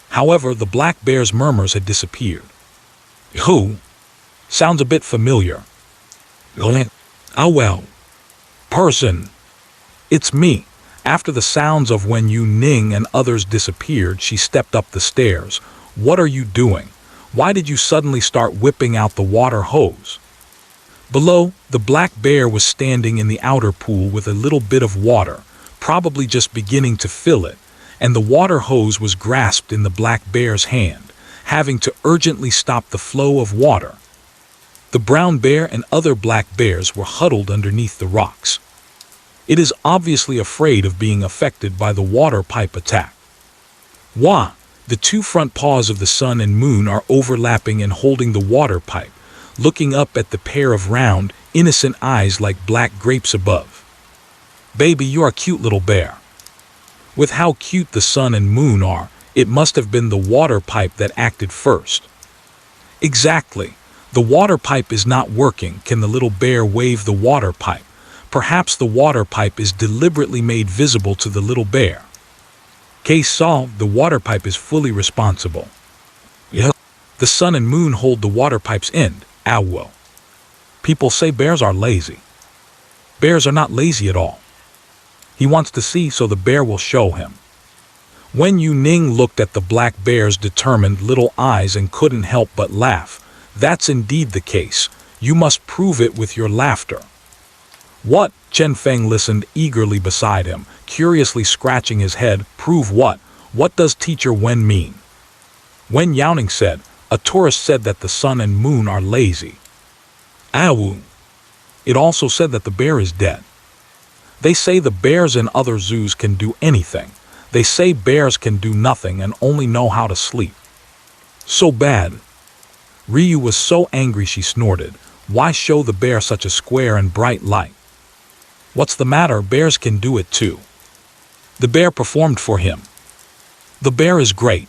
However, the black bear's murmurs had disappeared. "Who? Sounds a bit familiar." "Oh well. Person. It's me." After the sounds of Wen Youning and others disappeared, she stepped up the stairs. "What are you doing? Why did you suddenly start whipping out the water hose?" Below, the black bear was standing in the outer pool with a little bit of water, probably just beginning to fill it, and the water hose was grasped in the black bear's hand, having to urgently stop the flow of water. The brown bear and other black bears were huddled underneath the rocks. It is obviously afraid of being affected by the water pipe attack. Wah! The 2 front paws of the sun and moon are overlapping and holding the water pipe, looking up at the pair of round, innocent eyes like black grapes above. "Baby, you're a cute little bear." With how cute the sun and moon are, it must have been the water pipe that acted first. Exactly. The water pipe is not working. Can the little bear wave the water pipe? Perhaps the water pipe is deliberately made visible to the little bear. Case solved, the water pipe is fully responsible. Yeah. The sun and moon hold the water pipe's end. Owl. People say bears are lazy. Bears are not lazy at all. He wants to see, so the bear will show him. Wen Youning looked at the black bear's determined little eyes and couldn't help but laugh. That's indeed the case. You must prove it with your laughter. What? Chen Feng listened eagerly beside him, curiously scratching his head. Prove what? What does teacher Wen mean? Wen Youning said, a tourist said that the sun and moon are lazy. Awu. It also said that the bear is dead. They say the bears in other zoos can do anything. They say bears can do nothing and only know how to sleep. So bad. Ryu was so angry she snorted. Why show the bear such a square and bright light? What's the matter? Bears can do it too. The bear performed for him. The bear is great.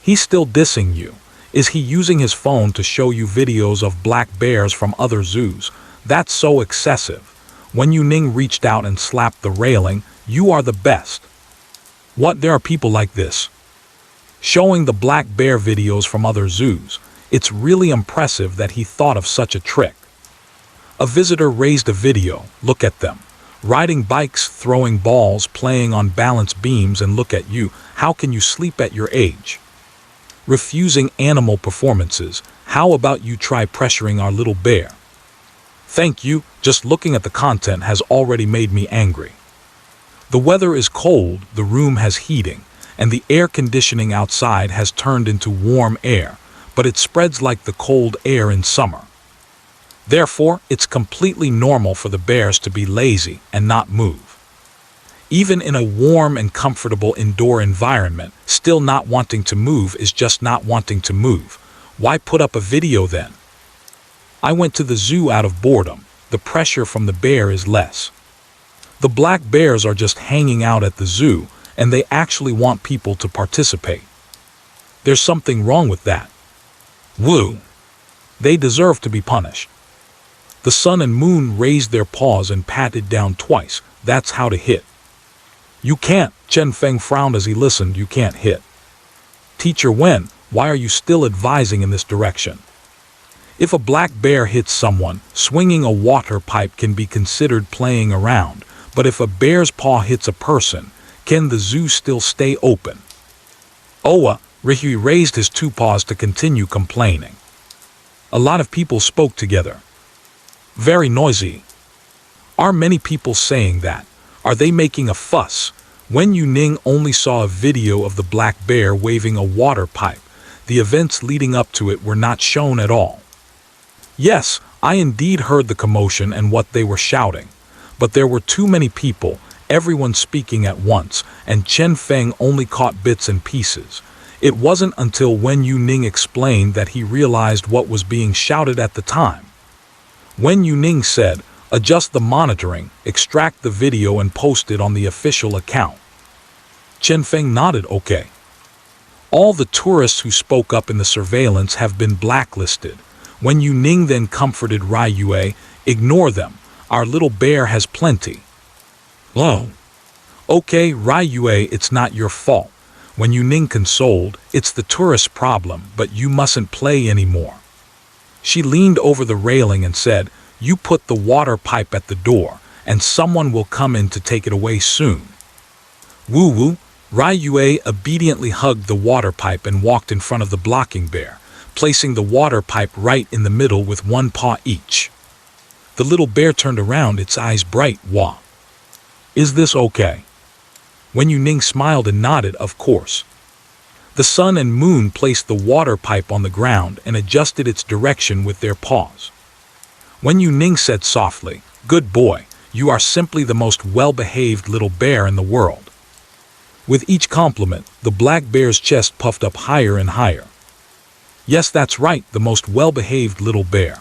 He's still dissing you. Is he using his phone to show you videos of black bears from other zoos? That's so excessive. When Youning reached out and slapped the railing, you are the best. What? There are people like this. Showing the black bear videos from other zoos. It's really impressive that he thought of such a trick. A visitor raised a video. Look at them. Riding bikes, throwing balls, playing on balance beams, and look at you. How can you sleep at your age? Refusing animal performances. How about you try pressuring our little bear? Thank you. Just looking at the content has already made me angry. The weather is cold, the room has heating, and the air conditioning outside has turned into warm air, but it spreads like the cold air in summer. Therefore, it's completely normal for the bears to be lazy and not move. Even in a warm and comfortable indoor environment, still not wanting to move is just not wanting to move. Why put up a video then? I went to the zoo out of boredom. The pressure from the bear is less. The black bears are just hanging out at the zoo, and they actually want people to participate. There's something wrong with that. Woo! They deserve to be punished. The sun and moon raised their paws and patted down twice. That's how to hit. You can't. Chen Feng frowned as he listened. You can't hit. Teacher Wen, why are you still advising in this direction? If a black bear hits someone, swinging a water pipe can be considered playing around. But if a bear's paw hits a person, can the zoo still stay open? Oa, Ryu raised his two paws to continue complaining. A lot of people spoke together. Very noisy. Are many people saying that? Are they making a fuss? Wen Youning only saw a video of the black bear waving a water pipe. The events leading up to it were not shown at all. Yes, I indeed heard the commotion and what they were shouting. But there were too many people, everyone speaking at once, and Chen Feng only caught bits and pieces. It wasn't until Wen Youning explained that he realized what was being shouted at the time. Wen Youning said, adjust the monitoring, extract the video and post it on the official account. Chen Feng nodded okay. All the tourists who spoke up in the surveillance have been blacklisted. Wen Youning then comforted Ryu, ignore them. Our little bear has plenty. Oh. Okay, Ryu, it's not your fault. When Youning consoled, it's the tourist's problem, but you mustn't play anymore. She leaned over the railing and said, you put the water pipe at the door, and someone will come in to take it away soon. Woo-woo, Ryu obediently hugged the water pipe and walked in front of the blocking bear, placing the water pipe right in the middle with one paw each. The little bear turned around, its eyes bright. Wah. Is this okay? Wen Youning smiled and nodded, of course. The sun and moon placed the water pipe on the ground and adjusted its direction with their paws. Wen Youning said softly, good boy, you are simply the most well-behaved little bear in the world. With each compliment, the black bear's chest puffed up higher and higher. Yes, that's right, the most well-behaved little bear.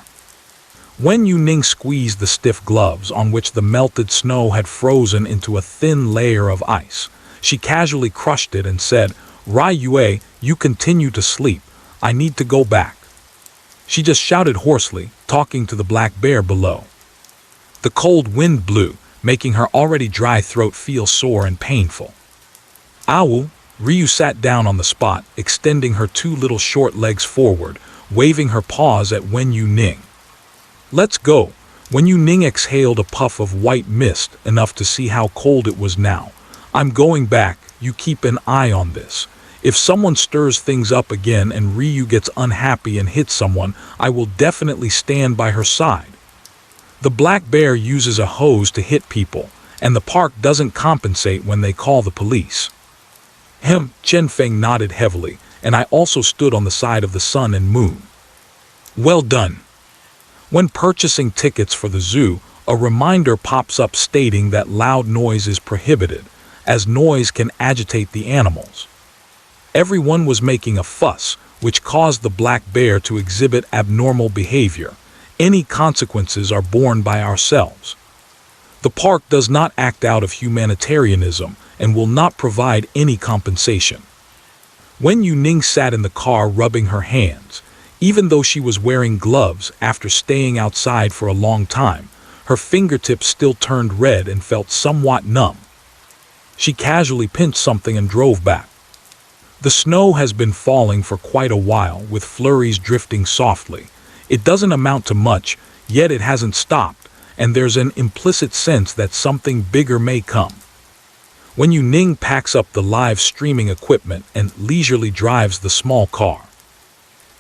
Wen Youning squeezed the stiff gloves on which the melted snow had frozen into a thin layer of ice. She casually crushed it and said, Ryu, you continue to sleep. I need to go back. She just shouted hoarsely, talking to the black bear below. The cold wind blew, making her already dry throat feel sore and painful. Ow! Ryu sat down on the spot, extending her two little short legs forward, waving her paws at Wen Youning. Let's go. Wen Youning exhaled a puff of white mist, enough to see how cold it was now. I'm going back, you keep an eye on this. If someone stirs things up again and Ryu gets unhappy and hits someone, I will definitely stand by her side. The black bear uses a hose to hit people, and the park doesn't compensate when they call the police. Chen Feng nodded heavily, and I also stood on the side of the sun and moon. Well done. When purchasing tickets for the zoo, a reminder pops up stating that loud noise is prohibited, as noise can agitate the animals. Everyone was making a fuss, which caused the black bear to exhibit abnormal behavior. Any consequences are borne by ourselves. The park does not act out of humanitarianism and will not provide any compensation. Wen Youning sat in the car rubbing her hands. Even though she was wearing gloves after staying outside for a long time, her fingertips still turned red and felt somewhat numb. She casually pinched something and drove back. The snow has been falling for quite a while, with flurries drifting softly. It doesn't amount to much, yet it hasn't stopped, and there's an implicit sense that something bigger may come. Wen Youning packs up the live streaming equipment and leisurely drives the small car.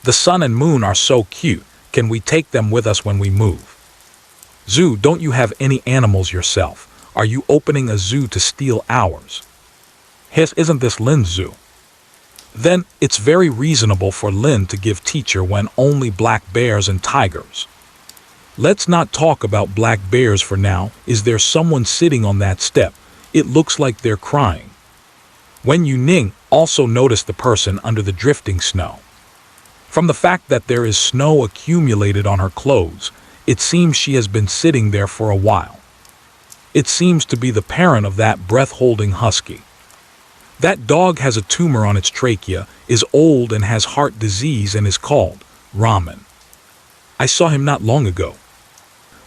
The sun and moon are so cute, can we take them with us when we move? Zoo, don't you have any animals yourself? Are you opening a zoo to steal ours? Isn't this Lin's zoo? Then, it's very reasonable for Lin to give teacher when only black bears and tigers. Let's not talk about black bears for now. Is there someone sitting on that step? It looks like they're crying. Wen Youning also noticed the person under the drifting snow. From the fact that there is snow accumulated on her clothes, it seems she has been sitting there for a while. It seems to be the parent of that breath-holding husky. That dog has a tumor on its trachea, is old and has heart disease and is called Ramen. I saw him not long ago.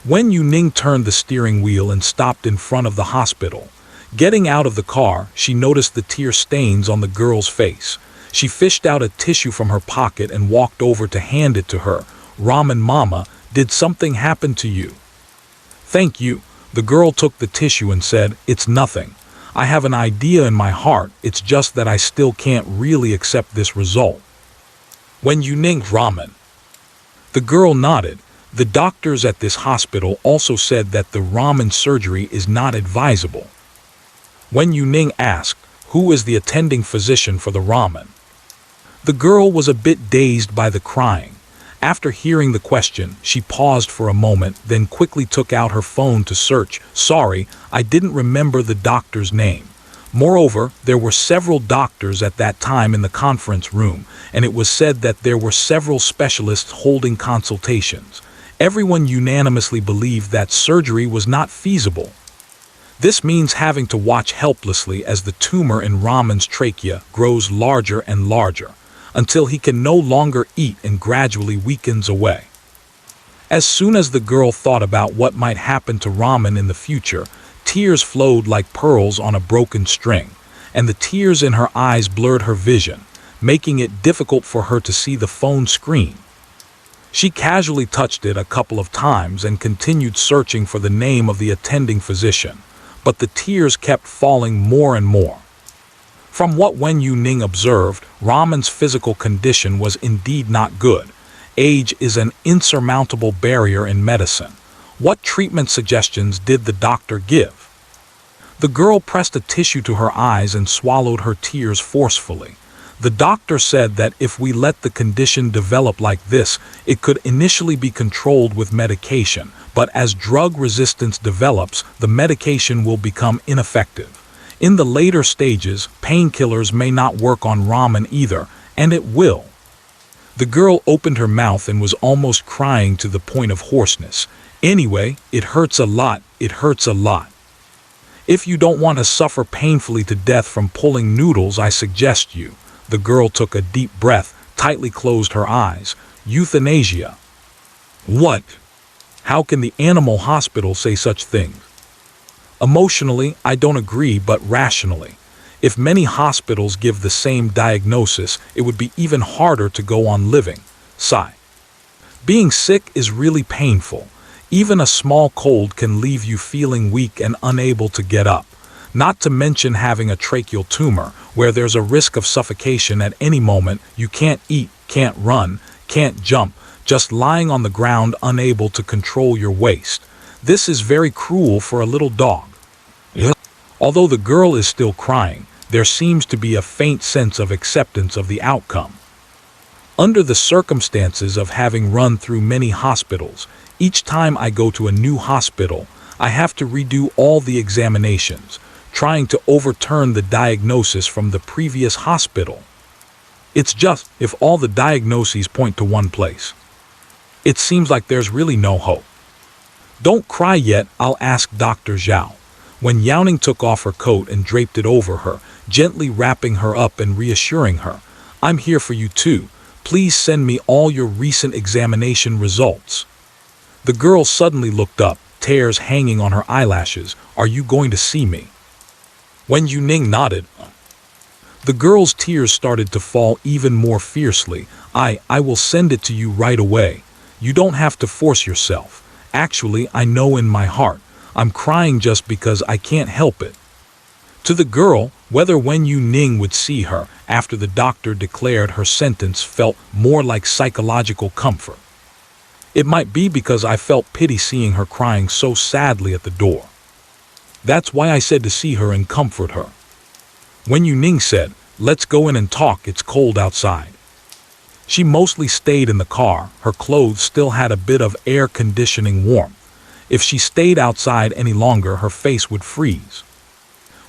Wen Youning turned the steering wheel and stopped in front of the hospital. Getting out of the car, she noticed the tear stains on the girl's face. She fished out a tissue from her pocket and walked over to hand it to her. Ramen Mama, did something happen to you? Thank you. The girl took the tissue and said, it's nothing. I have an idea in my heart, it's just that I still can't really accept this result. Wen Youning, Ramen. The girl nodded. The doctors at this hospital also said that the ramen surgery is not advisable. Wen Youning asked, who is the attending physician for the ramen? The girl was a bit dazed by the crying. After hearing the question, she paused for a moment, then quickly took out her phone to search. Sorry, I didn't remember the doctor's name. Moreover, there were several doctors at that time in the conference room, and it was said that there were several specialists holding consultations. Everyone unanimously believed that surgery was not feasible. This means having to watch helplessly as the tumor in Ramen's trachea grows larger and larger, until he can no longer eat and gradually weakens away. As soon as the girl thought about what might happen to Ramen in the future, tears flowed like pearls on a broken string, and the tears in her eyes blurred her vision, making it difficult for her to see the phone screen. She casually touched it a couple of times and continued searching for the name of the attending physician, but the tears kept falling more and more. From what Wen Youning observed, Ramen's physical condition was indeed not good. Age is an insurmountable barrier in medicine. What treatment suggestions did the doctor give? The girl pressed a tissue to her eyes and swallowed her tears forcefully. The doctor said that if we let the condition develop like this, it could initially be controlled with medication, but as drug resistance develops, the medication will become ineffective. In the later stages, painkillers may not work on Ramen either, and it will. The girl opened her mouth and was almost crying to the point of hoarseness. Anyway, it hurts a lot, it hurts a lot. If you don't want to suffer painfully to death from pulling noodles, I suggest you. The girl took a deep breath, tightly closed her eyes. Euthanasia. What? How can the animal hospital say such things? Emotionally, I don't agree, but rationally. If many hospitals give the same diagnosis, it would be even harder to go on living. Sigh. Being sick is really painful. Even a small cold can leave you feeling weak and unable to get up. Not to mention having a tracheal tumor, where there's a risk of suffocation at any moment. You can't eat, can't run, can't jump, just lying on the ground unable to control your waist. This is very cruel for a little dog. Although the girl is still crying, there seems to be a faint sense of acceptance of the outcome. Under the circumstances of having run through many hospitals, each time I go to a new hospital, I have to redo all the examinations, trying to overturn the diagnosis from the previous hospital. It's just, if all the diagnoses point to one place, it seems like there's really no hope. Don't cry yet, I'll ask Dr. Zhao. Wen Youning took off her coat and draped it over her, gently wrapping her up and reassuring her. I'm here for you too. Please send me all your recent examination results. The girl suddenly looked up, tears hanging on her eyelashes. Are you going to see me? Wen Youning nodded. The girl's tears started to fall even more fiercely. I will send it to you right away. You don't have to force yourself. Actually, I know in my heart. I'm crying just because I can't help it. To the girl, whether Wen Youning would see her after the doctor declared her sentence felt more like psychological comfort. It might be because I felt pity seeing her crying so sadly at the door. That's why I said to see her and comfort her. Wen Youning said, let's go in and talk, it's cold outside. She mostly stayed in the car, her clothes still had a bit of air conditioning warmth. If she stayed outside any longer, her face would freeze.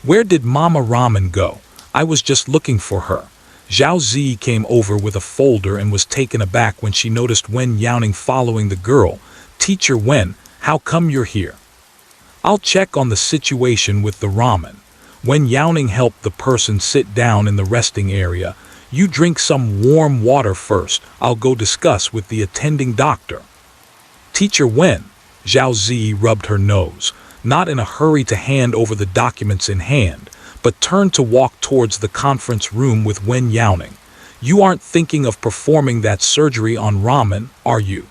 Where did Mama Ramen go? I was just looking for her. Zhao Zi came over with a folder and was taken aback when she noticed Wen Youning following the girl. Teacher Wen, how come you're here? I'll check on the situation with the ramen. Wen Youning helped the person sit down in the resting area. You drink some warm water first. I'll go discuss with the attending doctor. Teacher Wen. Zhao Zi rubbed her nose, not in a hurry to hand over the documents in hand, but turned to walk towards the conference room with Wen Youning. You aren't thinking of performing that surgery on Ramen, are you?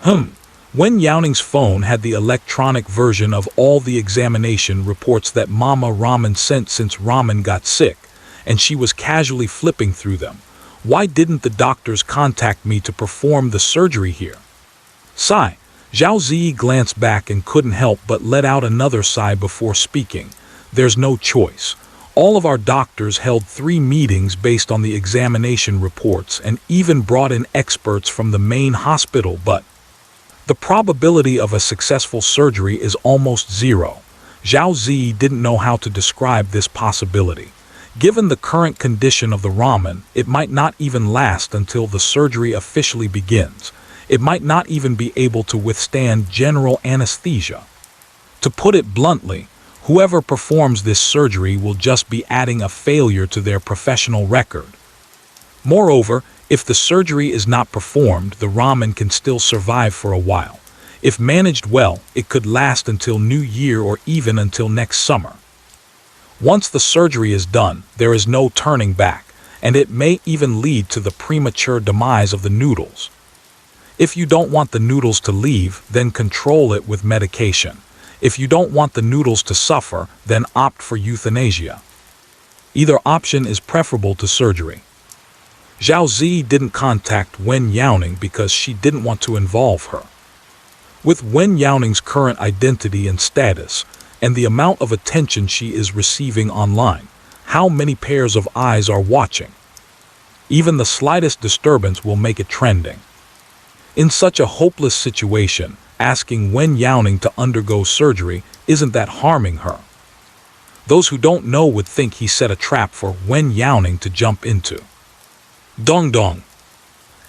Wen Youning's phone had the electronic version of all the examination reports that Mama Ramen sent since Ramen got sick, and she was casually flipping through them. Why didn't the doctors contact me to perform the surgery here? Sigh. Zhao Zi glanced back and couldn't help but let out another sigh before speaking. There's no choice. All of our doctors held 3 meetings based on the examination reports and even brought in experts from the main hospital, but the probability of a successful surgery is almost zero. Zhao Zi didn't know how to describe this possibility. Given the current condition of the ramen, it might not even last until the surgery officially begins. It might not even be able to withstand general anesthesia. To put it bluntly, whoever performs this surgery will just be adding a failure to their professional record. Moreover, if the surgery is not performed, the ramen can still survive for a while. If managed well, it could last until New Year or even until next summer. Once the surgery is done, there is no turning back, and it may even lead to the premature demise of the noodles. If you don't want the noodles to leave, then control it with medication. If you don't want the noodles to suffer, then opt for euthanasia. Either option is preferable to surgery. Zhao Zi didn't contact Wen Youning because she didn't want to involve her. With Wen Youning's current identity and status, and the amount of attention she is receiving online, how many pairs of eyes are watching? Even the slightest disturbance will make it trending. In such a hopeless situation, asking Wen Youning to undergo surgery isn't that harming her. Those who don't know would think he set a trap for Wen Youning to jump into. Dong dong.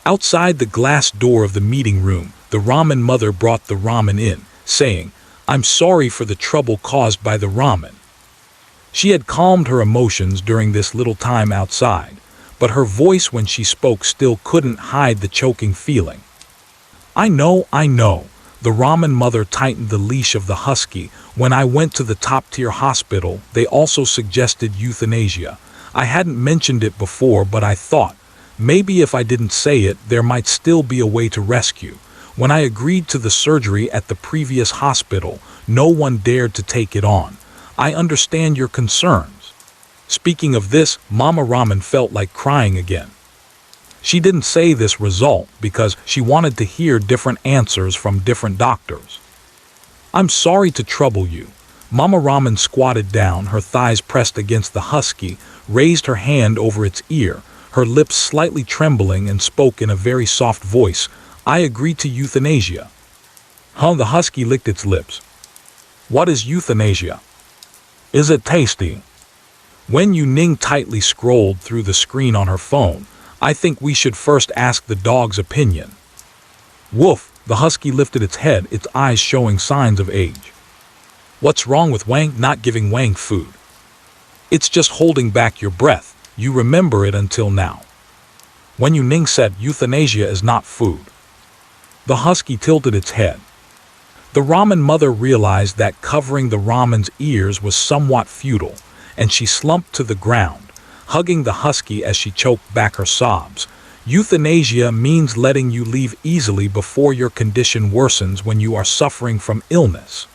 Outside the glass door of the meeting room, the ramen mother brought the ramen in, saying, I'm sorry for the trouble caused by the ramen. She had calmed her emotions during this little time outside, but her voice when she spoke still couldn't hide the choking feeling. I know, The ramen mother tightened the leash of the husky. When I went to the top-tier hospital, they also suggested euthanasia. I hadn't mentioned it before, but I thought, maybe if I didn't say it, there might still be a way to rescue. When I agreed to the surgery at the previous hospital, no one dared to take it on. I understand your concerns. Speaking of this, Mama Ramen felt like crying again. She didn't say this result because she wanted to hear different answers from different doctors. I'm sorry to trouble you. Mama Ramen squatted down, her thighs pressed against the husky, raised her hand over its ear, her lips slightly trembling, and spoke in a very soft voice. I agree to euthanasia. The husky licked its lips. What is euthanasia? Is it tasty? Wen Youning tightly scrolled through the screen on her phone. I think we should first ask the dog's opinion. Woof, the husky lifted its head, its eyes showing signs of age. What's wrong with Wang not giving Wang food? It's just holding back your breath. You remember it until now. Wen Youning said euthanasia is not food. The husky tilted its head. The ramen mother realized that covering the ramen's ears was somewhat futile, and she slumped to the ground, hugging the husky as she choked back her sobs. Euthanasia means letting you leave easily before your condition worsens when you are suffering from illness.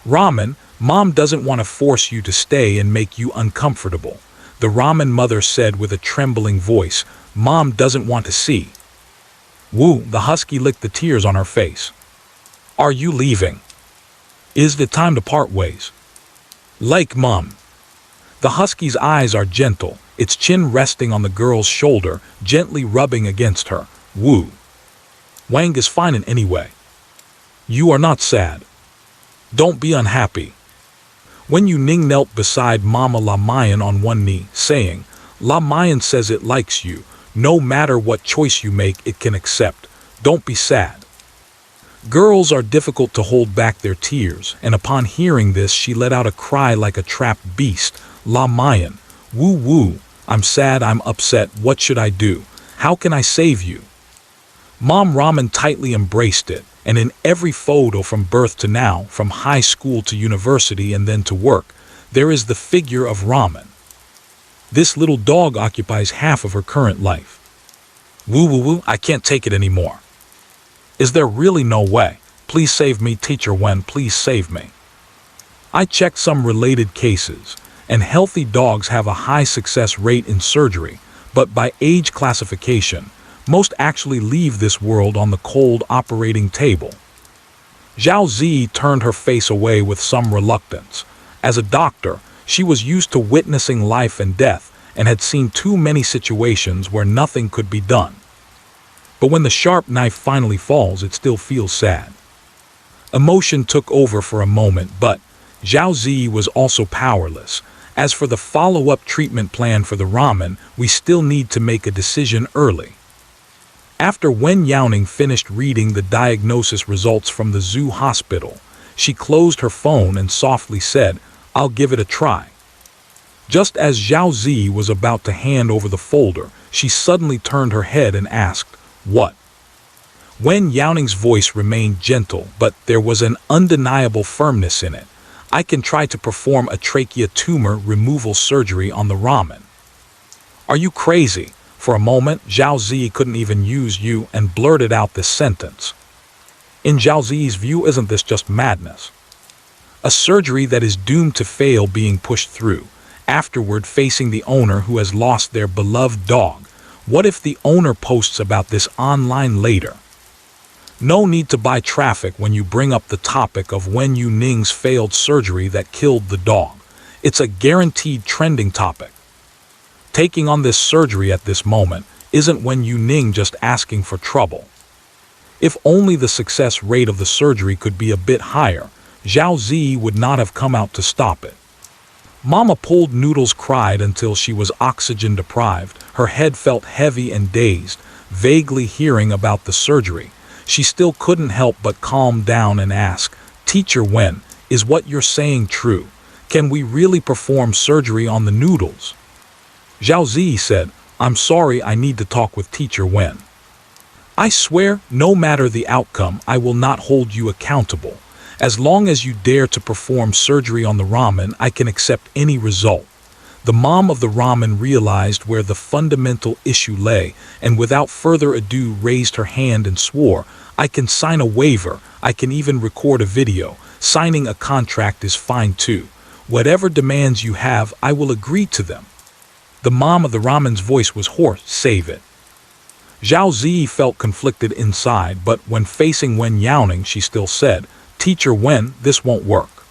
Ramen, Mom doesn't want to force you to stay and make you uncomfortable, the ramen mother said with a trembling voice. Mom doesn't want to see. Woo, the husky licked the tears on her face. Are you leaving? Is it time to part ways? Like Mom. The husky's eyes are gentle, its chin resting on the girl's shoulder, gently rubbing against her. Woo. Wang is fine in any way. You are not sad. Don't be unhappy. Wen Youning knelt beside Mama La Mayan on one knee, saying, La Mayan says it likes you. No matter what choice you make, it can accept. Don't be sad. Girls are difficult to hold back their tears, and upon hearing this she let out a cry like a trapped beast. La Mayan, woo woo, I'm sad, I'm upset, what should I do? How can I save you? Mom Ramen tightly embraced it, and in every photo from birth to now, from high school to university and then to work, there is the figure of Ramen. This little dog occupies half of her current life. Woo woo woo, I can't take it anymore. Is there really no way? Please save me, Teacher Wen, please save me. I checked some related cases, and healthy dogs have a high success rate in surgery, but by age classification, most actually leave this world on the cold operating table. Zhao Zi turned her face away with some reluctance. As a doctor, she was used to witnessing life and death and had seen too many situations where nothing could be done. But when the sharp knife finally falls, it still feels sad. Emotion took over for a moment, but Zhao Zi was also powerless. As for the follow-up treatment plan for the ramen, we still need to make a decision early. After Wen Youning finished reading the diagnosis results from the zoo hospital, she closed her phone and softly said, I'll give it a try. Just as Zhao Zi was about to hand over the folder, she suddenly turned her head and asked, What? Wen Youning's voice remained gentle, but there was an undeniable firmness in it. I can try to perform a trachea tumor removal surgery on the ramen. Are you crazy? For a moment, Zhao Zi couldn't even use you and blurted out this sentence. In Zhao Zi's view, isn't this just madness? A surgery that is doomed to fail being pushed through, afterward facing the owner who has lost their beloved dog. What if the owner posts about this online later? No need to buy traffic when you bring up the topic of Wen Youning's failed surgery that killed the dog. It's a guaranteed trending topic. Taking on this surgery at this moment isn't Wen Youning just asking for trouble. If only the success rate of the surgery could be a bit higher, Zhao Zi would not have come out to stop it. Mama Pulled Noodles cried until she was oxygen deprived. Her head felt heavy and dazed, vaguely hearing about the surgery. She still couldn't help but calm down and ask, Teacher Wen, is what you're saying true? Can we really perform surgery on the noodles? Zhao Zi said, I'm sorry, I need to talk with Teacher Wen. I swear, no matter the outcome, I will not hold you accountable. As long as you dare to perform surgery on the ramen, I can accept any result. The mom of the ramen realized where the fundamental issue lay, and without further ado raised her hand and swore, I can sign a waiver, I can even record a video. Signing a contract is fine too. Whatever demands you have, I will agree to them. The mom of the ramen's voice was hoarse. Save it. Zhao Zi felt conflicted inside, but when facing Wen Youning, she still said, Teacher Wen, this won't work.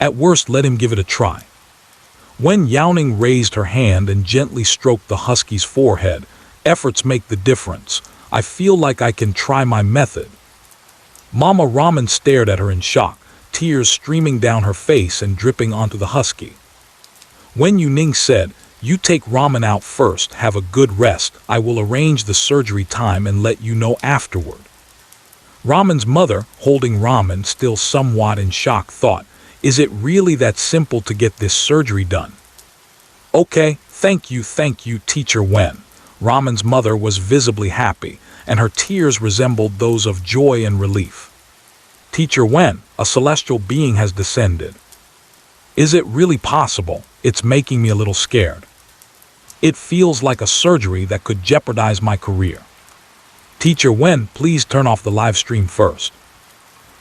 At worst, let him give it a try. Wen Youning raised her hand and gently stroked the husky's forehead. Efforts make the difference. I feel like I can try my method. Mama Ramen stared at her in shock, tears streaming down her face and dripping onto the husky. Wen Youning said, You take Ramen out first, have a good rest. I will arrange the surgery time and let you know afterward. Ramen's mother, holding Ramen, still somewhat in shock, thought, Is it really that simple to get this surgery done? Okay, thank you, Teacher Wen. Ramen's mother was visibly happy, and her tears resembled those of joy and relief. Teacher Wen, a celestial being has descended. Is it really possible? It's making me a little scared. It feels like a surgery that could jeopardize my career. Teacher Wen, please turn off the live stream first.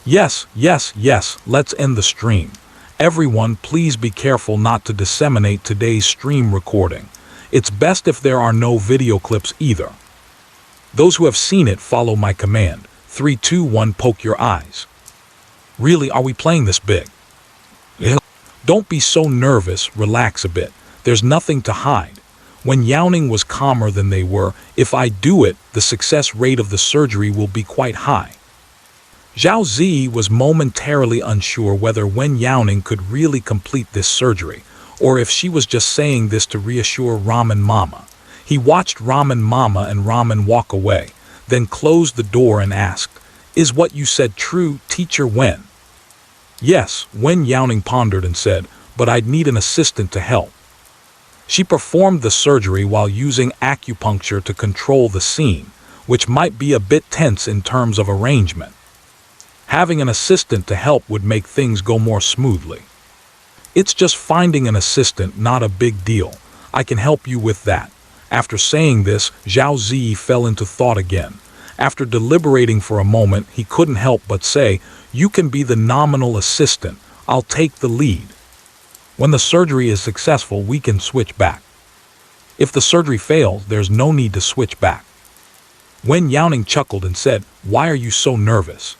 Yes, let's end the stream. Everyone, please be careful not to disseminate today's stream recording. It's best if there are no video clips either. Those who have seen it, follow my command. 3, 2, 1, poke your eyes. Really, are we playing this big? Don't be so nervous, relax a bit. There's nothing to hide. Wen Youning was calmer than they were. If I do it, the success rate of the surgery will be quite high. Zhao Zi was momentarily unsure whether Wen Youning could really complete this surgery, or if she was just saying this to reassure Ramen Mama. He watched Ramen Mama and Ramen walk away, then closed the door and asked, Is what you said true, Teacher Wen? Yes, Wen Youning pondered and said, but I'd need an assistant to help. She performed the surgery while using acupuncture to control the scene, which might be a bit tense in terms of arrangement. Having an assistant to help would make things go more smoothly. It's just finding an assistant, not a big deal. I can help you with that. After saying this, Zhao Zi fell into thought again. After deliberating for a moment, he couldn't help but say, You can be the nominal assistant. I'll take the lead. When the surgery is successful, we can switch back. If the surgery fails, there's no need to switch back. Wen Youning chuckled and said, Why are you so nervous?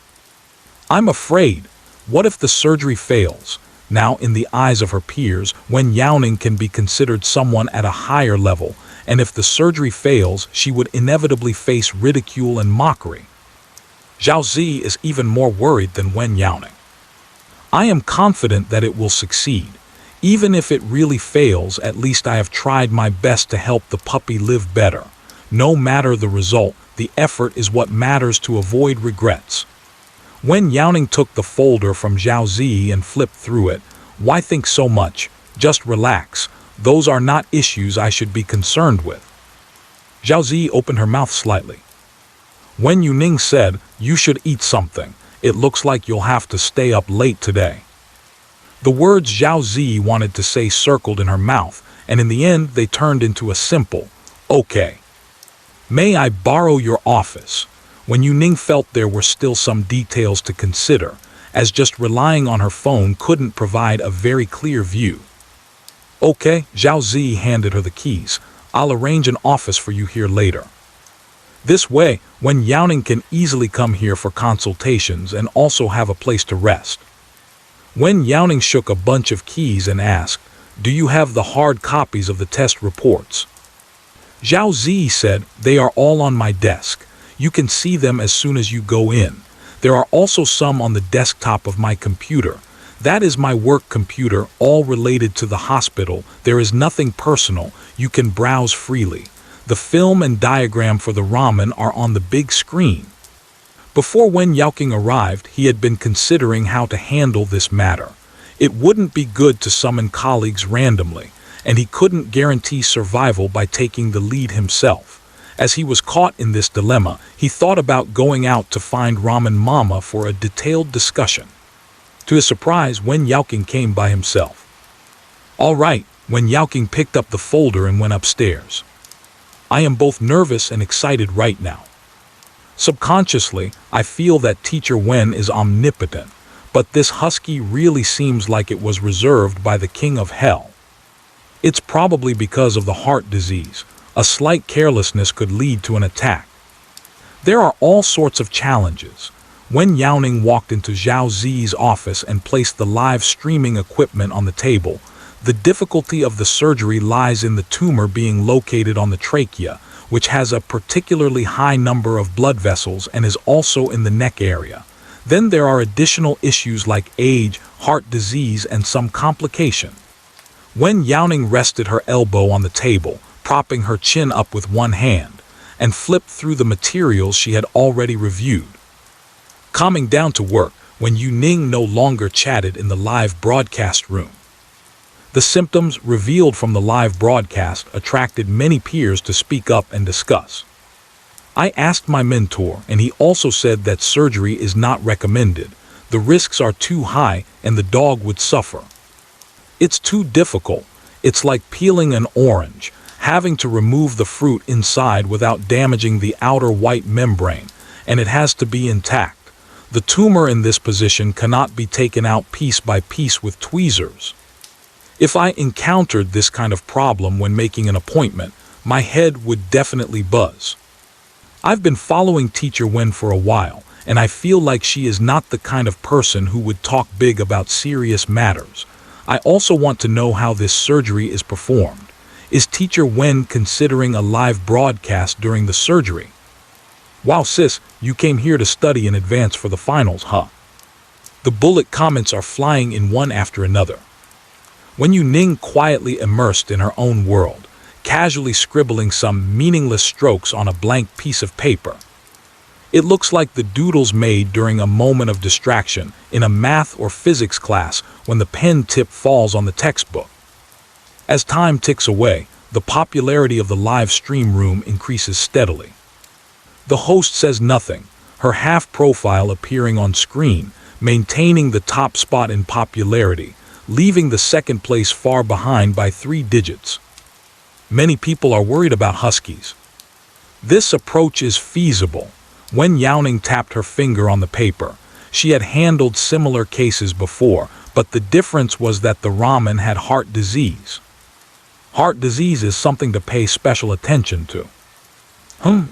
I'm afraid. What if the surgery fails? Now, in the eyes of her peers, Wen Youning can be considered someone at a higher level, and if the surgery fails, she would inevitably face ridicule and mockery. Zhao Zi is even more worried than Wen Youning. I am confident that it will succeed. Even if it really fails, at least I have tried my best to help the puppy live better. No matter the result, the effort is what matters to avoid regrets. Wen Youning took the folder from Zhao Zi and flipped through it. Why think so much? Just relax. Those are not issues I should be concerned with. Zhao Zi opened her mouth slightly. Wen Youning said, You should eat something. It looks like you'll have to stay up late today. The words Zhao Zi wanted to say circled in her mouth, and in the end they turned into a simple, Okay. May I borrow your office? Wen Youning felt there were still some details to consider, as just relying on her phone couldn't provide a very clear view. Okay, Zhao Zi handed her the keys. I'll arrange an office for you here later. This way, Wen Youning can easily come here for consultations and also have a place to rest. Wen Youning shook a bunch of keys and asked, Do you have the hard copies of the test reports? Zhao Zi said, They are all on my desk. You can see them as soon as you go in. There are also some on the desktop of my computer. That is my work computer, all related to the hospital. There is nothing personal. You can browse freely. The film and diagram for the ramen are on the big screen. Before Wen Youning arrived, he had been considering how to handle this matter. It wouldn't be good to summon colleagues randomly, and he couldn't guarantee survival by taking the lead himself. As he was caught in this dilemma, he thought about going out to find Ramen Mama for a detailed discussion. To his surprise, Wen Youning came by himself. "All right," Wen Youning picked up the folder and went upstairs. "I am both nervous and excited right now. Subconsciously, I feel that Teacher Wen is omnipotent, but this husky really seems like it was reserved by the King of Hell. It's probably because of the heart disease. A slight carelessness could lead to an attack. There are all sorts of challenges." Wen Youning walked into Zhao Zi's office and placed the live streaming equipment on the table. The difficulty of the surgery lies in the tumor being located on the trachea, which has a particularly high number of blood vessels and is also in the neck area. Then there are additional issues like age, heart disease, and some complication. Wen Youning rested her elbow on the table, propping her chin up with one hand, and flipped through the materials she had already reviewed. Calming down to work, Wen Youning no longer chatted in the live broadcast room. The symptoms revealed from the live broadcast attracted many peers to speak up and discuss. I asked my mentor, and he also said that surgery is not recommended. The risks are too high and the dog would suffer. It's too difficult. It's like peeling an orange, having to remove the fruit inside without damaging the outer white membrane, and it has to be intact. The tumor in this position cannot be taken out piece by piece with tweezers. If I encountered this kind of problem when making an appointment, my head would definitely buzz. I've been following Teacher Wen for a while, and I feel like she is not the kind of person who would talk big about serious matters. I also want to know how this surgery is performed. Is Teacher Wen considering a live broadcast during the surgery? Wow sis, you came here to study in advance for the finals, huh? The bullet comments are flying in one after another. Wen Youning quietly immersed in her own world, casually scribbling some meaningless strokes on a blank piece of paper. It looks like the doodles made during a moment of distraction in a math or physics class when the pen tip falls on the textbook. As time ticks away, the popularity of the live stream room increases steadily. The host says nothing, her half-profile appearing on screen, maintaining the top spot in popularity, leaving the second place far behind by 3 digits. Many people are worried about huskies. This approach is feasible. Wen Youning tapped her finger on the paper. She had handled similar cases before, but the difference was that the ramen had heart disease. Heart disease is something to pay special attention to.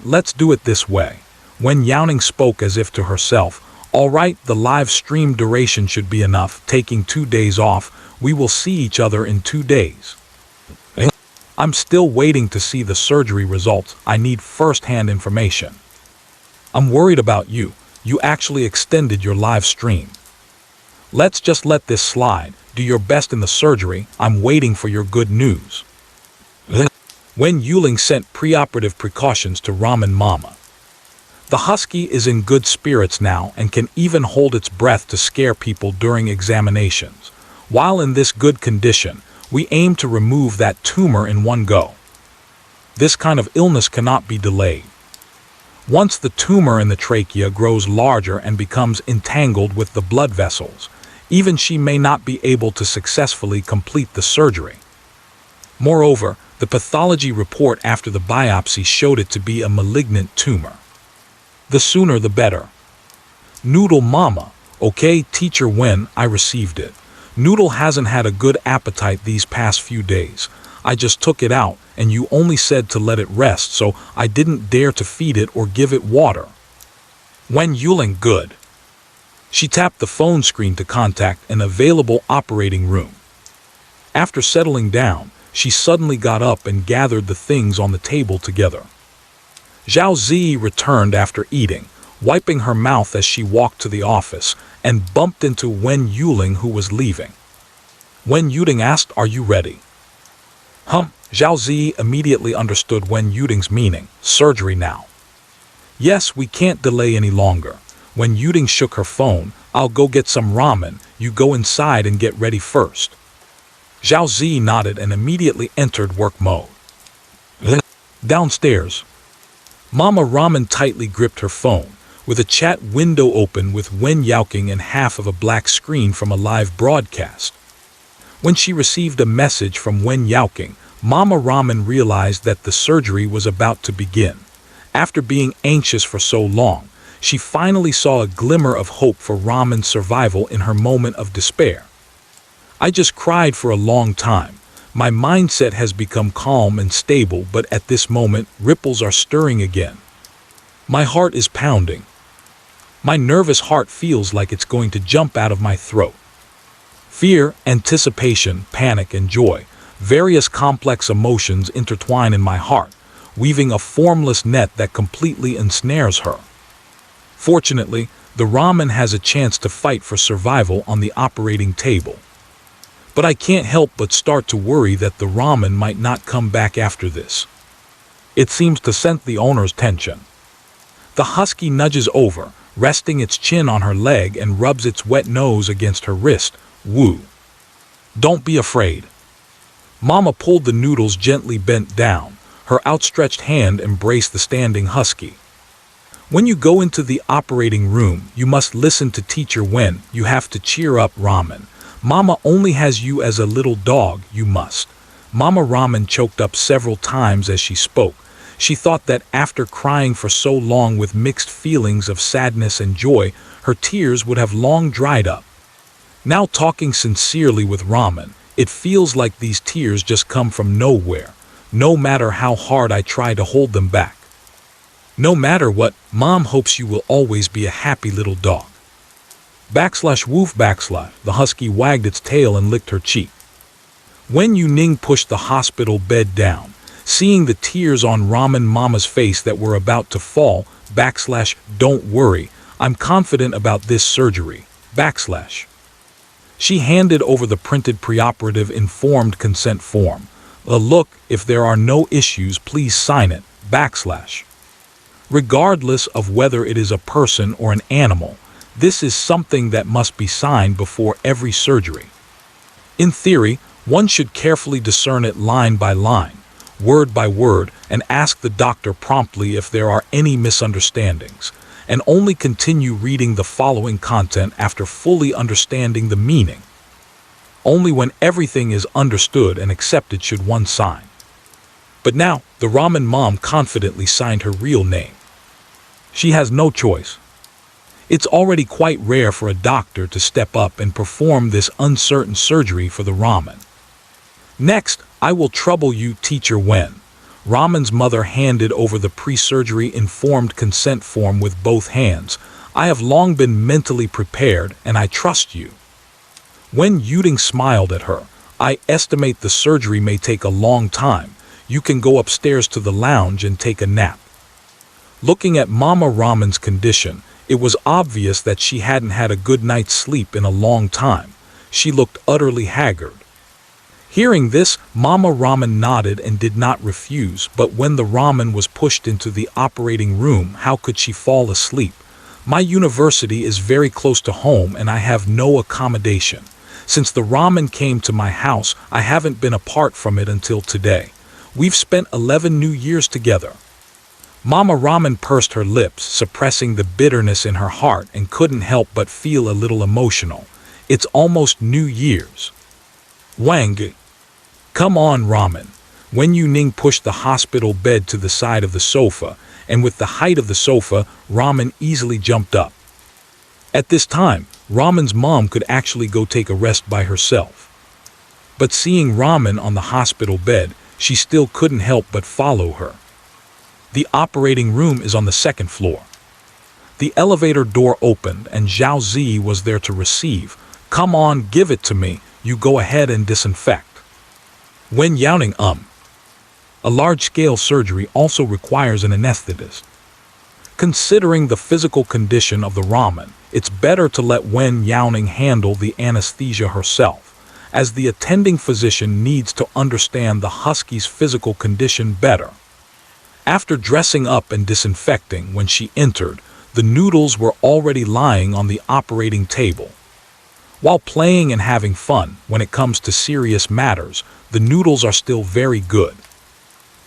Let's do it this way. Wen Youning spoke as if to herself. All right, the live stream duration should be enough. Taking 2 days off, we will see each other in 2 days. I'm still waiting to see the surgery results. I need first-hand information. I'm worried about you. You actually extended your live stream. Let's just let this slide. Do your best in the surgery. I'm waiting for your good news. Wen Youning sent preoperative precautions to Ramen Mama. The husky is in good spirits now and can even hold its breath to scare people during examinations. While in this good condition, we aim to remove that tumor in one go. This kind of illness cannot be delayed. Once the tumor in the trachea grows larger and becomes entangled with the blood vessels, even she may not be able to successfully complete the surgery. Moreover, the pathology report after the biopsy showed it to be a malignant tumor. The sooner the better. Noodle Mama. Okay, Teacher Wen, I received it. Noodle hasn't had a good appetite these past few days. I just took it out, and you only said to let it rest, so I didn't dare to feed it or give it water. Wen Youning, good. She tapped the phone screen to contact an available operating room. After settling down, she suddenly got up and gathered the things on the table together. Zhao Zi returned after eating, wiping her mouth as she walked to the office, and bumped into Wen Youning, who was leaving. Wen Youning asked, "Are you ready?" Zhao Zi immediately understood Wen Youning's meaning. Surgery now. Yes, we can't delay any longer. Wen Youning shook her phone. I'll go get some ramen. You go inside and get ready first. Zhao Zi nodded and immediately entered work mode. Downstairs. Mama Ramen tightly gripped her phone, with a chat window open with Wen Youning and half of a black screen from a live broadcast. When she received a message from Wen Youning, Mama Ramen realized that the surgery was about to begin. After being anxious for so long, she finally saw a glimmer of hope for Ramen's survival in her moment of despair. I just cried for a long time. My mindset has become calm and stable, but at this moment, ripples are stirring again. My heart is pounding. My nervous heart feels like it's going to jump out of my throat. Fear, anticipation, panic, and joy, various complex emotions intertwine in my heart, weaving a formless net that completely ensnares her. Fortunately, the Ramen has a chance to fight for survival on the operating table. But I can't help but start to worry that the Ramen might not come back after this. It seems to scent the owner's tension. The husky nudges over, resting its chin on her leg, and rubs its wet nose against her wrist. Woo. Don't be afraid. Mama pulled the noodles gently bent down. Her outstretched hand embraced the standing husky. When you go into the operating room, you must listen to Teacher Wen. You have to cheer up, Ramen. Mama only has you as a little dog, you must. Mama Ramen choked up several times as she spoke. She thought that after crying for so long with mixed feelings of sadness and joy, her tears would have long dried up. Now talking sincerely with Ramen, it feels like these tears just come from nowhere, no matter how hard I try to hold them back. No matter what, Mom hopes you will always be a happy little dog. /woof / the husky wagged its tail and licked her cheek. Wen Youning pushed the hospital bed down, seeing the tears on Ramen Mama's face that were about to fall. / Don't worry, I'm confident about this surgery. / She handed over the printed preoperative informed consent form. Look, if there are no issues, please sign it. / Regardless of whether it is a person or an animal, this is something that must be signed before every surgery. In theory, one should carefully discern it line by line, word by word, and ask the doctor promptly if there are any misunderstandings, and only continue reading the following content after fully understanding the meaning. Only when everything is understood and accepted should one sign. But now, the Ramen mom confidently signed her real name. She has no choice. It's already quite rare for a doctor to step up and perform this uncertain surgery for the Ramen. Next, I will trouble you, Teacher Wen. Ramen's mother handed over the pre-surgery informed consent form with both hands. I have long been mentally prepared, and I trust you. Wen Youning smiled at her. I estimate the surgery may take a long time. You can go upstairs to the lounge and take a nap. Looking at Mama Ramen's condition, it was obvious that she hadn't had a good night's sleep in a long time. She looked utterly haggard. Hearing this, Mama Ramen nodded and did not refuse, but when the Ramen was pushed into the operating room, how could she fall asleep? My university is very close to home and I have no accommodation. Since the Ramen came to my house, I haven't been apart from it until today. We've spent 11 New Years together. Mama Ramen pursed her lips, suppressing the bitterness in her heart, and couldn't help but feel a little emotional. It's almost New Year's. Wang. Come on, Ramen. Wen Youning pushed the hospital bed to the side of the sofa, and with the height of the sofa, Ramen easily jumped up. At this time, Ramen's mom could actually go take a rest by herself. But seeing Ramen on the hospital bed, she still couldn't help but follow her. The operating room is on the second floor. The elevator door opened and Zhao Zi was there to receive. Come on, give it to me. You go ahead and disinfect. Wen Youning, A large-scale surgery also requires an anesthetist. Considering the physical condition of the Ramen, it's better to let Wen Youning handle the anesthesia herself, as the attending physician needs to understand the husky's physical condition better. After dressing up and disinfecting when she entered, the noodles were already lying on the operating table. While playing and having fun, when it comes to serious matters, the noodles are still very good.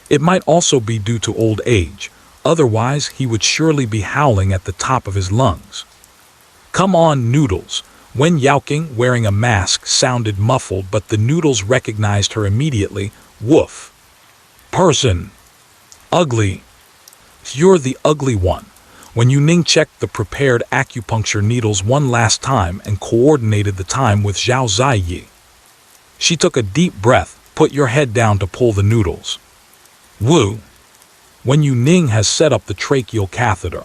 It might also be due to old age. Otherwise, he would surely be howling at the top of his lungs. "Come on, Noodles." Wen Youning, wearing a mask, sounded muffled, but the Noodles recognized her immediately. "Woof. Person. Ugly. You're the ugly one." Wen Youning checked the prepared acupuncture needles one last time and coordinated the time with Zhao Ziyi. She took a deep breath. "Put your head down to pull the noodles." "Woo." Wen Youning has set up the tracheal catheter.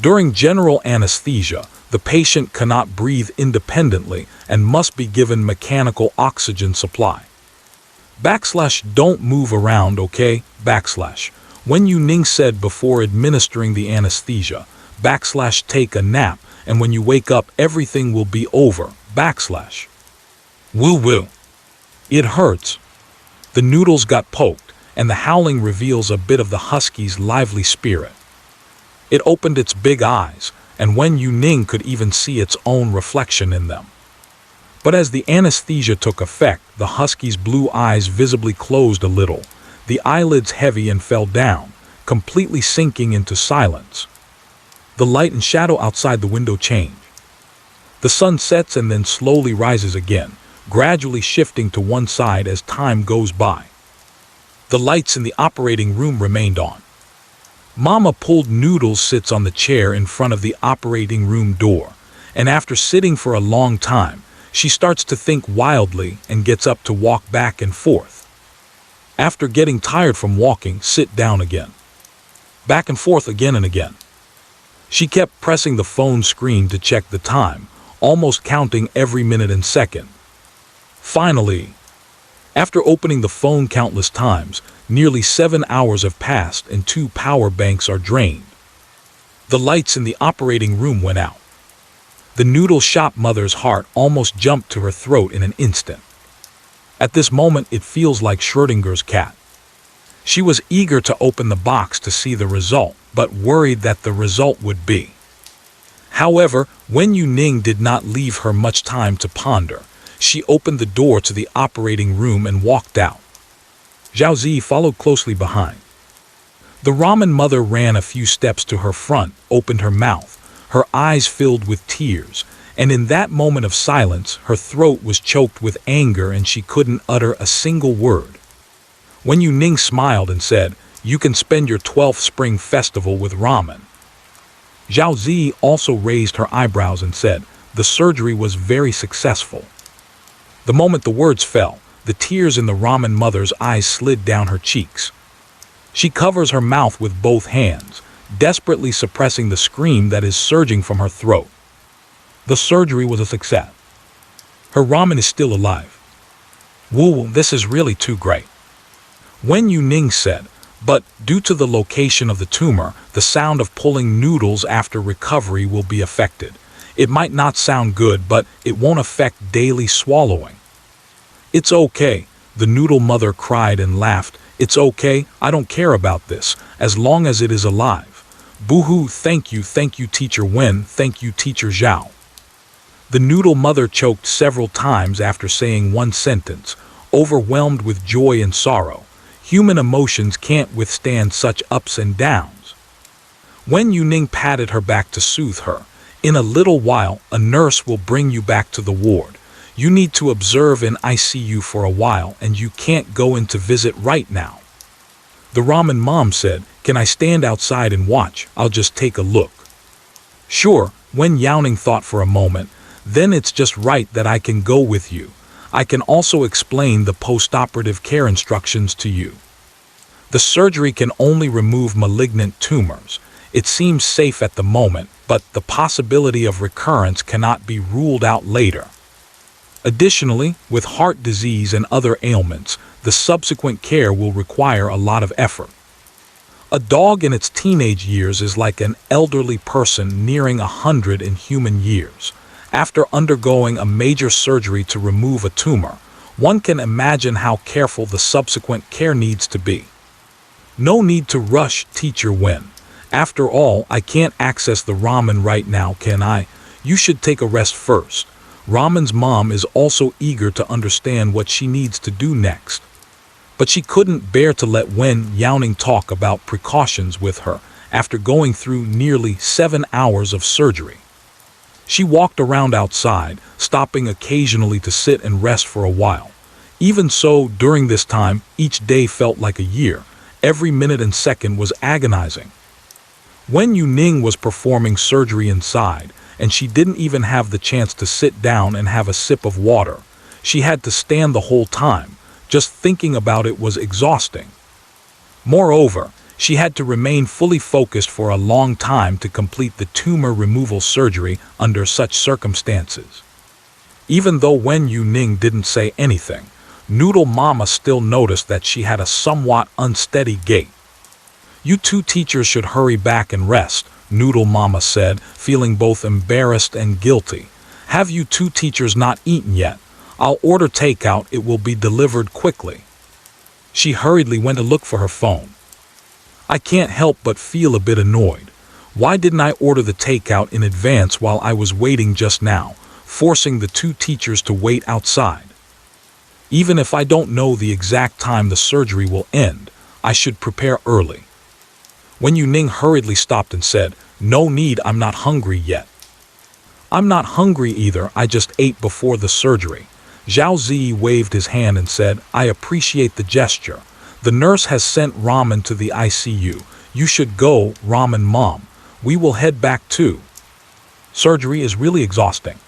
During general anesthesia, the patient cannot breathe independently and must be given mechanical oxygen supply. "Don't move around, okay? Wen Youning said before administering the anesthesia. "Take a nap, and when you wake up everything will be over. Woo. It hurts." The noodles got poked, and the howling reveals a bit of the husky's lively spirit. It opened its big eyes, and Wen Youning could even see its own reflection in them. But as the anesthesia took effect, the husky's blue eyes visibly closed a little, the eyelids heavy and fell down, completely sinking into silence. The light and shadow outside the window change. The sun sets and then slowly rises again, gradually shifting to one side as time goes by. The lights in the operating room remained on. Mama pulled Noodles sits on the chair in front of the operating room door, and after sitting for a long time, she starts to think wildly and gets up to walk back and forth. After getting tired from walking, sit down again. Back and forth again and again. She kept pressing the phone screen to check the time, almost counting every minute and second. Finally, after opening the phone countless times, nearly 7 hours have passed and 2 power banks are drained. The lights in the operating room went out. The noodle shop mother's heart almost jumped to her throat in an instant. At this moment, it feels like Schrödinger's cat. She was eager to open the box to see the result, but worried that the result would be. However, Wen Youning did not leave her much time to ponder. She opened the door to the operating room and walked out. Zhao Zi followed closely behind. The ramen mother ran a few steps to her front, opened her mouth, her eyes filled with tears, and in that moment of silence, her throat was choked with anger and she couldn't utter a single word. Wen Youning smiled and said, "You can spend your 12th spring festival with ramen." Zhao Zi also raised her eyebrows and said, "The surgery was very successful." The moment the words fell, the tears in the ramen mother's eyes slid down her cheeks. She covers her mouth with both hands, desperately suppressing the scream that is surging from her throat. The surgery was a success. Her ramen is still alive. "Woo, this is really too great," Wen Youning said, but due to the location of the tumor, the sound of pulling noodles after recovery will be affected. It might not sound good, but it won't affect daily swallowing. "It's okay," the noodle mother cried and laughed. "It's okay, I don't care about this, as long as it is alive." "Boo-hoo, thank you, Teacher Wen, thank you, Teacher Zhao." The noodle mother choked several times after saying one sentence, overwhelmed with joy and sorrow. Human emotions can't withstand such ups and downs. Wen Youning patted her back to soothe her. "In a little while, a nurse will bring you back to the ward. You need to observe in ICU for a while and you can't go in to visit right now." The ramen mom said, "Can I stand outside and watch? I'll just take a look." "Sure," Wen Youning thought for a moment. "Then it's just right that I can go with you. I can also explain the post-operative care instructions to you. The surgery can only remove malignant tumors. It seems safe at the moment, but the possibility of recurrence cannot be ruled out later. Additionally, with heart disease and other ailments, the subsequent care will require a lot of effort. A dog in its teenage years is like an elderly person nearing 100 in human years. After undergoing a major surgery to remove a tumor, one can imagine how careful the subsequent care needs to be. No need to rush, Teacher Wen. After all, I can't access the ramen right now, can I? You should take a rest first. Ramen's mom is also eager to understand what she needs to do next. but she couldn't bear to let Wen Youning talk about precautions with her after going through nearly 7 hours of surgery. She walked around outside, stopping occasionally to sit and rest for a while. Even so, during this time, each day felt like a year. Every minute and second was agonizing. Wen Youning was performing surgery inside, and she didn't even have the chance to sit down and have a sip of water. She had to stand the whole time. Just thinking about it was exhausting. Moreover, she had to remain fully focused for a long time to complete the tumor removal surgery under such circumstances. Even though Wen Youning didn't say anything, Noodle Mama still noticed that she had a somewhat unsteady gait. "You two teachers should hurry back and rest," Noodle Mama said, feeling both embarrassed and guilty. "Have you two teachers not eaten yet? I'll order takeout, it will be delivered quickly." She hurriedly went to look for her phone. "I can't help but feel a bit annoyed. Why didn't I order the takeout in advance while I was waiting just now, forcing the two teachers to wait outside? Even if I don't know the exact time the surgery will end, I should prepare early." Wen Youning hurriedly stopped and said, "No need, I'm not hungry yet." "I'm not hungry either, I just ate before the surgery." Zhao Zi waved his hand and said, "I appreciate the gesture. The nurse has sent Ramen to the ICU. You should go, Ramen Mom. We will head back too. Surgery is really exhausting."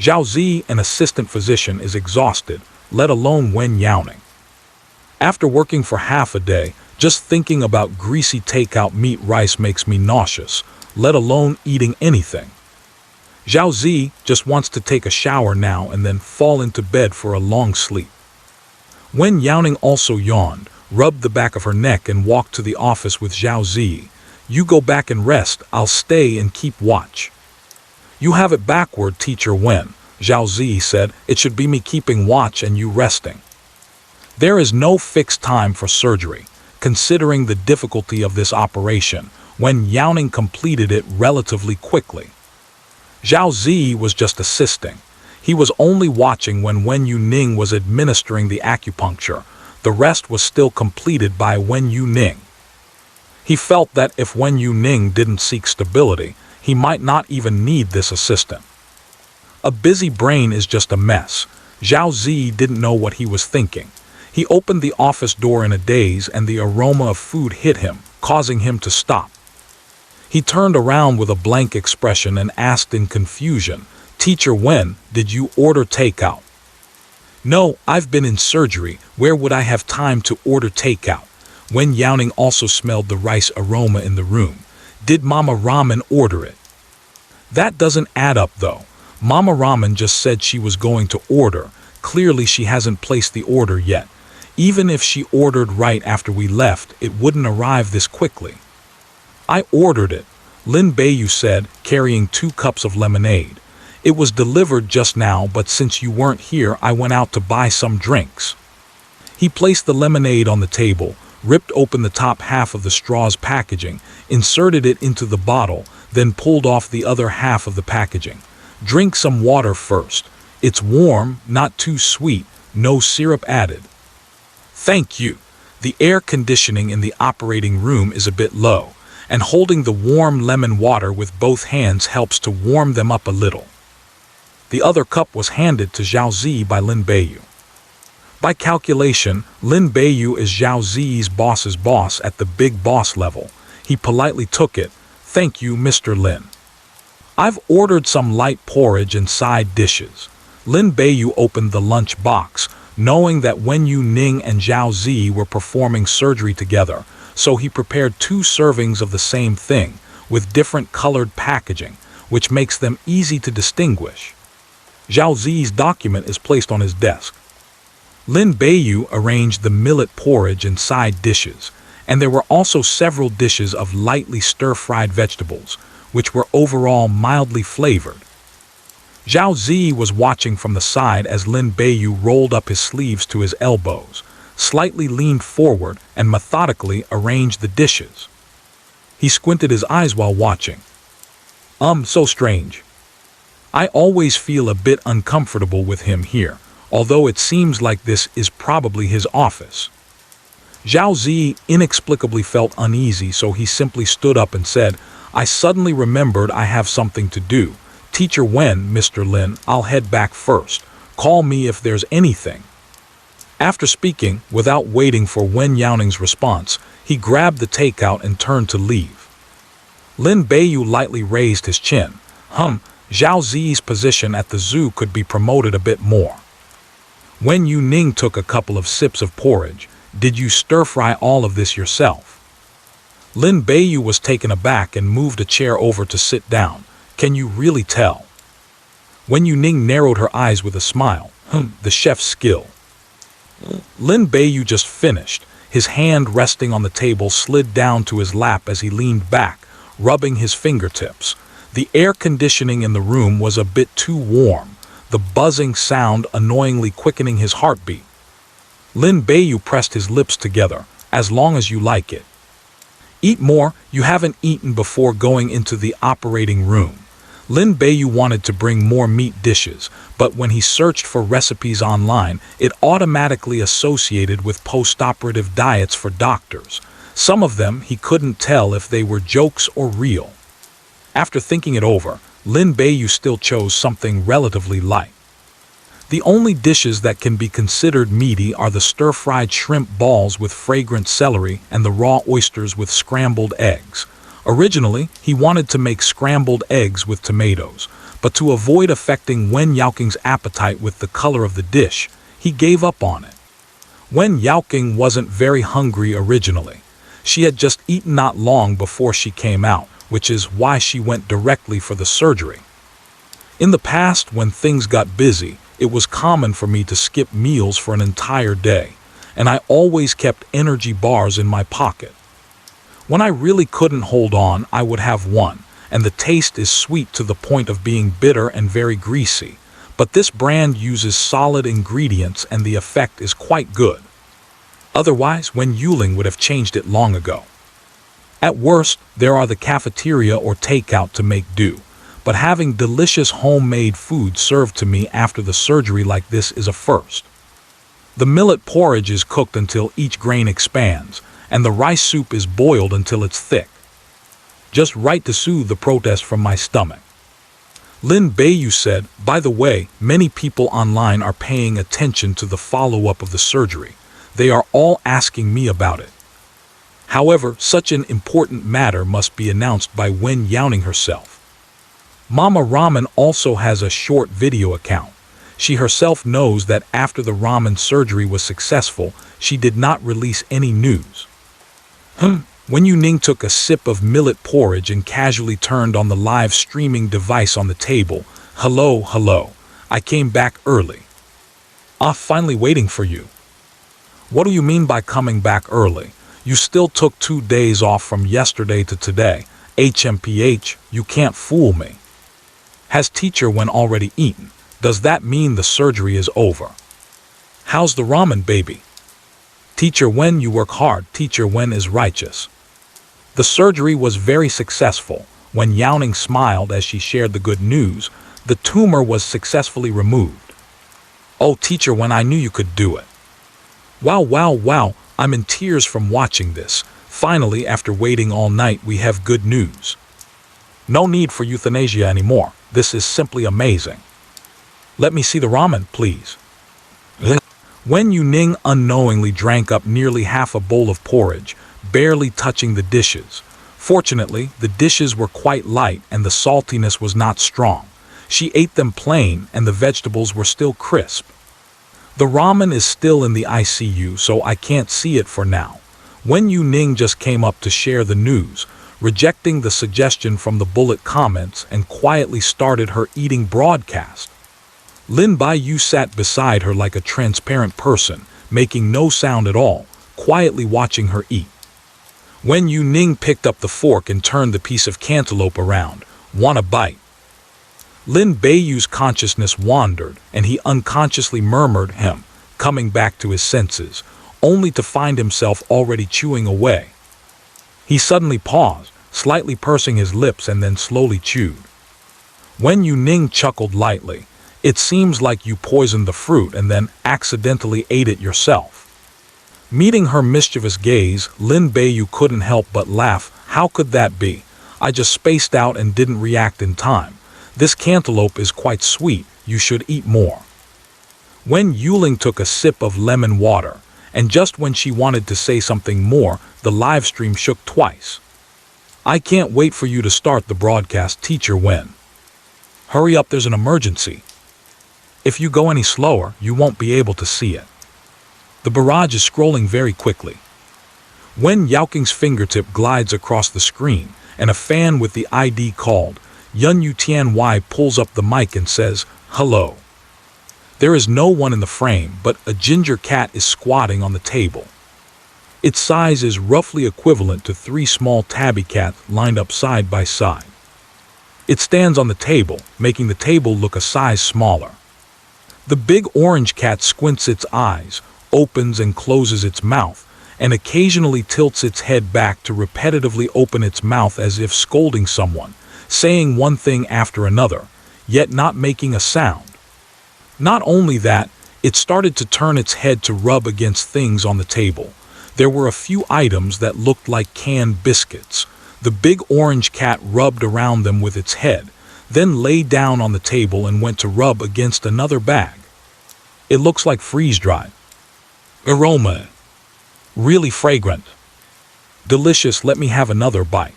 Zhao Zi, an assistant physician, is exhausted, let alone Wen Youning. "After working for half a day, just thinking about greasy takeout meat rice makes me nauseous, let alone eating anything. Zhao Zi just wants to take a shower now and then fall into bed for a long sleep." Wen Youning also yawned, rubbed the back of her neck and walked to the office with Zhao Zi. "You go back and rest, I'll stay and keep watch." "You have it backward, Teacher Wen," Zhao Zi said. "It should be me keeping watch and you resting." There is no fixed time for surgery. Considering the difficulty of this operation, Wen Youning completed it relatively quickly. Zhao Zi was just assisting. He was only watching when Wen Youning was administering the acupuncture. The rest was still completed by Wen Youning. He felt that if Wen Youning didn't seek stability, he might not even need this assistant. A busy brain is just a mess. Zhao Zi didn't know what he was thinking. He opened the office door in a daze and the aroma of food hit him, causing him to stop. He turned around with a blank expression and asked in confusion, "Teacher Wen, did you order takeout?" "No, I've been in surgery. Where would I have time to order takeout?" Wen Youning also smelled the rice aroma in the room. "Did Mama Ramen order it?" "That doesn't add up though. Mama Ramen just said she was going to order. Clearly she hasn't placed the order yet. Even if she ordered right after we left, it wouldn't arrive this quickly." "I ordered it," Lin Beiyu said, carrying 2 cups of lemonade. "It was delivered just now, but since you weren't here, I went out to buy some drinks." He placed the lemonade on the table, ripped open the top half of the straw's packaging, inserted it into the bottle, then pulled off the other half of the packaging. "Drink some water first. It's warm, not too sweet, no syrup added." "Thank you." The air conditioning in the operating room is a bit low, and holding the warm lemon water with both hands helps to warm them up a little. The other cup was handed to Zhao Zi by Lin Beiyu. By calculation, Lin Beiyu is Zhao Zi's boss's boss at the big boss level. He politely took it. "Thank you, Mr. Lin. I've ordered some light porridge and side dishes." Lin Beiyu opened the lunch box, knowing that Wen Youning and Zhao Zi were performing surgery together, so he prepared 2 servings of the same thing, with different colored packaging, which makes them easy to distinguish. Zhao Zi's document is placed on his desk. Lin Beiyu arranged the millet porridge and side dishes, and there were also several dishes of lightly stir-fried vegetables, which were overall mildly flavored. Zhao Zi was watching from the side as Lin Beiyu rolled up his sleeves to his elbows, slightly leaned forward, and methodically arranged the dishes. He squinted his eyes while watching. So strange. I always feel a bit uncomfortable with him here, although it seems like this is probably his office. Zhao Zi inexplicably felt uneasy, so he simply stood up and said, "I suddenly remembered I have something to do. Teacher Wen, Mr. Lin, I'll head back first. Call me if there's anything." After speaking, without waiting for Wen Youning's response, he grabbed the takeout and turned to leave. Lin Beiyu lightly raised his chin. Zhao Zi's position at the zoo could be promoted a bit more. Wen Youning took a couple of sips of porridge. "Did you stir-fry all of this yourself?" Lin Beiyu was taken aback and moved a chair over to sit down. "Can you really tell?" Wen Youning narrowed her eyes with a smile. The chef's skill." Lin Beiyu just finished. His hand resting on the table slid down to his lap as he leaned back, rubbing his fingertips. The air conditioning in the room was a bit too warm, the buzzing sound annoyingly quickening his heartbeat. Lin Beiyu pressed his lips together. "As long as you like it." "Eat more. You haven't eaten before going into the operating room." Lin Beiyu wanted to bring more meat dishes, but when he searched for recipes online, it automatically associated with post-operative diets for doctors. Some of them he couldn't tell if they were jokes or real. After thinking it over, Lin Beiyu still chose something relatively light. The only dishes that can be considered meaty are the stir-fried shrimp balls with fragrant celery and the raw oysters with scrambled eggs. Originally, he wanted to make scrambled eggs with tomatoes, but to avoid affecting Wen Youning's appetite with the color of the dish, he gave up on it. Wen Youning wasn't very hungry originally. She had just eaten not long before she came out, which is why she went directly for the surgery. In the past, when things got busy, it was common for me to skip meals for an entire day, and I always kept energy bars in my pocket. When I really couldn't hold on, I would have one, and the taste is sweet to the point of being bitter and very greasy, but this brand uses solid ingredients and the effect is quite good. Otherwise, Wen Youning would have changed it long ago. At worst, there are the cafeteria or takeout to make do, but having delicious homemade food served to me after the surgery like this is a first. The millet porridge is cooked until each grain expands, and the rice soup is boiled until it's thick. Just right to soothe the protest from my stomach. Lin Beiyu said, "By the way, many people online are paying attention to the follow-up of the surgery. They are all asking me about it." However, such an important matter must be announced by Wen Youning herself. Mama Ramen also has a short video account. She herself knows that after the ramen surgery was successful, she did not release any news. Wen Youning took a sip of millet porridge and casually turned on the live streaming device on the table. Hello. I came back early." Finally waiting for you." "What do you mean by coming back early? You still took 2 days off from yesterday to today. HMPH, you can't fool me." "Has Teacher Wen already eaten? Does that mean the surgery is over?" "How's the ramen, baby?" "Teacher Wen, you work hard. Teacher Wen is righteous." The surgery was very successful. When Youning smiled as she shared the good news, the tumor was successfully removed. "Oh, Teacher Wen, I knew you could do it." Wow, I'm in tears from watching this. Finally, after waiting all night, we have good news. No need for euthanasia anymore. This is simply amazing. Let me see the ramen, please. Wen Youning unknowingly drank up nearly half a bowl of porridge, barely touching the dishes. Fortunately, the dishes were quite light and the saltiness was not strong. She ate them plain and the vegetables were still crisp. The ramen is still in the ICU, so I can't see it for now. Wen Youning just came up to share the news, rejecting the suggestion from the bullet comments and quietly started her eating broadcast. Lin Beiyu sat beside her like a transparent person, making no sound at all, quietly watching her eat. Wen Youning picked up the fork and turned the piece of cantaloupe around. "Want a bite?" Lin Beiyu's consciousness wandered, and he unconsciously murmured him, coming back to his senses, only to find himself already chewing away. He suddenly paused, slightly pursing his lips and then slowly chewed. Wen Youning chuckled lightly. It seems like you poisoned the fruit and then accidentally ate it yourself." Meeting her mischievous gaze, Lin Beiyu couldn't help but laugh. "How could that be? I just spaced out and didn't react in time. This cantaloupe is quite sweet. You should eat more." Wen Youning took a sip of lemon water, and just when she wanted to say something more, the live stream shook twice. "I can't wait for you to start the broadcast, Teacher Wen. Hurry up, there's an emergency. If you go any slower, you won't be able to see it." The barrage is scrolling very quickly. Wen Youning's fingertip glides across the screen, and a fan with the ID called Wen Youning pulls up the mic and says, "Hello." There is no one in the frame, but a ginger cat is squatting on the table. Its size is roughly equivalent to 3 small tabby cats lined up side by side. It stands on the table, making the table look a size smaller. The big orange cat squints its eyes, opens and closes its mouth, and occasionally tilts its head back to repetitively open its mouth as if scolding someone, saying one thing after another, yet not making a sound. Not only that, it started to turn its head to rub against things on the table. There were a few items that looked like canned biscuits. The big orange cat rubbed around them with its head, then lay down on the table and went to rub against another bag. "It looks like freeze-dried. Aroma. Really fragrant. Delicious, let me have another bite.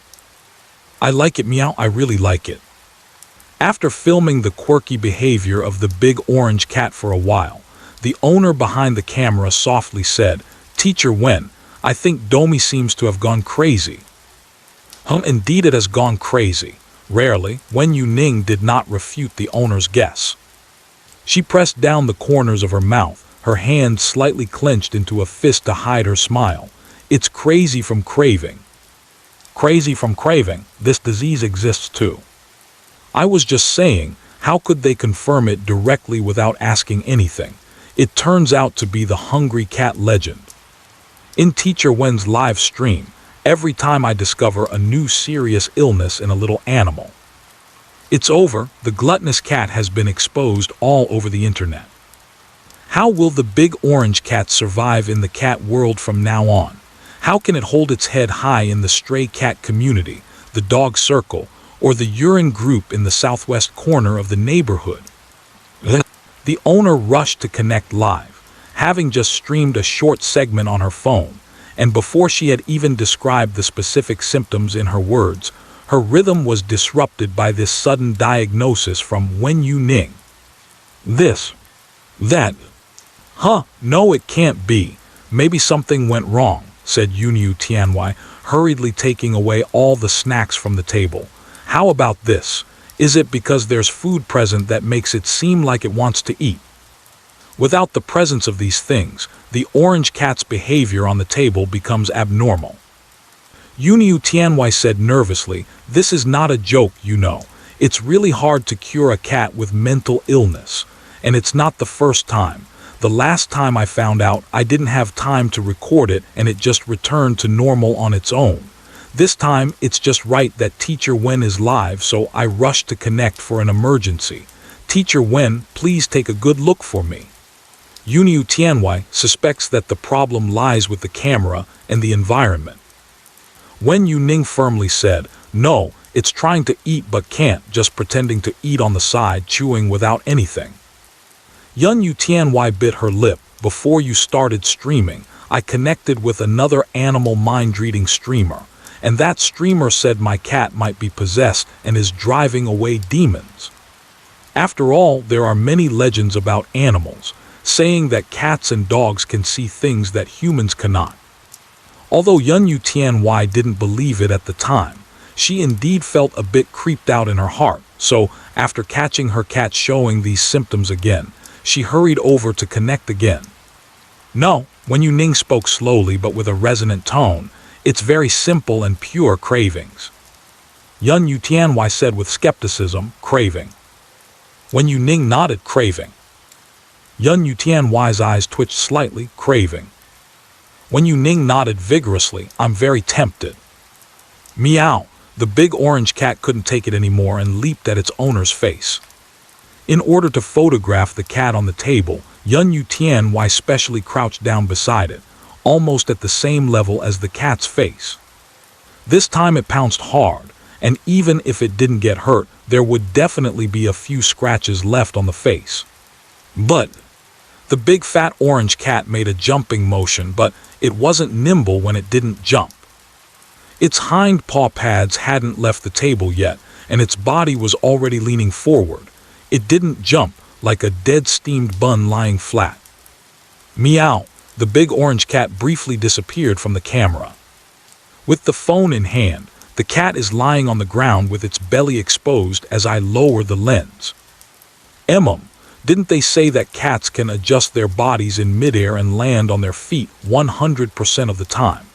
I like it, meow, I really like it." After filming the quirky behavior of the big orange cat for a while, the owner behind the camera softly said, "Teacher Wen, I think Domi seems to have gone crazy." Indeed it has gone crazy. Rarely, Wen Youning did not refute the owner's guess. She pressed down the corners of her mouth, her hand slightly clenched into a fist to hide her smile. "It's crazy from craving." Crazy from craving, this disease exists too. I was just saying, how could they confirm it directly without asking anything? It turns out to be the hungry cat legend. In Teacher Wen's live stream, every time I discover a new serious illness in a little animal. It's over, the gluttonous cat has been exposed all over the internet. How will the big orange cat survive in the cat world from now on? How can it hold its head high in the stray cat community, the dog circle, or the urine group in the southwest corner of the neighborhood? The owner rushed to connect live, having just streamed a short segment on her phone, and before she had even described the specific symptoms in her words, her rhythm was disrupted by this sudden diagnosis from Wen Youning. "This. That. No, it can't be. Maybe something went wrong," said Wen Youning, hurriedly taking away all the snacks from the table. "How about this? Is it because there's food present that makes it seem like it wants to eat?" Without the presence of these things, the orange cat's behavior on the table becomes abnormal. Wen Youning said nervously, "This is not a joke, you know. It's really hard to cure a cat with mental illness. And it's not the first time. The last time I found out, I didn't have time to record it and it just returned to normal on its own. This time, it's just right that Teacher Wen is live, so I rushed to connect for an emergency. Teacher Wen, please take a good look for me." Wen Youning suspects that the problem lies with the camera and the environment. Wen Youning firmly said, "No, it's trying to eat but can't, just pretending to eat on the side, chewing without anything." Wen Youning bit her lip. "Before you started streaming, I connected with another animal mind-reading streamer. And that streamer said my cat might be possessed and is driving away demons. After all, there are many legends about animals, saying that cats and dogs can see things that humans cannot." Although Wen Youning didn't believe it at the time, she indeed felt a bit creeped out in her heart, so after catching her cat showing these symptoms again, she hurried over to connect again. "No," Wen Youning spoke slowly but with a resonant tone, "it's very simple and pure cravings." Wen Youning said with skepticism, "Craving." Wen Youning nodded, "Craving." Wen Youting's eyes twitched slightly, "Craving." Wen Youning nodded vigorously, "I'm very tempted." Meow! The big orange cat couldn't take it anymore and leaped at its owner's face. In order to photograph the cat on the table, Wen Youning specially crouched down beside it, almost at the same level as the cat's face. This time it pounced hard, and even if it didn't get hurt, there would definitely be a few scratches left on the face. But the big fat orange cat made a jumping motion, but it wasn't nimble when it didn't jump. Its hind paw pads hadn't left the table yet, and its body was already leaning forward. It didn't jump, like a dead steamed bun lying flat. Meow! The big orange cat briefly disappeared from the camera. With the phone in hand, the cat is lying on the ground with its belly exposed as I lower the lens. Didn't they say that cats can adjust their bodies in midair and land on their feet 100% of the time?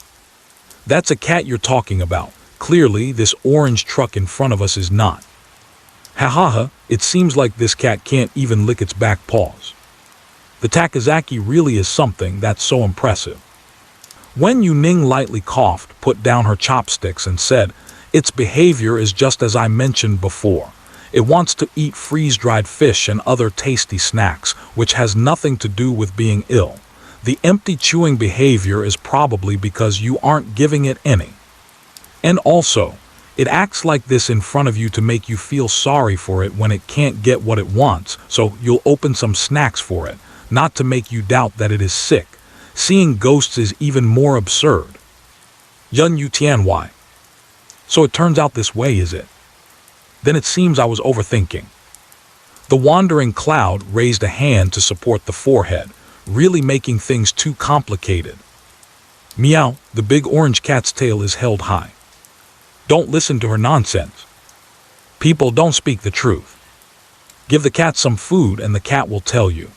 That's a cat you're talking about. Clearly, this orange truck in front of us is not. Ha, it seems like this cat can't even lick its back paws. The Takazaki really is something that's so impressive. Wen Youning lightly coughed, put down her chopsticks and said, "Its behavior is just as I mentioned before. It wants to eat freeze-dried fish and other tasty snacks, which has nothing to do with being ill. The empty chewing behavior is probably because you aren't giving it any. And also, it acts like this in front of you to make you feel sorry for it when it can't get what it wants, so you'll open some snacks for it, not to make you doubt that it is sick. Seeing ghosts is even more absurd." Wen Youning. So it turns out this way, is it? Then it seems I was overthinking. The wandering cloud raised a hand to support the forehead, really making things too complicated. Meow, the big orange cat's tail is held high. Don't listen to her nonsense. People don't speak the truth. Give the cat some food and the cat will tell you.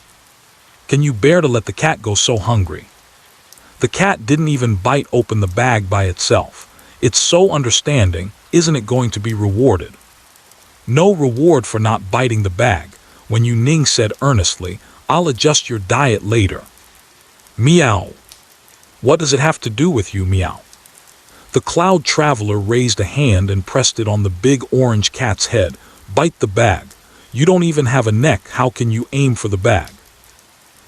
Can you bear to let the cat go so hungry? The cat didn't even bite open the bag by itself. It's so understanding, isn't it going to be rewarded? No reward for not biting the bag. Wen Youning said earnestly, "I'll adjust your diet later." Meow. What does it have to do with you, Meow? The cloud traveler raised a hand and pressed it on the big orange cat's head. Bite the bag. You don't even have a neck, how can you aim for the bag?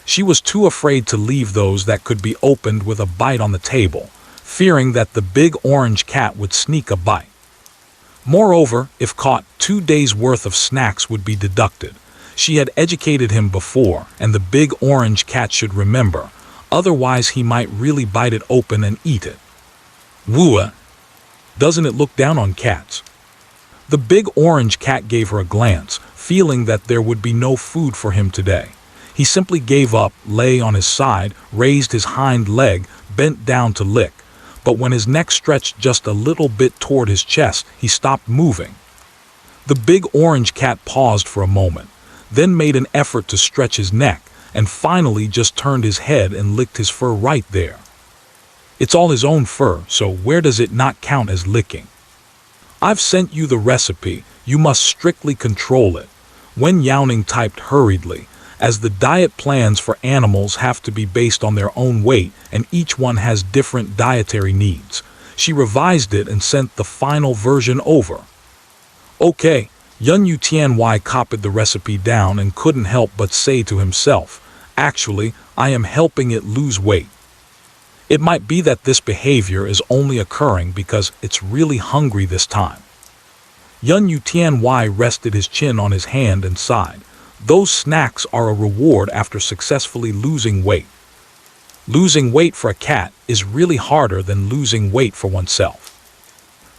She was too afraid to leave those that could be opened with a bite on the table, fearing that the big orange cat would sneak a bite. Moreover, if caught, 2 days' worth of snacks would be deducted. She had educated him before, and the big orange cat should remember, otherwise he might really bite it open and eat it. Woo! Doesn't it look down on cats? The big orange cat gave her a glance, feeling that there would be no food for him today. He simply gave up, lay on his side, raised his hind leg, bent down to lick. But when his neck stretched just a little bit toward his chest, he stopped moving. The big orange cat paused for a moment, then made an effort to stretch his neck, and finally just turned his head and licked his fur right there. It's all his own fur, so where does it not count as licking? I've sent you the recipe, you must strictly control it. Wen Youning typed hurriedly, as the diet plans for animals have to be based on their own weight and each one has different dietary needs. She revised it and sent the final version over. Okay, Wen Youning copied the recipe down and couldn't help but say to himself, actually, I am helping it lose weight. It might be that this behavior is only occurring because it's really hungry this time. Wen Youning rested his chin on his hand and sighed. Those snacks are a reward after successfully losing weight. Losing weight for a cat is really harder than losing weight for oneself.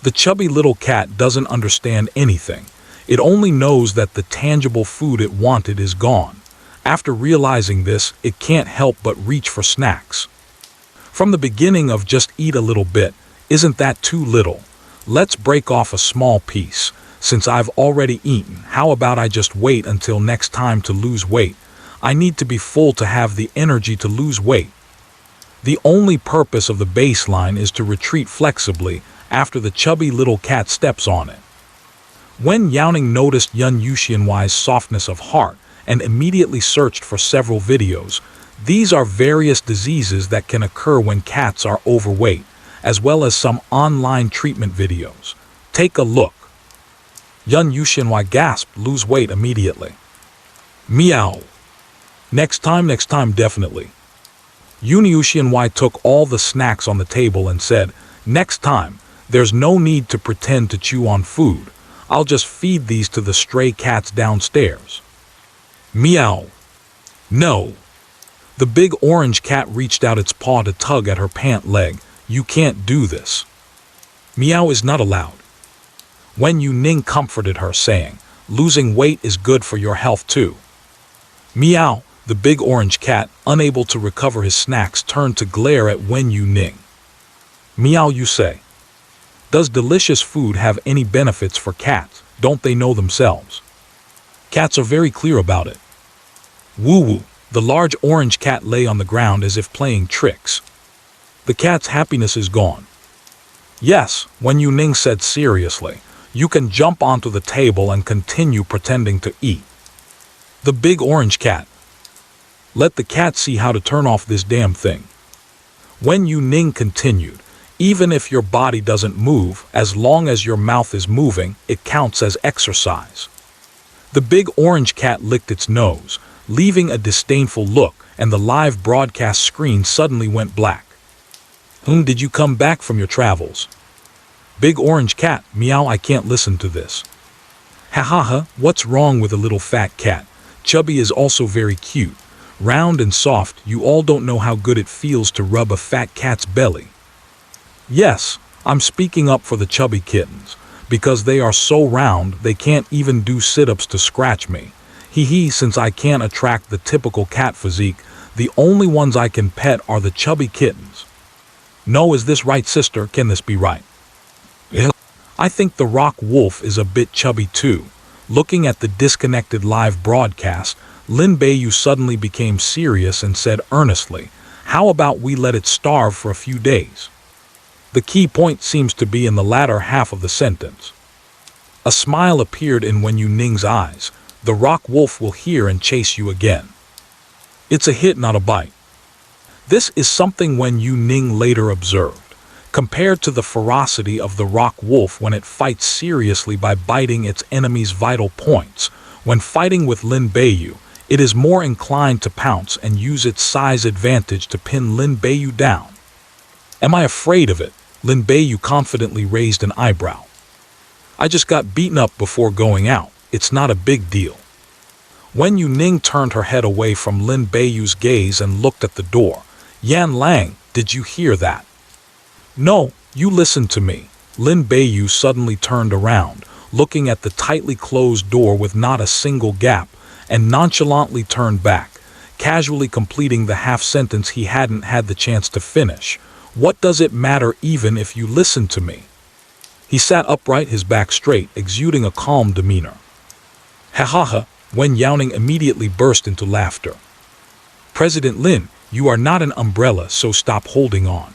The chubby little cat doesn't understand anything. It only knows that the tangible food it wanted is gone. After realizing this, it can't help but reach for snacks. From the beginning of just eat a little bit, isn't that too little? Let's break off a small piece. Since I've already eaten, how about I just wait until next time to lose weight? I need to be full to have the energy to lose weight. The only purpose of the baseline is to retreat flexibly after the chubby little cat steps on it. Wen Youning noticed Wen Younings's softness of heart and immediately searched for several videos. These are various diseases that can occur when cats are overweight, as well as some online treatment videos. Take a look. Wen Youning gasped, lose weight immediately. Meow. Next time, definitely. Yuniushian took all the snacks on the table and said, next time, there's no need to pretend to chew on food. I'll just feed these to the stray cats downstairs. Meow. No. The big orange cat reached out its paw to tug at her pant leg. You can't do this. Meow is not allowed. Wen Youning comforted her, saying, losing weight is good for your health too. Meow. The big orange cat, unable to recover his snacks, turned to glare at Wen Youning. Meow, you say. Does delicious food have any benefits for cats? Don't they know themselves? Cats are very clear about it. Woo-woo. The large orange cat lay on the ground as if playing tricks. The cat's happiness is gone. Yes, Wen Youning said seriously. You can jump onto the table and continue pretending to eat. The big orange cat. Let the cat see how to turn off this damn thing. Wen Youning continued, even if your body doesn't move, as long as your mouth is moving, it counts as exercise. The big orange cat licked its nose, leaving a disdainful look, and the live broadcast screen suddenly went black. Did you come back from your travels? Big orange cat, meow, I can't listen to this. Ha ha ha, what's wrong with a little fat cat? Chubby is also very cute. Round and soft, you all don't know how good it feels to rub a fat cat's belly. Yes, I'm speaking up for the chubby kittens, because they are so round they can't even do sit-ups to scratch me. Hee, since I can't attract the typical cat physique, the only ones I can pet are the chubby kittens. No, is this right, sister? Can this be right? I think the rock wolf is a bit chubby too. Looking at the disconnected live broadcast, Lin Beiyu suddenly became serious and said earnestly, how about we let it starve for a few days? The key point seems to be in the latter half of the sentence. A smile appeared in Wen Youning's eyes. The rock wolf will hear and chase you again. It's a hit, not a bite. This is something Wen Youning later observed. Compared to the ferocity of the rock wolf when it fights seriously by biting its enemy's vital points, when fighting with Lin Beiyu, it is more inclined to pounce and use its size advantage to pin Lin Beiyu down. Am I afraid of it? Lin Beiyu confidently raised an eyebrow. I just got beaten up before going out. It's not a big deal. Wen Youning turned her head away from Lin Beiyu's gaze and looked at the door. Yan Lang, did you hear that? No, you listen to me. Lin Beiyu suddenly turned around, looking at the tightly closed door with not a single gap, and nonchalantly turned back, casually completing the half-sentence he hadn't had the chance to finish. What does it matter even if you listen to me? He sat upright, his back straight, exuding a calm demeanor. Ha ha ha, Wen Youning immediately burst into laughter. President Lin, you are not an umbrella, so stop holding on.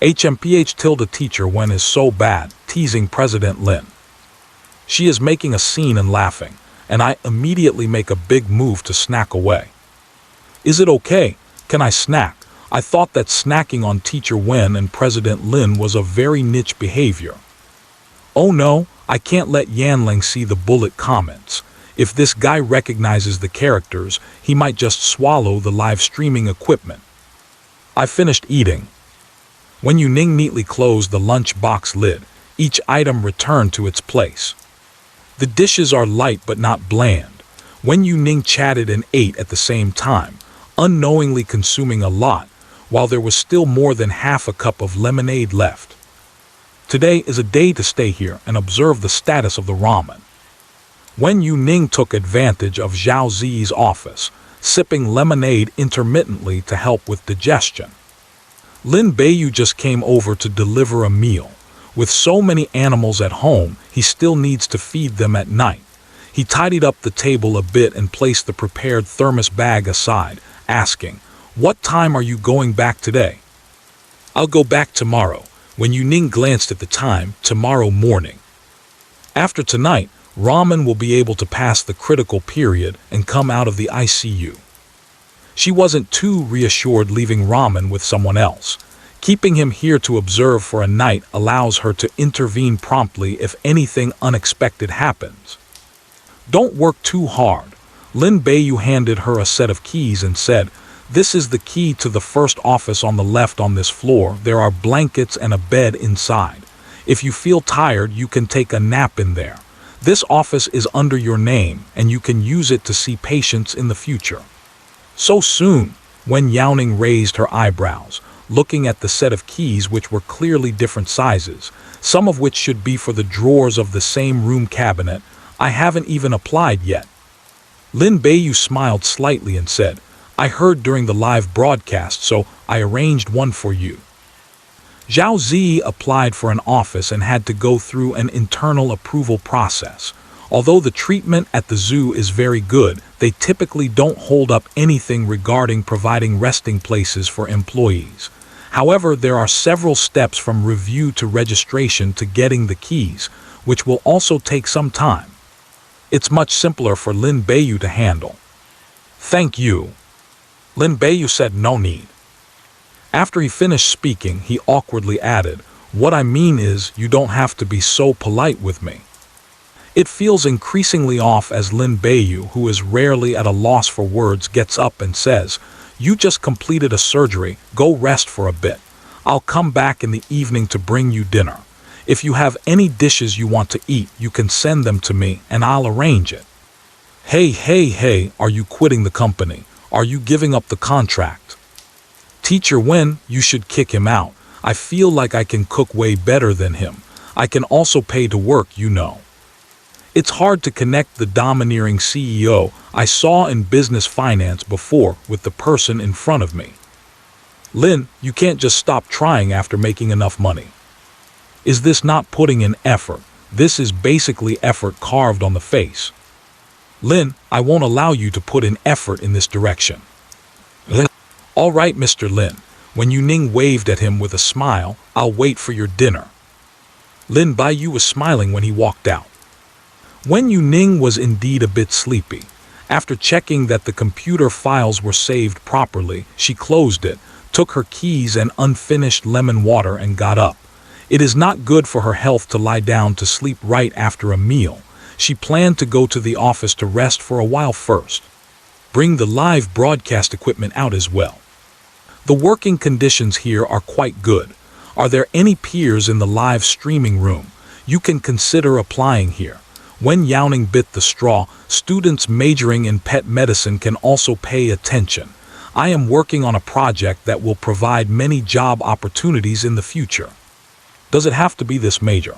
HMPH tilde teacher Wen is so bad, teasing President Lin. She is making a scene and laughing, and I immediately make a big move to snack away. Is it okay? Can I snack? I thought that snacking on teacher Wen and President Lin was a very niche behavior. Oh no, I can't let Yanling see the bullet comments. If this guy recognizes the characters, he might just swallow the live streaming equipment. I finished eating. Wen Youning neatly closed the lunch box lid, each item returned to its place. The dishes are light but not bland. Wen Youning chatted and ate at the same time, unknowingly consuming a lot, while there was still more than half a cup of lemonade left. Today is a day to stay here and observe the status of the ramen. Wen Youning took advantage of Zhao Zi's office, sipping lemonade intermittently to help with digestion. Lin Beiyu just came over to deliver a meal. With so many animals at home, he still needs to feed them at night. He tidied up the table a bit and placed the prepared thermos bag aside, asking, "What time are you going back today?" "I'll go back tomorrow." When Youning glanced at the time, tomorrow morning. After tonight, Ramen will be able to pass the critical period and come out of the ICU. She wasn't too reassured leaving Ramen with someone else. Keeping him here to observe for a night allows her to intervene promptly if anything unexpected happens. Don't work too hard. Lin Beiyu handed her a set of keys and said, "This is the key to the first office on the left on this floor. There are blankets and a bed inside. If you feel tired, you can take a nap in there. This office is under your name, and you can use it to see patients in the future." "So soon?" Wen Youning raised her eyebrows, looking at the set of keys, which were clearly different sizes, some of which should be for the drawers of the same room cabinet. "I haven't even applied yet." Lin Beiyu smiled slightly and said, "I heard during the live broadcast, so I arranged one for you." Zhao Zi applied for an office and had to go through an internal approval process. Although the treatment at the zoo is very good, they typically don't hold up anything regarding providing resting places for employees. However, there are several steps from review to registration to getting the keys, which will also take some time. It's much simpler for Lin Beiyu to handle. "Thank you." Lin Beiyu said no need. After he finished speaking, he awkwardly added, "What I mean is, you don't have to be so polite with me." It feels increasingly off as Lin Beiyu, who is rarely at a loss for words, gets up and says, "You just completed a surgery, go rest for a bit. I'll come back in the evening to bring you dinner. If you have any dishes you want to eat, you can send them to me and I'll arrange it." Hey, are you quitting the company? Are you giving up the contract? Teacher Wen, you should kick him out. I feel like I can cook way better than him. I can also pay to work, you know. It's hard to connect the domineering CEO I saw in business finance before with the person in front of me. Lin, you can't just stop trying after making enough money. Is this not putting in effort? This is basically effort carved on the face. Lin, I won't allow you to put in effort in this direction. All right, Mr. Lin. Wen Youning waved at him with a smile. I'll wait for your dinner. Lin Beiyu was smiling when he walked out. Wen Youning was indeed a bit sleepy. After checking that the computer files were saved properly, she closed it, took her keys and unfinished lemon water and got up. It is not good for her health to lie down to sleep right after a meal. She planned to go to the office to rest for a while first. Bring the live broadcast equipment out as well. The working conditions here are quite good. Are there any peers in the live streaming room? You can consider applying here. Wen Youning bit the straw. Students majoring in pet medicine can also pay attention. I am working on a project that will provide many job opportunities in the future. Does it have to be this major?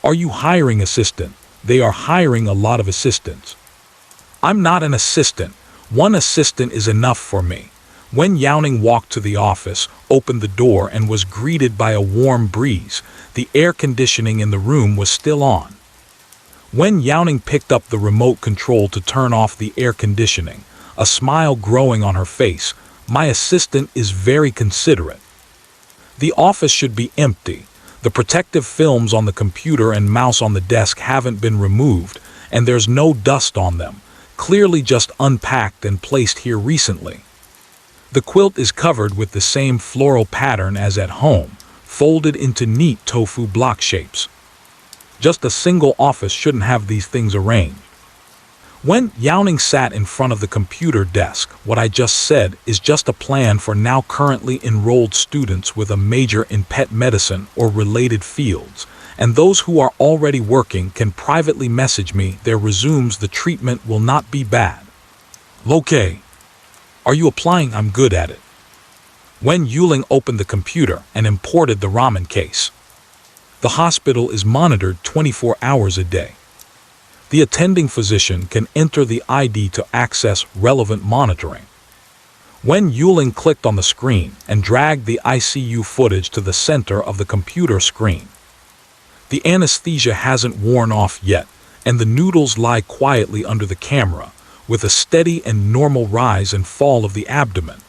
Are you hiring assistant? They are hiring a lot of assistants. I'm not an assistant. One assistant is enough for me. Wen Youning walked to the office, opened the door, and was greeted by a warm breeze. The air conditioning in the room was still on. Wen Youning picked up the remote control to turn off the air conditioning, a smile growing on her face. My assistant is very considerate. The office should be empty. The protective films on the computer and mouse on the desk haven't been removed, and there's no dust on them, clearly just unpacked and placed here recently. The quilt is covered with the same floral pattern as at home, folded into neat tofu block shapes. Just a single office shouldn't have these things arranged. Wen Youning sat in front of the computer desk. What I just said is just a plan for now currently enrolled students with a major in pet medicine or related fields, and those who are already working can privately message me. Their resumes. The treatment will not be bad. Okay. Are you applying? I'm good at it. Wen Youning opened the computer and imported the ramen case. The hospital is monitored 24 hours a day. The attending physician can enter the ID to access relevant monitoring. Wen Youning clicked on the screen and dragged the ICU footage to the center of the computer screen. The anesthesia hasn't worn off yet, and the noodles lie quietly under the camera, with a steady and normal rise and fall of the abdomen.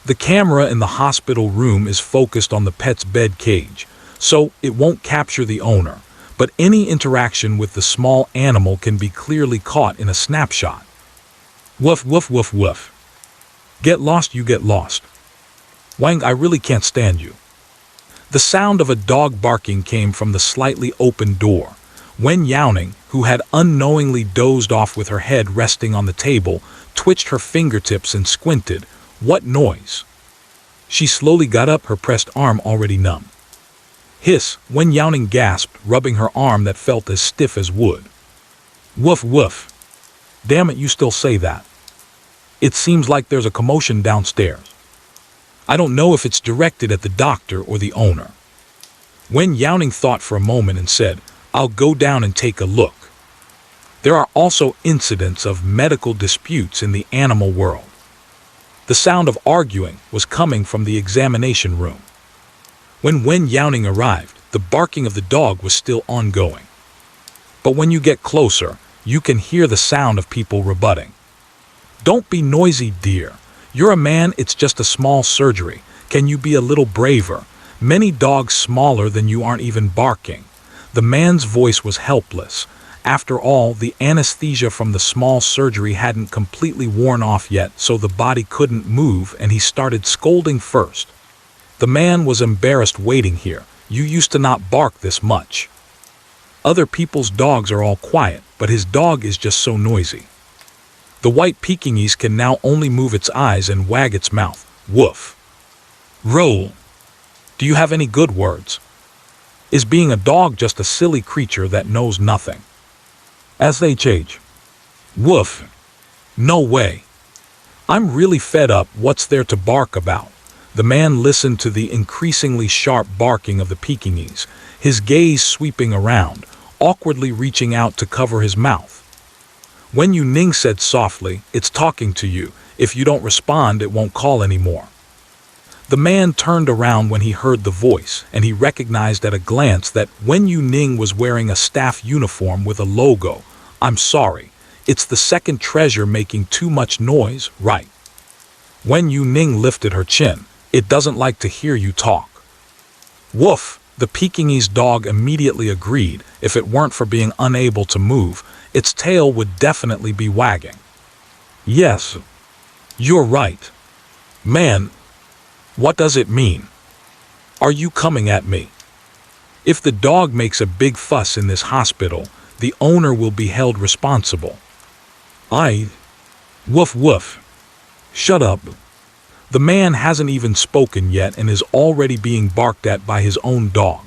The camera in the hospital room is focused on the pet's bed cage, so it won't capture the owner, but any interaction with the small animal can be clearly caught in a snapshot. Woof, woof, woof, woof. Get lost, you get lost. Wang, I really can't stand you. The sound of a dog barking came from the slightly open door. Wen Youning, who had unknowingly dozed off with her head resting on the table, twitched her fingertips and squinted. What noise? She slowly got up, her pressed arm already numb. Hiss, Wen Youning gasped, rubbing her arm that felt as stiff as wood. Woof woof. Damn it, you still say that. It seems like there's a commotion downstairs. I don't know if it's directed at the doctor or the owner. Wen Youning thought for a moment and said, I'll go down and take a look. There are also incidents of medical disputes in the animal world. The sound of arguing was coming from the examination room. When Wen Youning arrived, the barking of the dog was still ongoing. But when you get closer, you can hear the sound of people rebutting. Don't be noisy, dear. You're a man, it's just a small surgery. Can you be a little braver? Many dogs smaller than you aren't even barking. The man's voice was helpless. After all, the anesthesia from the small surgery hadn't completely worn off yet, so the body couldn't move, and he started scolding first. The man was embarrassed waiting here. You used to not bark this much. Other people's dogs are all quiet, but his dog is just so noisy. The white Pekingese can now only move its eyes and wag its mouth. Woof. Roll. Do you have any good words? Is being a dog just a silly creature that knows nothing? SHH. Woof. No way. I'm really fed up. What's there to bark about? The man listened to the increasingly sharp barking of the Pekingese, his gaze sweeping around, awkwardly reaching out to cover his mouth. Wen Youning said softly, It's talking to you. If you don't respond, it won't call anymore. The man turned around when he heard the voice, and he recognized at a glance that Wen Youning was wearing a staff uniform with a logo. I'm sorry. It's the second treasure making too much noise, right? Wen Youning lifted her chin. It doesn't like to hear you talk. Woof, the Pekingese dog immediately agreed. If it weren't for being unable to move, its tail would definitely be wagging. Yes, you're right. Man, what does it mean? Are you coming at me? If the dog makes a big fuss in this hospital, the owner will be held responsible. Woof woof. Shut up. The man hasn't even spoken yet and is already being barked at by his own dog.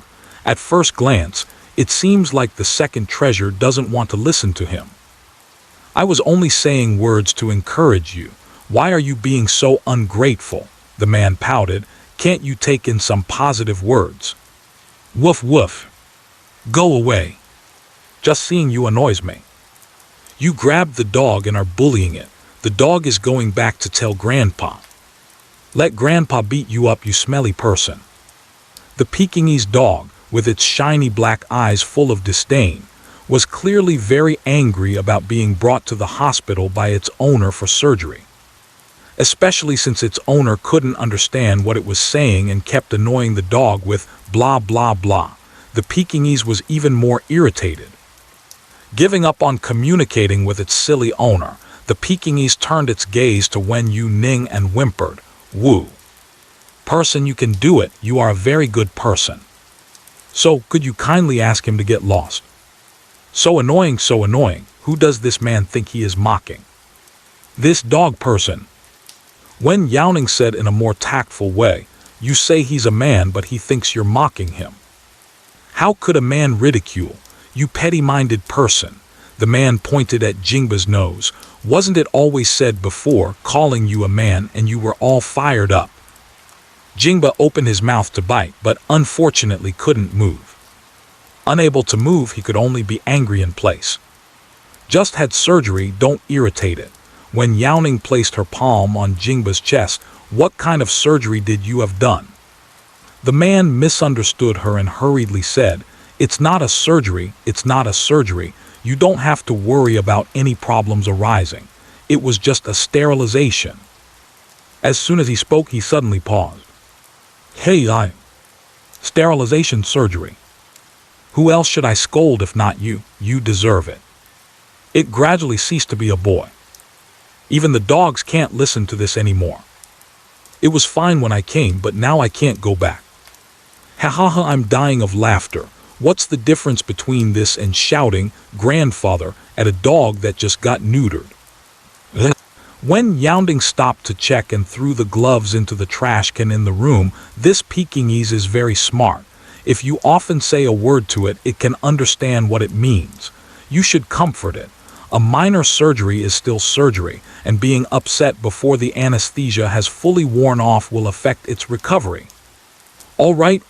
At first glance, it seems like the second treasure doesn't want to listen to him. I was only saying words to encourage you. Why are you being so ungrateful? The man pouted. Can't you take in some positive words? Woof woof. Go away. Just seeing you annoys me. You grabbed the dog and are bullying it. The dog is going back to tell Grandpa. Let Grandpa beat you up, you smelly person. The Pekingese dog, with its shiny black eyes full of disdain, was clearly very angry about being brought to the hospital by its owner for surgery. Especially since its owner couldn't understand what it was saying and kept annoying the dog with blah blah blah. The Pekingese was even more irritated. Giving up on communicating with its silly owner, the Pekingese turned its gaze to Wen Youning and whimpered, Woo. Person, you can do it. You are a very good person. So, could you kindly ask him to get lost? So annoying, so annoying. Who does this man think he is mocking? This dog person. Wen Youning said in a more tactful way, You say he's a man, but he thinks you're mocking him. How could a man ridicule? You petty-minded person. The man pointed at Jingba's nose. Wasn't it always said before, calling you a man, and you were all fired up? Jingba opened his mouth to bite, but unfortunately couldn't move. Unable to move, he could only be angry in place. Just had surgery, don't irritate it. When Youning placed her palm on Jingba's chest, What kind of surgery did you have done? The man misunderstood her and hurriedly said, It's not a surgery, it's not a surgery. You don't have to worry about any problems arising. It was just a sterilization. As soon as he spoke, he suddenly paused. Hey, sterilization surgery. Who else should I scold if not you? You deserve it. It gradually ceased to be a boy. Even the dogs can't listen to this anymore. It was fine when I came, but now I can't go back. Ha ha ha, I'm dying of laughter. What's the difference between this and shouting, "Grandfather," at a dog that just got neutered? Wen Youning stopped to check and threw the gloves into the trash can in the room. This Pekingese is very smart. If you often say a word to it, it can understand what it means. You should comfort it. A minor surgery is still surgery, and being upset before the anesthesia has fully worn off will affect its recovery. All right,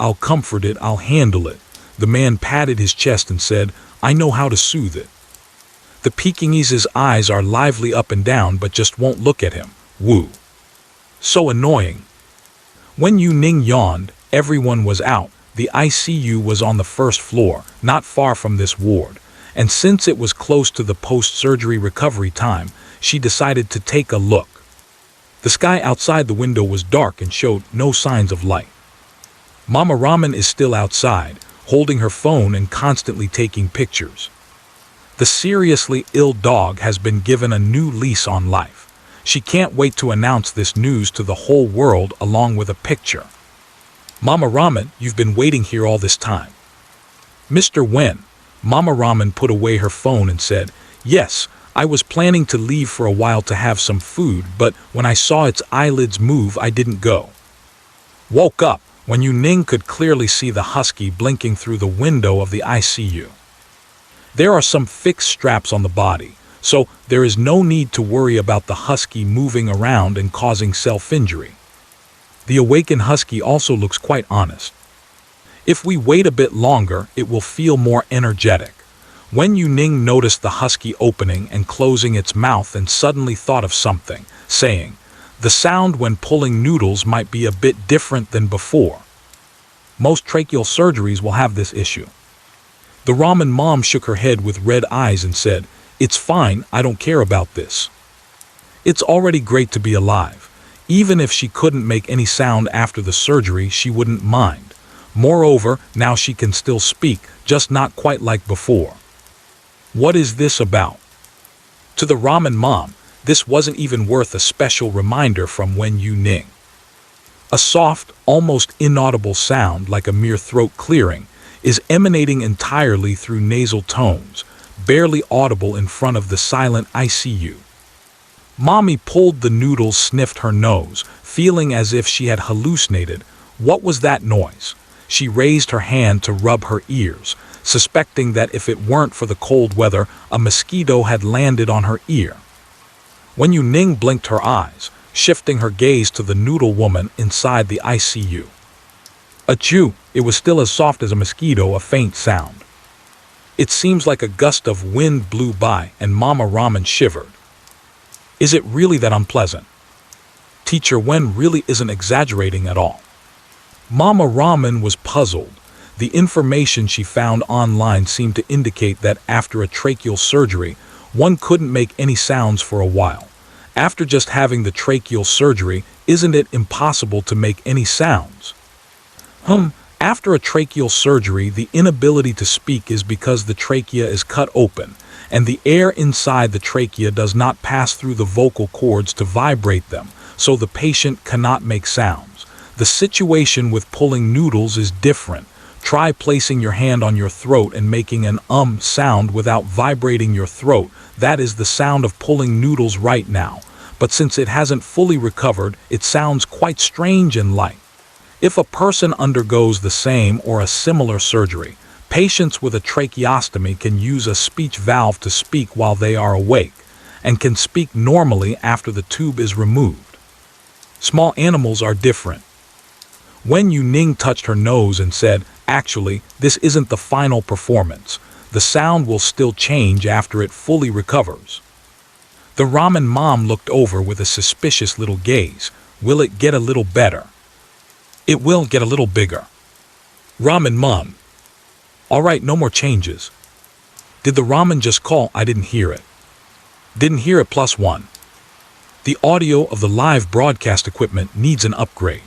I'll comfort it, I'll handle it. The man patted his chest and said, "I know how to soothe it." The Pekingese's eyes are lively up and down but just won't look at him. Woo. So annoying. When Youning yawned, everyone was out. The ICU was on the first floor, not far from this ward, and since it was close to the post-surgery recovery time, she decided to take a look. The sky outside the window was dark and showed no signs of light. Mama Ramen is still outside, holding her phone and constantly taking pictures. The seriously ill dog has been given a new lease on life. She can't wait to announce this news to the whole world along with a picture. "Mama Ramen, you've been waiting here all this time." "Mr. Wen." Mama Ramen put away her phone and said, "Yes, I was planning to leave for a while to have some food, but when I saw its eyelids move, I didn't go." Woke up when Youning could clearly see the husky blinking through the window of the ICU. There are some fixed straps on the body, so there is no need to worry about the husky moving around and causing self-injury. The awakened husky also looks quite honest. If we wait a bit longer, it will feel more energetic. When Youning noticed the husky opening and closing its mouth and suddenly thought of something, saying, "The sound when pulling noodles might be a bit different than before." Most tracheal surgeries will have this issue. The ramen mom shook her head with red eyes and said, "It's fine, I don't care about this. It's already great to be alive. Even if she couldn't make any sound after the surgery, she wouldn't mind. Moreover, now she can still speak, just not quite like before." What is this about? To the ramen mom, this wasn't even worth a special reminder from Wen Youning. A soft, almost inaudible sound like a mere throat clearing is emanating entirely through nasal tones, barely audible in front of the silent ICU. Mommy pulled the noodles, sniffed her nose, feeling as if she had hallucinated. What was that noise? She raised her hand to rub her ears, suspecting that if it weren't for the cold weather, a mosquito had landed on her ear. When Youning blinked her eyes, shifting her gaze to the noodle woman inside the ICU. Achoo! It was still as soft as a mosquito, a faint sound. It seems like a gust of wind blew by and Mama Ramen shivered. Is it really that unpleasant? Teacher Wen really isn't exaggerating at all. Mama Ramen was puzzled. The information she found online seemed to indicate that after a tracheal surgery, one couldn't make any sounds for a while. After just having the tracheal surgery, isn't it impossible to make any sounds? After a tracheal surgery, the inability to speak is because the trachea is cut open, and the air inside the trachea does not pass through the vocal cords to vibrate them, so the patient cannot make sounds. The situation with pulling noodles is different. Try placing your hand on your throat and making an sound without vibrating your throat. That is the sound of pulling noodles right now, but since it hasn't fully recovered, it sounds quite strange and light. If a person undergoes the same or a similar surgery, patients with a tracheostomy can use a speech valve to speak while they are awake, and can speak normally after the tube is removed. Small animals are different. Wen Youning touched her nose and said, "Actually, this isn't the final performance. The sound will still change after it fully recovers." The ramen mom looked over with a suspicious little gaze. Will it get a little better? It will get a little bigger. Ramen mom. All right, no more changes. Did the ramen just call? I didn't hear it. Didn't hear it +1. The audio of the live broadcast equipment needs an upgrade.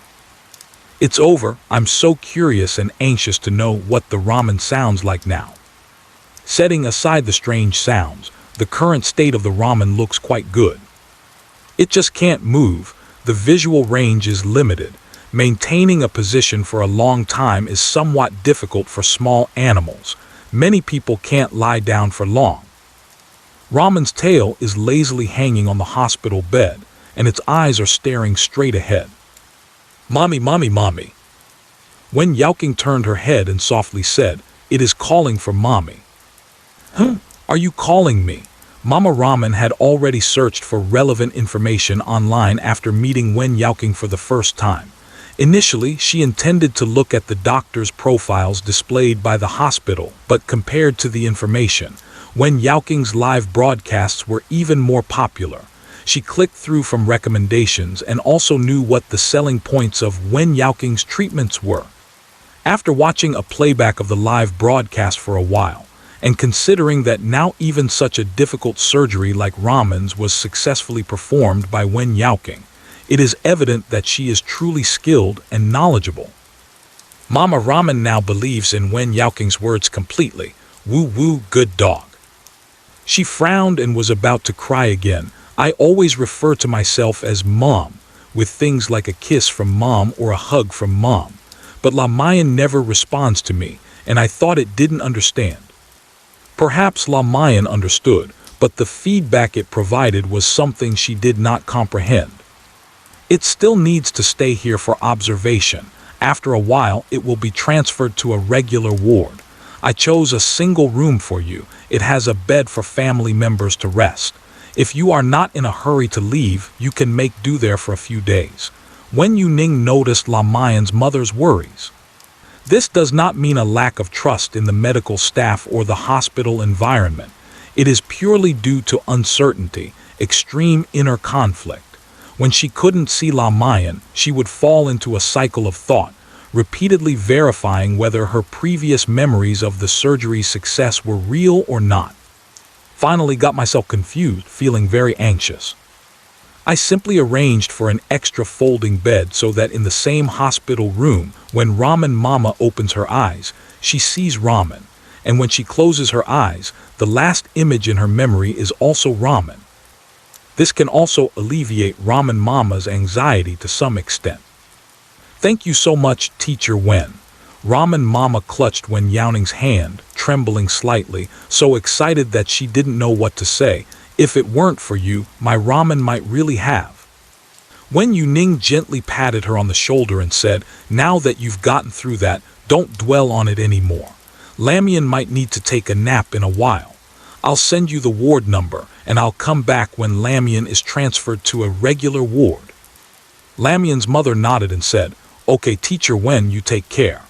It's over. I'm so curious and anxious to know what the ramen sounds like now. Setting aside the strange sounds, the current state of the ramen looks quite good. It just can't move. The visual range is limited. Maintaining a position for a long time is somewhat difficult for small animals. Many people can't lie down for long. Raman's tail is lazily hanging on the hospital bed, and its eyes are staring straight ahead. "Mommy, mommy, mommy." Wen Youning turned her head and softly said, "It is calling for mommy." "Huh? Are you calling me?" Mama Raman had already searched for relevant information online after meeting Wen Youning for the first time. Initially, she intended to look at the doctors' profiles displayed by the hospital, but compared to the information, Wen Youning's live broadcasts were even more popular. She clicked through from recommendations and also knew what the selling points of Wen Youning's treatments were. After watching a playback of the live broadcast for a while, and considering that now even such a difficult surgery like Raman's was successfully performed by Wen Youning, it is evident that she is truly skilled and knowledgeable. Mama Raman now believes in Wen Youning's words completely. "Woo woo, good dog." She frowned and was about to cry again. "I always refer to myself as Mom, with things like a kiss from Mom or a hug from Mom. But La Mayan never responds to me, and I thought it didn't understand." Perhaps La Mayan understood, but the feedback it provided was something she did not comprehend. "It still needs to stay here for observation. After a while, it will be transferred to a regular ward. I chose a single room for you. It has a bed for family members to rest. If you are not in a hurry to leave, you can make do there for a few days." Wen Youning noticed La Mayan's mother's worries. This does not mean a lack of trust in the medical staff or the hospital environment. It is purely due to uncertainty, extreme inner conflict. When she couldn't see La Mayan, she would fall into a cycle of thought, repeatedly verifying whether her previous memories of the surgery's success were real or not. Finally got myself confused, feeling very anxious. I simply arranged for an extra folding bed so that in the same hospital room, when Raman Mama opens her eyes, she sees Raman, and when she closes her eyes, the last image in her memory is also Raman. This can also alleviate Raman Mama's anxiety to some extent. "Thank you so much, Teacher Wen." Raman Mama clutched Wen Youning's hand, trembling slightly, so excited that she didn't know what to say. "If it weren't for you, my Raman might really have." Wen Youning gently patted her on the shoulder and said, "Now that you've gotten through that, don't dwell on it anymore. Lamian might need to take a nap in a while. I'll send you the ward number, and I'll come back when Lamian is transferred to a regular ward." Lamian's mother nodded and said, "Okay, Teacher Wen, you take care."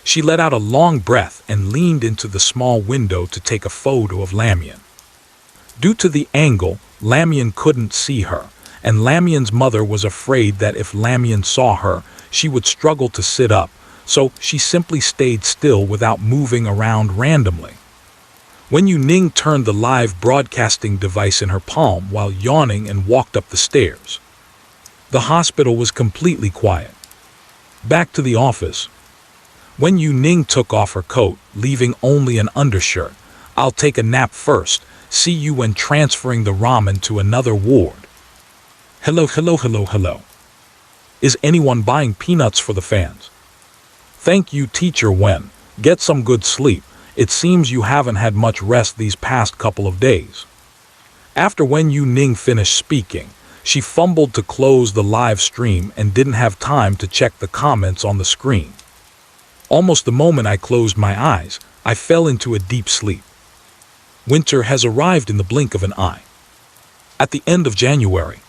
She let out a long breath and leaned into the small window to take a photo of Lamian. Due to the angle, Lamian couldn't see her, and Lamian's mother was afraid that if Lamian saw her, she would struggle to sit up, so she simply stayed still without moving around randomly. Wen Youning turned the live broadcasting device in her palm while yawning and walked up the stairs. The hospital was completely quiet. Back to the office. Wen Youning took off her coat, leaving only an undershirt. "I'll take a nap first. See you when transferring the Raman to another ward." Hello, hello, hello, hello. Is anyone buying peanuts for the fans? Thank you, Teacher Wen. Get some good sleep. It seems you haven't had much rest these past couple of days. After Wen Youning finished speaking, she fumbled to close the live stream and didn't have time to check the comments on the screen. Almost the moment I closed my eyes, I fell into a deep sleep. Winter has arrived in the blink of an eye. At the end of January,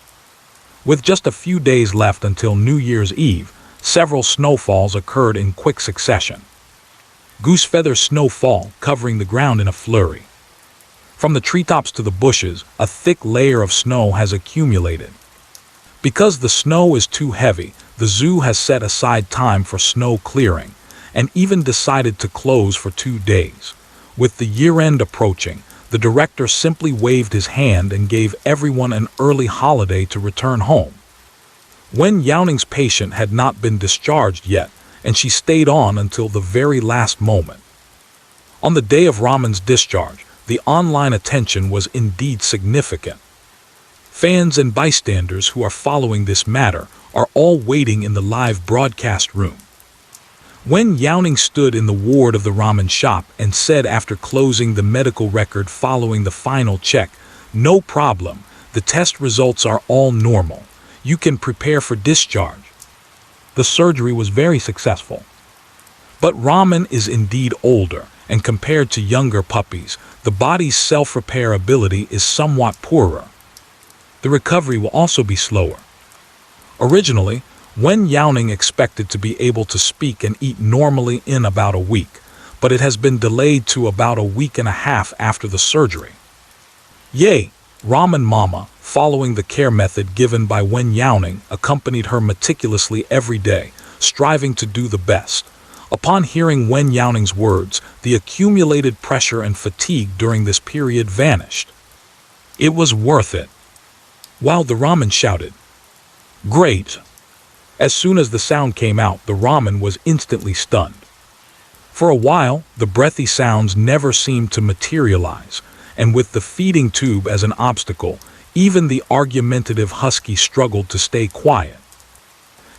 with just a few days left until New Year's Eve, several snowfalls occurred in quick succession. Goose feather snowfall covering the ground in a flurry. From the treetops to the bushes, a thick layer of snow has accumulated. Because the snow is too heavy, the zoo has set aside time for snow clearing, and even decided to close for 2 days. With the year-end approaching, the director simply waved his hand and gave everyone an early holiday to return home. Wen Youning's patient had not been discharged yet, and she stayed on until the very last moment. On the day of Raman's discharge, the online attention was indeed significant. Fans and bystanders who are following this matter are all waiting in the live broadcast room. Wen Youning stood in the ward of the ramen shop and said after closing the medical record following the final check, "No problem, the test results are all normal. You can prepare for discharge." The surgery was very successful. But ramen is indeed older, and compared to younger puppies, the body's self-repair ability is somewhat poorer. The recovery will also be slower. Originally, Wen Youning expected to be able to speak and eat normally in about a week, but it has been delayed to about a week and a half after the surgery. Yay! Ramen Mama, following the care method given by Wen Youning, accompanied her meticulously every day, striving to do the best. Upon hearing Wen Youning's words, the accumulated pressure and fatigue during this period vanished. It was worth it. While the ramen shouted, "Great!" As soon as the sound came out, the ramen was instantly stunned. For a while, the breathy sounds never seemed to materialize, and with the feeding tube as an obstacle, even the argumentative husky struggled to stay quiet.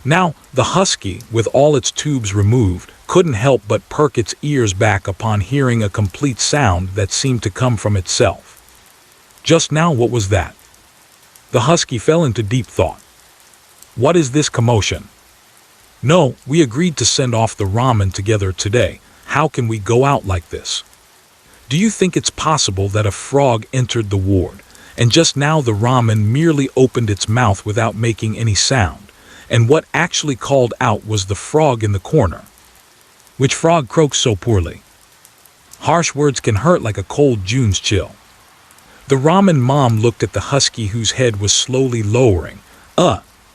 Now, the husky, with all its tubes removed, couldn't help but perk its ears back upon hearing a complete sound that seemed to come from itself. Just now, what was that? The husky fell into deep thought. What is this commotion? No, we agreed to send off the ramen together today. How can we go out like this? Do you think it's possible that a frog entered the ward, and just now the ramen merely opened its mouth without making any sound, and what actually called out was the frog in the corner? Which frog croaks so poorly? Harsh words can hurt like a cold June's chill. The ramen mom looked at the husky whose head was slowly lowering.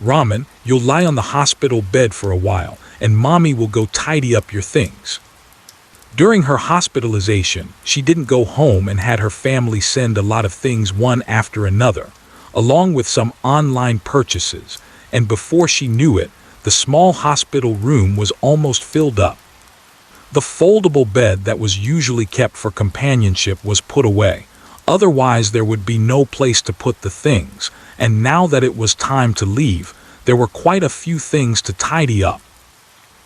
Ramen, you'll lie on the hospital bed for a while, and mommy will go tidy up your things. During her hospitalization, she didn't go home and had her family send a lot of things one after another, along with some online purchases, and before she knew it, the small hospital room was almost filled up. The foldable bed that was usually kept for companionship was put away, otherwise there would be no place to put the things, and now that it was time to leave, there were quite a few things to tidy up.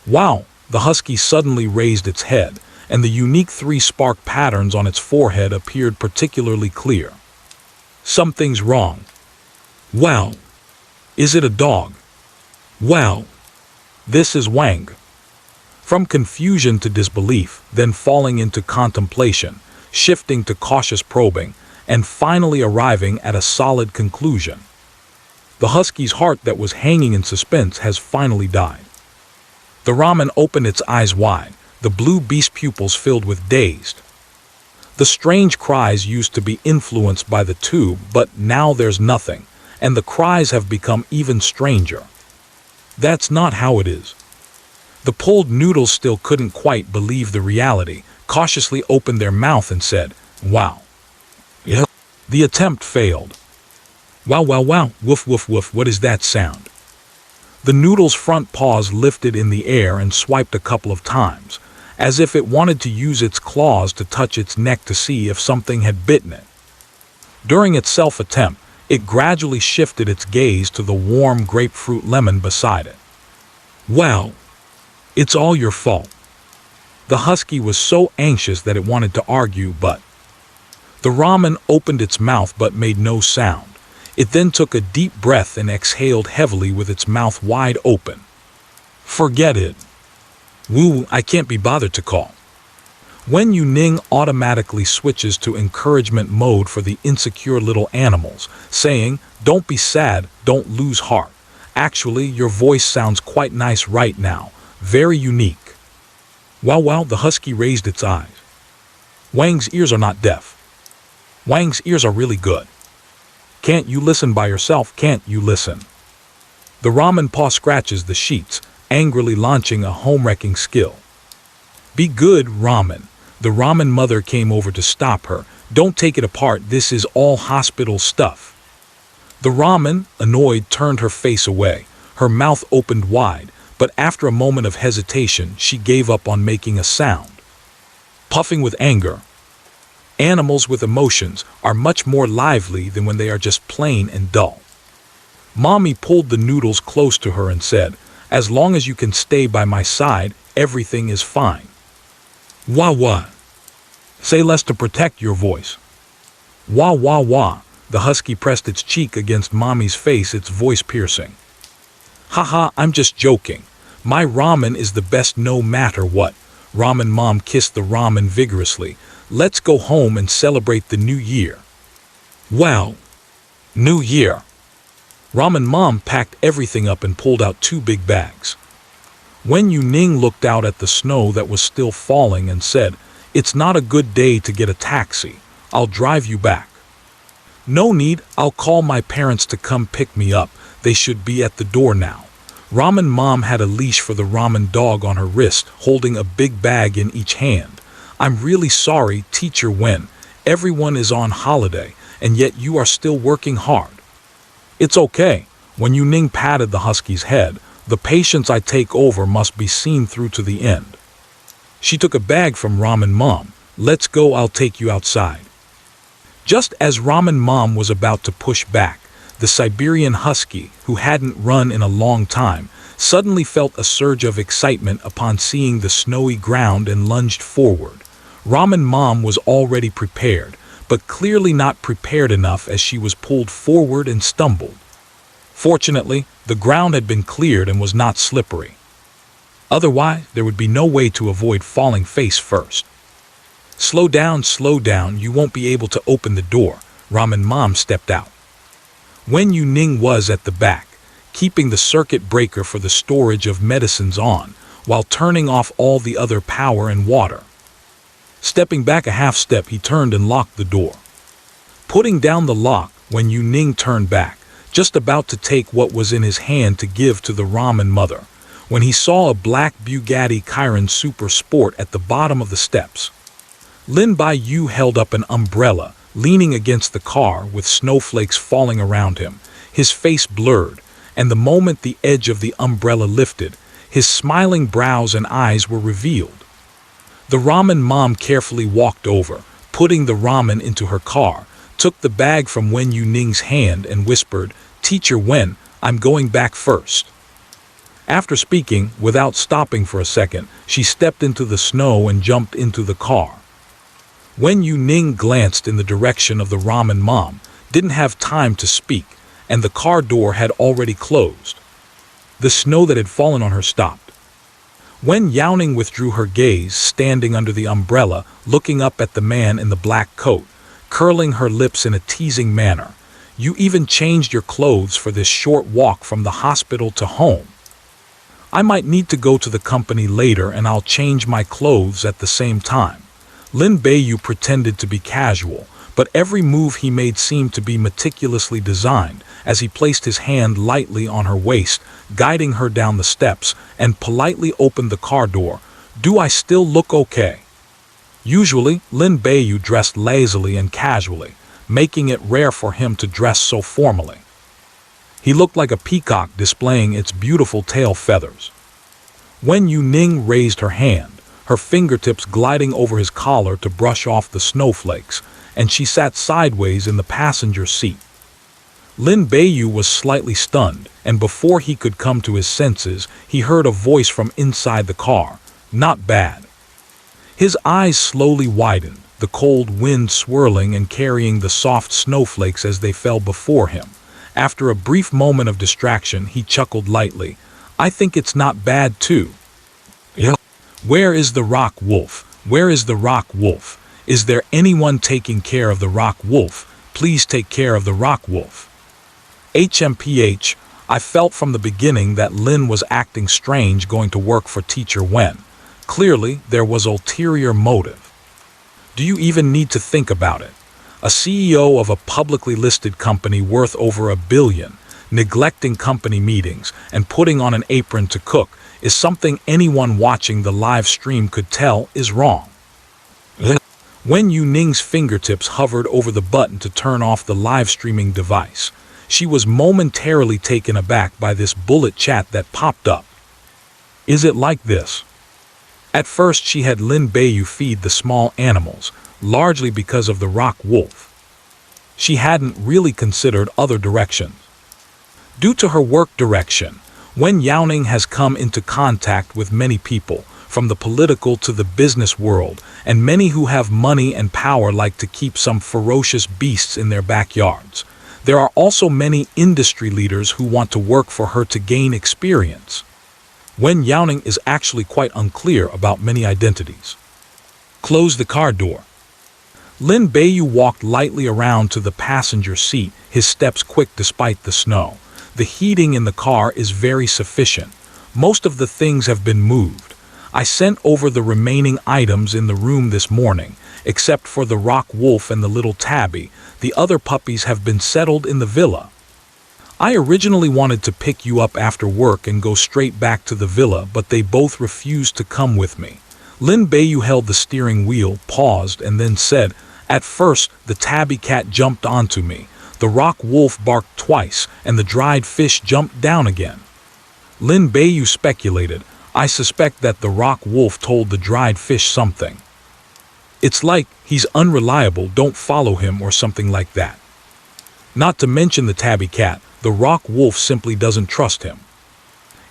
Wow! The husky suddenly raised its head, and the unique 3-spark patterns on its forehead appeared particularly clear. Something's wrong. Wow! Is it a dog? Wow! This is Wang. From confusion to disbelief, then falling into contemplation, shifting to cautious probing, and finally arriving at a solid conclusion. The husky's heart that was hanging in suspense has finally died. The ramen opened its eyes wide, the blue beast pupils filled with dazed. The strange cries used to be influenced by the tube, but now there's nothing, and the cries have become even stranger. That's not how it is. The pulled noodles still couldn't quite believe the reality, cautiously opened their mouth and said, "Wow." Yeah. The attempt failed. Wow, wow, wow, woof, woof, woof, what is that sound? The noodle's front paws lifted in the air and swiped a couple of times, as if it wanted to use its claws to touch its neck to see if something had bitten it. During its self-attempt, it gradually shifted its gaze to the warm grapefruit lemon beside it. Wow, it's all your fault. The husky was so anxious that it wanted to argue, but the ramen opened its mouth but made no sound. It then took a deep breath and exhaled heavily with its mouth wide open. Forget it. Woo, I can't be bothered to call. Wen Youning automatically switches to encouragement mode for the insecure little animals, saying, "Don't be sad, don't lose heart. Actually, your voice sounds quite nice right now, very unique." Wow, the husky raised its eyes. Wang's ears are not deaf. Wang's ears are really good. Can't you listen by yourself? Can't you listen? The ramen paw scratches the sheets, angrily launching a home-wrecking skill. Be good, ramen. The ramen mother came over to stop her. Don't take it apart, this is all hospital stuff. The ramen, annoyed, turned her face away. Her mouth opened wide, but after a moment of hesitation, she gave up on making a sound. Puffing with anger. Animals with emotions are much more lively than when they are just plain and dull. Mommy pulled the noodles close to her and said, "As long as you can stay by my side, everything is fine." Wah wah. Say less to protect your voice. Wah wah wah. The husky pressed its cheek against Mommy's face, its voice piercing. Haha, I'm just joking. My ramen is the best no matter what. Ramen Mom kissed the ramen vigorously. Let's go home and celebrate the new year. Wow. New year. Ramen Mom packed everything up and pulled out 2 big bags. Wen Youning looked out at the snow that was still falling and said, "It's not a good day to get a taxi. I'll drive you back." "No need, I'll call my parents to come pick me up. They should be at the door now." Ramen Mom had a leash for the ramen dog on her wrist, holding a big bag in each hand. "I'm really sorry, Teacher Wen. Everyone is on holiday, and yet you are still working hard." "It's okay." When Youning patted the husky's head, "The patience I take over must be seen through to the end." She took a bag from Ramen Mom. "Let's go, I'll take you outside." Just as Ramen Mom was about to push back, the Siberian husky, who hadn't run in a long time, suddenly felt a surge of excitement upon seeing the snowy ground and lunged forward. Ramen Mom was already prepared, but clearly not prepared enough as she was pulled forward and stumbled. Fortunately, the ground had been cleared and was not slippery. Otherwise, there would be no way to avoid falling face first. Slow down, you won't be able to open the door." Ramen Mom stepped out. Wen Youning was at the back, keeping the circuit breaker for the storage of medicines on, while turning off all the other power and water. Stepping back a half step, he turned and locked the door. Putting down the lock, Wen Youning turned back, just about to take what was in his hand to give to the ramen mother, when he saw a black Bugatti Chiron Super Sport at the bottom of the steps. Lin Baiyu held up an umbrella, leaning against the car with snowflakes falling around him, his face blurred, and the moment the edge of the umbrella lifted, his smiling brows and eyes were revealed. The Ramen Mom carefully walked over, putting the ramen into her car, took the bag from Wen Youning's hand and whispered, "Teacher Wen, I'm going back first." After speaking, without stopping for a second, she stepped into the snow and jumped into the car. Wen Youning glanced in the direction of the Ramen Mom, didn't have time to speak, and the car door had already closed. The snow that had fallen on her stopped. Wen Youning withdrew her gaze, standing under the umbrella, looking up at the man in the black coat, curling her lips in a teasing manner. "You even changed your clothes for this short walk from the hospital to home." "I might need to go to the company later and I'll change my clothes at the same time." Lin Baiyu pretended to be casual, but every move he made seemed to be meticulously designed as he placed his hand lightly on her waist, guiding her down the steps, and politely opened the car door. "Do I still look okay?" Usually, Lin Baiyu dressed lazily and casually, making it rare for him to dress so formally. He looked like a peacock displaying its beautiful tail feathers. Wen Youning raised her hand, her fingertips gliding over his collar to brush off the snowflakes, and she sat sideways in the passenger seat. Lin Baiyu was slightly stunned, and before he could come to his senses, he heard a voice from inside the car. "Not bad." His eyes slowly widened, the cold wind swirling and carrying the soft snowflakes as they fell before him. After a brief moment of distraction, he chuckled lightly. "I think it's not bad too." "Yeah. Where is the rock wolf? Where is the rock wolf? Is there anyone taking care of the rock wolf? Please take care of the rock wolf." HMPH, I felt from the beginning that Lin was acting strange going to work for Teacher Wen. Clearly, there was ulterior motive. Do you even need to think about it? A CEO of a publicly listed company worth over $1 billion, neglecting company meetings and putting on an apron to cook is something anyone watching the live stream could tell is wrong. Wen Youning's fingertips hovered over the button to turn off the live streaming device. She was momentarily taken aback by this bullet chat that popped up. "Is it like this?" At first she had Lin Baiyu feed the small animals, largely because of the rock wolf. She hadn't really considered other directions. Due to her work direction, Wen Youning has come into contact with many people, from the political to the business world, and many who have money and power like to keep some ferocious beasts in their backyards. There are also many industry leaders who want to work for her to gain experience. Wen Youning is actually quite unclear about many identities. Close the car door. Lin Beiyu walked lightly around to the passenger seat, his steps quick despite the snow. The heating in the car is very sufficient. Most of the things have been moved. I sent over the remaining items in the room this morning, except for the rock wolf and the little tabby. The other puppies have been settled in the villa. I originally wanted to pick you up after work and go straight back to the villa, but they both refused to come with me. Lin Beiyu held the steering wheel, paused, and then said, "At first, the tabby cat jumped onto me. The rock wolf barked twice, and the dried fish jumped down again." Lin Beiyu speculated, "I suspect that the rock wolf told the dried fish something. It's like he's unreliable, don't follow him or something like that. Not to mention the tabby cat, the rock wolf simply doesn't trust him.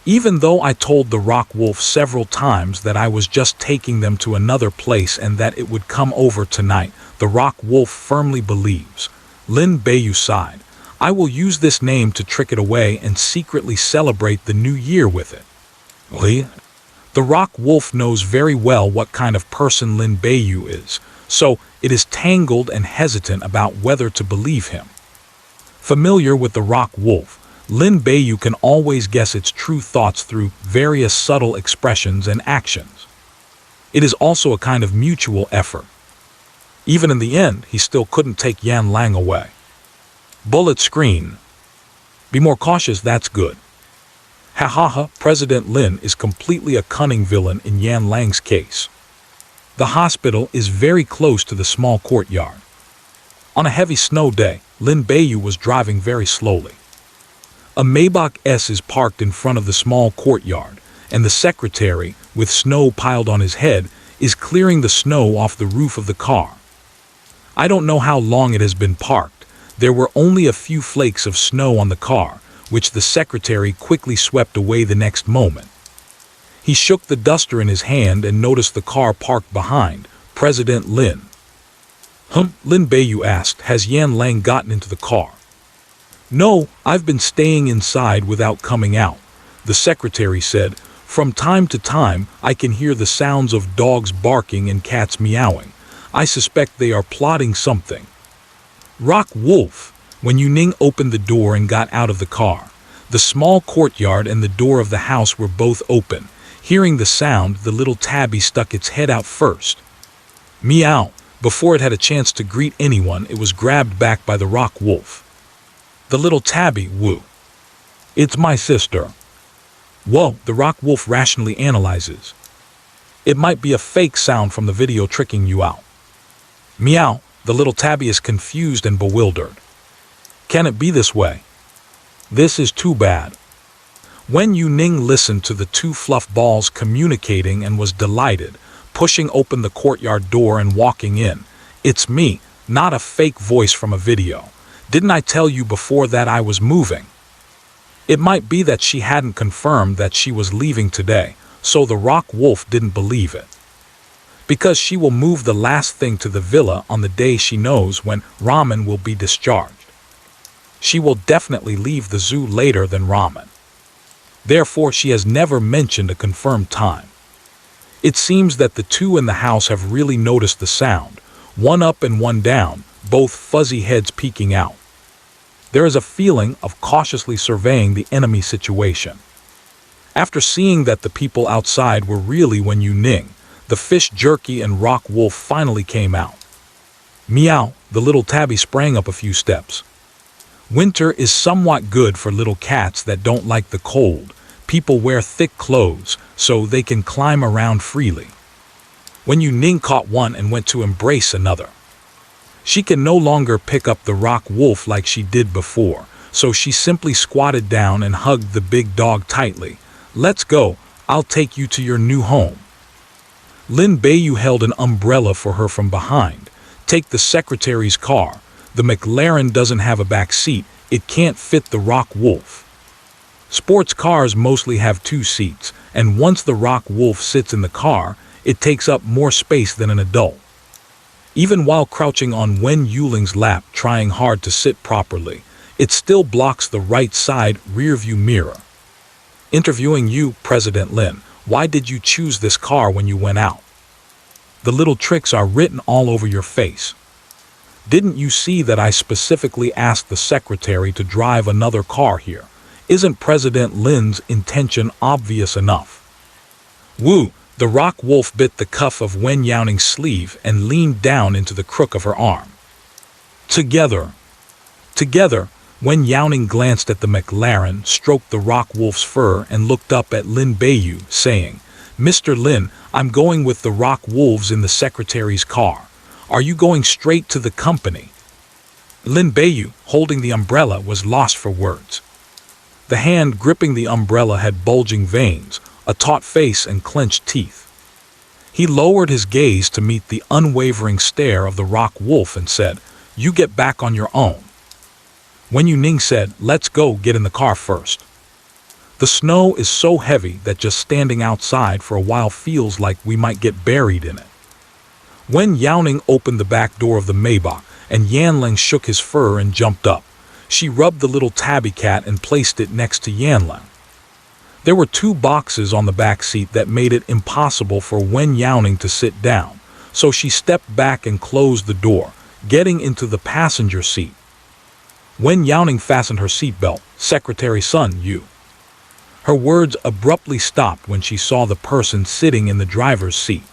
Even though I told the rock wolf several times that I was just taking them to another place and that it would come over tonight, the rock wolf firmly believes." Lin Beiyu sighed. "I will use this name to trick it away and secretly celebrate the new year with it." Li? The rock wolf knows very well what kind of person Lin Beiyu is, so it is tangled and hesitant about whether to believe him. Familiar with the rock wolf, Lin Beiyu can always guess its true thoughts through various subtle expressions and actions. It is also a kind of mutual effort. Even in the end, he still couldn't take Yan Lang away. Bullet screen. Be more cautious, that's good. Ha ha ha, President Lin is completely a cunning villain in Yan Lang's case. The hospital is very close to the small courtyard. On a heavy snow day, Lin Beiyu was driving very slowly. A Maybach S is parked in front of the small courtyard, and the secretary, with snow piled on his head, is clearing the snow off the roof of the car. I don't know how long it has been parked. There were only a few flakes of snow on the car, which the secretary quickly swept away the next moment. He shook the duster in his hand and noticed the car parked behind President Lin. Lin Beiyu asked, "Has Yan Lang gotten into the car?" "No, I've been staying inside without coming out," the secretary said. "From time to time, I can hear the sounds of dogs barking and cats meowing. I suspect they are plotting something." Rock wolf. When Youning opened the door and got out of the car, the small courtyard and the door of the house were both open. Hearing the sound, the little tabby stuck its head out first. Meow. Before it had a chance to greet anyone, it was grabbed back by the rock wolf. The little tabby, woo. "It's my sister." Whoa, the rock wolf rationally analyzes. "It might be a fake sound from the video tricking you out." Meow, the little tabby is confused and bewildered. "Can it be this way? This is too bad." Wen Youning listened to the two fluff balls communicating and was delighted, pushing open the courtyard door and walking in. "It's me, not a fake voice from a video. Didn't I tell you before that I was moving?" It might be that she hadn't confirmed that she was leaving today, so the rock wolf didn't believe it. Because she will move the last thing to the villa on the day she knows when Ramen will be discharged. She will definitely leave the zoo later than Ramen. Therefore, she has never mentioned a confirmed time. It seems that the two in the house have really noticed the sound, one up and one down, both fuzzy heads peeking out. There is a feeling of cautiously surveying the enemy situation. After seeing that the people outside were really Wen Youning, the fish jerky and rock wolf finally came out. Meow, the little tabby sprang up a few steps. Winter is somewhat good for little cats that don't like the cold. People wear thick clothes, so they can climb around freely. Wen Youning caught one and went to embrace another. She can no longer pick up the rock wolf like she did before, so she simply squatted down and hugged the big dog tightly. "Let's go, I'll take you to your new home." Lin Beiyu held an umbrella for her from behind. "Take the secretary's car. The McLaren doesn't have a back seat, it can't fit the rock wolf." Sports cars mostly have 2 seats, and once the rock wolf sits in the car, it takes up more space than an adult. Even while crouching on Wen Youling's lap trying hard to sit properly, it still blocks the right side rearview mirror. Interviewing you, President Lin, why did you choose this car when you went out? The little tricks are written all over your face. Didn't you see that I specifically asked the secretary to drive another car here? Isn't President Lin's intention obvious enough? Woo! The rock wolf bit the cuff of Wen Youning's sleeve and leaned down into the crook of her arm. Together, Wen Youning glanced at the McLaren, stroked the rock wolf's fur, and looked up at Lin Beiyu, saying, Mr. Lin, I'm going with the rock wolves in the secretary's car. Are you going straight to the company? Lin Beiyu, holding the umbrella, was lost for words. The hand gripping the umbrella had bulging veins, a taut face, and clenched teeth. He lowered his gaze to meet the unwavering stare of the rock wolf and said, You get back on your own. Wen Youning said, Let's go get in the car first. The snow is so heavy that just standing outside for a while feels like we might get buried in it. Wen Youning opened the back door of the Maybach, and Yanling shook his fur and jumped up. She rubbed the little tabby cat and placed it next to Yanling. There were 2 boxes on the back seat that made it impossible for Wen Youning to sit down, so she stepped back and closed the door, getting into the passenger seat. Wen Youning fastened her seatbelt. Secretary Sun, you. Her words abruptly stopped when she saw the person sitting in the driver's seat.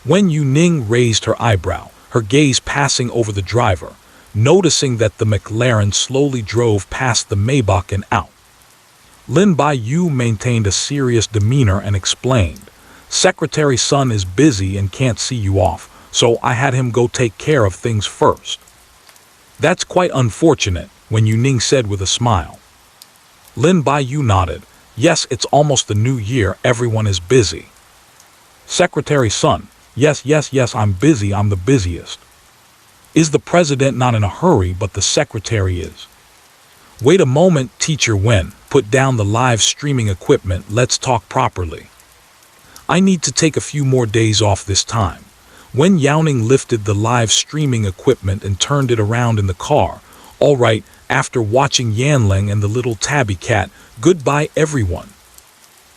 Wen Youning raised her eyebrow, her gaze passing over the driver, noticing that the McLaren slowly drove past the Maybach and out. Lin Beiyu maintained a serious demeanor and explained, Secretary Sun is busy and can't see you off, so I had him go take care of things first. That's quite unfortunate, Wen Youning said with a smile. Lin Beiyu nodded. Yes, it's almost the new year, everyone is busy. Secretary Sun, yes, I'm busy, I'm the busiest. Is the president not in a hurry, but the secretary is? Wait a moment, Teacher Wen, put down the live streaming equipment, let's talk properly. I need to take a few more days off this time. Wen Youning lifted the live streaming equipment and turned it around in the car. All right, after watching Yanling and the little tabby cat, goodbye everyone.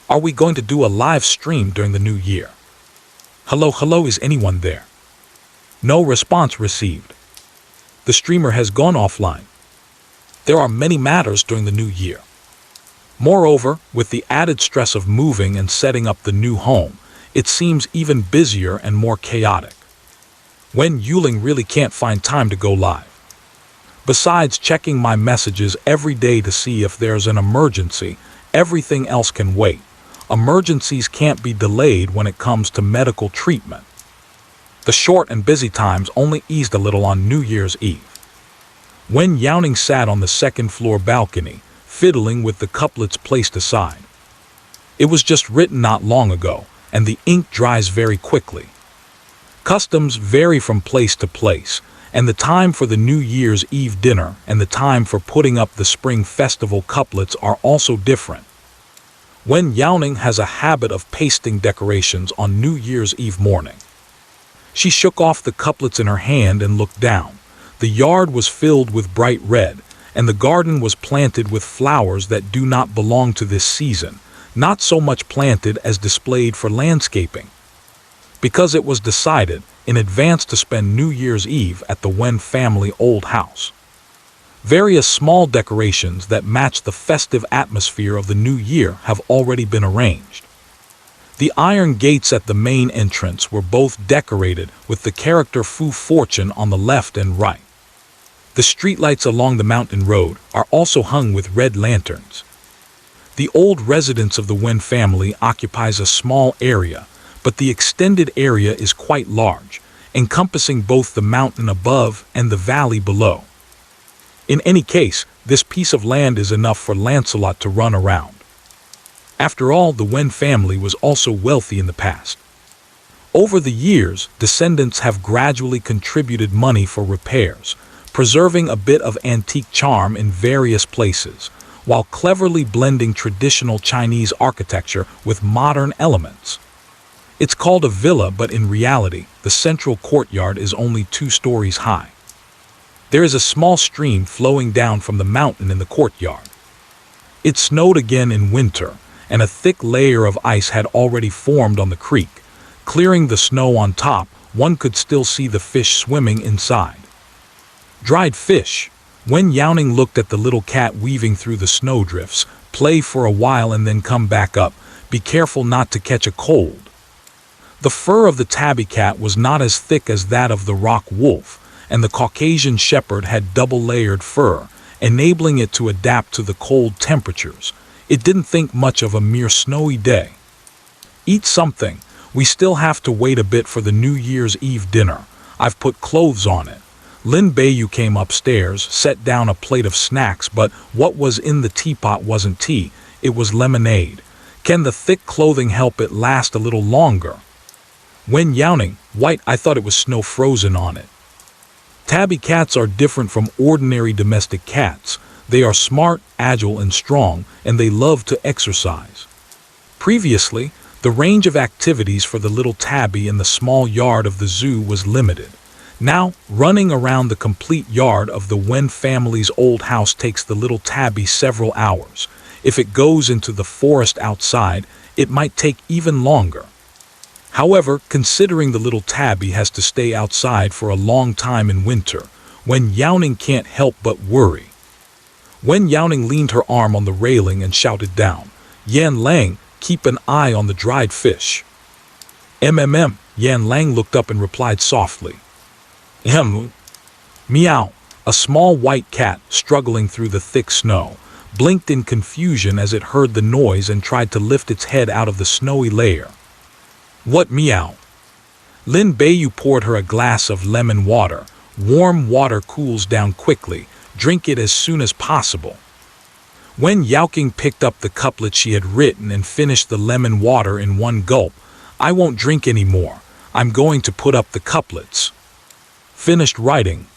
Are we going to do a live stream during the new year? Hello, is anyone there? No response received. The streamer has gone offline. There are many matters during the new year. Moreover, with the added stress of moving and setting up the new home, it seems even busier and more chaotic. Wen Youning really can't find time to go live. Besides checking my messages every day to see if there's an emergency, everything else can wait. Emergencies can't be delayed when it comes to medical treatment. The short and busy times only eased a little on New Year's Eve. Wen Youning sat on the second-floor balcony, fiddling with the couplets placed aside. It was just written not long ago, and the ink dries very quickly. Customs vary from place to place, and the time for the New Year's Eve dinner and the time for putting up the Spring Festival couplets are also different. Wen Youning has a habit of pasting decorations on New Year's Eve morning. She shook off the couplets in her hand and looked down. The yard was filled with bright red, and the garden was planted with flowers that do not belong to this season, not so much planted as displayed for landscaping. Because it was decided in advance to spend New Year's Eve at the Wen family old house. Various small decorations that match the festive atmosphere of the new year have already been arranged. The iron gates at the main entrance were both decorated with the character Fu Fortune on the left and right. The streetlights along the mountain road are also hung with red lanterns. The old residence of the Wen family occupies a small area, but the extended area is quite large, encompassing both the mountain above and the valley below. In any case, this piece of land is enough for Lancelot to run around. After all, the Wen family was also wealthy in the past. Over the years, descendants have gradually contributed money for repairs, preserving a bit of antique charm in various places, while cleverly blending traditional Chinese architecture with modern elements. It's called a villa, but in reality, the central courtyard is only 2 stories high. There is a small stream flowing down from the mountain in the courtyard. It snowed again in winter, and a thick layer of ice had already formed on the creek. Clearing the snow on top, one could still see the fish swimming inside. Dried fish. Wen Youning looked at the little cat weaving through the snowdrifts, play for a while and then come back up. Be careful not to catch a cold. The fur of the tabby cat was not as thick as that of the rock wolf, and the Caucasian shepherd had double-layered fur, enabling it to adapt to the cold temperatures. It didn't think much of a mere snowy day. Eat something. We still have to wait a bit for the New Year's Eve dinner. I've put clothes on it. Lin Beiyu came upstairs, set down a plate of snacks, but what was in the teapot wasn't tea, it was lemonade. Can the thick clothing help it last a little longer? Wen Youning, white, I thought it was snow frozen on it. Tabby cats are different from ordinary domestic cats. They are smart, agile, and strong, and they love to exercise. Previously, the range of activities for the little tabby in the small yard of the zoo was limited. Now, running around the complete yard of the Wen family's old house takes the little tabby several hours. If it goes into the forest outside, it might take even longer. However, considering the little tabby has to stay outside for a long time in winter, Wen Youning can't help but worry. Wen Youning leaned her arm on the railing and shouted down, "Yan Lang, keep an eye on the dried fish." Yan Lang looked up and replied softly. Meow. A small white cat, struggling through the thick snow, blinked in confusion as it heard the noise and tried to lift its head out of the snowy layer. What meow? Lin Beiyu poured her a glass of lemon water. Warm water cools down quickly. Drink it as soon as possible. Wen Youning picked up the couplet she had written and finished the lemon water in one gulp. I won't drink any more. I'm going to put up the couplets. Finished writing.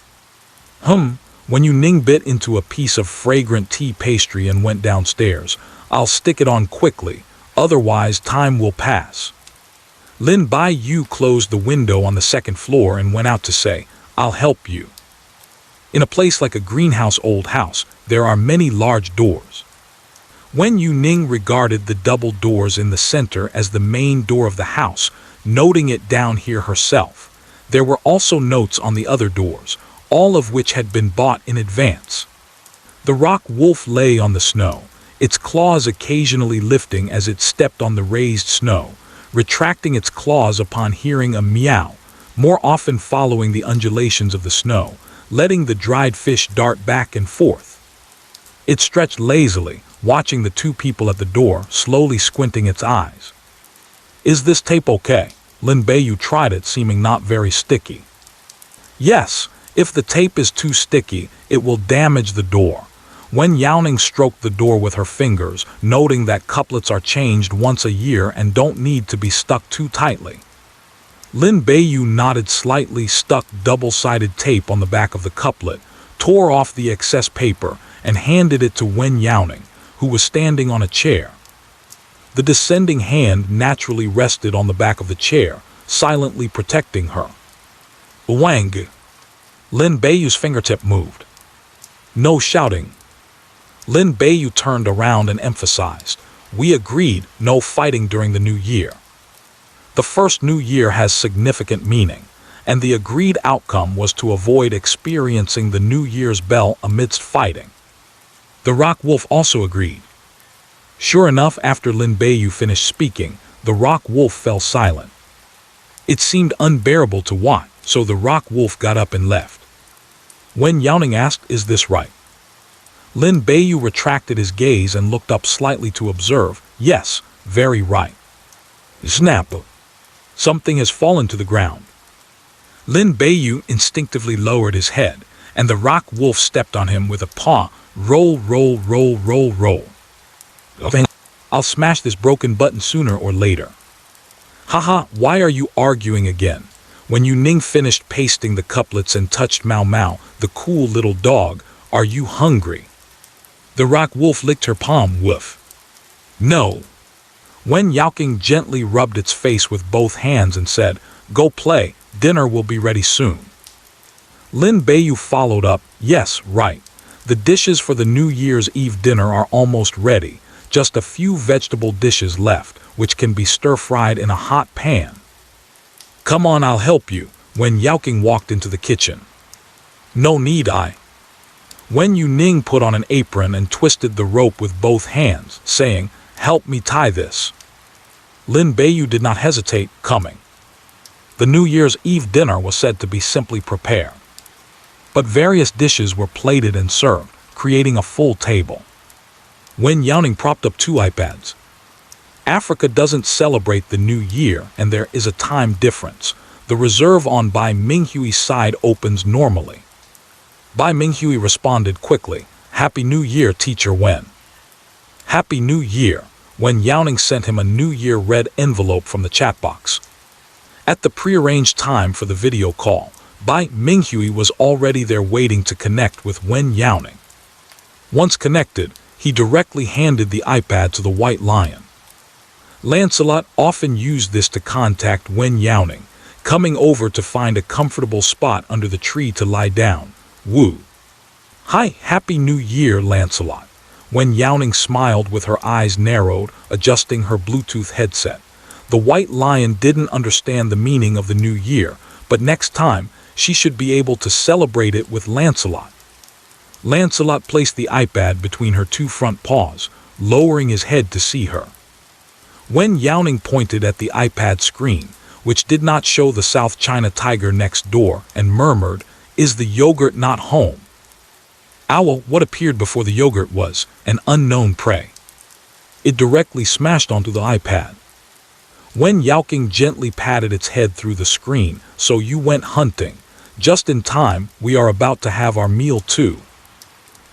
Wen Youning bit into a piece of fragrant tea pastry and went downstairs. I'll stick it on quickly, otherwise time will pass. Lin Beiyu closed the window on the second floor and went out to say, I'll help you. In a place like a greenhouse old house, there are many large doors. Wen Youning regarded the double doors in the center as the main door of the house, noting it down here herself. There were also notes on the other doors, all of which had been bought in advance. The rock wolf lay on the snow, its claws occasionally lifting as it stepped on the raised snow, retracting its claws upon hearing a meow, more often following the undulations of the snow, letting the dried fish dart back and forth. It stretched lazily, watching the 2 people at the door, slowly squinting its eyes. Is this tape okay? Lin Beiyu tried it, seeming not very sticky. Yes, if the tape is too sticky, it will damage the door. Wen Youning stroked the door with her fingers, noting that couplets are changed once a year and don't need to be stuck too tightly. Lin Beiyu nodded slightly, stuck double-sided tape on the back of the couplet, tore off the excess paper, and handed it to Wen Youning, who was standing on a chair. The descending hand naturally rested on the back of the chair, silently protecting her. Wang. Lin Beiyu's fingertip moved. No shouting. Lin Beiyu turned around and emphasized, we agreed no fighting during the new year. The first new year has significant meaning, and the agreed outcome was to avoid experiencing the New Year's bell amidst fighting. The rock wolf also agreed. Sure enough, after Lin Beiyu finished speaking, the rock wolf fell silent. It seemed unbearable to watch, so the rock wolf got up and left. Wen Youning asked, is this right? Lin Beiyu retracted his gaze and looked up slightly to observe, yes, very right. Snap! Something has fallen to the ground. Lin Beiyu instinctively lowered his head, and the rock wolf stepped on him with a paw. Roll, roll, roll, roll, roll. I'll smash this broken button sooner or later. Haha, why are you arguing again? When Youning finished pasting the couplets and touched Mau Mau, the cool little dog, are you hungry? The rock wolf licked her palm. Woof. No. Wen Youning gently rubbed its face with both hands and said, "Go play, dinner will be ready soon." Lin Beiyu followed up, "Yes, right. The dishes for the New Year's Eve dinner are almost ready, just a few vegetable dishes left, which can be stir-fried in a hot pan." "Come on, I'll help you." Wen Youning walked into the kitchen. "No need, Wen Youning put on an apron and twisted the rope with both hands, saying, "Help me tie this." Lin Beiyu did not hesitate, coming. The New Year's Eve dinner was said to be simply prepared. But various dishes were plated and served, creating a full table. Wen Youning propped up 2 iPads. Africa doesn't celebrate the New Year, and there is a time difference. The reserve on Bai Minghui's side opens normally. Bai Minghui responded quickly, "Happy New Year, Teacher Wen." "Happy New Year." Wen Youning sent him a New Year red envelope from the chat box. At the prearranged time for the video call, Bai Minghui was already there waiting to connect with Wen Youning. Once connected, he directly handed the iPad to the White Lion. Lancelot often used this to contact Wen Youning, coming over to find a comfortable spot under the tree to lie down. Woo. "Hi, Happy New Year, Lancelot." Wen Youning smiled with her eyes narrowed, adjusting her Bluetooth headset. The White Lion didn't understand the meaning of the New Year, but next time, she should be able to celebrate it with Lancelot. Lancelot placed the iPad between her 2 front paws, lowering his head to see her. Wen Youning pointed at the iPad screen, which did not show the South China tiger next door, and murmured, "Is the yogurt not home?" Owl, what appeared before the yogurt was an unknown prey. It directly smashed onto the iPad. Wen Youning gently patted its head through the screen. "So you went hunting. Just in time, we are about to have our meal too."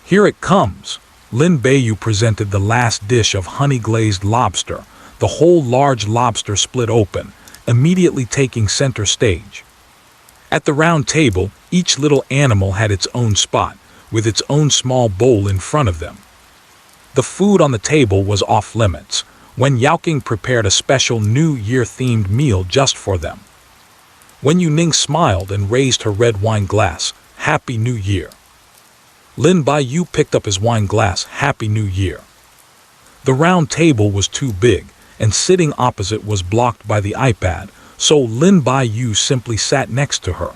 "Here it comes." Lin Beiyu presented the last dish of honey-glazed lobster. The whole large lobster split open, immediately taking center stage. At the round table, each little animal had its own spot, with its own small bowl in front of them. The food on the table was off limits. Wen Youning prepared a special New Year-themed meal just for them. Wen Youning smiled and raised her red wine glass. "Happy New Year." Lin Beiyu picked up his wine glass. "Happy New Year." The round table was too big, and sitting opposite was blocked by the iPad, so Lin Beiyu simply sat next to her.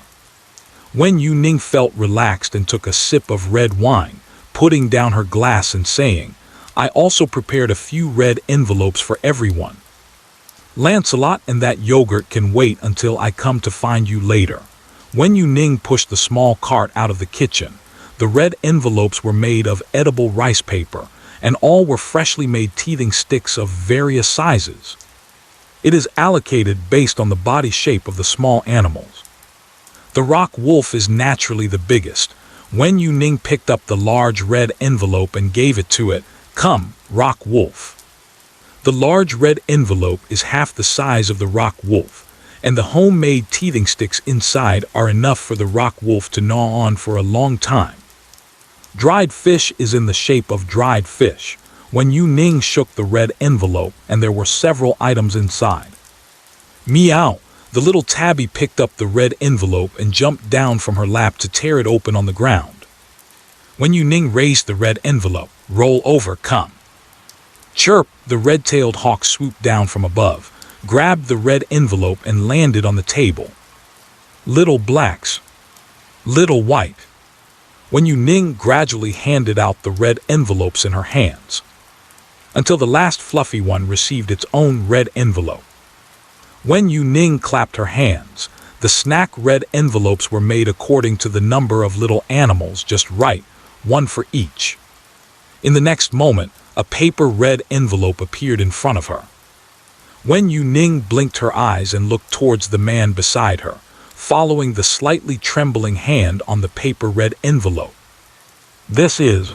Wen Youning felt relaxed and took a sip of red wine, putting down her glass and saying, "I also prepared a few red envelopes for everyone. Lancelot and that yogurt can wait until I come to find you later." Wen Youning pushed the small cart out of the kitchen. The red envelopes were made of edible rice paper, and all were freshly made teething sticks of various sizes. It is allocated based on the body shape of the small animals. The rock wolf is naturally the biggest. Wen Youning picked up the large red envelope and gave it to it. "Come, rock wolf." The large red envelope is half the size of the rock wolf, and the homemade teething sticks inside are enough for the rock wolf to gnaw on for a long time. Dried fish is in the shape of dried fish. Wen Youning shook the red envelope, and there were several items inside. Meow! The little tabby picked up the red envelope and jumped down from her lap to tear it open on the ground. Wen Youning raised the red envelope. "Roll over, come." Chirp! The red-tailed hawk swooped down from above, grabbed the red envelope and landed on the table. Little blacks. Little white. Wen Youning gradually handed out the red envelopes in her hands, until the last fluffy one received its own red envelope. Wen Youning clapped her hands. The snack red envelopes were made according to the number of little animals, just right, one for each. In the next moment, a paper red envelope appeared in front of her. Wen Youning blinked her eyes and looked towards the man beside her, following the slightly trembling hand on the paper red envelope. "This is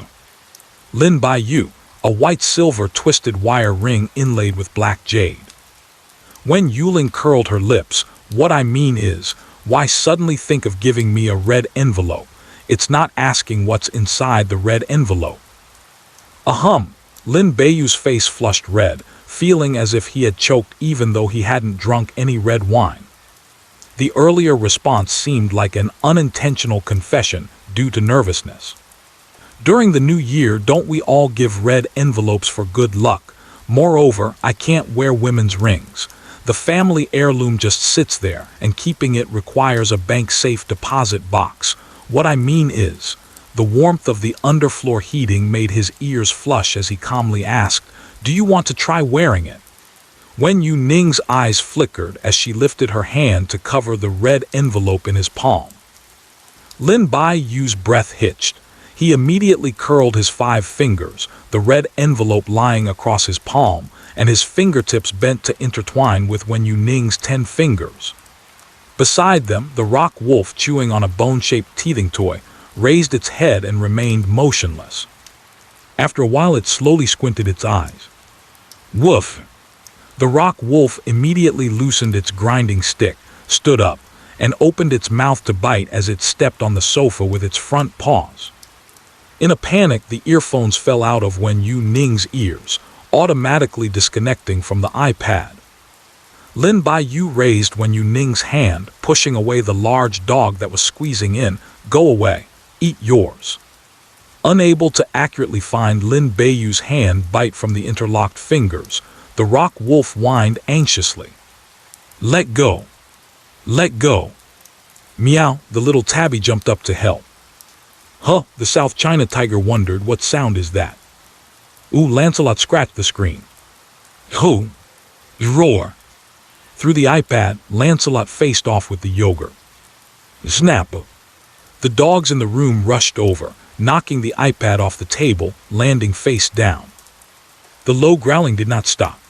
Lin Beiyu, a white silver twisted wire ring inlaid with black jade." Wen Youning curled her lips. "What I mean is, why suddenly think of giving me a red envelope? It's not asking what's inside the red envelope." Ahem. Lin Beiyu's face flushed red, feeling as if he had choked even though he hadn't drunk any red wine. The earlier response seemed like an unintentional confession due to nervousness. During the new year, don't we all give red envelopes for good luck? Moreover, I can't wear women's rings. The family heirloom just sits there, and keeping it requires a bank-safe deposit box. What I mean is, the warmth of the underfloor heating made his ears flush as he calmly asked, "Do you want to try wearing it?" Wen Youning's eyes flickered as she lifted her hand to cover the red envelope in his palm. Lin Beiyu's breath hitched. He immediately curled his 5 fingers, the red envelope lying across his palm, and his fingertips bent to intertwine with Wen Youning's 10 fingers. Beside them, the rock wolf, chewing on a bone-shaped teething toy, raised its head and remained motionless. After a while, it slowly squinted its eyes. Woof! The rock wolf immediately loosened its grinding stick, stood up, and opened its mouth to bite as it stepped on the sofa with its front paws. In a panic, the earphones fell out of Wen Youning's ears, automatically disconnecting from the iPad. Lin Beiyu raised Wen Youning's hand, pushing away the large dog that was squeezing in. "Go away. Eat yours." Unable to accurately find Lin Beiyu's hand bite from the interlocked fingers, the rock wolf whined anxiously. "Let go. Let go." Meow, the little tabby jumped up to help. "Huh," the South China tiger wondered, "what sound is that?" "Ooh," Lancelot scratched the screen. "Who?" "Roar." Through the iPad, Lancelot faced off with the yogurt. "Snap." The dogs in the room rushed over, knocking the iPad off the table, landing face down. The low growling did not stop.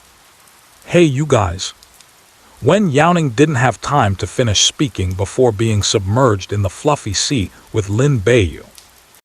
"Hey, you guys." Wen Youning didn't have time to finish speaking before being submerged in the fluffy sea with Lin Beiyu.